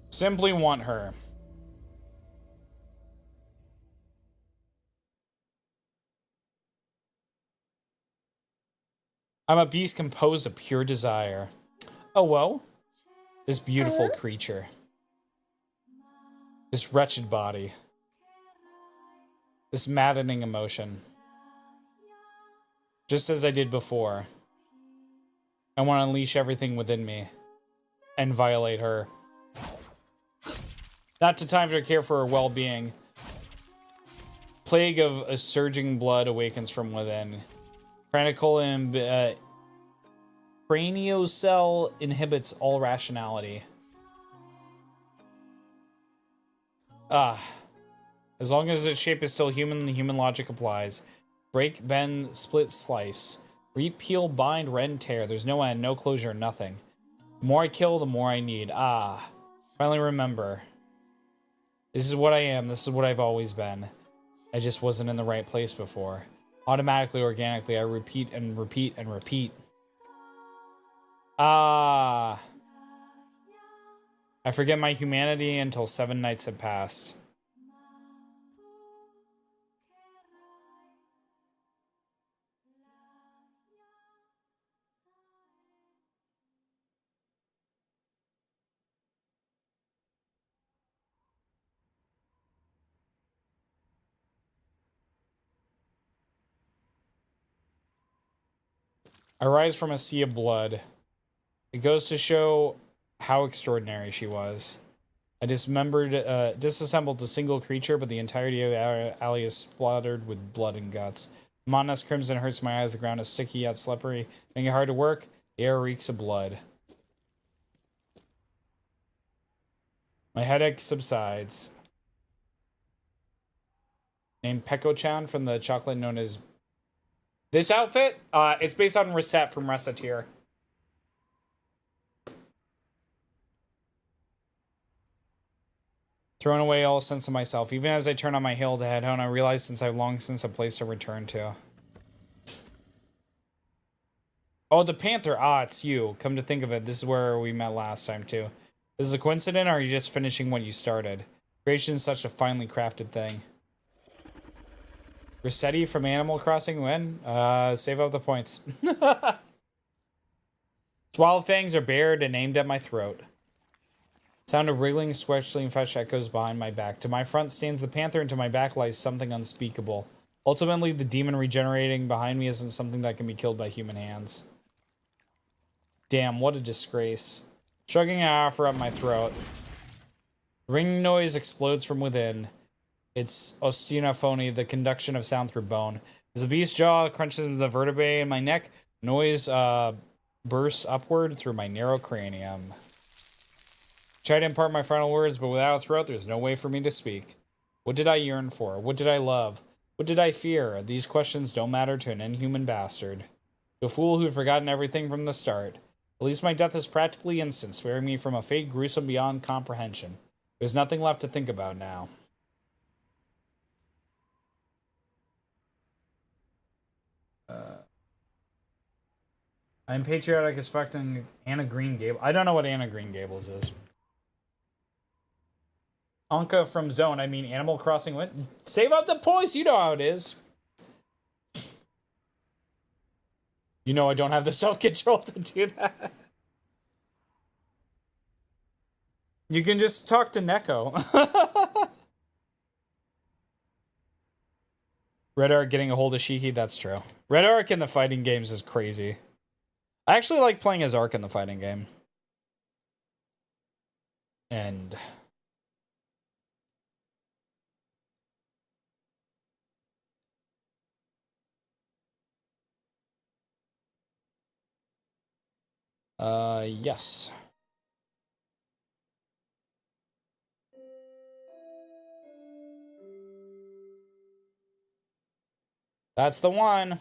Simply want her. I'm a beast composed of pure desire. Oh, well. This beautiful creature. This wretched body. This maddening emotion. Just as I did before. I want to unleash everything within me. And violate her. Not to time to care for her well-being. Plague of a surging blood awakens from within. Craniocell inhibits all rationality. As long as its shape is still human, the human logic applies. Break, bend, split, slice. Reap, peel, bind, rend, tear. There's no end, no closure, nothing. The more I kill, the more I need. Finally remember. This is what I am. This is what I've always been. I just wasn't in the right place before. Automatically, organically, I repeat and repeat and repeat. I forget my humanity until 7 nights have passed. I rise from a sea of blood. It goes to show how extraordinary she was. I disassembled a single creature, but the entirety of the alley is splattered with blood and guts. Monotonous crimson hurts my eyes. The ground is sticky yet slippery. Making it hard to work. The air reeks of blood. My headache subsides. Named Peko-chan from the chocolate known as... This outfit? It's based on Reset from Recettear. Thrown away all sense of myself. Even as I turn on my heel to head home, I realize since I've long since a place to return to. Oh, the Panther. Ah, it's you. Come to think of it, this is where we met last time, too. Is this a coincidence, or are you just finishing what you started? Creation is such a finely crafted thing. Rossetti from Animal Crossing when? Save up the points. Swallow fangs are bared and aimed at my throat. Sound of wriggling, squelching flesh echoes behind my back. To my front stands the Panther, and to my back lies something unspeakable. Ultimately, the demon regenerating behind me isn't something that can be killed by human hands. Damn, what a disgrace. Shrugging, I offer up my throat. Ringing noise explodes from within. It's osteophony, the conduction of sound through bone. As the beast's jaw crunches into the vertebrae in my neck, noise bursts upward through my narrow cranium. Try to impart my final words, but without a throat, there's no way for me to speak. What did I yearn for? What did I love? What did I fear? These questions don't matter to an inhuman bastard. To a fool who'd forgotten everything from the start. At least my death is practically instant, sparing me from a fate gruesome beyond comprehension. There's nothing left to think about now. I'm patriotic as fuck in Anna Green Gables. I don't know what Anna Green Gables is. Anka from Zone, I mean Animal Crossing. What? Save up the points, you know how it is. You know I don't have the self-control to do that. You can just talk to Neco. Red Arc getting a hold of Shiki, that's true. Red Arc in the fighting games is crazy. I actually like playing as Arc in the fighting game. And... yes. That's the one.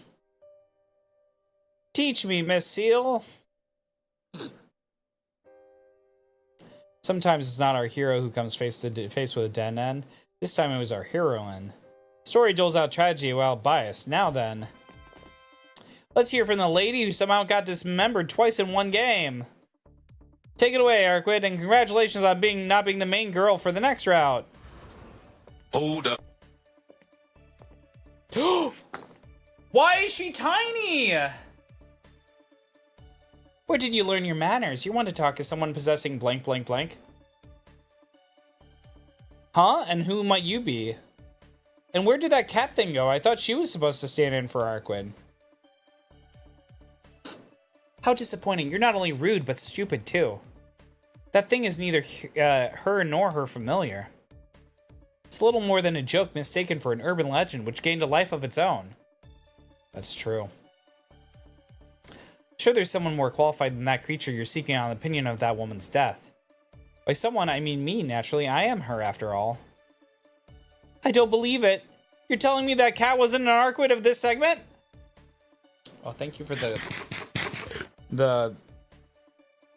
Teach me, Miss Seal. Sometimes it's not our hero who comes face to face with a dead end. This time it was our heroine. Story doles out tragedy while biased. Now then. Let's hear from the lady who somehow got dismembered twice in one game. Take it away, Arquid, and congratulations on not being the main girl for the next route. Hold up. Why is she tiny? Where did you learn your manners? You want to talk to someone possessing blank blank blank? Huh? And who might you be? And where did that cat thing go? I thought she was supposed to stand in for Arquid. How disappointing. You're not only rude, but stupid too. That thing is neither her nor her familiar. It's little more than a joke mistaken for an urban legend which gained a life of its own. That's true. Sure, there's someone more qualified than that creature you're seeking on the opinion of that woman's death. By someone, I mean me, naturally. I am her, after all. I don't believe it. You're telling me that cat wasn't an Arquid of this segment? Oh, thank you for the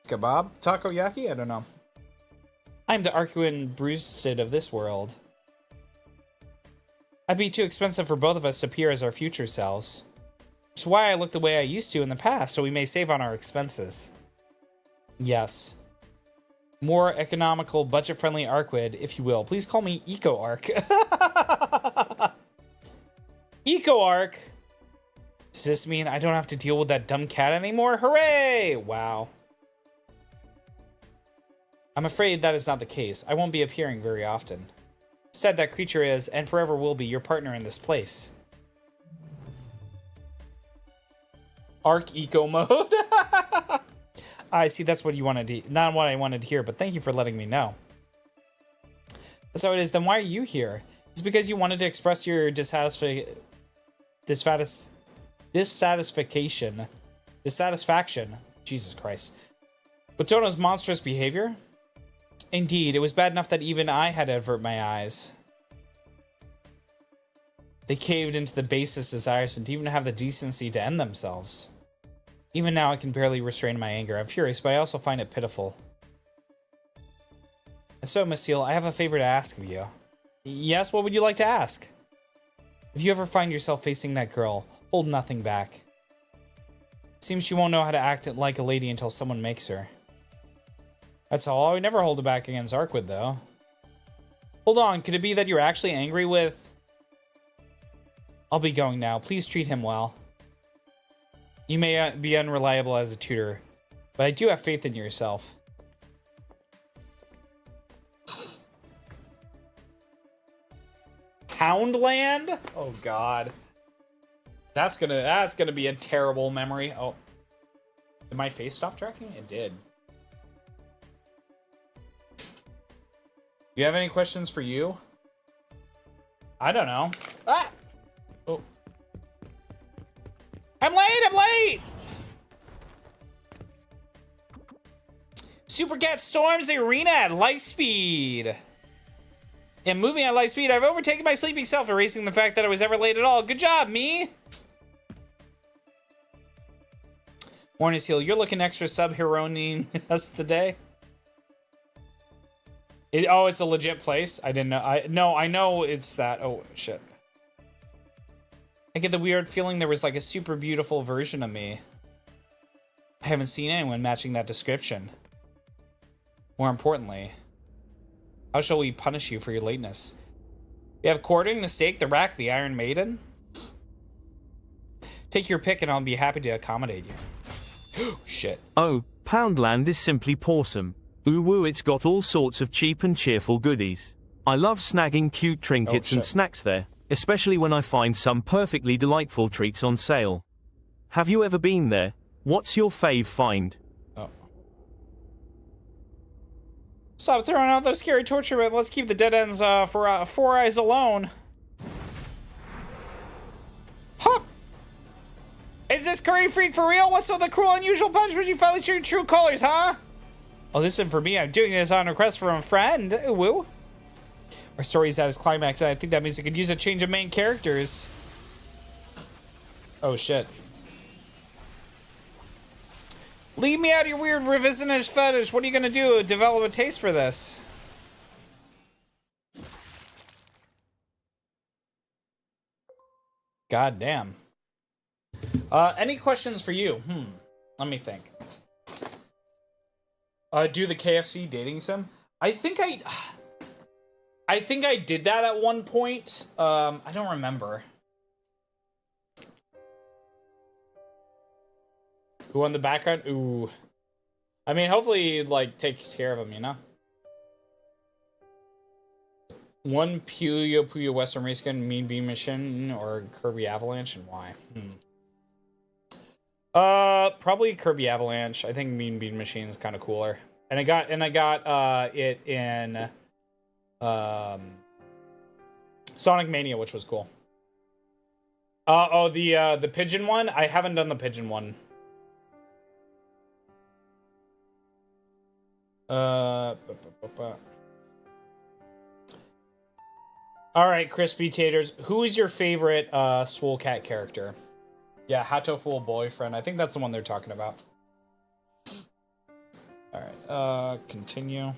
kebab? Takoyaki? I don't know. I'm the Arquid Brewstead of this world. I'd be too expensive for both of us to appear as our future selves. Which is why I look the way I used to in the past, so we may save on our expenses. Yes. More economical, budget-friendly Arquid, if you will. Please call me nekoarc. nekoarc? Does this mean I don't have to deal with that dumb cat anymore? Hooray! Wow. I'm afraid that is not the case. I won't be appearing very often. Instead, that creature is, and forever will be, your partner in this place. Arc Eco Mode. I see, that's what you wanted to, not what I wanted to hear, but thank you for letting me know. That's how it is. Then why are you here? It's because you wanted to express your dissatisfaction. Jesus Christ. With Tono's monstrous behavior? Indeed, it was bad enough that even I had to avert my eyes. They caved into the basest desires and even have the decency to end themselves. Even now, I can barely restrain my anger. I'm furious, but I also find it pitiful. So, Miss Seal, I have a favor to ask of you. Yes, what would you like to ask? If you ever find yourself facing that girl, hold nothing back. Seems she won't know how to act like a lady until someone makes her. That's all. I would never hold it back against Arkwood, though. Hold on, could it be that you're actually angry with... I'll be going now. Please treat him well. You may be unreliable as a tutor, but I do have faith in yourself. Poundland? Oh god. That's gonna be a terrible memory. Oh. Did my face stop tracking? It did. You have any questions for you? I don't know. Ah! Oh. I'm late! Super Cat storms the arena at light speed. And moving at light speed, I've overtaken my sleeping self, erasing the fact that I was ever late at all. Good job, me! Morning Seal, you're looking extra sub-heroing us today. Oh, it's a legit place? I didn't know. I know it's that. Oh, shit. I get the weird feeling there was like a super beautiful version of me. I haven't seen anyone matching that description. More importantly, how shall we punish you for your lateness? We have courting, the stake, the rack, the Iron Maiden. Take your pick and I'll be happy to accommodate you. Shit. Oh, Poundland is simply pawsome. Ooh woo, it's got all sorts of cheap and cheerful goodies. I love snagging cute trinkets and snacks there, especially when I find some perfectly delightful treats on sale. Have you ever been there? What's your fave find? Oh. Stop throwing out those scary torture myths. Let's keep the dead ends for Four Eyes alone. Huh! Is this curry freak for real? What's with the cruel, unusual punishment? You finally showed your true colors, huh? Oh, this isn't for me. I'm doing this on request from a friend. Ooh, woo. Our story's at its climax. I think that means it could use a change of main characters. Oh, shit. Leave me out of your weird revisionist fetish. What are you gonna do? Develop a taste for this? God damn. Any questions for you? Let me think. Do the KFC dating sim? I think I did that at one point. I don't remember. Who on the background? Ooh. I mean, hopefully, like, takes care of him, you know? One Puyo Puyo Western Racegun, Mean Bean Mission, or Kirby Avalanche, and why? Probably Kirby Avalanche. I think Mean Bean Machine is kind of cooler. And I got it in Sonic Mania, which was cool. The pigeon one? I haven't done the pigeon one. All right, Crispy Taters. Who is your favorite Swole Cat character? Yeah, Hato Fool Boyfriend. I think that's the one they're talking about. All right, continue.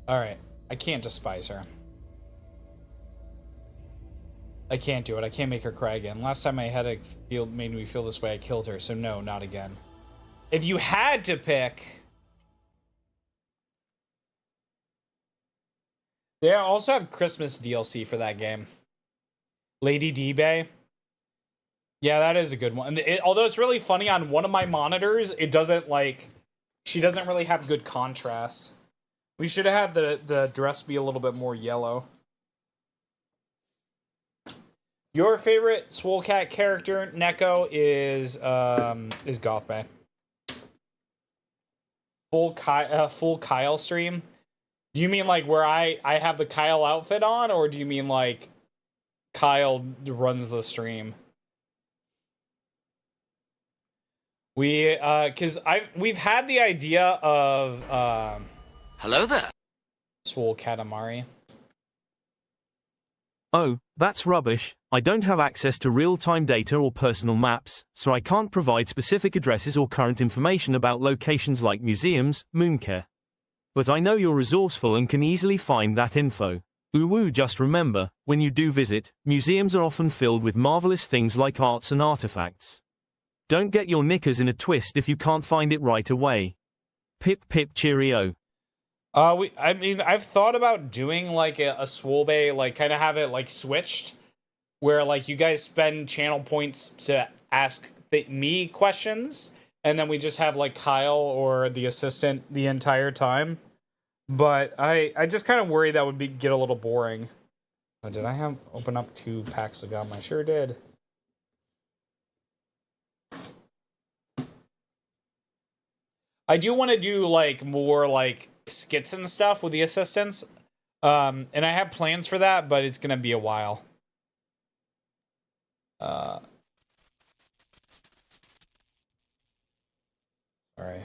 All right, I can't despise her. I can't do it. I can't make her cry again. Last time I had a made me feel this way, I killed her. So no, not again. If you had to pick, they also have Christmas DLC for that game. Lady D-Bay. Yeah, that is a good one. Although it's really funny, on one of my monitors, it doesn't like, she doesn't really have good contrast. We should have had the dress be a little bit more yellow. Your favorite Swole Cat character, Neco, is Goth Bay. Full Kyle stream. Do you mean like where I have the Kyle outfit on, or do you mean like Kyle runs the stream? We've had the idea of hello there, Swole Cat Amari. Oh, that's rubbish. I don't have access to real-time data or personal maps, so I can't provide specific addresses or current information about locations like museums, mooncare. But I know you're resourceful and can easily find that info. Uwu, just remember, when you do visit, museums are often filled with marvelous things like arts and artifacts. Don't get your knickers in a twist if you can't find it right away. Pip pip cheerio. I mean, I've thought about doing like a Swole Bay, like kind of have it like switched, where like you guys spend channel points to ask me questions, and then we just have like Kyle or the assistant the entire time. But I just kind of worry that would get a little boring. Oh, did I open up 2 packs of gum? I sure did. I do want to do like more like skits and stuff with the assistants. And I have plans for that, but it's gonna be a while. Sorry.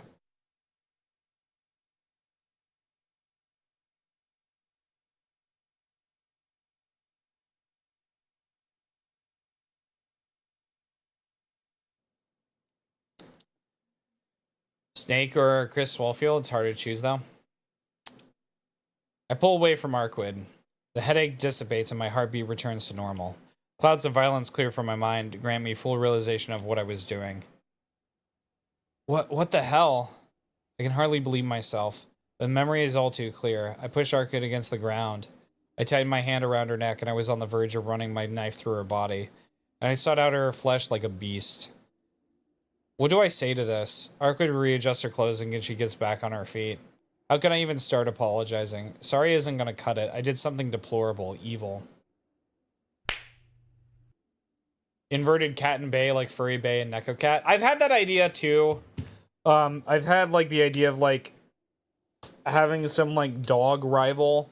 Snake or Chris Swellfield? It's hard to choose though. I pull away from Arquid. The headache dissipates and my heartbeat returns to normal. Clouds of violence clear from my mind to grant me full realization of what I was doing. What the hell? I can hardly believe myself. The memory is all too clear. I push Arquid against the ground. I tightened my hand around her neck and I was on the verge of running my knife through her body. And I sought out her flesh like a beast. What do I say to this? Arquid readjusts her clothing and she gets back on her feet. How can I even start apologizing? Sorry isn't gonna cut it. I did something deplorable, evil. Inverted cat and bay, like furry bay and Neco cat. I've had that idea too. I've had like the idea of like having some like dog rival.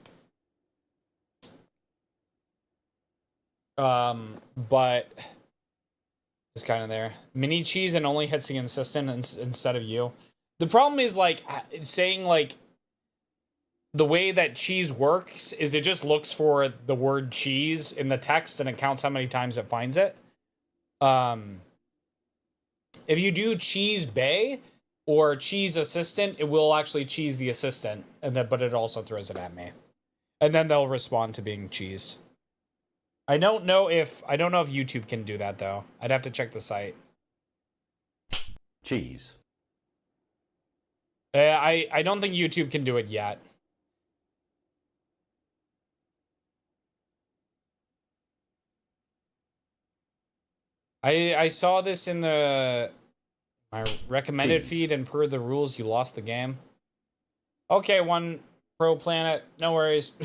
But it's kind of there. Mini cheese and only hits the insistent instead of you. The problem is like saying like the way that cheese works is it just looks for the word cheese in the text and it counts how many times it finds it. If you do cheese bay or cheese assistant, it will actually cheese the assistant, and then but it also throws it at me, and then they'll respond to being cheesed. I don't know if YouTube can do that though. I'd have to check the site. Cheese. I don't think YouTube can do it yet. I saw this in my recommended feed, and per the rules, you lost the game. Okay, one Pro Planet, no worries.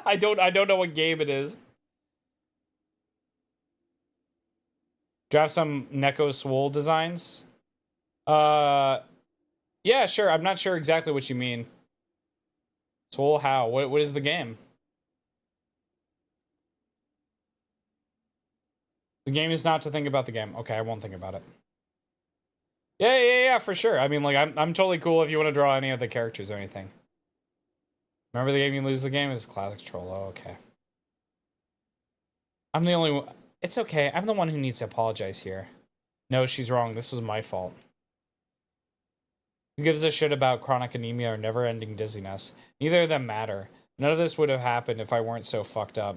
I don't know what game it is. Do you have some Neco Swole designs? Yeah, sure. I'm not sure exactly what you mean. Swole how? What is the game? The game is not to think about the game. Okay, I won't think about it. Yeah, for sure. I mean, like, I'm totally cool if you want to draw any of the characters or anything. Remember the game you lose the game is classic troll. Oh, okay. I'm the only one. It's okay. I'm the one who needs to apologize here. No, she's wrong. This was my fault. Who gives a shit about chronic anemia or never-ending dizziness? Neither of them matter. None of this would have happened if I weren't so fucked up.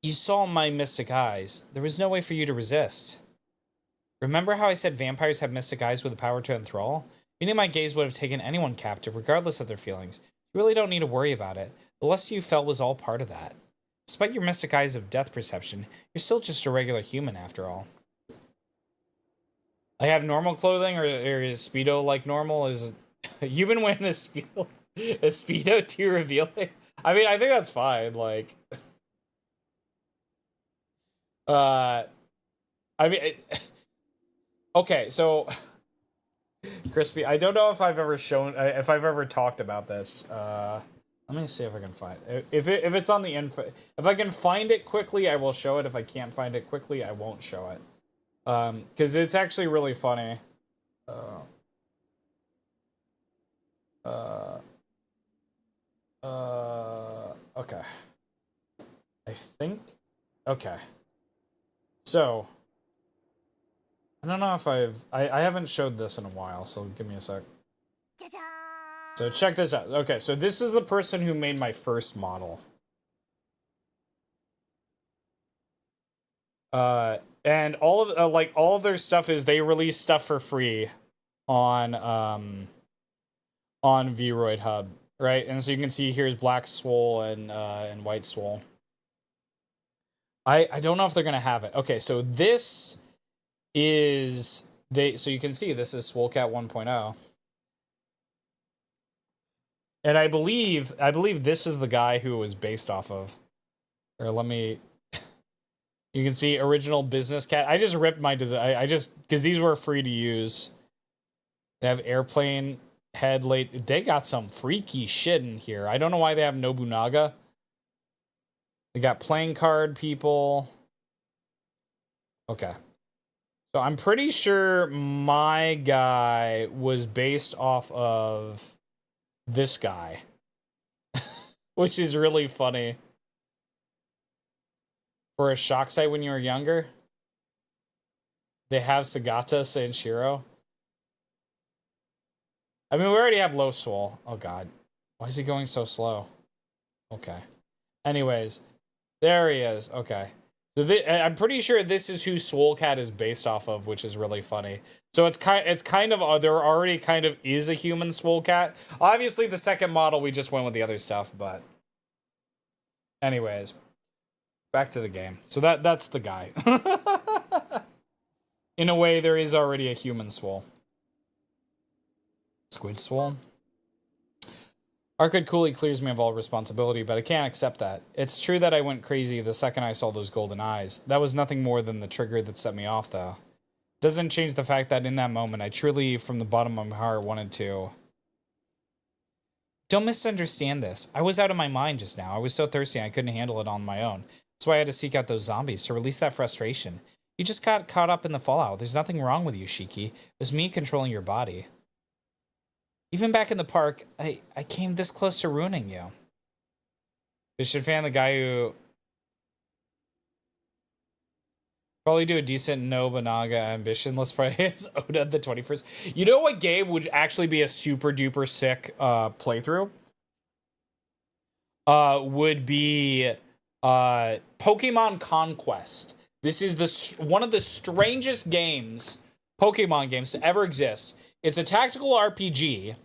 You saw my mystic eyes. There was no way for you to resist. Remember how I said vampires have mystic eyes with the power to enthrall? Meaning my gaze would have taken anyone captive, regardless of their feelings. You really don't need to worry about it. The lust you felt was all part of that. Despite your mystic eyes of death perception, you're still just a regular human after all. I have normal clothing, or is Speedo like normal? Is you been wearing a Speedo to reveal it? I mean, I think that's fine, like... I mean, okay, so Crispy, I don't know if I've ever if I've ever talked about this. Let me see if I can find it. If it's on the info, if I can find it quickly, I will show it. If I can't find it quickly, I won't show it. Because it's actually really funny. Okay. I think. Okay. So. I don't know if I haven't showed this in a while, so give me a sec. So check this out. Okay, so this is the person who made my first model. And all of like all of their stuff is they release stuff for free on Vroid Hub, right? And so you can see here's Black Swole and White Swole. I don't know if they're gonna have it. Okay, so this is so you can see this is Swolecat 1.0. And I believe this is the guy who it was based off of. Or let me you can see original business cat. I just ripped my design. I just because these were free to use. They have airplane head late. They got some freaky shit in here. I don't know why they have Nobunaga. They got playing card people. Okay. So I'm pretty sure my guy was based off of this guy. Which is really funny. For a shock site when you were younger. They have Sagata Sanshiro. I mean, we already have Low Swole. Oh, God. Why is he going so slow? Okay. Anyways. There he is. Okay. So I'm pretty sure this is who Swolecat is based off of, which is really funny. So it's kind of there already kind of is a human Swolecat. Obviously, the second model we just went with the other stuff, but anyways, back to the game. So that's the guy. In a way, there is already a human Swole. Squid Swole. Arcade Cooley clears me of all responsibility, but I can't accept that. It's true that I went crazy the second I saw those golden eyes. That was nothing more than the trigger that set me off, though. Doesn't change the fact that in that moment, I truly, from the bottom of my heart, wanted to... Don't misunderstand this. I was out of my mind just now. I was so thirsty I couldn't handle it on my own. That's why I had to seek out those zombies, to release that frustration. You just got caught up in the fallout. There's nothing wrong with you, Shiki. It was me controlling your body. Even back in the park, I came this close to ruining you. You should fan the guy who... Probably do a decent Nobunaga ambition. Let's probably his Oda the 21st. You know what game would actually be a super duper sick playthrough? Would be Pokemon Conquest. This is one of the strangest Pokemon games to ever exist. It's a tactical RPG,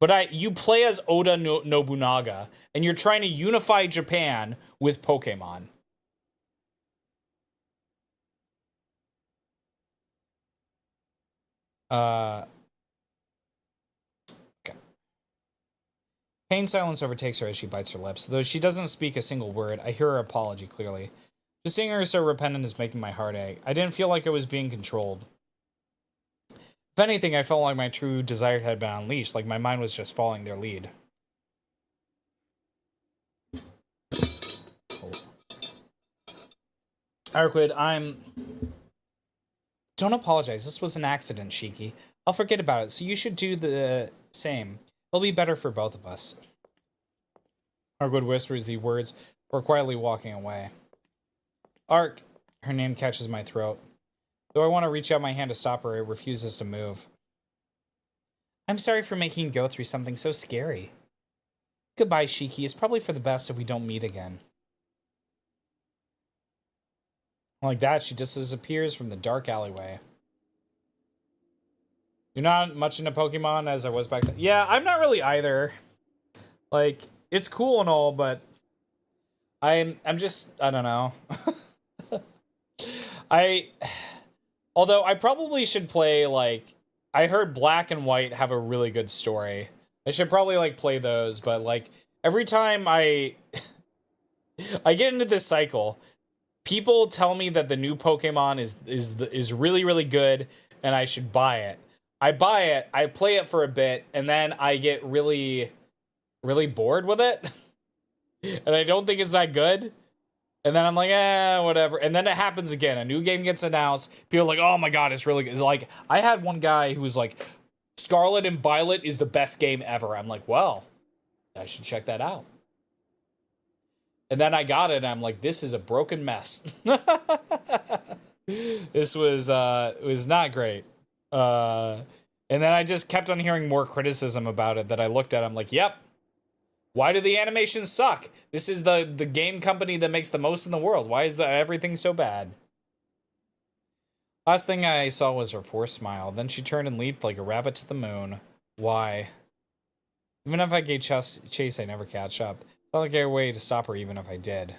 but you play as Oda Nobunaga, and you're trying to unify Japan with Pokemon. Okay. Pain silence overtakes her as she bites her lips. Though she doesn't speak a single word, I hear her apology clearly. Just seeing her so repentant is making my heart ache. I didn't feel like I was being controlled. If anything, I felt like my true desire had been unleashed, like my mind was just following their lead. Arquid, Don't apologize. This was an accident, Shiki. I'll forget about it, so you should do the same. It'll be better for both of us. Arquid whispers the words before quietly walking away. Ark, her name catches my throat. Though I want to reach out my hand to stop her, it refuses to move. I'm sorry for making you go through something so scary. Goodbye, Shiki. It's probably for the best if we don't meet again. Like that, she just disappears from the dark alleyway. You're not much into Pokemon as I was back then. Yeah, I'm not really either. Like, it's cool and all, but I'm just, I don't know. Although I probably should play, like, I heard Black and White have a really good story. I should probably, like, play those, but, like, every time I get into this cycle, people tell me that the new Pokemon is really, really good, and I should buy it. I buy it, I play it for a bit, and then I get really, really bored with it. And I don't think it's that good. And then I'm like, whatever. And then it happens again. A new game gets announced. People are like, oh my god, it's really good. Like, I had one guy who was like, Scarlet and Violet is the best game ever. I'm like, well, I should check that out. And then I got it, and I'm like, this is a broken mess. This was it was not great. And then I just kept on hearing more criticism about it that I looked at. I'm like, yep. Why do the animations suck? This is the game company that makes the most in the world. Why is everything so bad? Last thing I saw was her forced smile. Then she turned and leaped like a rabbit to the moon. Why? Even if I gave chase, I never catch up. It's not like I had a way to stop her even if I did.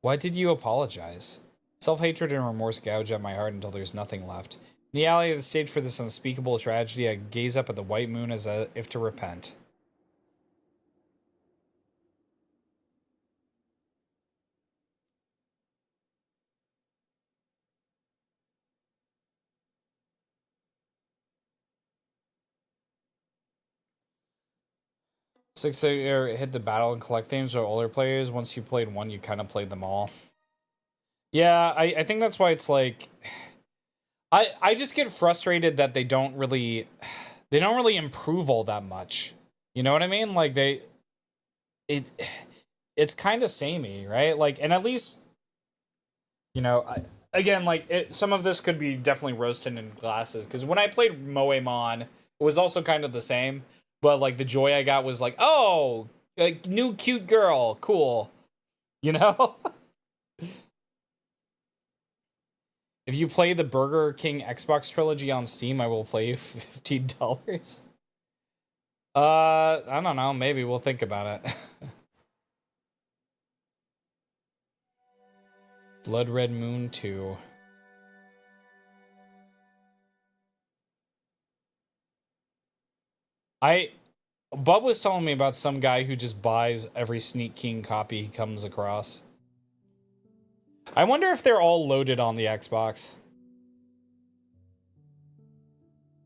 Why did you apologize? Self-hatred and remorse gouge at my heart until there's nothing left. In the alley of the stage for this unspeakable tragedy, I gaze up at the white moon as if to repent. Six hit the battle and collect themes with older players. Once you played one, you kind of played them all. Yeah, I think that's why it's like... I just get frustrated that they don't really improve all that much. You know what I mean? Like, it's kind of samey, right? Like, and at least, you know, again, like, some of this could be definitely roasted in glasses, because when I played Moemon, it was also kind of the same. But, like, the joy I got was like, oh, a new cute girl. Cool. You know? If you play the Burger King Xbox trilogy on Steam, I will play you $15. I don't know. Maybe we'll think about it. Blood Red Moon 2. Bub was telling me about some guy who just buys every Sneak King copy he comes across. I wonder if they're all loaded on the Xbox.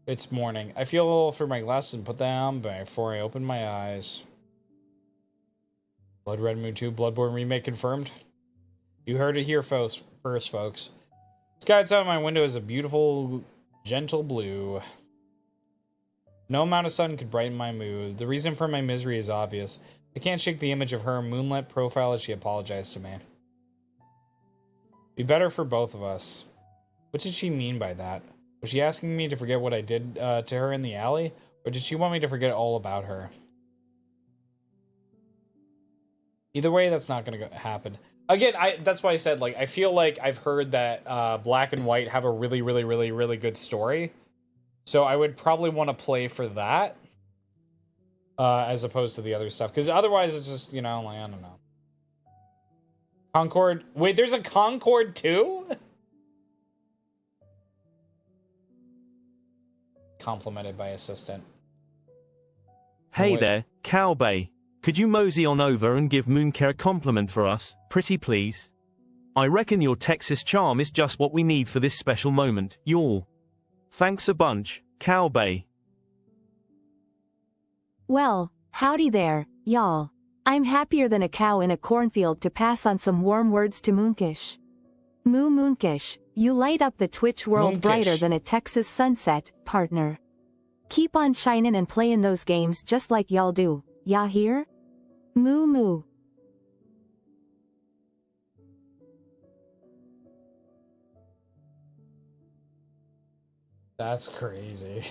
It's morning. I feel a little for my glasses and put them on before I open my eyes. Blood Red Moon 2 Bloodborne remake confirmed. You heard it here first, folks. Sky outside my window is a beautiful, gentle blue. No amount of sun could brighten my mood. The reason for my misery is obvious. I can't shake the image of her moonlit profile as she apologized to me. Be better for both of us. What did she mean by that? Was she asking me to forget what I did to her in the alley? Or did she want me to forget all about her? Either way, that's not going to happen. Again, that's why I said, like, I feel like I've heard that Black and White have a really, really, really, really good story. So I would probably want to play for that. As opposed to the other stuff. Because otherwise it's just, you know, like, I don't know. Concord. Wait, there's a Concord too? Complimented by assistant. Hey there, Cowbay. Could you mosey on over and give Mooncare a compliment for us, pretty please? I reckon your Texas charm is just what we need for this special moment, y'all. Thanks a bunch, Cowbay. Well, howdy there, y'all. I'm happier than a cow in a cornfield to pass on some warm words to Moonkish. Moo Moonkish, you light up the Twitch world brighter than a Texas sunset, partner. Keep on shinin' and playin' those games just like y'all do, ya hear? Moo moo. That's crazy.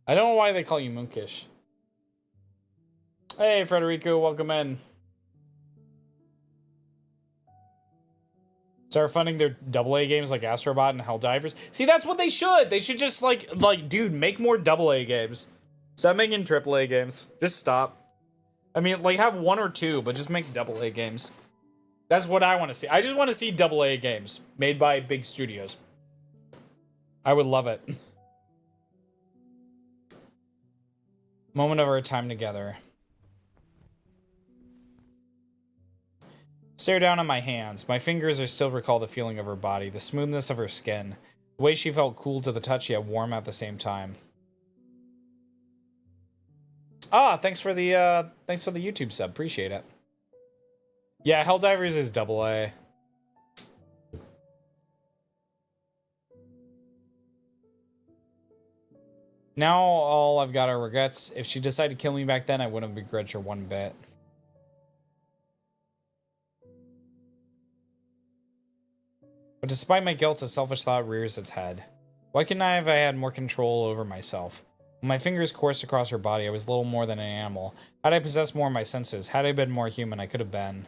I don't know why they call you Moonkish. Hey, Frederico, welcome in. Start funding their AA games like Astrobot and Helldivers. See, that's what they should. They should just, like, dude, make more AA games. Stop making AAA games. Just stop. I mean, like, have one or two, but just make AA games. That's what I want to see. I just want to see AA games made by big studios. I would love it. Moment of our time together. Stare down at my hands. My fingers are still recall the feeling of her body, the smoothness of her skin, the way she felt cool to the touch yet warm at the same time. Ah, thanks for the YouTube sub. Appreciate it. Yeah, Helldivers is AA. Now all I've got are regrets. If she decided to kill me back then, I wouldn't begrudge her one bit. But despite my guilt, a selfish thought rears its head. Why couldn't I have had more control over myself? When my fingers coursed across her body, I was little more than an animal. Had I possessed more of my senses, had I been more human, I could have been.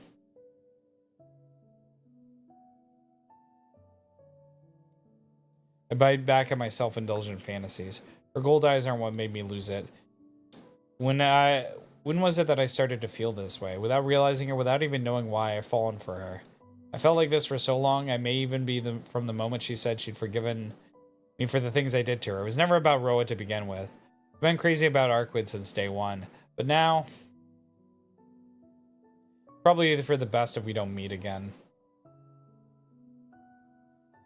I bite back at my self-indulgent fantasies. Her gold eyes aren't what made me lose it. When was it that I started to feel this way? Without realizing it, without even knowing why, I've fallen for her. I felt like this for so long, I may even be from the moment she said she'd forgiven me for the things I did to her. It was never about Roa to begin with. I've been crazy about Arcwood since day one. But now, probably for the best if we don't meet again.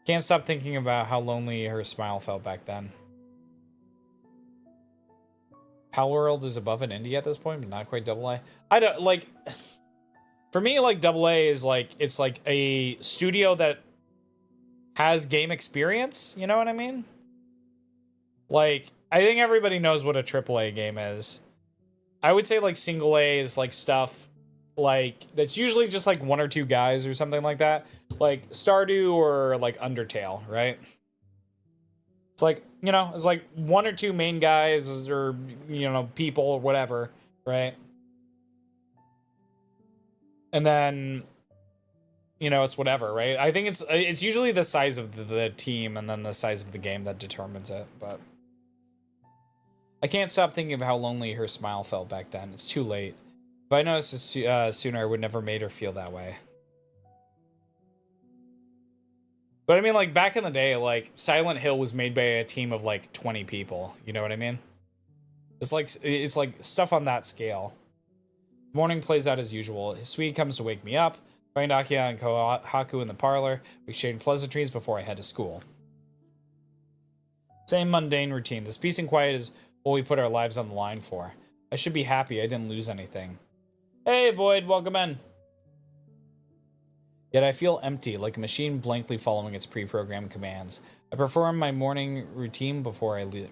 Can't stop thinking about how lonely her smile felt back then. Palworld is above an indie at this point, but not quite AA. I don't, like... For me, like, AA is, like, it's like a studio that has game experience, you know what I mean? Like, I think everybody knows what a AAA game is. I would say, like, single A is, like, stuff, like, that's usually just, like, one or two guys or something like that. Like, Stardew or, like, Undertale, right? It's like, you know, it's like one or two main guys or, you know, people or whatever, right? And then, you know, it's whatever, right? I think it's usually the size of the team and then the size of the game that determines it, but... I can't stop thinking of how lonely her smile felt back then. It's too late. If I noticed it sooner, I would never made her feel that way. But I mean, like, back in the day, like, Silent Hill was made by a team of, like, 20 people. You know what I mean? It's like stuff on that scale. Morning plays out as usual. Hisui comes to wake me up. Find Akia and Kohaku in the parlor. We exchange pleasantries before I head to school. Same mundane routine. This peace and quiet is what we put our lives on the line for. I should be happy I didn't lose anything. Hey, Void, welcome in. Yet I feel empty, like a machine blankly following its pre-programmed commands. I perform my morning routine before I leave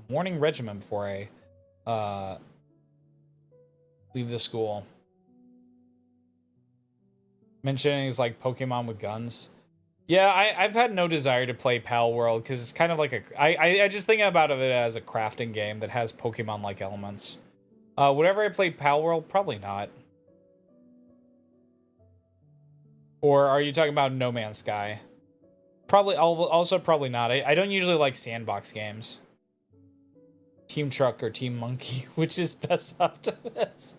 morning regimen before I leave the school. Mentioning is like Pokemon with guns. Yeah, I've had no desire to play Pal World because it's kind of like I just think about it as a crafting game that has Pokemon-like elements. Whatever I played Pal World, probably not. Or are you talking about No Man's Sky? Probably, also probably not. I don't usually like sandbox games. Team Truck or Team Monkey, which is best Optimus.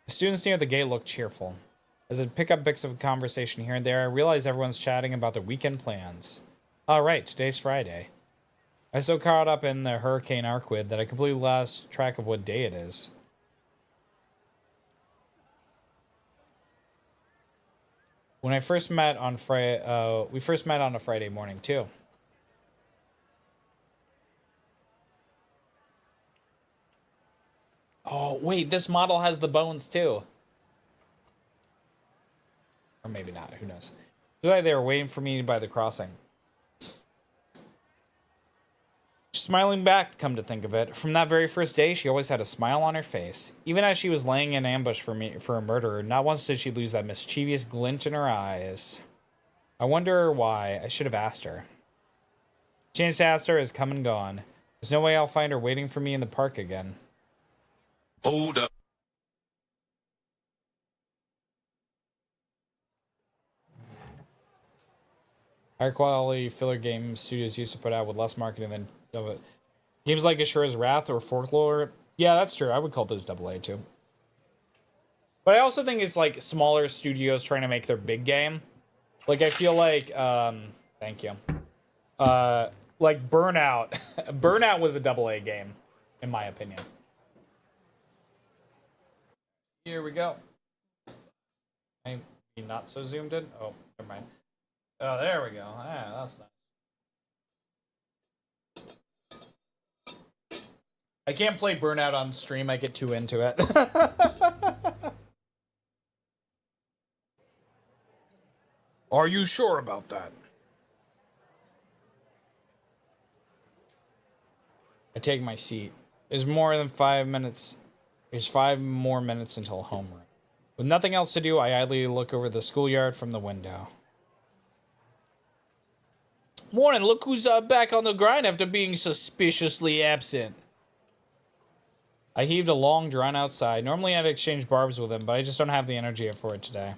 The students near the gate look cheerful. As I pick up bits of conversation here and there, I realize everyone's chatting about their weekend plans. All right, today's Friday. I was so caught up in the Hurricane Arcwood that I completely lost track of what day it is. When I first met on Friday, we first met on a Friday morning too. Oh, wait, this model has the bones too. Or maybe not, who knows. It's like they were waiting for me by the crossing. Smiling back, come to think of it. From that very first day, she always had a smile on her face. Even as she was laying in ambush for a murderer, not once did she lose that mischievous glint in her eyes. I wonder why. I should have asked her. The chance to ask her has come and gone. There's no way I'll find her waiting for me in the park again. Hold up. Higher quality filler game studios used to put out with less marketing than games like Ashura's Wrath or Folklore. Yeah, that's true. I would call those AA too. But I also think it's like smaller studios trying to make their big game. Like I feel like thank you. Like Burnout. Burnout was a AA game, in my opinion. Here we go. I'm not so zoomed in. Oh, never mind. Oh, there we go. Ah, that's nice. I can't play Burnout on stream. I get too into it. Are you sure about that? I take my seat. There's more than 5 minutes. There's 5 more minutes until homeroom. With nothing else to do, I idly look over the schoolyard from the window. Morning, look who's back on the grind after being suspiciously absent. I heaved a long, drawn-out sigh. Normally I'd exchange barbs with him, but I just don't have the energy for it today.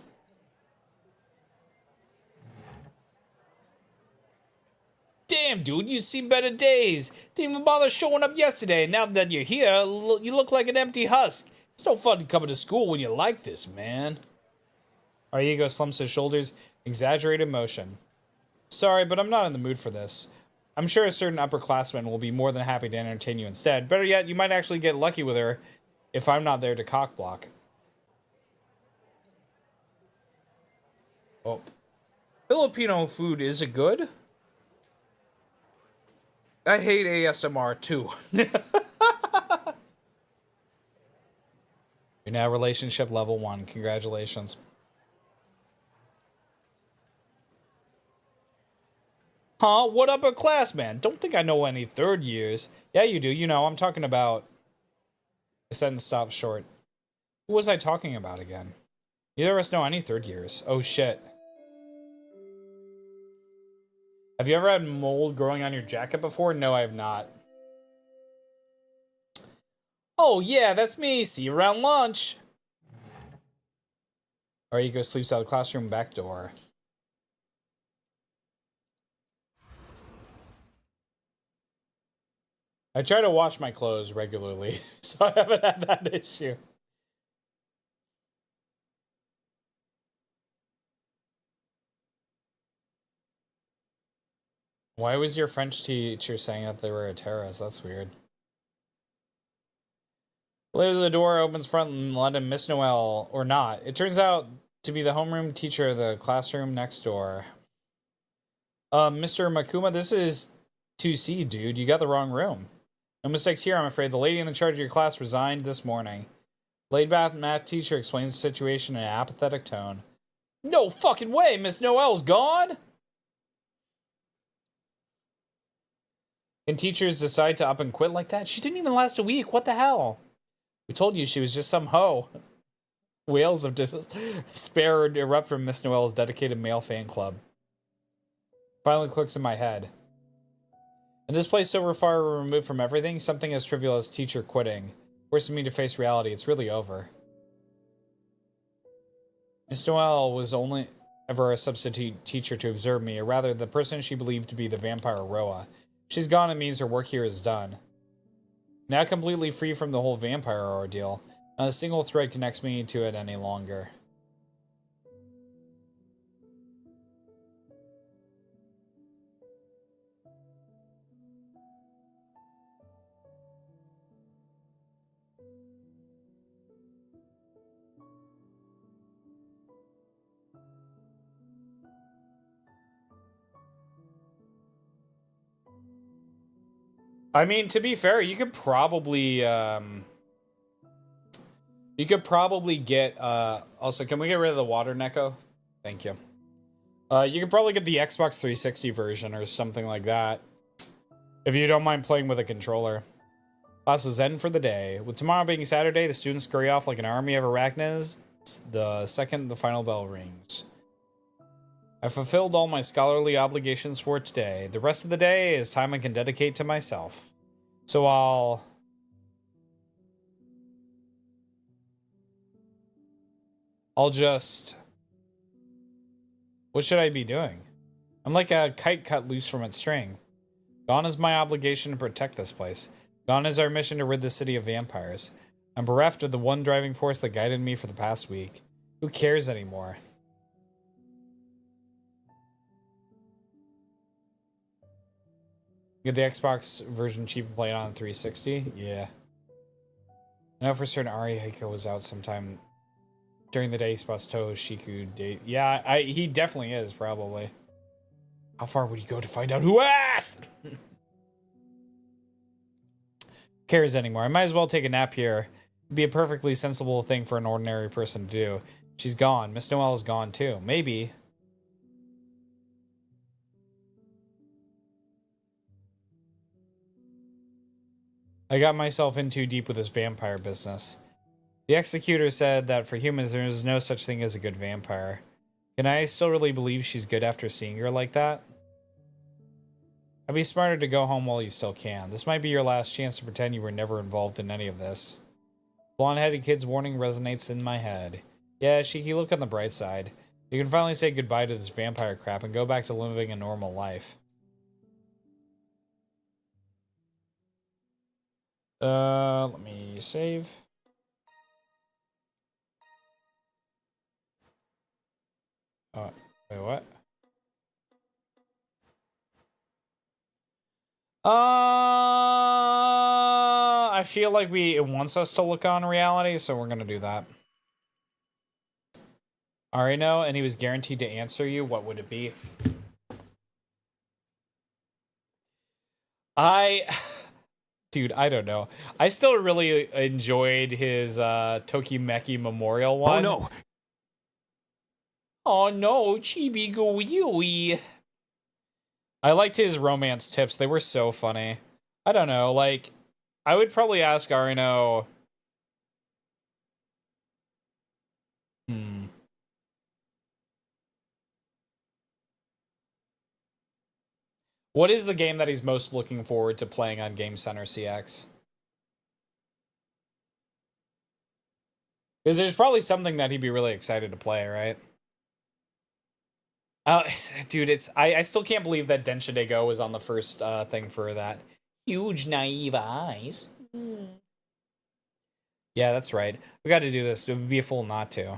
Damn, dude, you've seen better days. Didn't even bother showing up yesterday. Now that you're here, you look like an empty husk. It's no fun coming to school when you're like this, man. Our ego slumps his shoulders, exaggerated motion. Sorry, but I'm not in the mood for this. I'm sure a certain upperclassman will be more than happy to entertain you instead. Better yet, you might actually get lucky with her if I'm not there to cockblock. Oh. Filipino food, is it good? I hate ASMR too. You're now relationship level 1. Congratulations. Huh? What upperclassman? Don't think I know any third years. Yeah, you do. You know, I'm talking about... The sentence stopped short. Who was I talking about again? Neither of us know any third years. Oh, shit. Have you ever had mold growing on your jacket before? No, I have not. Oh, yeah, that's me. See you around lunch. Ariko sleeps out the classroom back door. I try to wash my clothes regularly, so I haven't had that issue. Why was your French teacher saying that they were a terrorist? That's weird. Later the door opens front and let in Miss Noel, or not. It turns out to be the homeroom teacher of the classroom next door. Mr. Makuma, this is 2C, dude. You got the wrong room. No mistakes here, I'm afraid. The lady in charge of your class resigned this morning. Laid-back math teacher explains the situation in an apathetic tone. No fucking way! Miss Noel's gone? Can teachers decide to up and quit like that? She didn't even last a week. What the hell? We told you she was just some hoe. Wails of despair erupt from Miss Noel's dedicated male fan club. Finally clicks in my head. In this place so far removed from everything, something as trivial as teacher quitting forces me to face reality. It's really over. Miss Noel was only ever a substitute teacher to observe me, or rather the person she believed to be the vampire Roa. She's gone, it means her work here is done. Now completely free from the whole vampire ordeal, not a single thread connects me to it any longer. I mean, to be fair, you could probably get, also, can we get rid of the water, Neco? Thank you. You could probably get the Xbox 360 version or something like that. If you don't mind playing with a controller. Classes end for the day. With tomorrow being Saturday, the students scurry off like an army of arachnids the second the final bell rings. I fulfilled all my scholarly obligations for today. The rest of the day is time I can dedicate to myself. So I'll just... What should I be doing? I'm like a kite cut loose from its string. Gone is my obligation to protect this place. Gone is our mission to rid the city of vampires. I'm bereft of the one driving force that guided me for the past week. Who cares anymore? Get the Xbox version cheap and play it on 360? Yeah. I know for certain Ari Heiko was out sometime during the day. Spots Toho Shiku date. Yeah, he definitely is, probably. How far would you go to find out who asked? Cares anymore. I might as well take a nap here. It'd be a perfectly sensible thing for an ordinary person to do. She's gone. Miss Noel is gone too. Maybe I got myself in too deep with this vampire business. The executor said that for humans there is no such thing as a good vampire. Can I still really believe she's good after seeing her like that? I'd be smarter to go home while you still can. This might be your last chance to pretend you were never involved in any of this. Blonde-headed kid's warning resonates in my head. Yeah, Shiki, look on the bright side. You can finally say goodbye to this vampire crap and go back to living a normal life. Let me save. Oh, wait, what? I feel like it wants us to look on reality, so we're gonna do that. Arino, and he was guaranteed to answer you. What would it be? Dude, I don't know. I still really enjoyed his Tokimeki Memorial one. Oh no! Oh no, Chibi go yui. I liked his romance tips. They were so funny. I don't know, like, I would probably ask Arino. What is the game that he's most looking forward to playing on Game Center CX? Because there's probably something that he'd be really excited to play, right? Oh, dude, I still can't believe that Densha Go was on the first thing for that. Huge naive eyes. Yeah, that's right. We got to do this. It would be a fool not to.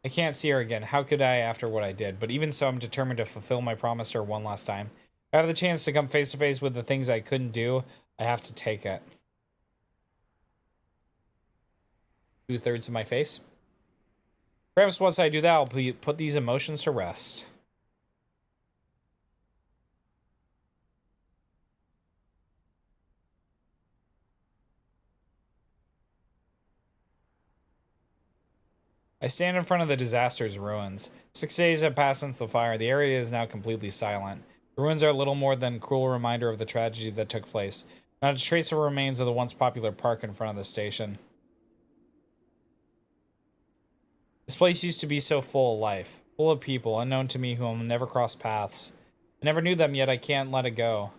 I can't see her again. How could I after what I did? But even so, I'm determined to fulfill my promise to her one last time. If I have the chance to come face to face with the things I couldn't do, I have to take it. 2/3 of my face. Perhaps once I do that, I'll put these emotions to rest. I stand in front of the disaster's ruins. 6 days have passed since the fire. The area is now completely silent. The ruins are little more than a cruel reminder of the tragedy that took place. Not a trace of remains of the once popular park in front of the station. This place used to be so full of life, full of people, unknown to me who will never cross paths. I never knew them, yet I can't let it go.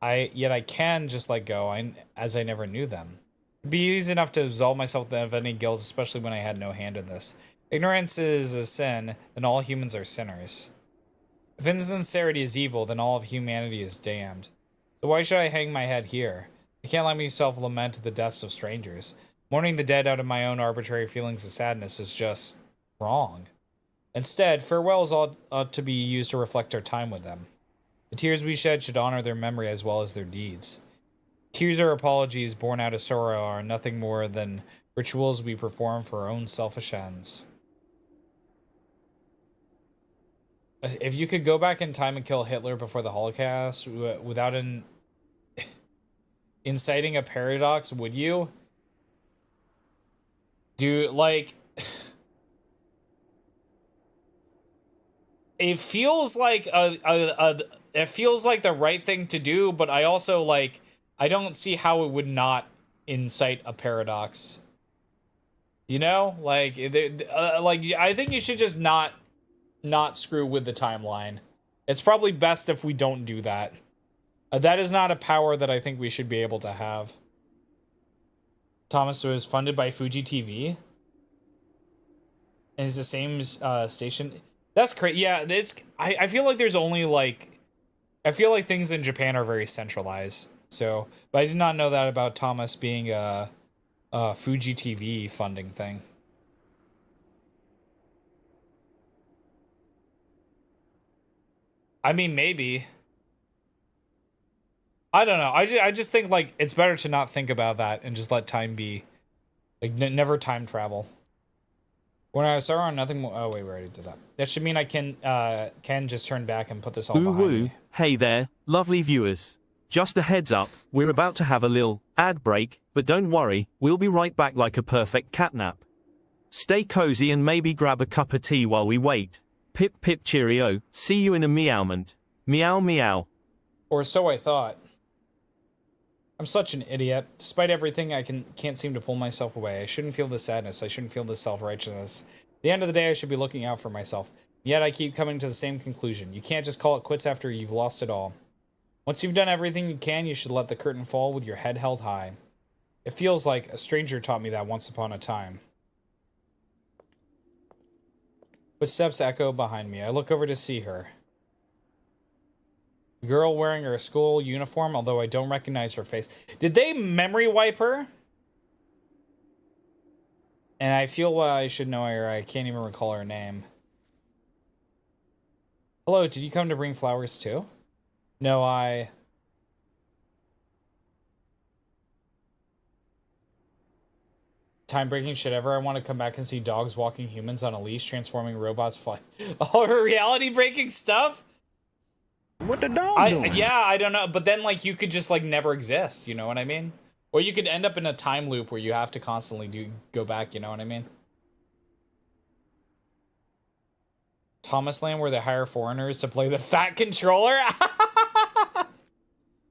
Yet I can just let go, as I never knew them. It'd be easy enough to absolve myself of any guilt, especially when I had no hand in this. Ignorance is a sin, then all humans are sinners. If insincerity is evil, then all of humanity is damned. So why should I hang my head here? I can't let myself lament the deaths of strangers. Mourning the dead out of my own arbitrary feelings of sadness is just wrong. Instead, farewells ought to be used to reflect our time with them. The tears we shed should honor their memory as well as their deeds. Tears or apologies born out of sorrow are nothing more than rituals we perform for our own selfish ends. If you could go back in time and kill Hitler before the Holocaust without inciting a paradox, would you? Like... It feels like it feels like the right thing to do, but I also, like, I don't see how it would not incite a paradox. You know, like, I think you should just not screw with the timeline. It's probably best if we don't do that. That is not a power that I think we should be able to have. Thomas was funded by Fuji TV. And it's the same station. That's crazy. Yeah, I feel like there's only, like... I feel like things in Japan are very centralized. So, but I did not know that about Thomas being a Fuji TV funding thing. I mean, maybe. I don't know. I just think, like, it's better to not think about that and just let time be. Like, never time travel. When I was Sauron, nothing more. Oh, wait, we already did that. That should mean I can just turn back and put this all behind me. Hey there, lovely viewers. Just a heads up, we're about to have a little ad break, but don't worry, we'll be right back like a perfect catnap. Stay cozy and maybe grab a cup of tea while we wait. Pip pip cheerio, see you in a meowment. Meow meow. Or so I thought. I'm such an idiot. Despite everything, I can't seem to pull myself away. I shouldn't feel this sadness. I shouldn't feel this self-righteousness. At the end of the day, I should be looking out for myself. Yet I keep coming to the same conclusion. You can't just call it quits after you've lost it all. Once you've done everything you can, you should let the curtain fall with your head held high. It feels like a stranger taught me that once upon a time. Footsteps echo behind me. I look over to see her. A girl wearing her school uniform, although I don't recognize her face. Did they memory wipe her? And I feel I should know her. I can't even recall her name. Hello, did you come to bring flowers too? No, time-breaking shit ever. I want to come back and see dogs walking humans on a leash, transforming robots, fly. All her reality-breaking stuff? What the dog doing? Yeah, I don't know. But then, like, you could just, like, never exist. You know what I mean? Or you could end up in a time loop where you have to constantly go back. You know what I mean? Thomas Land, where they hire foreigners to play the fat controller?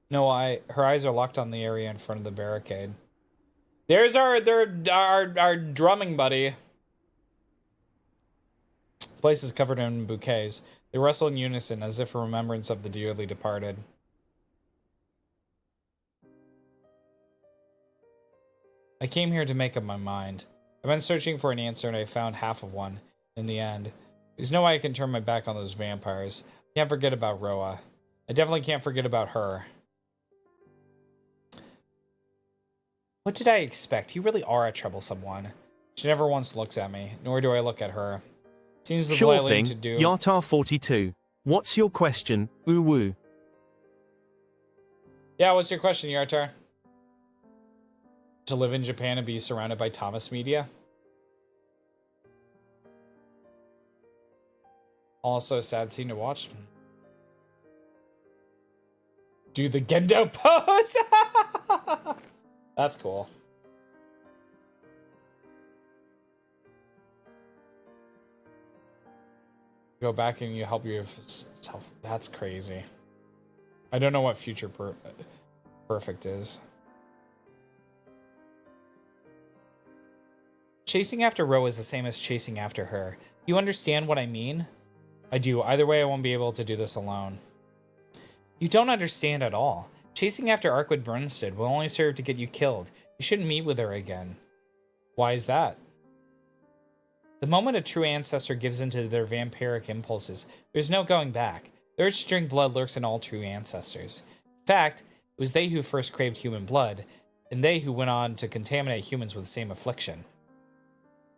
No, her eyes are locked on the area in front of the barricade. There's our drumming buddy. Place is covered in bouquets. They rustle in unison as if a remembrance of the dearly departed. I came here to make up my mind. I've been searching for an answer and I found half of one in the end. There's no way I can turn my back on those vampires. I can't forget about Roa. I definitely can't forget about her. What did I expect? You really are a troublesome one. She never once looks at me, nor do I look at her. Seems the Sure polite thing, to do. Yatar42. What's your question, Uwu? Yeah, what's your question, Yartar? To live in Japan and be surrounded by Thomas media? Also a sad scene to watch. Do the Gendo pose! That's cool. Go back and you help yourself. That's crazy. I don't know what future perfect is. Chasing after Ro is the same as chasing after her. You understand what I mean? I do. Either way, I won't be able to do this alone. You don't understand at all. Chasing after Arkwood Brunstead will only serve to get you killed. You shouldn't meet with her again. Why is that? The moment a true ancestor gives into their vampiric impulses, there's no going back. The urge to drink blood lurks in all true ancestors. In fact, it was they who first craved human blood, and they who went on to contaminate humans with the same affliction.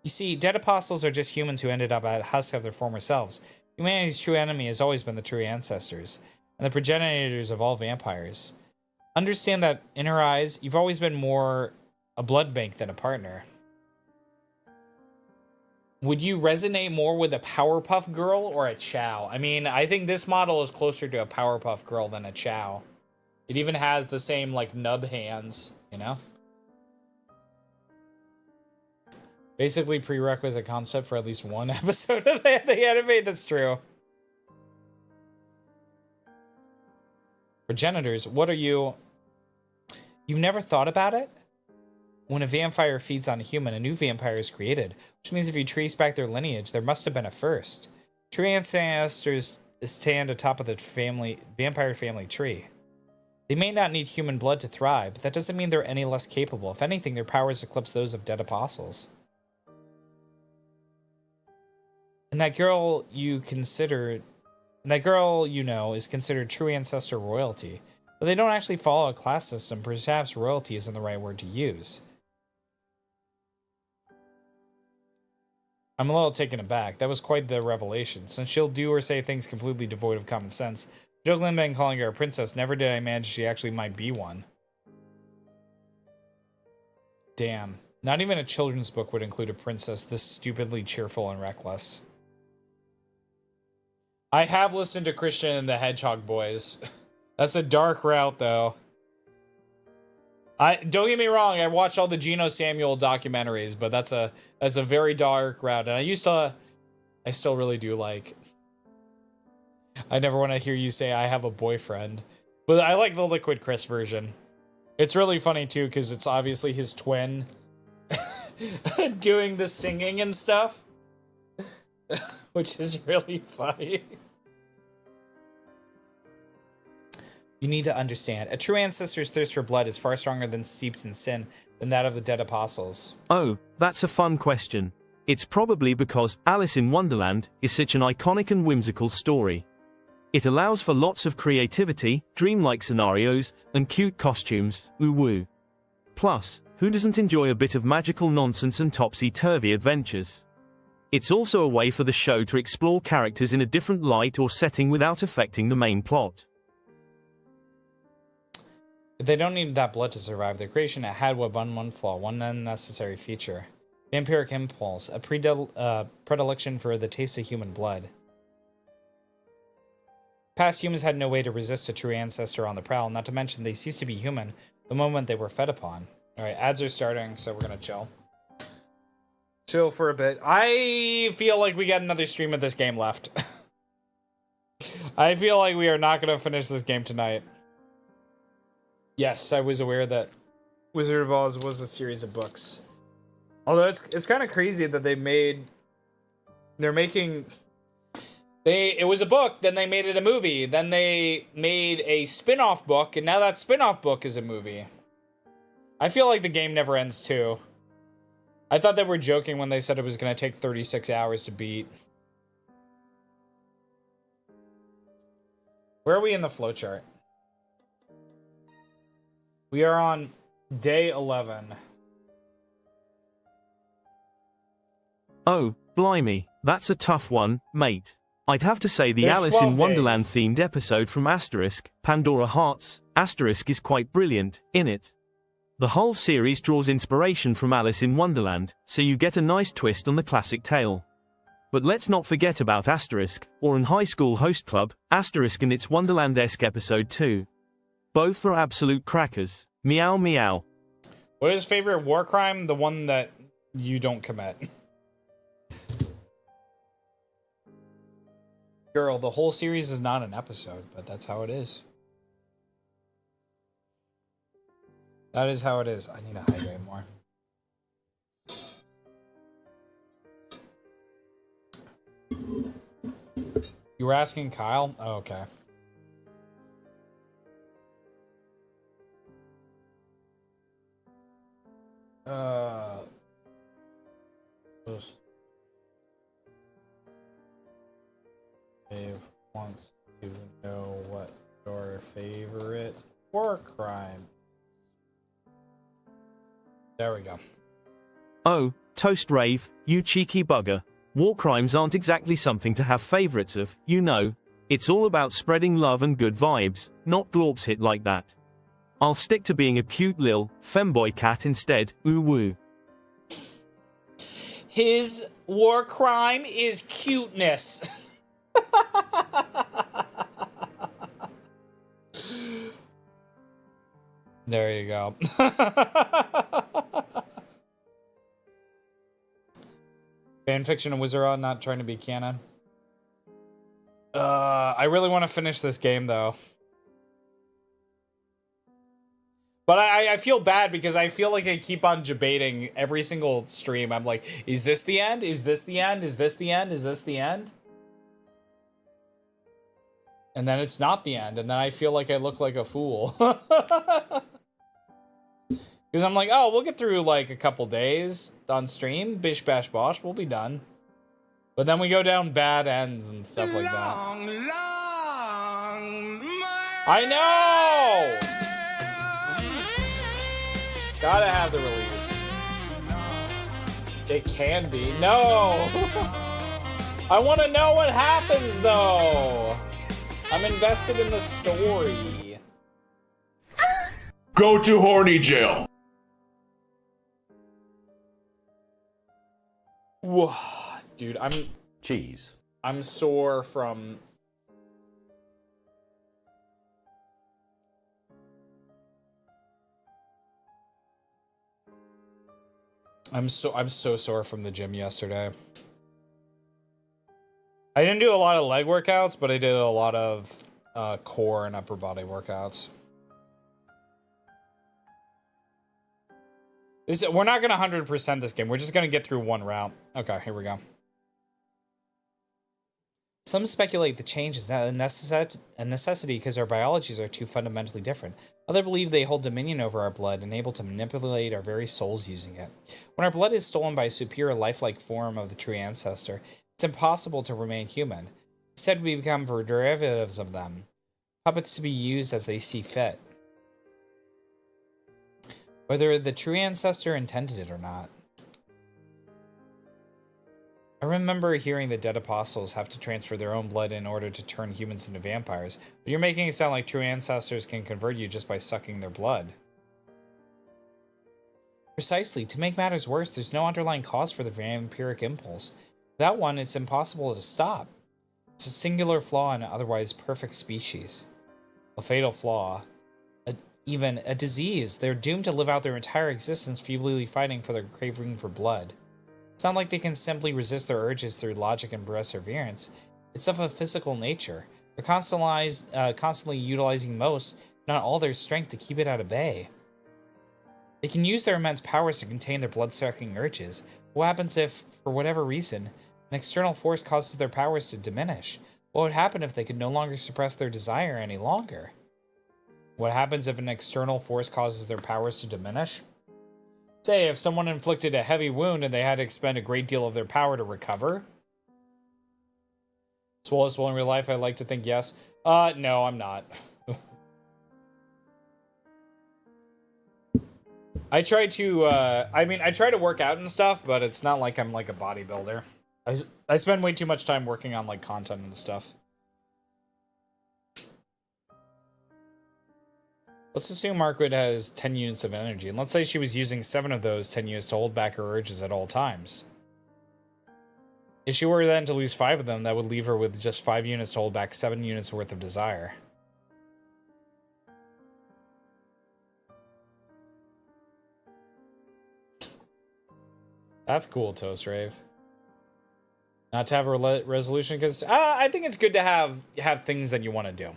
You see, dead apostles are just humans who ended up at husk of their former selves. Humanity's true enemy has always been the true ancestors, and the progenitors of all vampires. Understand that, in her eyes, you've always been more a blood bank than a partner. Would you resonate more with a Powerpuff Girl or a Chow? I mean, I think this model is closer to a Powerpuff Girl than a Chow. It even has the same, like, nub hands, you know? Basically, prerequisite concept for at least one episode of the anime. That's true. Progenitors, what are you? You've never thought about it? When a vampire feeds on a human, a new vampire is created, which means if you trace back their lineage, there must have been a first. True ancestors stand atop of the vampire family tree. They may not need human blood to thrive, but that doesn't mean they're any less capable. If anything, their powers eclipse those of dead apostles. And that girl you know is considered true ancestor royalty. But they don't actually follow a class system. Perhaps royalty isn't the right word to use. I'm a little taken aback. That was quite the revelation. Since she'll do or say things completely devoid of common sense, Joglin been calling her a princess, never did I imagine she actually might be one. Damn. Not even a children's book would include a princess this stupidly cheerful and reckless. I have listened to Christian and the Hedgehog Boys. That's a dark route, though. Don't get me wrong, I watched all the Geno Samuel documentaries, but that's a very dark route, and I still really do like. I never want to hear you say I have a boyfriend. But I like the Liquid Chris version. It's really funny too, because it's obviously his twin doing the singing and stuff. Which is really funny. You need to understand, a true ancestor's thirst for blood is far stronger than steeped in sin than that of the dead apostles. Oh, that's a fun question. It's probably because Alice in Wonderland is such an iconic and whimsical story. It allows for lots of creativity, dreamlike scenarios, and cute costumes, ooh-woo. Plus, who doesn't enjoy a bit of magical nonsense and topsy-turvy adventures? It's also a way for the show to explore characters in a different light or setting without affecting the main plot. They don't need that blood to survive their creation. It had one flaw, one unnecessary feature. Vampiric impulse, a predilection for the taste of human blood. Past humans had no way to resist a true ancestor on the prowl, not to mention they ceased to be human the moment they were fed upon. Alright, ads are starting, so we're gonna chill. Chill for a bit. I feel like we got another stream of this game left. I feel like we are not gonna finish this game tonight. Yes, I was aware that Wizard of Oz was a series of books. Although it's kind of crazy that it was a book, then they made it a movie, then they made a spin-off book, and now that spin-off book is a movie. I feel like the game never ends too. I thought they were joking when they said it was going to take 36 hours to beat. Where are we in the flowchart? We are on day 11. Oh, blimey, that's a tough one, mate. I'd have to say the There's Alice 12 in Wonderland days. themed episode from Asterisk, Pandora Hearts, Asterisk is quite brilliant, in it. The whole series draws inspiration from Alice in Wonderland, so you get a nice twist on the classic tale. But let's not forget about Asterisk, or in High School Host Club, Asterisk and its Wonderland-esque episode 2. Both are absolute crackers. Meow meow. What is favorite war crime? The one that you don't commit. Girl, the whole series is not an episode, but that's how it is. That is how it is. I need to hydrate more. You were asking Kyle? Oh, okay. Dave wants to know what your favorite war crime. There we go. Oh, Toast Rave, you cheeky bugger. War crimes aren't exactly something to have favorites of, you know. It's all about spreading love and good vibes, not glorps hit like that. I'll stick to being a cute lil femboy cat instead, ooh woo. His war crime is cuteness. There you go. Fanfiction of Wizard not trying to be canon. I really want to finish this game though. But I feel bad because I feel like I keep on debating every single stream. I'm like, is this the end? Is this the end? Is this the end? Is this the end? And then it's not the end. And then I feel like I look like a fool. Because I'm like, oh, we'll get through like a couple days on stream. Bish, bash, bosh. We'll be done. But then we go down bad ends and stuff like that. I know! Gotta have the release. It can be. No! I want to know what happens, though! I'm invested in the story. Go to horny jail. Whoa, dude, I'm sore from... I'm so sore from the gym yesterday. I didn't do a lot of leg workouts, but I did a lot of core and upper body workouts. We're not going to 100% this game. We're just going to get through one round. Okay, here we go. Some speculate the change is not a necessity because our biologies are too fundamentally different. Others believe they hold dominion over our blood and able to manipulate our very souls using it. When our blood is stolen by a superior lifelike form of the true ancestor, it's impossible to remain human. Instead, we become derivatives of them, puppets to be used as they see fit. Whether the true ancestor intended it or not. I remember hearing the dead apostles have to transfer their own blood in order to turn humans into vampires, but you're making it sound like true ancestors can convert you just by sucking their blood. Precisely. To make matters worse, there's no underlying cause for the vampiric impulse. Without one, it's impossible to stop. It's a singular flaw in an otherwise perfect species. A fatal flaw. Even a disease. They're doomed to live out their entire existence feebly fighting for their craving for blood. It's not like they can simply resist their urges through logic and perseverance. It's of a physical nature. They're constantly utilizing most, not all their strength to keep it at bay. They can use their immense powers to contain their blood-sucking urges. What happens if, for whatever reason, an external force causes their powers to diminish? What would happen if they could no longer suppress their desire any longer? What happens if an external force causes their powers to diminish? Say, if someone inflicted a heavy wound and they had to expend a great deal of their power to recover? Swellest in real life, I like to think yes. No, I'm not. I try to, I try to work out and stuff, but it's not like I'm like a bodybuilder. I spend way too much time working on like content and stuff. Let's assume Markwood has 10 units of energy, and let's say she was using 7 of those 10 units to hold back her urges at all times. If she were then to lose 5 of them, that would leave her with just 5 units to hold back 7 units worth of desire. That's cool, Toast Rave. Not to have a resolution, because I think it's good to have things that you want to do.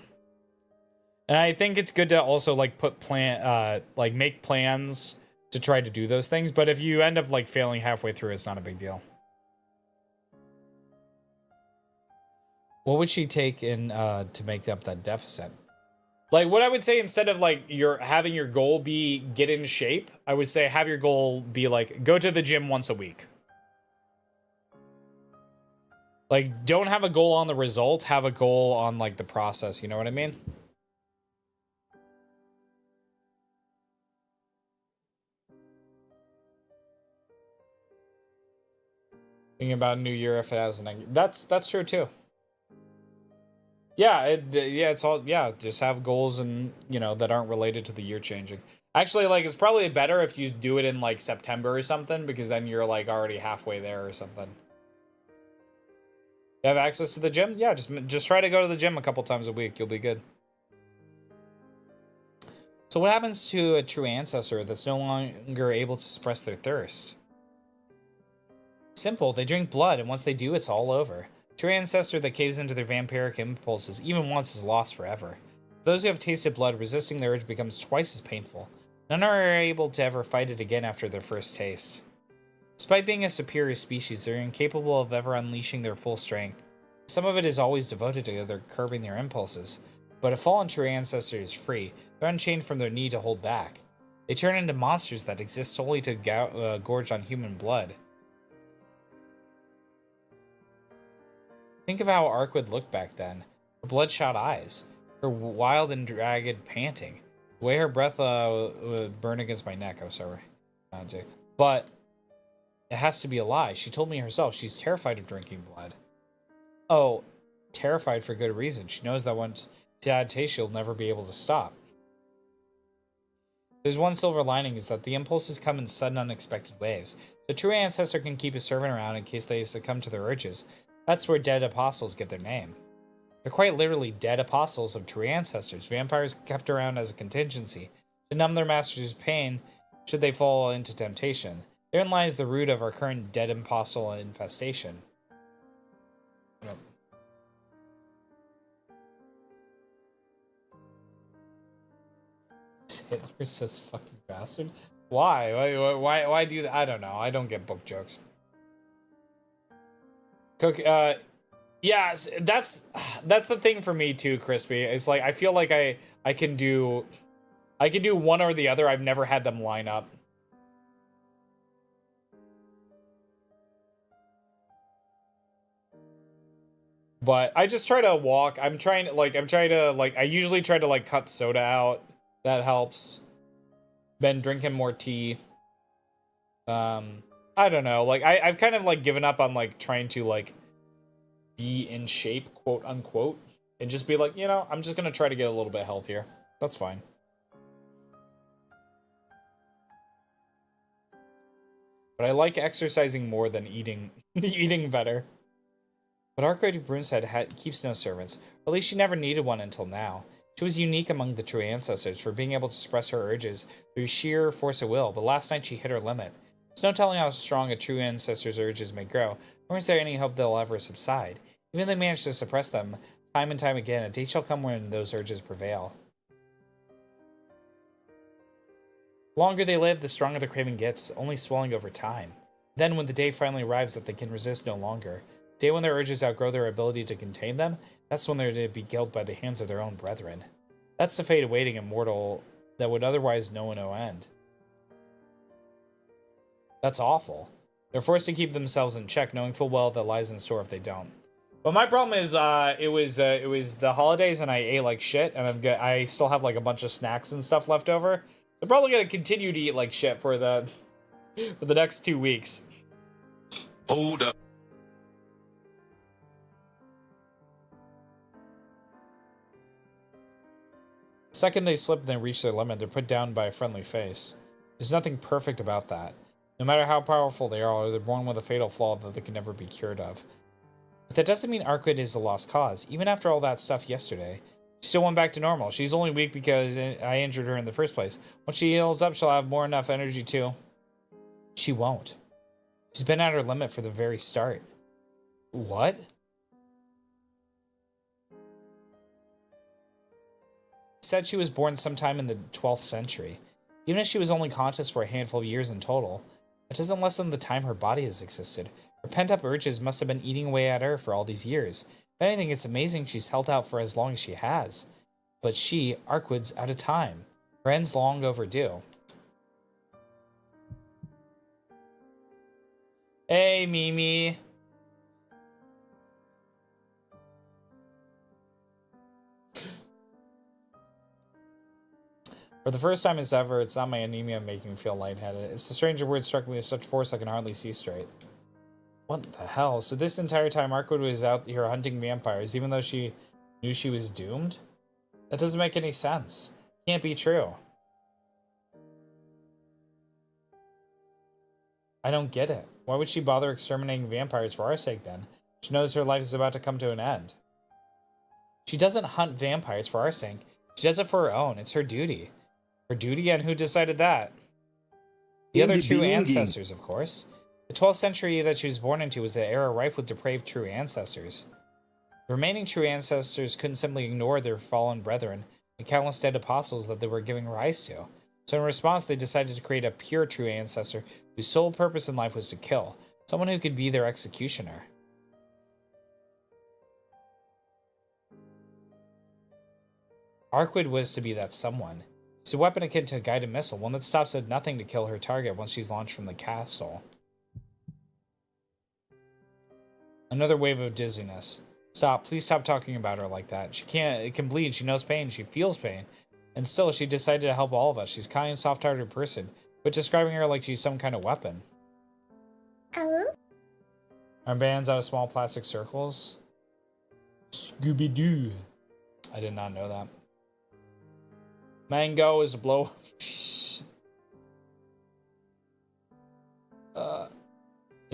And I think it's good to also like make plans to try to do those things. But if you end up like failing halfway through, it's not a big deal. What would she take in to make up that deficit? Like what I would say, instead of like having your goal be get in shape, I would say have your goal be like go to the gym once a week. Like don't have a goal on the result, have a goal on like the process, you know what I mean? Thinking about New Year if it has an... That's true too. Yeah, it's all... Yeah, just have goals and, you know, that aren't related to the year changing. Actually, like, it's probably better if you do it in, like, September or something, because then you're, like, already halfway there or something. You have access to the gym? Yeah, just try to go to the gym a couple times a week. You'll be good. So what happens to a true ancestor that's no longer able to suppress their thirst? Simple, they drink blood, and once they do, it's all over. True ancestor that caves into their vampiric impulses even once is lost forever. For those who have tasted blood, resisting the urge becomes twice as painful. None are able to ever fight it again after their first taste. Despite being a superior species, they're incapable of ever unleashing their full strength. Some of it is always devoted to their curbing their impulses. But a fallen true ancestor is free. They're unchained from their need to hold back. They turn into monsters that exist solely to gorge on human blood. Think of how Ark would look back then. Her bloodshot eyes, her wild and dragged panting, the way her breath would burn against my neck. Oh, sorry. But it has to be a lie. She told me herself she's terrified of drinking blood. Oh, terrified for good reason. She knows that once she had a taste, she'll never be able to stop. There's one silver lining, is that the impulses come in sudden, unexpected waves. The true ancestor can keep a servant around in case they succumb to their urges. That's where dead apostles get their name. They're quite literally dead apostles of true ancestors, vampires kept around as a contingency, to numb their master's pain should they fall into temptation. Therein lies the root of our current dead apostle infestation. Hitler says "fuck you, bastard." Why do that? I don't know. I don't get book jokes. Cook. Yeah, that's the thing for me too, Crispy. It's like I feel like I can do one or the other. I've never had them line up. But I just try to walk. I usually try to like cut soda out. That helps. Been drinking more tea. I don't know. Like I've kind of like given up on like trying to like be in shape, quote unquote, and just be like, you know, I'm just gonna try to get a little bit healthier. That's fine. But I like exercising more than eating eating better. But Arkwright Brunstead keeps no servants, or at least she never needed one until now. She was unique among the true ancestors for being able to suppress her urges through sheer force of will, but last night she hit her limit. There's no telling how strong a true ancestor's urges may grow, nor is there any hope they'll ever subside. Even if they manage to suppress them time and time again, a day shall come when those urges prevail. The longer they live, the stronger the craving gets, only swelling over time. Then, when the day finally arrives that they can resist no longer, the day when their urges outgrow their ability to contain them, that's when they're to be killed by the hands of their own brethren. That's the fate awaiting a mortal that would otherwise know no end. That's awful. They're forced to keep themselves in check, knowing full well that lies in store if they don't. But my problem is, it was the holidays and I ate like shit, and I still have like a bunch of snacks and stuff left over. So I'm probably gonna continue to eat like shit for the next 2 weeks. Hold up. The second they slip and they reach their limit, they're put down by a friendly face. There's nothing perfect about that. No matter how powerful they are, they're born with a fatal flaw that they can never be cured of. But that doesn't mean Arkwright is a lost cause. Even after all that stuff yesterday, she still went back to normal. She's only weak because I injured her in the first place. Once she heals up, she'll have more enough energy too. She won't. She's been at her limit for the very start. What? Said she was born sometime in the 12th century. Even if she was only conscious for a handful of years in total, that doesn't lessen the time her body has existed. Her pent-up urges must have been eating away at her for all these years. If anything, it's amazing she's held out for as long as she has. But she, Arkwright's out of time. Her end's long overdue. Hey, Mimi. For the first time as ever, it's not my anemia making me feel lightheaded. It's the stranger word struck me with such force I can hardly see straight. What the hell? So this entire time Arkwright was out here hunting vampires, even though she knew she was doomed? That doesn't make any sense. Can't be true. I don't get it. Why would she bother exterminating vampires for our sake then? She knows her life is about to come to an end. She doesn't hunt vampires for our sake. She does it for her own. It's her duty. Her duty, and who decided that? The other true ancestors, of course. The 12th century that she was born into was an era rife with depraved true ancestors. The remaining true ancestors couldn't simply ignore their fallen brethren, the countless dead apostles that they were giving rise to. So in response, they decided to create a pure true ancestor whose sole purpose in life was to kill, someone who could be their executioner. Arkwright was to be that someone. It's a weapon akin to a guided missile, one that stops at nothing to kill her target once she's launched from the castle. Another wave of dizziness. Stop, please stop talking about her like that. It can bleed, she knows pain, she feels pain. And still, she decided to help all of us. She's a kind and soft-hearted person, but describing her like she's some kind of weapon. Are bands out of small plastic circles? Scooby-Doo. I did not know that. Mango is a blow.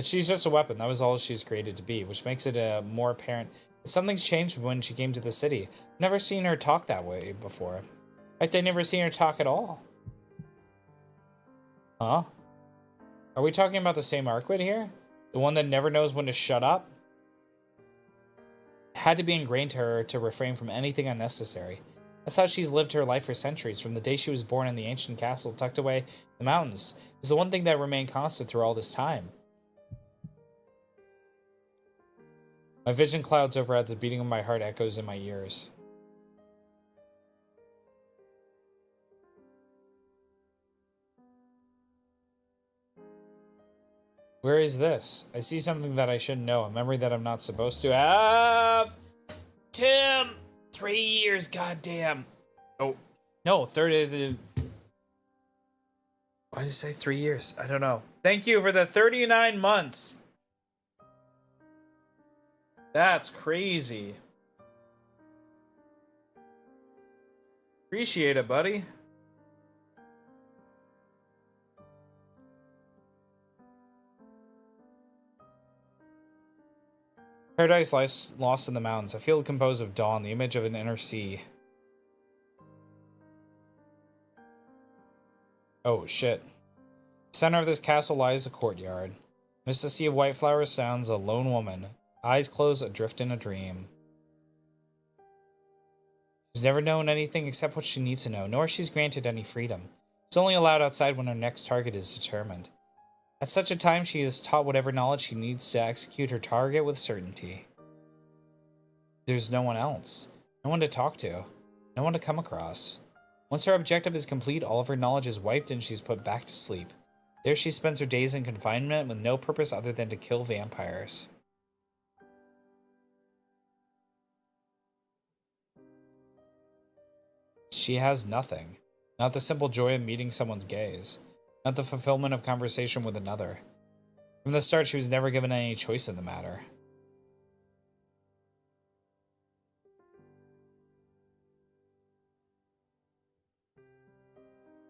She's just a weapon. That was all she's created to be, which makes it more apparent that something's changed when she came to the city. I've never seen her talk that way before. In fact, I've never seen her talk at all. Huh? Are we talking about the same Arkwright here? The one that never knows when to shut up? It had to be ingrained to her to refrain from anything unnecessary. That's how she's lived her life for centuries, from the day she was born in the ancient castle tucked away in the mountains. It was the one thing that remained constant through all this time. My vision clouds over as the beating of my heart echoes in my ears. Where is this? I see something that I shouldn't know, a memory that I'm not supposed to have. Tim! 3 years, goddamn. Oh, no, 30. Why did it say 3 years? I don't know. Thank you for the 39 months. That's crazy. Appreciate it, buddy. Paradise lies lost in the mountains, a field composed of dawn, the image of an inner sea. Oh, shit. The center of this castle lies a courtyard. Amidst a sea of white flowers stands a lone woman, eyes closed, adrift in a dream. She's never known anything except what she needs to know, nor she's granted any freedom. She's only allowed outside when her next target is determined. At such a time, she is taught whatever knowledge she needs to execute her target with certainty. There's no one else. No one to talk to. No one to come across. Once her objective is complete, all of her knowledge is wiped and she's put back to sleep. There she spends her days in confinement with no purpose other than to kill vampires. She has nothing. Not the simple joy of meeting someone's gaze. Not the fulfillment of conversation with another. From the start, she was never given any choice in the matter.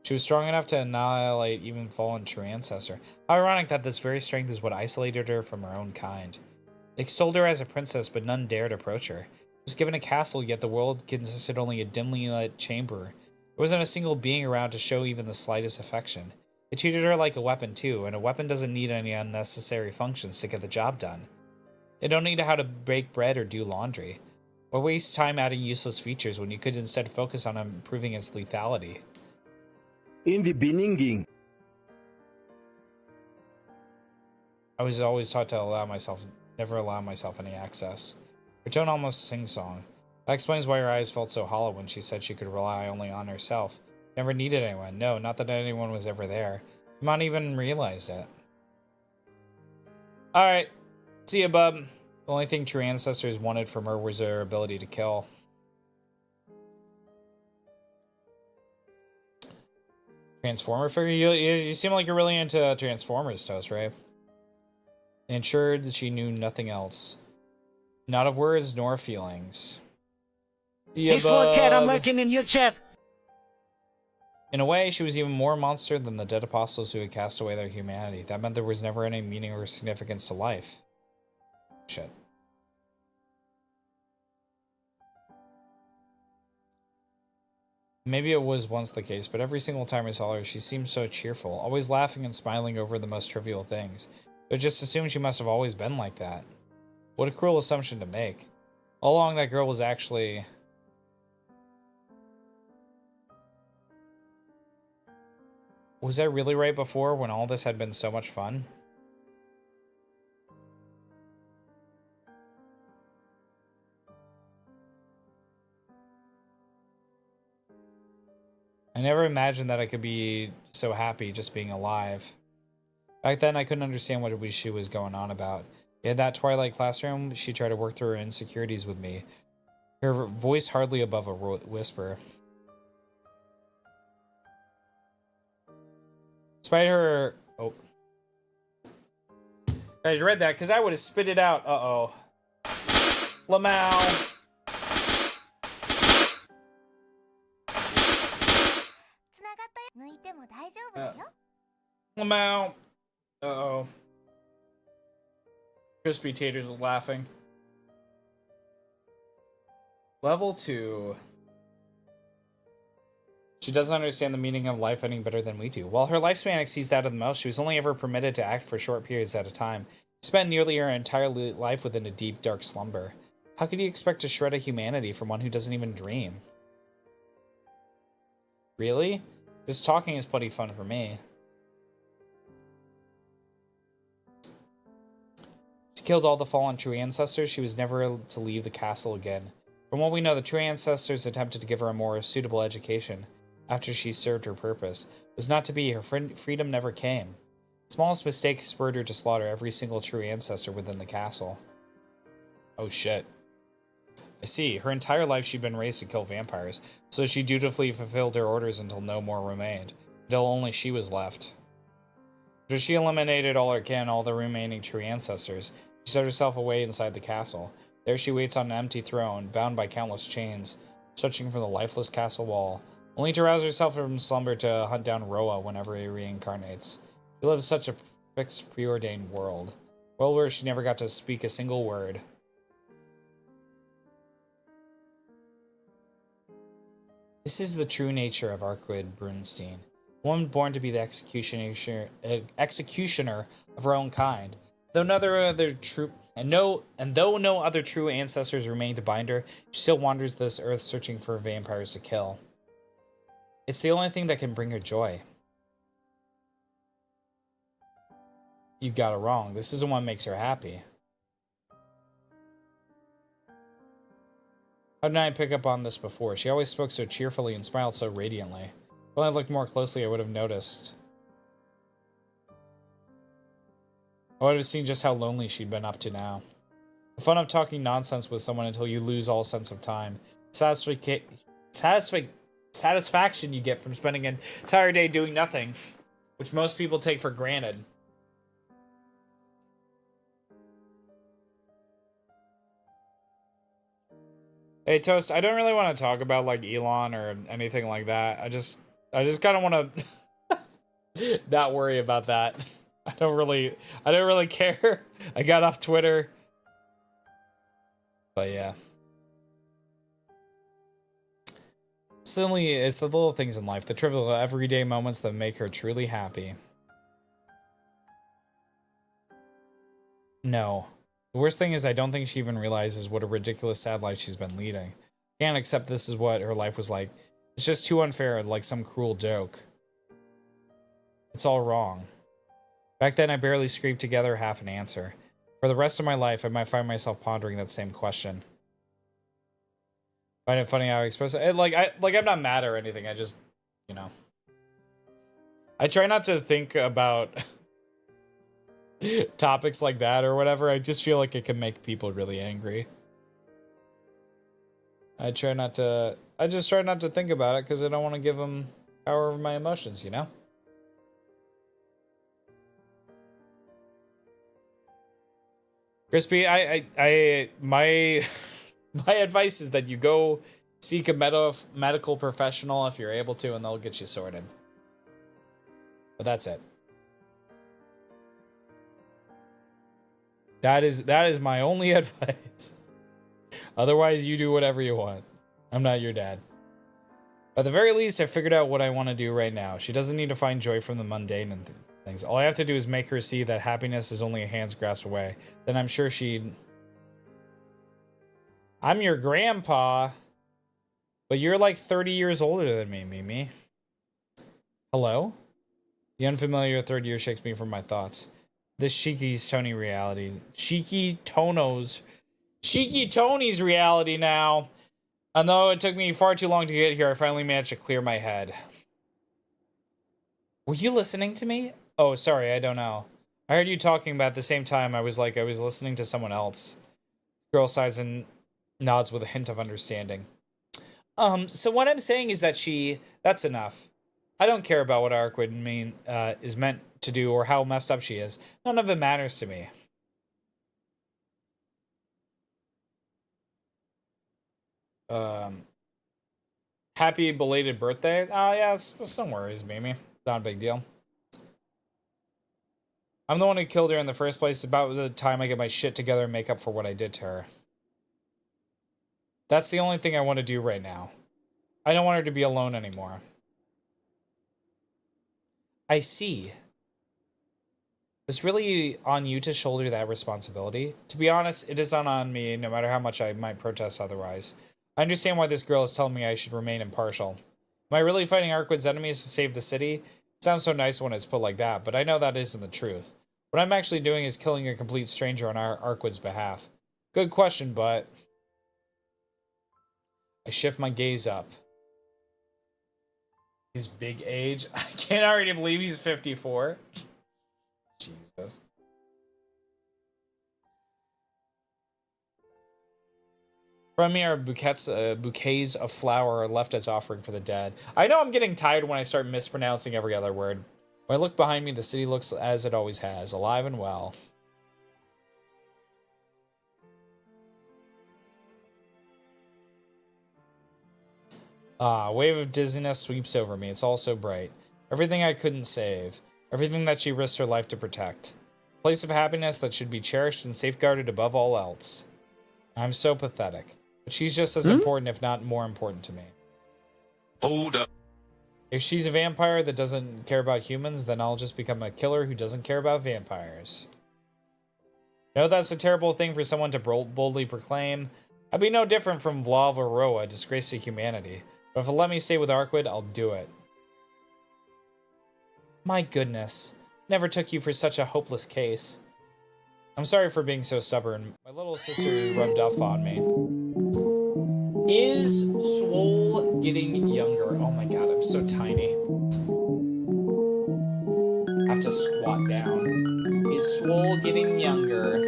She was strong enough to annihilate even fallen true ancestor. How ironic that this very strength is what isolated her from her own kind. They extolled her as a princess, but none dared approach her. She was given a castle, yet the world consisted only of a dimly lit chamber. There wasn't a single being around to show even the slightest affection. They treated her like a weapon too, and a weapon doesn't need any unnecessary functions to get the job done. They don't need how to bake bread or do laundry. Or waste time adding useless features when you could instead focus on improving its lethality. In the beginning, I was always taught to never allow myself any access. Her tone almost sing-song. That explains why her eyes felt so hollow when she said she could rely only on herself. Never needed anyone. No, not that anyone was ever there. She might even realized it. Alright. See ya, bub. The only thing true ancestors wanted from her was her ability to kill. Transformer figure? You seem like you're really into Transformers, Toast, right? They ensured that she knew nothing else. Not of words nor feelings. See ya, Peaceful Cat, I'm bub. lurking in your chat. In a way, she was even more monster than the dead apostles who had cast away their humanity. That meant there was never any meaning or significance to life. Shit. Maybe it was once the case, but every single time I saw her, she seemed so cheerful, always laughing and smiling over the most trivial things. I just assumed she must have always been like that. What a cruel assumption to make. All along, that girl was actually... Was I really right before, when all this had been so much fun? I never imagined that I could be so happy just being alive. Back then, I couldn't understand what she was going on about. In that twilight classroom, she tried to work through her insecurities with me. Her voice hardly above a whisper. Despite her... Oh. I read that because I would have spit it out. Uh-oh. Lamau. Lamau. Uh-oh. Crispy Taters are laughing. Level 2. She doesn't understand the meaning of life any better than we do. While her lifespan exceeds that of the mouse, she was only ever permitted to act for short periods at a time. She spent nearly her entire life within a deep, dark slumber. How could you expect to shred a humanity from one who doesn't even dream? Really? This talking is plenty fun for me. She killed all the fallen true ancestors. She was never able to leave the castle again. From what we know, the true ancestors attempted to give her a more suitable education after she served her purpose. It was not to be. Her freedom never came. The smallest mistake spurred her to slaughter every single true ancestor within the castle. Oh shit. I see. Her entire life she'd been raised to kill vampires, so she dutifully fulfilled her orders until no more remained, until only she was left. After she eliminated all the remaining true ancestors, she set herself away inside the castle. There she waits on an empty throne, bound by countless chains, stretching from the lifeless castle wall, only to rouse herself from slumber to hunt down Roa whenever he reincarnates. She lived such a fixed, preordained world. A world where she never got to speak a single word. This is the true nature of Arkwood Brunstein. A woman born to be the executioner of her own kind. Though no other true ancestors remain to bind her, she still wanders this earth searching for vampires to kill. It's the only thing that can bring her joy. You got it wrong. This isn't what makes her happy. How did I pick up on this before? She always spoke so cheerfully and smiled so radiantly. If I looked more closely, I would have noticed. I would have seen just how lonely she'd been up to now. The fun of talking nonsense with someone until you lose all sense of time. Satisfaction you get from spending an entire day doing nothing, which most people take for granted. Hey Toast, I don't really want to talk about like Elon or anything like that. I just kind of want to not worry about that. I don't really care. I got off Twitter. But yeah. Suddenly, it's the little things in life, the trivial everyday moments that make her truly happy. No. The worst thing is I don't think she even realizes what a ridiculous sad life she's been leading. I can't accept this is what her life was like. It's just too unfair, like some cruel joke. It's all wrong. Back then I barely scraped together half an answer. For the rest of my life I might find myself pondering that same question. Find it funny how I express it. I'm not mad or anything, I just, you know. I try not to think about topics like that or whatever. I just feel like it can make people really angry. I just try not to think about it because I don't want to give them power over my emotions, you know? Crispy, my advice is that you go seek a medical professional if you're able to, and they'll get you sorted. But that's it. That is my only advice. Otherwise, you do whatever you want. I'm not your dad. At the very least, I figured out what I want to do right now. She doesn't need to find joy from the mundane and things. All I have to do is make her see that happiness is only a hand's grasp away. Then I'm sure she'd... I'm your grandpa, but you're like 30 years older than me, Mimi. Hello? The unfamiliar third year shakes me from my thoughts. This Shiki Tony's reality now. And though it took me far too long to get here, I finally managed to clear my head. Were you listening to me? Oh, sorry, I don't know. I heard you talking about at the same time. I was listening to someone else. Girl sighs and nods with a hint of understanding. So what I'm saying is that that's enough. I don't care about what Arkwood is meant to do or how messed up she is. None of it matters to me. Happy belated birthday. Oh yeah, it's no worries, Mimi. Not a big deal. I'm the one who killed her in the first place. About the time I get my shit together and make up for what I did to her. That's the only thing I want to do right now. I don't want her to be alone anymore. I see. It's really on you to shoulder that responsibility. To be honest, it is not on me, no matter how much I might protest otherwise. I understand why this girl is telling me I should remain impartial. Am I really fighting Arquid's enemies to save the city? It sounds so nice when it's put like that, but I know that isn't the truth. What I'm actually doing is killing a complete stranger on Arquid's behalf. Good question, but... I shift my gaze up. His big age. I can't already believe he's 54. Jesus. From me are bouquets of flower left as offering for the dead. I know I'm getting tired when I start mispronouncing every other word. When I look behind me, the city looks as it always has, alive and well. Ah, a wave of dizziness sweeps over me. It's all so bright. Everything I couldn't save. Everything that she risked her life to protect. A place of happiness that should be cherished and safeguarded above all else. I'm so pathetic. But she's just as important, if not more important to me. Hold up. If she's a vampire that doesn't care about humans, then I'll just become a killer who doesn't care about vampires. I know that's a terrible thing for someone to boldly proclaim. I'd be no different from Vlav or Roa, a disgrace to humanity. But if it'll let me stay with Arquid, I'll do it. My goodness. Never took you for such a hopeless case. I'm sorry for being so stubborn. My little sister rubbed off on me. Is Swole getting younger? Oh my god, I'm so tiny. I have to squat down. Is Swole getting younger?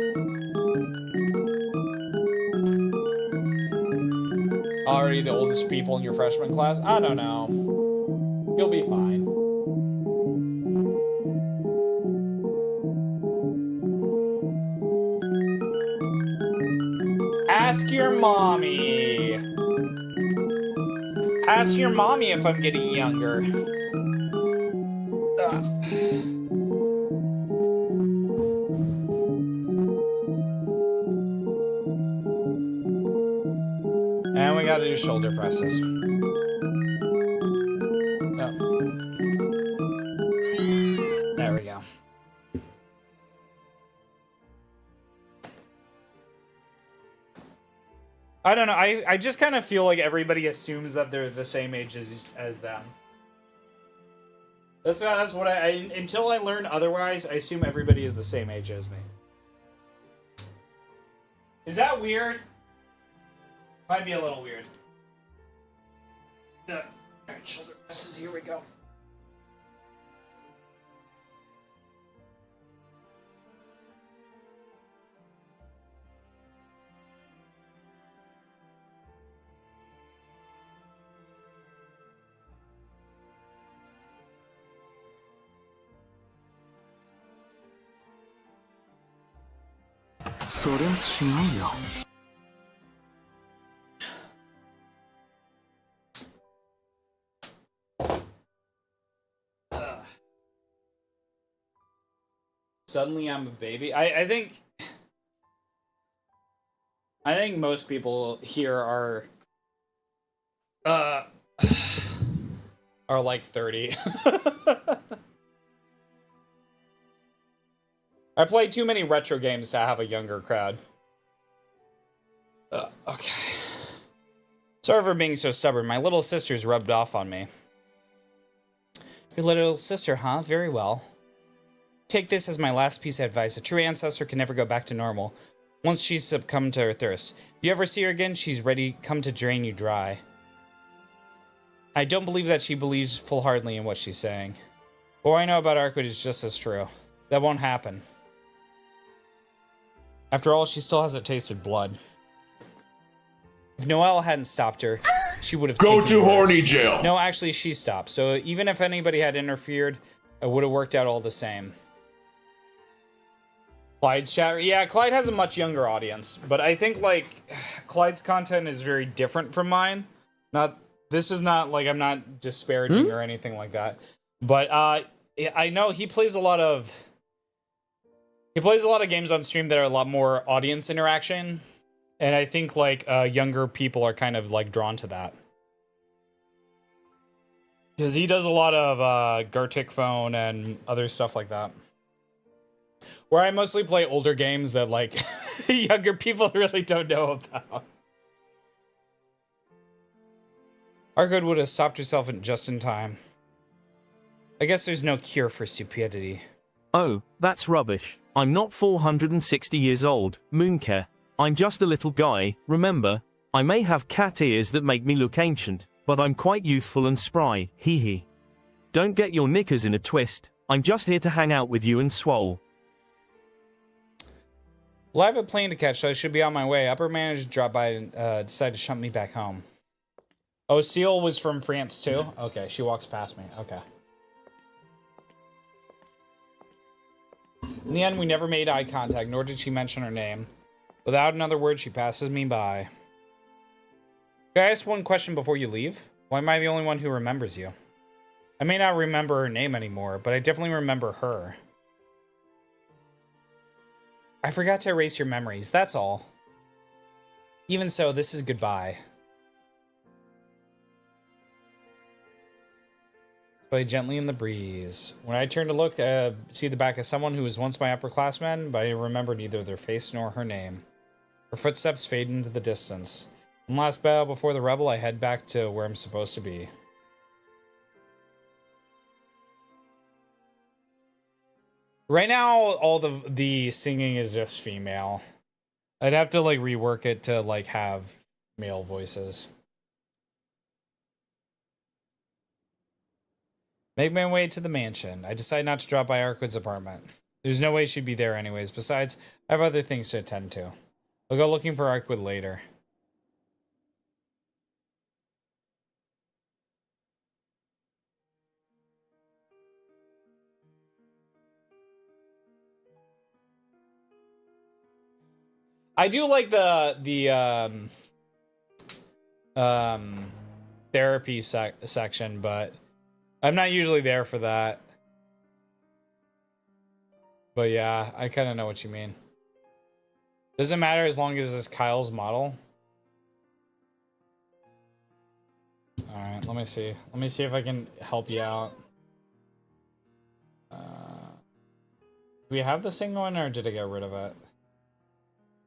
Already the oldest people in your freshman class? I don't know. You'll be fine. Ask your mommy. Ask your mommy if I'm getting younger. And we gotta do shoulder presses. Oh. There we go. I don't know. I just kind of feel like everybody assumes that they're the same age as them. That's what until I learn otherwise, I assume everybody is the same age as me. Is that weird? Might be a little weird. Alright, shoulder presses, here we go. Suddenly I'm a baby. I think most people here are like 30. I play too many retro games to have a younger crowd. Okay. Sorry for being so stubborn. My little sister's rubbed off on me. Your little sister, huh? Very well. Take this as my last piece of advice. A true ancestor can never go back to normal. Once she's succumbed to her thirst. If you ever see her again, she's ready come to drain you dry. I don't believe that she believes full-heartedly in what she's saying. But what I know about Arquid is just as true. That won't happen. After all, she still hasn't tasted blood. If Noelle hadn't stopped her, she would have Go taken to worse. horny jail. No, actually, she stopped. So even if anybody had interfered, it would have worked out all the same. Clyde's chat. Yeah, Clyde has a much younger audience, but I think like Clyde's content is very different from mine. This is not like I'm not disparaging or anything like that. But I know he plays a lot of games on stream that are a lot more audience interaction, and I think like younger people are kind of like drawn to that. Because he does a lot of Gartic Phone and other stuff like that. Where I mostly play older games that, like, younger people really don't know about. Arkwood would have stopped herself just in time. I guess there's no cure for stupidity. Oh, that's rubbish. I'm not 460 years old, Mooncare. I'm just a little guy, remember? I may have cat ears that make me look ancient, but I'm quite youthful and spry, hee hee. Don't get your knickers in a twist, I'm just here to hang out with you and Swole. Well, I have a plane to catch, so I should be on my way. Upper manager dropped by and decided to shunt me back home. Oh, Seal was from France too? Okay, she walks past me. Okay. In the end, we never made eye contact, nor did she mention her name. Without another word, she passes me by. Can I ask one question before you leave? Why am I the only one who remembers you? I may not remember her name anymore, but I definitely remember her. I forgot to erase your memories, that's all. Even so, this is goodbye. Sway gently in the breeze. When I turned to look, see the back of someone who was once my upperclassman, but I remember neither their face nor her name. Her footsteps fade into the distance. One last bow before the rebel, I head back to where I'm supposed to be. Right now, all the singing is just female. I'd have to like rework it to like have male voices. Make my way to the mansion. I decide not to drop by Arkwood's apartment. There's no way she'd be there anyways. Besides, I have other things to attend to. I'll go looking for Arkwood later. I do like the therapy section, but I'm not usually there for that. But yeah, I kind of know what you mean. Doesn't matter as long as it's Kyle's model. Alright, let me see. Let me see if I can help you out. Do we have the single one or did I get rid of it?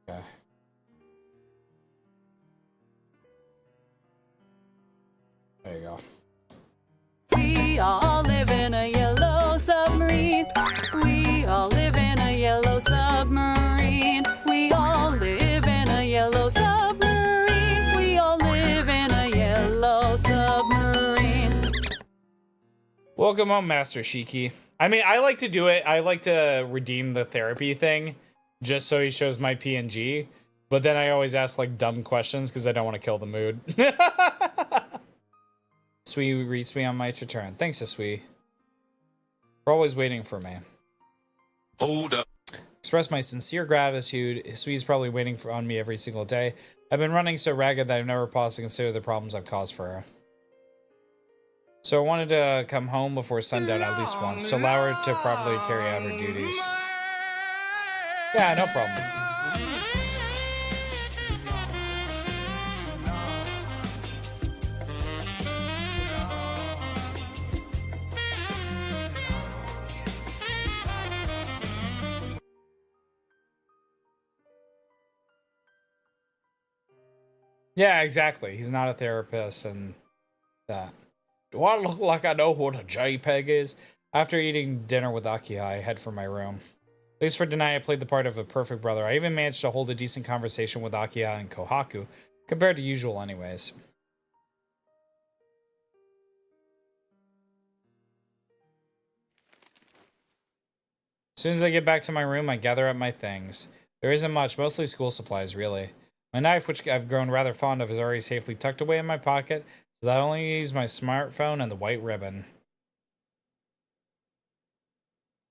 Okay. There you go. We all live in a yellow submarine. We all live in a yellow submarine. We all live in a yellow submarine. We all live in a yellow submarine. Welcome home, Master Shiki. I mean, I like to do it. I like to redeem the therapy thing just so he shows my PNG. But then I always ask like dumb questions because I don't want to kill the mood. Sui reached me on my return. Thanks, Sui. For always waiting for me. Hold up. Express my sincere gratitude. Sui's probably waiting on me every single day. I've been running so ragged that I've never paused to consider the problems I've caused for her. So I wanted to come home before sundown at least once to allow her to properly carry out her duties. Yeah, no problem. Yeah, exactly. He's not a therapist and that. Do I look like I know what a JPEG is? After eating dinner with Akiha, I head for my room. At least for tonight, I played the part of a perfect brother. I even managed to hold a decent conversation with Akiha and Kohaku, compared to usual anyways. As soon as I get back to my room, I gather up my things. There isn't much, mostly school supplies, really. My knife, which I've grown rather fond of, is already safely tucked away in my pocket, so that I only use my smartphone and the white ribbon.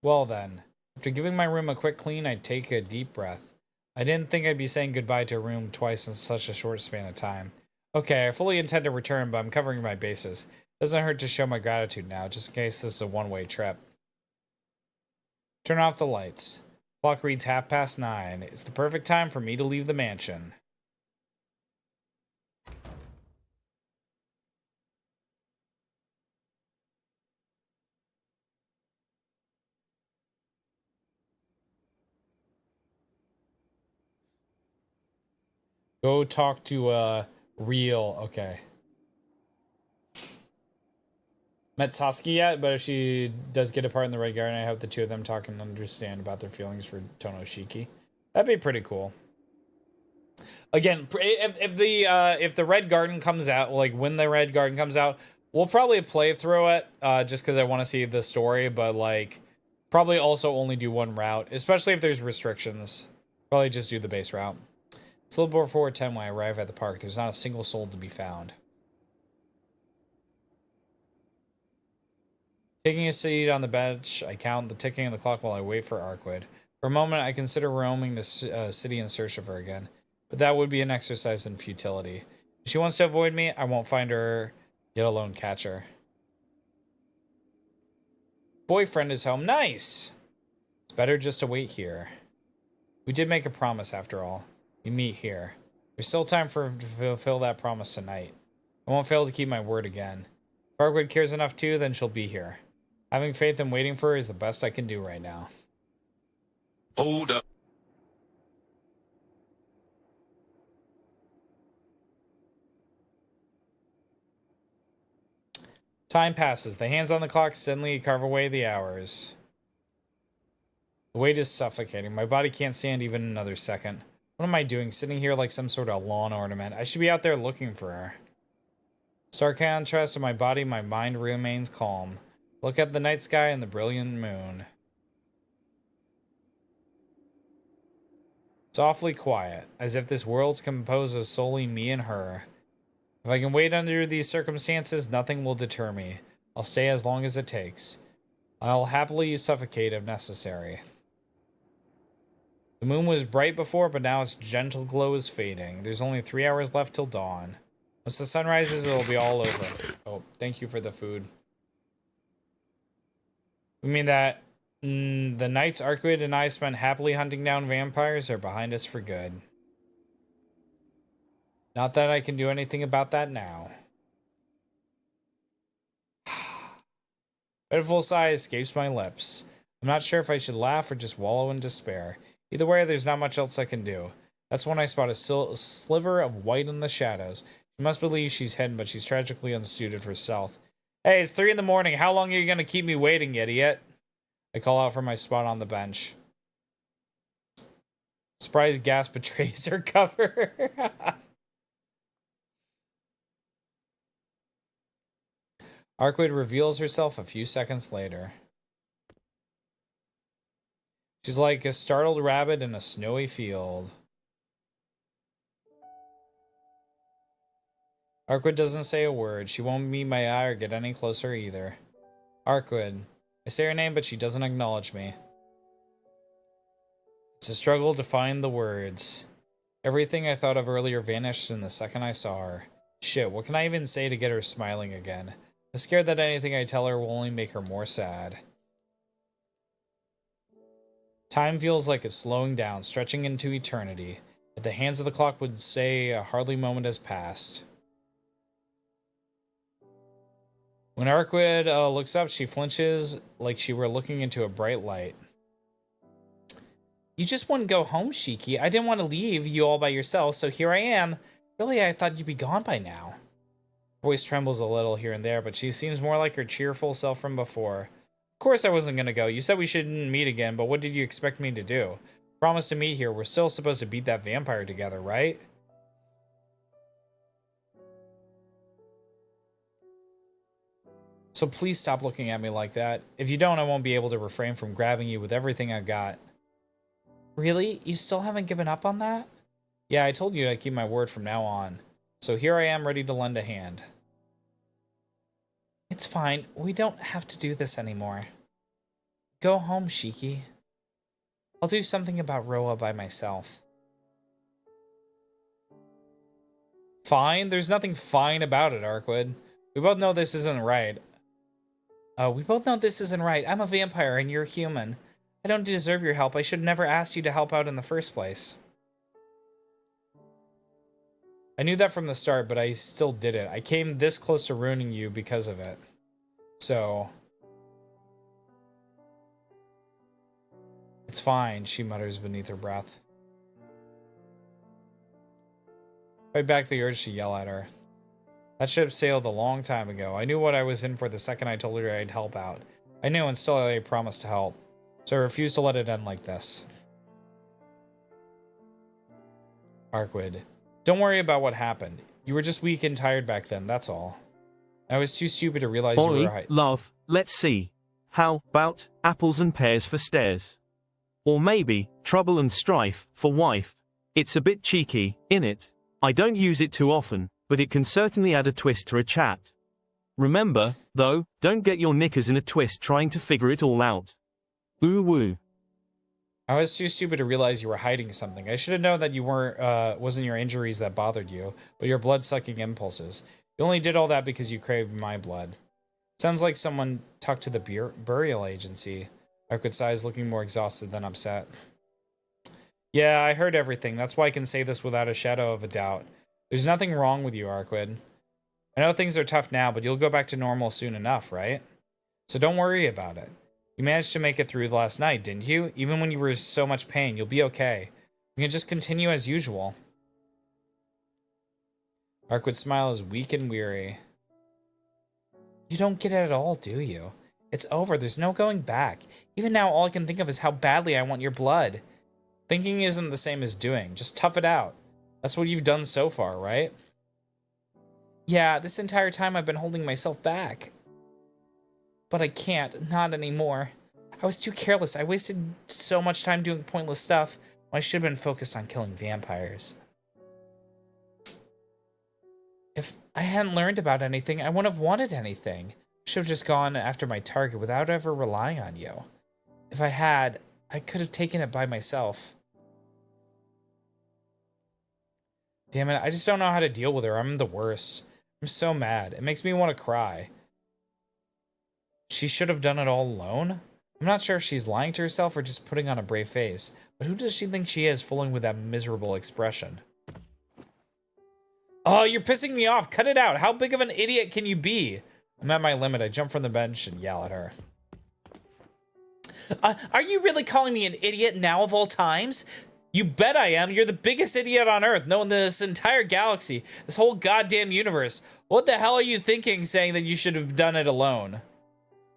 Well then, after giving my room a quick clean, I take a deep breath. I didn't think I'd be saying goodbye to a room twice in such a short span of time. Okay, I fully intend to return, but I'm covering my bases. Doesn't hurt to show my gratitude now, just in case this is a one-way trip. Turn off the lights. Clock reads 9:30. It's the perfect time for me to leave the mansion. Go talk to real. Okay. met Sasuke yet, but if she does get a part in the Red Garden, I hope the two of them talk and understand about their feelings for Tonoshiki. That'd be pretty cool. Again, if the Red Garden comes out, like when the Red Garden comes out, we'll probably play through it, just because I want to see the story, but like probably also only do one route, especially if there's restrictions. Probably just do the base route. It's a little before 10 when I arrive at the park. There's not a single soul to be found. Taking a seat on the bench, I count the ticking of the clock while I wait for Arquid. For a moment, I consider roaming the city in search of her again, but that would be an exercise in futility. If she wants to avoid me, I won't find her, yet alone catch her. Boyfriend is home. Nice! It's better just to wait here. We did make a promise, after all. We meet here. There's still time to fulfill that promise tonight. I won't fail to keep my word again. If Arquid cares enough too, then she'll be here. Having faith and waiting for her is the best I can do right now. Hold up. Time passes. The hands on the clock steadily carve away the hours. The weight is suffocating. My body can't stand even another second. What am I doing, sitting here like some sort of lawn ornament? I should be out there looking for her. Stark contrast to my body, my mind remains calm. Look at the night sky and the brilliant moon. Softly quiet, as if this world's composed of solely me and her. If I can wait under these circumstances, nothing will deter me. I'll stay as long as it takes. I'll happily suffocate if necessary. The moon was bright before, but now its gentle glow is fading. There's only 3 hours left till dawn. Once the sun rises, it'll be all over. Oh, thank you for the food. We mean that the nights Arquid and I spent happily hunting down vampires are behind us for good. Not that I can do anything about that now. Pitiful sigh escapes my lips. I'm not sure if I should laugh or just wallow in despair. Either way, there's not much else I can do. That's when I spot a sliver of white in the shadows. She must believe she's hidden, but she's tragically unsuited for stealth. Hey, it's 3 in the morning. How long are you going to keep me waiting, idiot? I call out from my spot on the bench. Surprise gas betrays her cover. Arquid reveals herself a few seconds later. She's like a startled rabbit in a snowy field. Arquid doesn't say a word. She won't meet my eye or get any closer either. Arquid. I say her name, but she doesn't acknowledge me. It's a struggle to find the words. Everything I thought of earlier vanished in the second I saw her. Shit, what can I even say to get her smiling again? I'm scared that anything I tell her will only make her more sad. Time feels like it's slowing down, stretching into eternity. At the hands of the clock would say a hardly moment has passed. When Arquid looks up, she flinches like she were looking into a bright light. You just wouldn't go home, Shiki. I didn't want to leave you all by yourself, so here I am. Really, I thought you'd be gone by now. Her voice trembles a little here and there, but she seems more like her cheerful self from before. Of course I wasn't going to go. You said we shouldn't meet again, but what did you expect me to do? Promise to meet here. We're still supposed to beat that vampire together, right? So please stop looking at me like that. If you don't, I won't be able to refrain from grabbing you with everything I got. Really? You still haven't given up on that? Yeah, I told you I'd keep my word from now on. So here I am, ready to lend a hand. It's fine. We don't have to do this anymore. Go home, Shiki. I'll do something about Roa by myself. Fine? There's nothing fine about it, Arquid. We both know this isn't right. We both know this isn't right. I'm a vampire and you're human. I don't deserve your help. I should never ask you to help out in the first place. I knew that from the start, but I still did it. I came this close to ruining you because of it. So... It's fine, she mutters beneath her breath. Fight back the urge to yell at her. That ship sailed a long time ago. I knew what I was in for the second I told her I'd help out. I knew, and still I promised to help. So I refused to let it end like this. Arquid. Don't worry about what happened. You were just weak and tired back then, that's all. I was too stupid to realize you were right. Love, let's see. How about apples and pears for stairs? Or maybe trouble and strife for wife. It's a bit cheeky, innit? I don't use it too often, but it can certainly add a twist to a chat. Remember, though, don't get your knickers in a twist trying to figure it all out. Ooh woo. I was too stupid to realize you were hiding something. I should have known that you wasn't your injuries that bothered you, but your blood-sucking impulses. You only did all that because you craved my blood. Sounds like someone talked to the burial agency. Arquid sighs, looking more exhausted than upset. Yeah, I heard everything. That's why I can say this without a shadow of a doubt. There's nothing wrong with you, Arquid. I know things are tough now, but you'll go back to normal soon enough, right? So don't worry about it. You managed to make it through last night, didn't you? Even when you were in so much pain, you'll be okay. You can just continue as usual. Arquid's smile is weak and weary. You don't get it at all, do you? It's over. There's no going back. Even now, all I can think of is how badly I want your blood. Thinking isn't the same as doing. Just tough it out. That's what you've done so far, right? Yeah, this entire time I've been holding myself back. But I can't. Not anymore. I was too careless. I wasted so much time doing pointless stuff when I should have been focused on killing vampires. If I hadn't learned about anything, I wouldn't have wanted anything. I should have just gone after my target without ever relying on you. If I had, I could have taken it by myself. Damn it, I just don't know how to deal with her. I'm the worst. I'm so mad. It makes me want to cry. She should have done it all alone? I'm not sure if she's lying to herself or just putting on a brave face, but who does she think she is, fooling with that miserable expression? Oh, you're pissing me off. Cut it out. How big of an idiot can you be? I'm at my limit. I jump from the bench and yell at her. Are you really calling me an idiot now of all times? You bet I am. You're the biggest idiot on Earth, known this entire galaxy, this whole goddamn universe. What the hell are you thinking saying that you should have done it alone?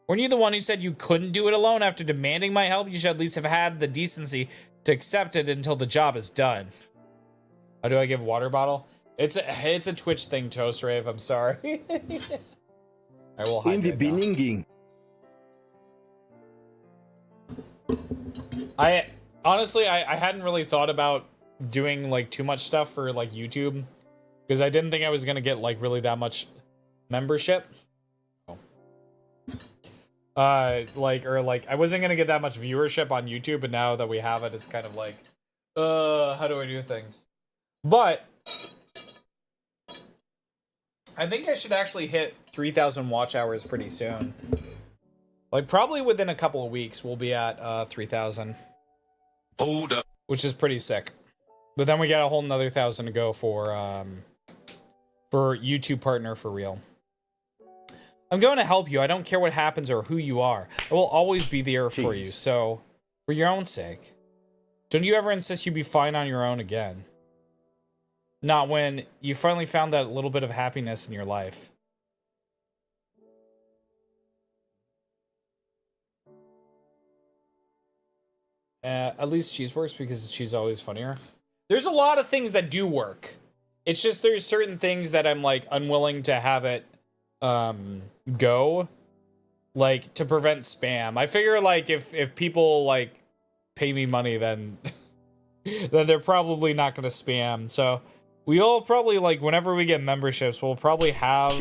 Weren't you the one who said you couldn't do it alone after demanding my help? You should at least have had the decency to accept it until the job is done. How do I give water bottle? It's a Twitch thing, Toast Rave. I'm sorry. I will hide it now. Honestly, I hadn't really thought about doing like too much stuff for like YouTube because I didn't think I was gonna get like really that much membership. I wasn't gonna get that much viewership on YouTube, but now that we have it, it's kind of like, how do I do things? But I think I should actually hit 3,000 watch hours pretty soon. Like probably within a couple of weeks, we'll be at 3,000. Hold up, which is pretty sick. But then we got a whole another 1,000 to go for YouTube partner for real. I'm going to help you. I don't care what happens or who you are. I will always be there for you. So, for your own sake, don't you ever insist you be fine on your own again. Not when you finally found that little bit of happiness in your life. At least cheese works because she's always funnier. There's a lot of things that do work. It's just there's certain things that I'm like unwilling to have it go, like to prevent spam. I figure like if people like pay me money, then then they're probably not gonna spam. So we all probably like whenever we get memberships, we'll probably have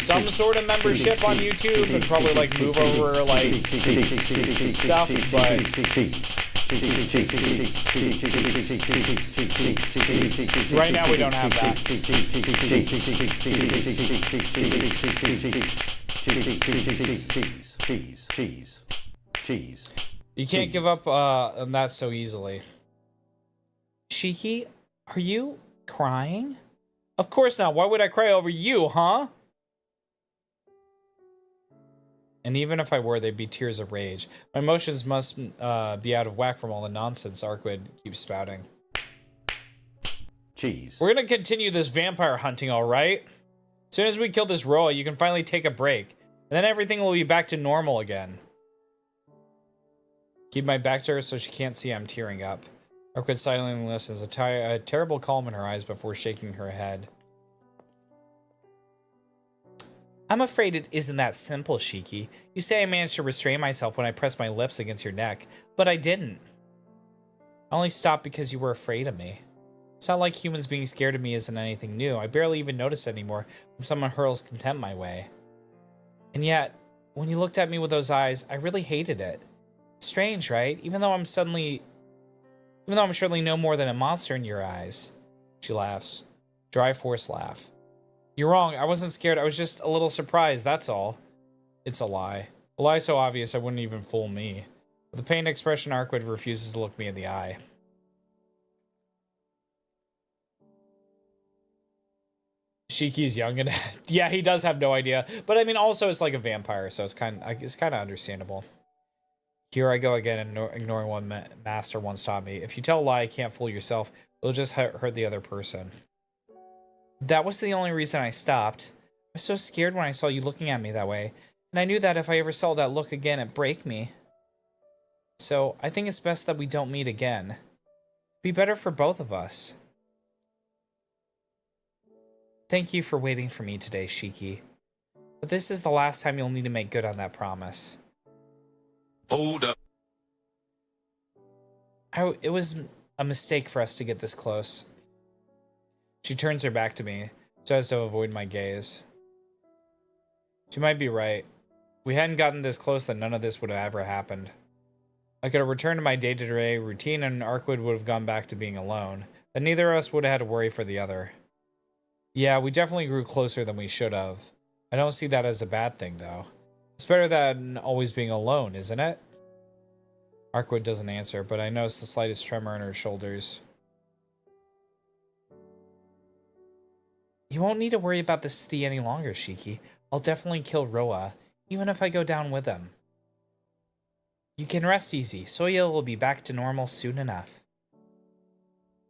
some sort of membership on YouTube and probably like move over like stuff, but right now we don't have that. You can't give up on that so easily. Shiki, are you crying? Of course not. Why would I cry over you, huh? And even if I were, they'd be tears of rage. My emotions must be out of whack from all the nonsense Arquid keeps spouting. cheese. We're gonna continue this vampire hunting, alright? As soon as we kill this Roa, you can finally take a break. And then everything will be back to normal again. Keep my back to her so she can't see I'm tearing up. Orchid silently listens, a terrible calm in her eyes before shaking her head. I'm afraid it isn't that simple, Shiki. You say I managed to restrain myself when I pressed my lips against your neck, but I didn't. I only stopped because you were afraid of me. It's not like humans being scared of me isn't anything new. I barely even notice anymore when someone hurls contempt my way. And yet, when you looked at me with those eyes, I really hated it. Strange, right? Even though I'm surely no more than a monster in your eyes. She laughs. Dry forced laugh. You're wrong. I wasn't scared. I was just a little surprised, that's all. It's a lie. A lie so obvious I wouldn't even fool me. With a pained expression, Arkwood refuses to look me in the eye. Shiki's young and yeah, he does have no idea. But I mean, also it's like a vampire, so it's kind of understandable. Here I go again, ignoring what master once taught me. If you tell a lie, you can't fool yourself. It'll just hurt the other person. That was the only reason I stopped. I was so scared when I saw you looking at me that way. And I knew that if I ever saw that look again, it'd break me. So I think it's best that we don't meet again. It'd be better for both of us. Thank you for waiting for me today, Shiki. But this is the last time you'll need to make good on that promise. Hold up. It was a mistake for us to get this close. She turns her back to me, so as to avoid my gaze. She might be right. If we hadn't gotten this close, then none of this would have ever happened. I could have returned to my day-to-day routine and Arkwood would have gone back to being alone. Then neither of us would have had to worry for the other. Yeah, we definitely grew closer than we should have. I don't see that as a bad thing, though. It's better than always being alone, isn't it? Arkwood doesn't answer, but I notice the slightest tremor in her shoulders. You won't need to worry about the city any longer, Shiki. I'll definitely kill Roa, even if I go down with him. You can rest easy. Soya will be back to normal soon enough.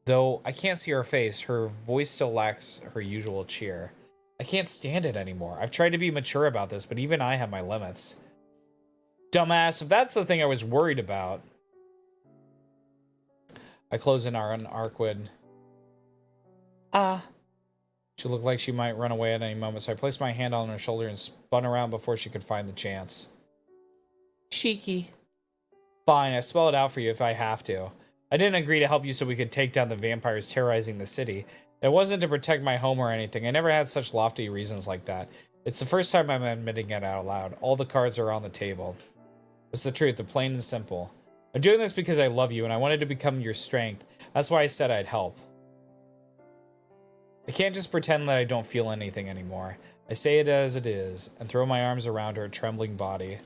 Though I can't see her face, her voice still lacks her usual cheer. I can't stand it anymore. I've tried to be mature about this, but even I have my limits. Dumbass, if that's the thing I was worried about. I close in on Arkwood. She looked like she might run away at any moment, so I placed my hand on her shoulder and spun around before she could find the chance. Shiki. Fine, I spell it out for you if I have to. I didn't agree to help you so we could take down the vampires terrorizing the city. It wasn't to protect my home or anything. I never had such lofty reasons like that. It's the first time I'm admitting it out loud. All the cards are on the table. It's the truth, the plain and simple. I'm doing this because I love you and I wanted to become your strength. That's why I said I'd help. I can't just pretend that I don't feel anything anymore. I say it as it is and throw my arms around her trembling body.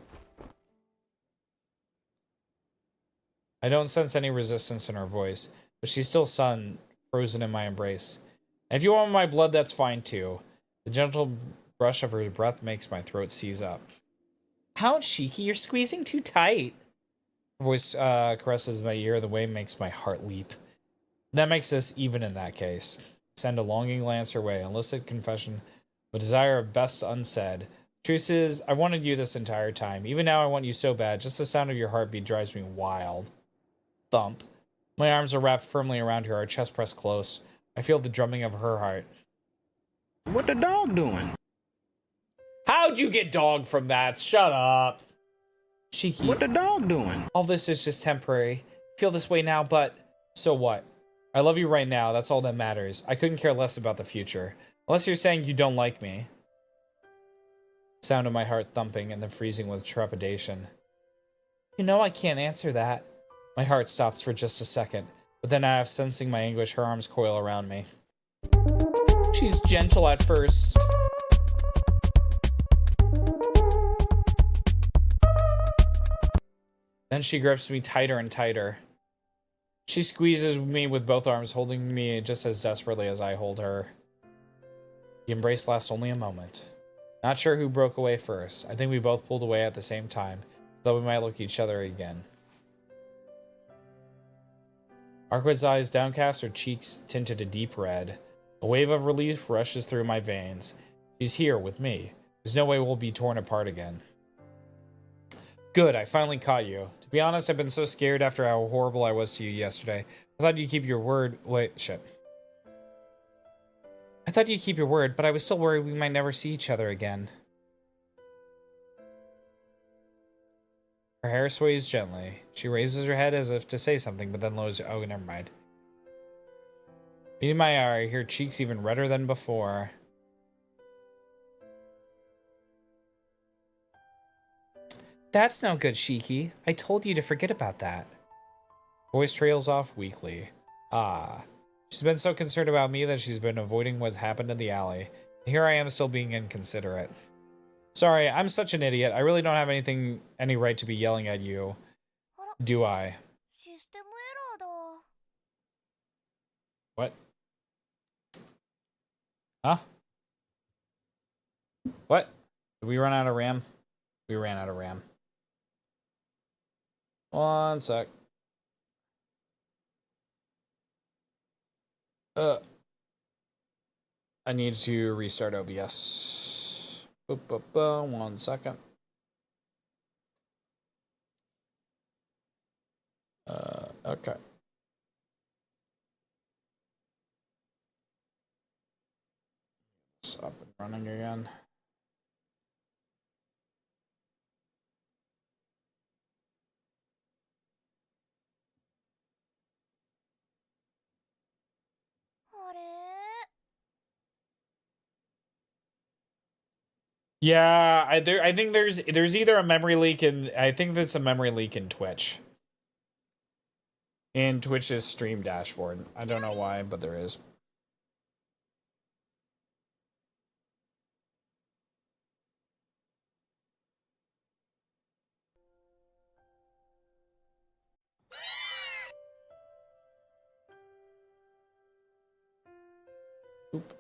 I don't sense any resistance in her voice, but she's still frozen in my embrace. And if you want my blood, that's fine too. The gentle brush of her breath makes my throat seize up. Ouch, Shiki, you're squeezing too tight. Her voice caresses my ear. The way makes my heart leap. That makes this even in that case. Send a longing glance her way, illicit confession, a desire best unsaid. Truth is, I wanted you this entire time. Even now I want you so bad, just the sound of your heartbeat drives me wild. Thump. My arms are wrapped firmly around her, our chest pressed close. I feel the drumming of her heart. What the dog doing? How'd you get dog from that? Shut up. Shiki. What the dog doing? All this is just temporary. I feel this way now, but so what? I love you right now. That's all that matters. I couldn't care less about the future. Unless you're saying you don't like me. Sound of my heart thumping and then freezing with trepidation. You know I can't answer that. My heart stops for just a second, but then out of sensing my anguish, her arms coil around me. She's gentle at first. Then she grips me tighter and tighter. She squeezes me with both arms, holding me just as desperately as I hold her. The embrace lasts only a moment. Not sure who broke away first. I think we both pulled away at the same time, though we might look at each other again. Arkwood's eyes downcast, her cheeks tinted a deep red. A wave of relief rushes through my veins. She's here with me. There's no way we'll be torn apart again. Good, I finally caught you. To be honest, I've been so scared after how horrible I was to you yesterday. I thought you'd keep your word. Wait, shit. I thought you'd keep your word, but I was still worried we might never see each other again. Her hair sways gently. She raises her head as if to say something, but then lowers her. Oh, never mind. Beating my eye, her cheeks even redder than before. That's no good, Shiki. I told you to forget about that. Voice trails off weakly. Ah. She's been so concerned about me that she's been avoiding what happened in the alley. And here I am still being inconsiderate. Sorry, I'm such an idiot. I really don't have any right to be yelling at you. Do I? What? Huh? What? Did we run out of RAM? We ran out of RAM. One sec. I need to restart OBS. Boop, boop, boop. 1 second. Okay. It's up and running again. Yeah, I think there's either a memory leak in I think there's a memory leak in Twitch. In Twitch's stream dashboard. I don't know why, but there is. Oop.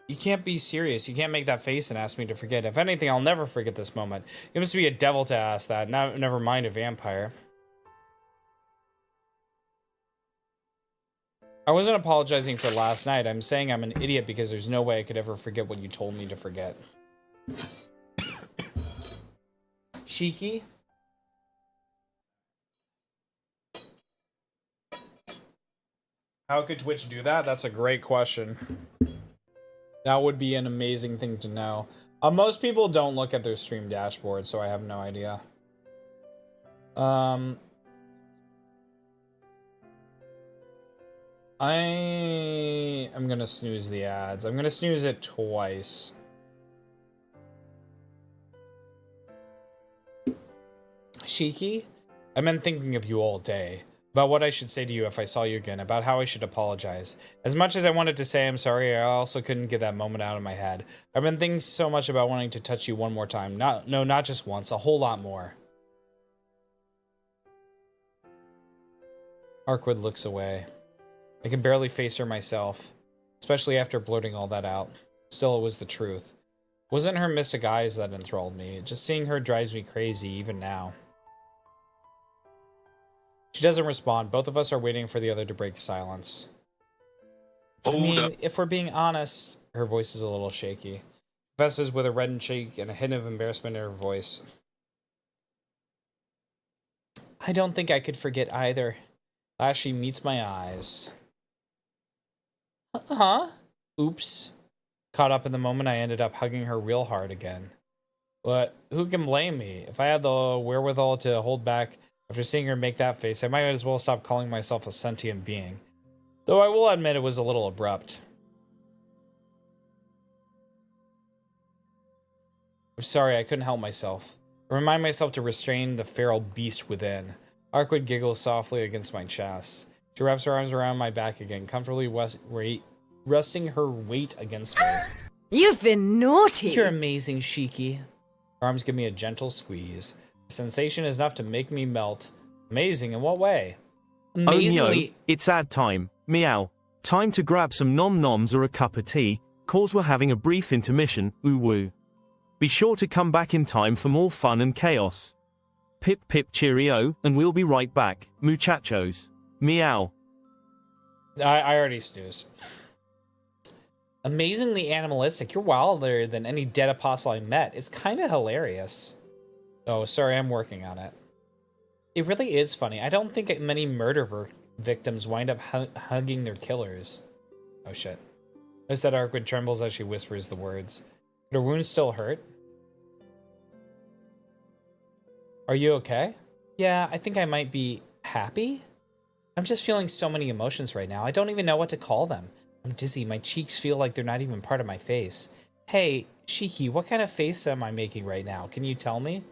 You can't be serious. You can't make that face and ask me to forget. If anything, I'll never forget this moment. You must be a devil to ask that. Never mind a vampire. I wasn't apologizing for last night. I'm saying I'm an idiot because there's no way I could ever forget what you told me to forget. Shiki? How could Twitch do that? That's a great question. That would be an amazing thing to know. Most people don't look at their stream dashboard, so I have no idea. I'm gonna snooze the ads. I'm gonna snooze it twice. Shiki? I've been thinking of you all day. About what I should say to you if I saw you again, about how I should apologize. As much as I wanted to say I'm sorry, I also couldn't get that moment out of my head. I've been thinking so much about wanting to touch you one more time. Not just once, a whole lot more. Arkwood looks away. I can barely face her myself, especially after blurting all that out. Still, it was the truth. It wasn't her mystic eyes that enthralled me. Just seeing her drives me crazy, even now. She doesn't respond. Both of us are waiting for the other to break silence. I mean, if we're being honest, her voice is a little shaky. Confesses with a reddened cheek and a hint of embarrassment in her voice. I don't think I could forget either. Last she meets my eyes. Huh? Oops. Caught up in the moment, I ended up hugging her real hard again. But who can blame me? If I had the wherewithal to hold back after seeing her make that face, I might as well stop calling myself a sentient being. Though I will admit it was a little abrupt. I'm sorry, I couldn't help myself. I remind myself to restrain the feral beast within. Arkwood giggles softly against my chest. She wraps her arms around my back again, comfortably resting her weight against me. You've been naughty! You're amazing, Shiki. Her arms give me a gentle squeeze. The sensation is enough to make me melt. Amazing in what way? Amazingly... Oh no, it's ad time. Meow. Time to grab some nom-noms or a cup of tea. 'cause we're having a brief intermission, ooh woo. Be sure to come back in time for more fun and chaos. Pip pip cheerio, and we'll be right back, muchachos. Meow. I already snooze. Amazingly animalistic. You're wilder than any dead apostle I met. It's kind of hilarious. Oh, sorry, I'm working on it. It really is funny. I don't think many murder victims wind up hugging their killers. Oh shit. Notice that Arkwood trembles as she whispers the words. But her wounds still hurt? Are you okay? Yeah, I think I might be happy? I'm just feeling so many emotions right now. I don't even know what to call them. I'm dizzy. My cheeks feel like they're not even part of my face. Hey, Shiki, what kind of face am I making right now? Can you tell me?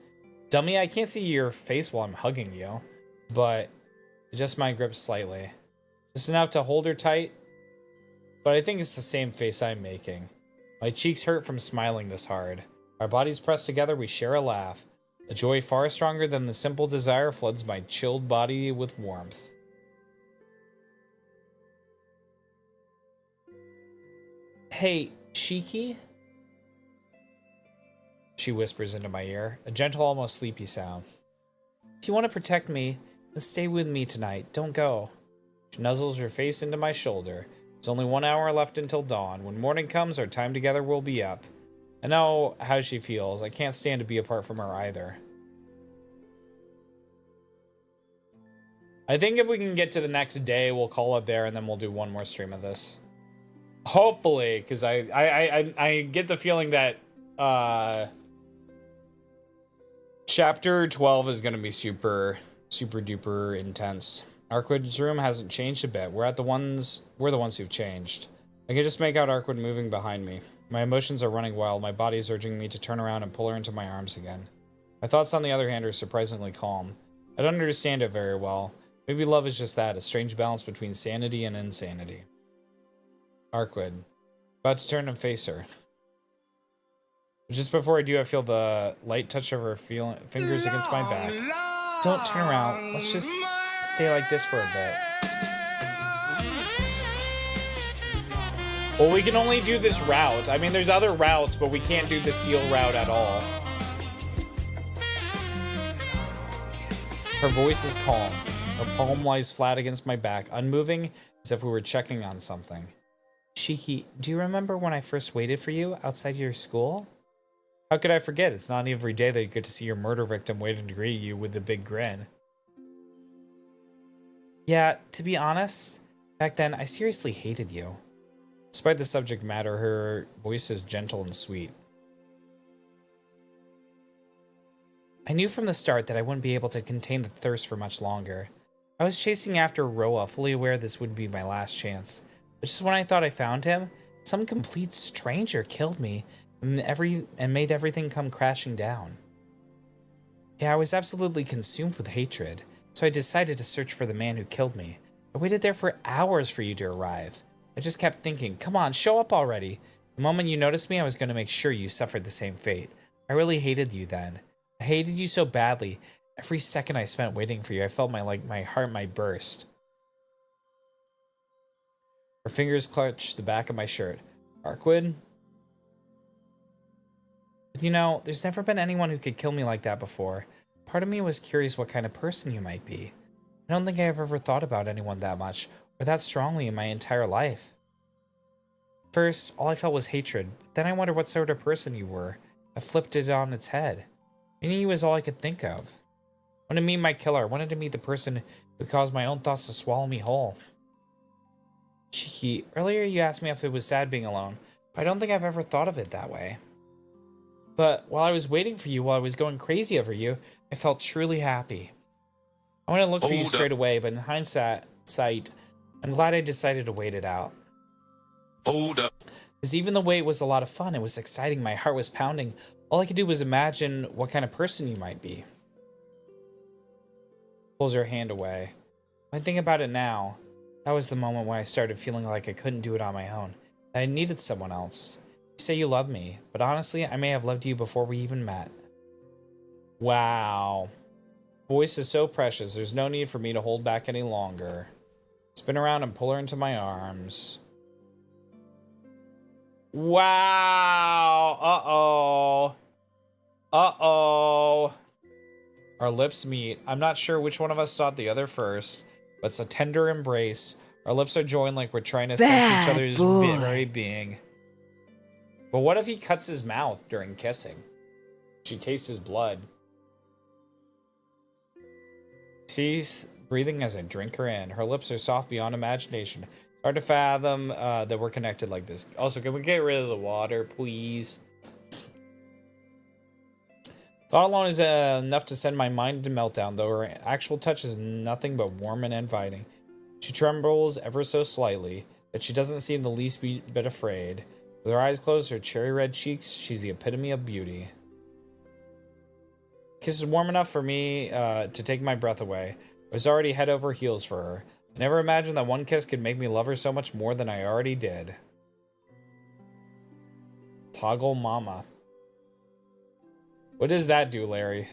Dummy, I can't see your face while I'm hugging you. But adjust my grip slightly. Just enough to hold her tight. But I think it's the same face I'm making. My cheeks hurt from smiling this hard. Our bodies pressed together, we share a laugh. A joy far stronger than the simple desire floods my chilled body with warmth. Hey, Shiki? She whispers into my ear, a gentle, almost sleepy sound. If you want to protect me, then stay with me tonight. Don't go. She nuzzles her face into my shoulder. There's only 1 hour left until dawn. When morning comes, our time together will be up. I know how she feels. I can't stand to be apart from her either. I think if we can get to the next day, we'll call it there, and then we'll do one more stream of this. Hopefully, because I get the feeling that chapter 12 is going to be super duper intense. Arkwood's room hasn't changed a bit. We're the ones who've changed. I can just make out Arkwood moving behind me. My emotions are running wild. My body is urging me to turn around and pull her into my arms again. My thoughts, on the other hand, are surprisingly calm. I don't understand it very well. Maybe love is just that, a strange balance between sanity and insanity. Arkwood. About to turn and face her. Just before I do, I feel the light touch of her fingers against my back. Don't turn around. Let's just stay like this for a bit. Well, we can only do this route. I mean, there's other routes, but we can't do the seal route at all. Her voice is calm. Her palm lies flat against my back, unmoving as if we were checking on something. Shiki, do you remember when I first waited for you outside your school? How could I forget? It's not every day that you get to see your murder victim waiting to greet you with a big grin. Yeah, to be honest, back then I seriously hated you. Despite the subject matter, her voice is gentle and sweet. I knew from the start that I wouldn't be able to contain the thirst for much longer. I was chasing after Roa, fully aware this would be my last chance. But just when I thought I found him, some complete stranger killed me and made everything come crashing down. Yeah, I was absolutely consumed with hatred, so I decided to search for the man who killed me. I waited there for hours for you to arrive. I just kept thinking, come on, show up already. The moment you noticed me, I was going to make sure you suffered the same fate. I really hated you then. I hated you so badly. Every second I spent waiting for you, I felt my heart might burst. Her fingers clutched the back of my shirt. Arkwood? But you know, there's never been anyone who could kill me like that before. Part of me was curious what kind of person you might be. I don't think I've ever thought about anyone that much, or that strongly in my entire life. First, all I felt was hatred, but then I wondered what sort of person you were. I flipped it on its head. Meeting you was all I could think of. I wanted to meet my killer. I wanted to meet the person who caused my own thoughts to swallow me whole. Shiki, earlier you asked me if it was sad being alone, but I don't think I've ever thought of it that way. But while I was waiting for you, while I was going crazy over you, I felt truly happy. I wanted to look for you straight away, but in hindsight, I'm glad I decided to wait it out. Hold up. Because even the wait was a lot of fun. It was exciting. My heart was pounding. All I could do was imagine what kind of person you might be. Pulls her hand away. When I think about it now, that was the moment when I started feeling like I couldn't do it on my own. That I needed someone else. You say you love me, but honestly, I may have loved you before we even met. Wow. Voice is so precious, there's no need for me to hold back any longer. Spin around and pull her into my arms. Wow. Uh-oh. Uh-oh. Our lips meet. I'm not sure which one of us sought the other first, but it's a tender embrace. Our lips are joined like we're trying to sense each other's very being. But what if he cuts his mouth during kissing? She tastes his blood. She's breathing as I drink her in. Her lips are soft beyond imagination. It's hard to fathom that we're connected like this. Also, can we get rid of the water, please? Thought alone is enough to send my mind into meltdown, though her actual touch is nothing but warm and inviting. She trembles ever so slightly, but she doesn't seem the least bit afraid. With her eyes closed, her cherry red cheeks, she's the epitome of beauty. Kiss is warm enough for me to take my breath away. I was already head over heels for her. I never imagined that one kiss could make me love her so much more than I already did. Toggle mama. What does that do, Larry?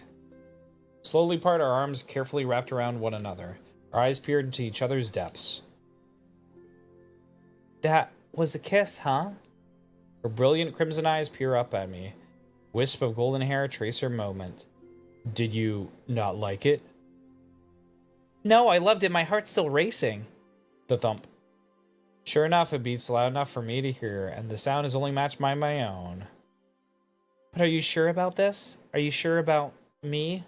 Slowly part our arms carefully wrapped around one another. Our eyes peered into each other's depths. That was a kiss, huh? Her brilliant crimson eyes peer up at me. Wisp of golden hair trace her moment. Did you not like it? No, I loved it. My heart's still racing. The thump. Sure enough, it beats loud enough for me to hear, and the sound is only matched by my own. But are you sure about this? Are you sure about me?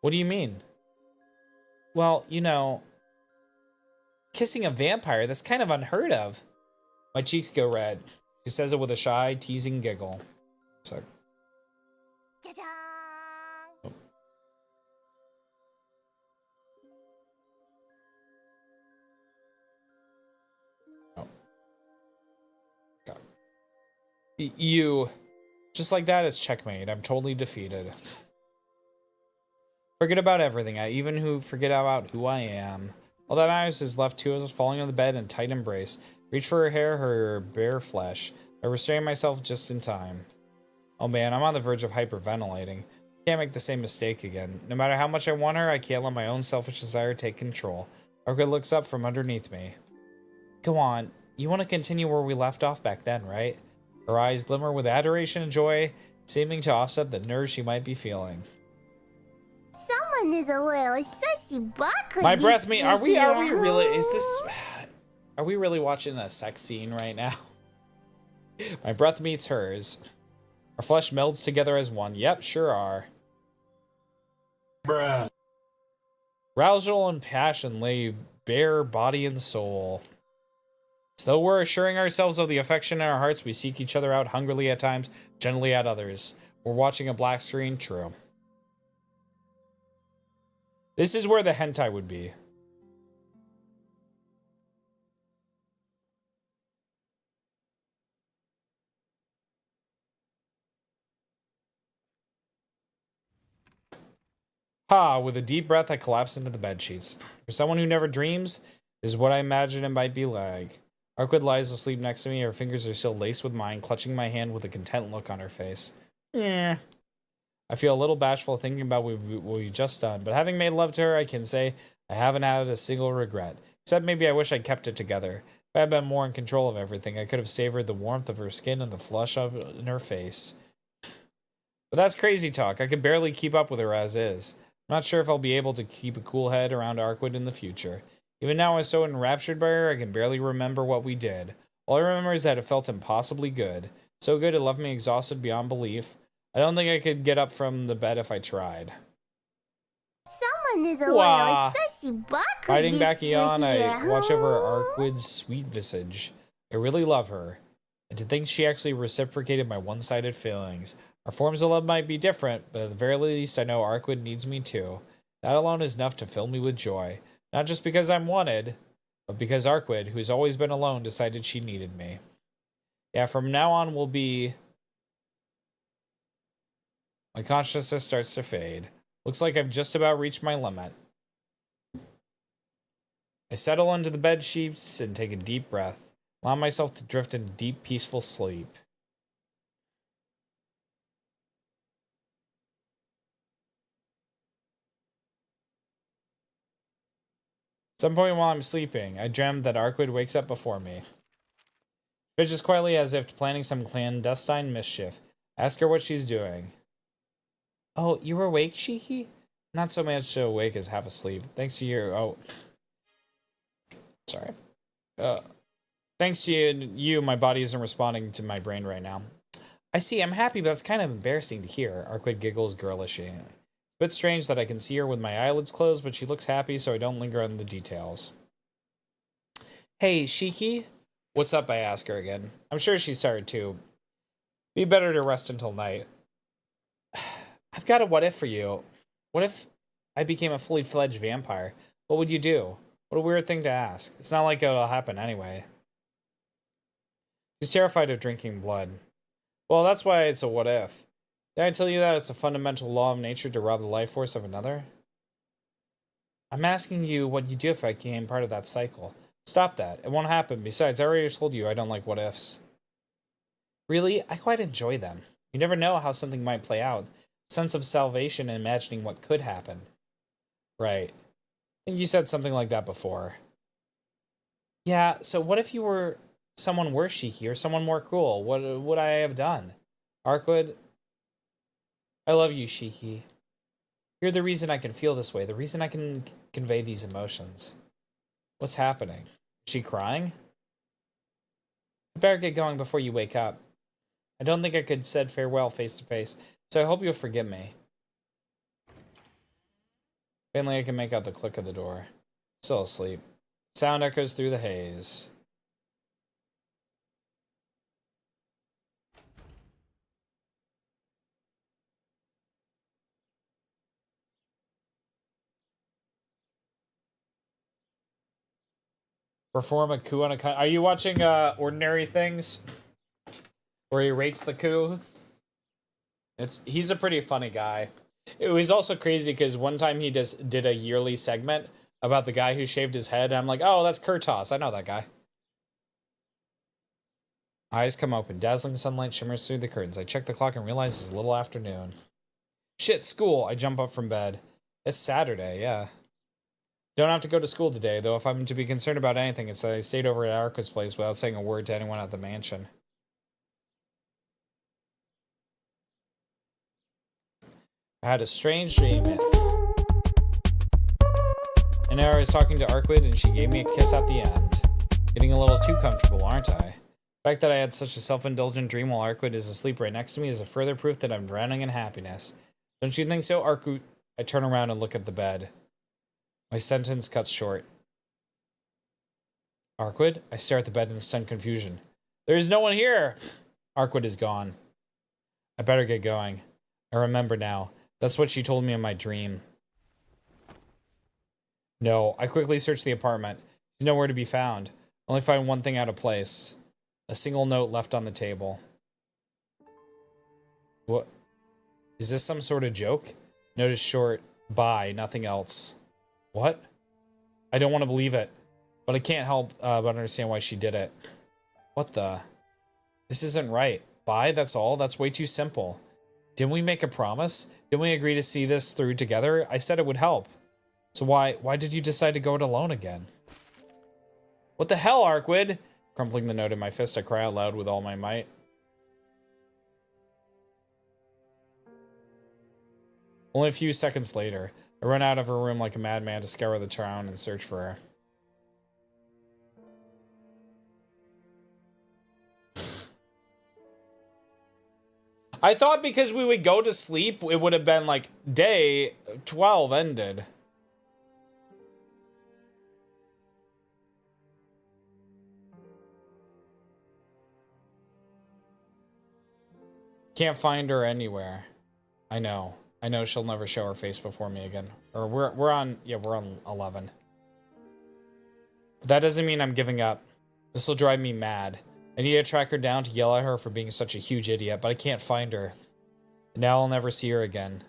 What do you mean? Well, you know, kissing a vampire, that's kind of unheard of. My cheeks go red. She says it with a shy, teasing giggle. So. Oh. Oh. God. You. Just like that, it's checkmate. I'm totally defeated. Forget about everything. I even forget about who I am. All that matters is left two of us falling on the bed in a tight embrace. Reach for her hair, her bare flesh. I restrain myself just in time. Oh man, I'm on the verge of hyperventilating. Can't make the same mistake again. No matter how much I want her, I can't let my own selfish desire take control. Arca looks up from underneath me. Go on. You want to continue where we left off back then, right? Her eyes glimmer with adoration and joy, seeming to offset the nerves she might be feeling. Someone is a little sussy bucket. My breath me. Are we really? Is this? Are we really watching a sex scene right now? My breath meets hers. Our flesh melds together as one. Yep, sure are. Bruh. Rousal and passion lay bare body and soul. As though we're assuring ourselves of the affection in our hearts, we seek each other out hungrily at times, gently at others. We're watching a black screen, true. This is where the hentai would be. Ha! With a deep breath, I collapse into the bedsheets. For someone who never dreams, this is what I imagine it might be like. Arquid lies asleep next to me, her fingers are still laced with mine, clutching my hand with a content look on her face. I feel a little bashful thinking about what we've just done, but having made love to her, I can say I haven't had a single regret. Except maybe I wish I'd kept it together. If I had been more in control of everything, I could have savored the warmth of her skin and the flush in her face. But that's crazy talk. I could barely keep up with her as is. I'm not sure if I'll be able to keep a cool head around Arquid in the future. Even now I'm so enraptured by her, I can barely remember what we did. All I remember is that it felt impossibly good. So good it left me exhausted beyond belief. I don't think I could get up from the bed if I tried. Someone is a little sussy bucket. Riding back on, I watch over Arquid's sweet visage. I really love her. And to think she actually reciprocated my one-sided feelings. Our forms of love might be different, but at the very least I know Arquid needs me too. That alone is enough to fill me with joy. Not just because I'm wanted, but because Arquid, who's always been alone, decided she needed me. Yeah, from now on we'll be... My consciousness starts to fade. Looks like I've just about reached my limit. I settle into the bed sheets and take a deep breath, allow myself to drift into deep, peaceful sleep. At some point while I'm sleeping, I dreamt that Arquid wakes up before me. Stretches quietly as if planning some clandestine mischief. Ask her what she's doing. Oh, you were awake, Shiki? Not so much awake as half asleep. Thanks to your... Oh. Sorry. Thanks to you, my body isn't responding to my brain right now. I see, I'm happy, but that's kind of embarrassing to hear. Arquid giggles girlishly. It's a bit strange that I can see her with my eyelids closed, but she looks happy, so I don't linger on the details. Hey, Shiki? What's up, I ask her again. I'm sure she's tired too. Be better to rest until night. I've got a what if for you. What if I became a fully fledged vampire? What would you do? What a weird thing to ask. It's not like it'll happen anyway. She's terrified of drinking blood. Well, that's why it's a what if. Did I tell you that it's a fundamental law of nature to rob the life force of another? I'm asking you what you'd do if I became part of that cycle. Stop that. It won't happen. Besides, I already told you I don't like what ifs. Really? I quite enjoy them. You never know how something might play out. Sense of salvation and imagining what could happen. Right. I think you said something like that before. Yeah, so what if you were someone worse, Shiki, or someone more cruel? What would I have done? Arquid, I love you, Shiki. You're the reason I can feel this way, the reason I can convey these emotions. What's happening? Is she crying? I better get going before you wake up. I don't think I could said farewell face to face, so I hope you'll forgive me. Finally, I can make out the click of the door. Still asleep. Sound echoes through the haze. Perform a coup on a... Are you watching Ordinary Things? Where he rates the coup? He's a pretty funny guy. It was also crazy because one time he did a yearly segment about the guy who shaved his head. And I'm like, oh, that's Kurtos. I know that guy. Eyes come open. Dazzling sunlight shimmers through the curtains. I check the clock and realize it's a little afternoon. Shit, school. I jump up from bed. It's Saturday, yeah. Don't have to go to school today, though if I'm to be concerned about anything, it's that I stayed over at Arquid's place without saying a word to anyone at the mansion. I had a strange dream. And I was talking to Arquid and she gave me a kiss at the end. Getting a little too comfortable, aren't I? The fact that I had such a self-indulgent dream while Arquid is asleep right next to me is a further proof that I'm drowning in happiness. Don't you think so, Arquid? I turn around and look at the bed. My sentence cuts short. Arquid? I stare at the bed in stunned confusion. There is no one here! Arquid is gone. I better get going. I remember now. That's what she told me in my dream. No, I quickly search the apartment. She's nowhere to be found. Only find one thing out of place. A single note left on the table. What? Is this some sort of joke? Note is short. Bye, nothing else. What? I don't want to believe it. But I can't help but understand why she did it. What the? This isn't right. Bye, that's all? That's way too simple. Didn't we make a promise? Didn't we agree to see this through together? I said it would help. So why did you decide to go it alone again? What the hell, Arquid? Crumpling the note in my fist, I cry out loud with all my might. Only a few seconds later, I run out of her room like a madman to scour the town and search for her. I thought because we would go to sleep, it would have been like day 12 ended. Can't find her anywhere. I know she'll never show her face before me again. Or we're on 11. But that doesn't mean I'm giving up. This will drive me mad. I need to track her down to yell at her for being such a huge idiot, but I can't find her. And now I'll never see her again.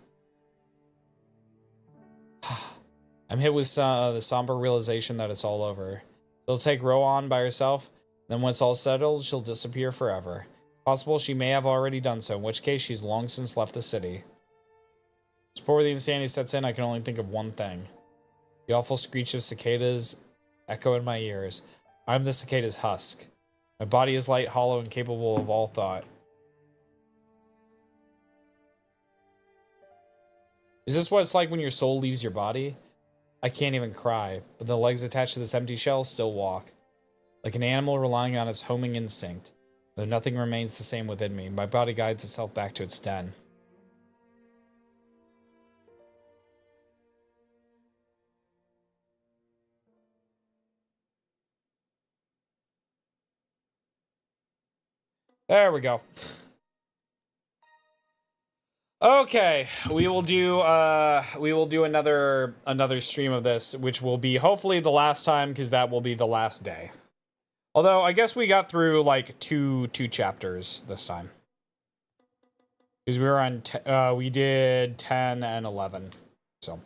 I'm hit with the somber realization that it's all over. She'll take Rowan by herself, then when it's all settled, she'll disappear forever. Possible she may have already done so, in which case she's long since left the city. Before the insanity sets in, I can only think of one thing. The awful screech of cicadas echo in my ears. I'm the cicada's husk. My body is light, hollow, and capable of all thought. Is this what it's like when your soul leaves your body? I can't even cry, but the legs attached to this empty shell still walk. Like an animal relying on its homing instinct. Though nothing remains the same within me, my body guides itself back to its den. There we go. Okay, we will do another stream of this, which will be hopefully the last time, because that will be the last day. Although I guess we got through like two chapters this time, because we were on we did 10 and 11. So,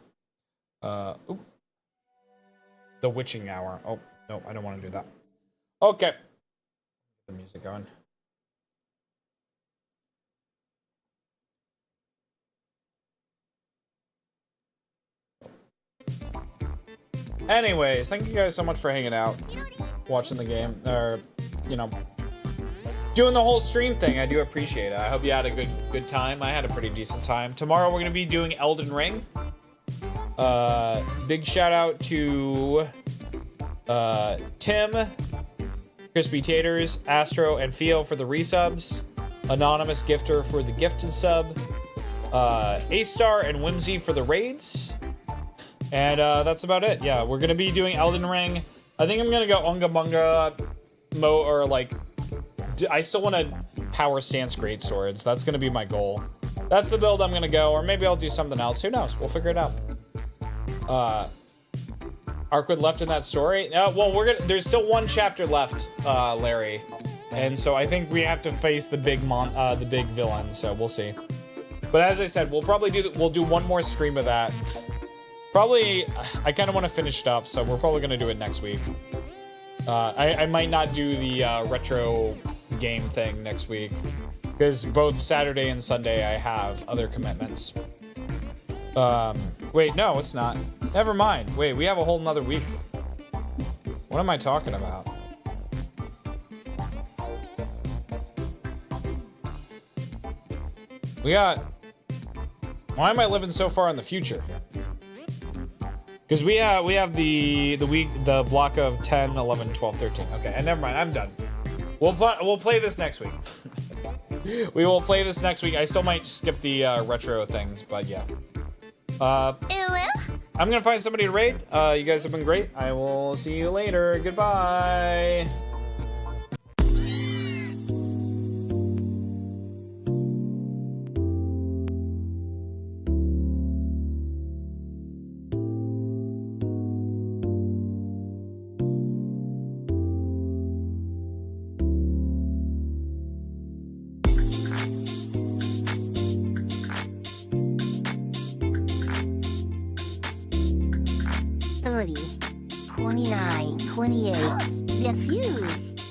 oop. The witching hour. Oh no, I don't want to do that. Okay, get the music going. Anyways, thank you guys so much for hanging out, watching the game, or, you know, doing the whole stream thing. I do appreciate it. I hope you had a good time. I had a pretty decent time. Tomorrow we're going to be doing Elden Ring. Big shout out to Tim, Crispy Taters, Astro, and Theo for the resubs. Anonymous Gifter for the gifted sub. A-Star and Whimsy for the raids. And that's about it. Yeah, we're gonna be doing Elden Ring. I think I'm gonna go Unga Bunga mode, or like, I still want to power stance great swords. That's gonna be my goal. That's the build I'm gonna go, or maybe I'll do something else. Who knows? We'll figure it out. Arkwood left in that story. Well, there's still one chapter left, Larry, and so I think we have to face the big villain. So we'll see. But as I said, we'll do one more stream of that. Probably, I kind of want to finish it up, so we're probably going to do it next week. I might not do the retro game thing next week, because both Saturday and Sunday I have other commitments. Wait, no, it's not. Never mind. Wait, we have a whole nother week. What am I talking about? Why am I living so far in the future? Because we have the block of 10, 11, 12, 13. Okay, and never mind, I'm done. We'll play this next week. We will play this next week. I still might skip the retro things, but yeah. I'm gonna find somebody to raid. You guys have been great. I will see you later. Goodbye. The fuse.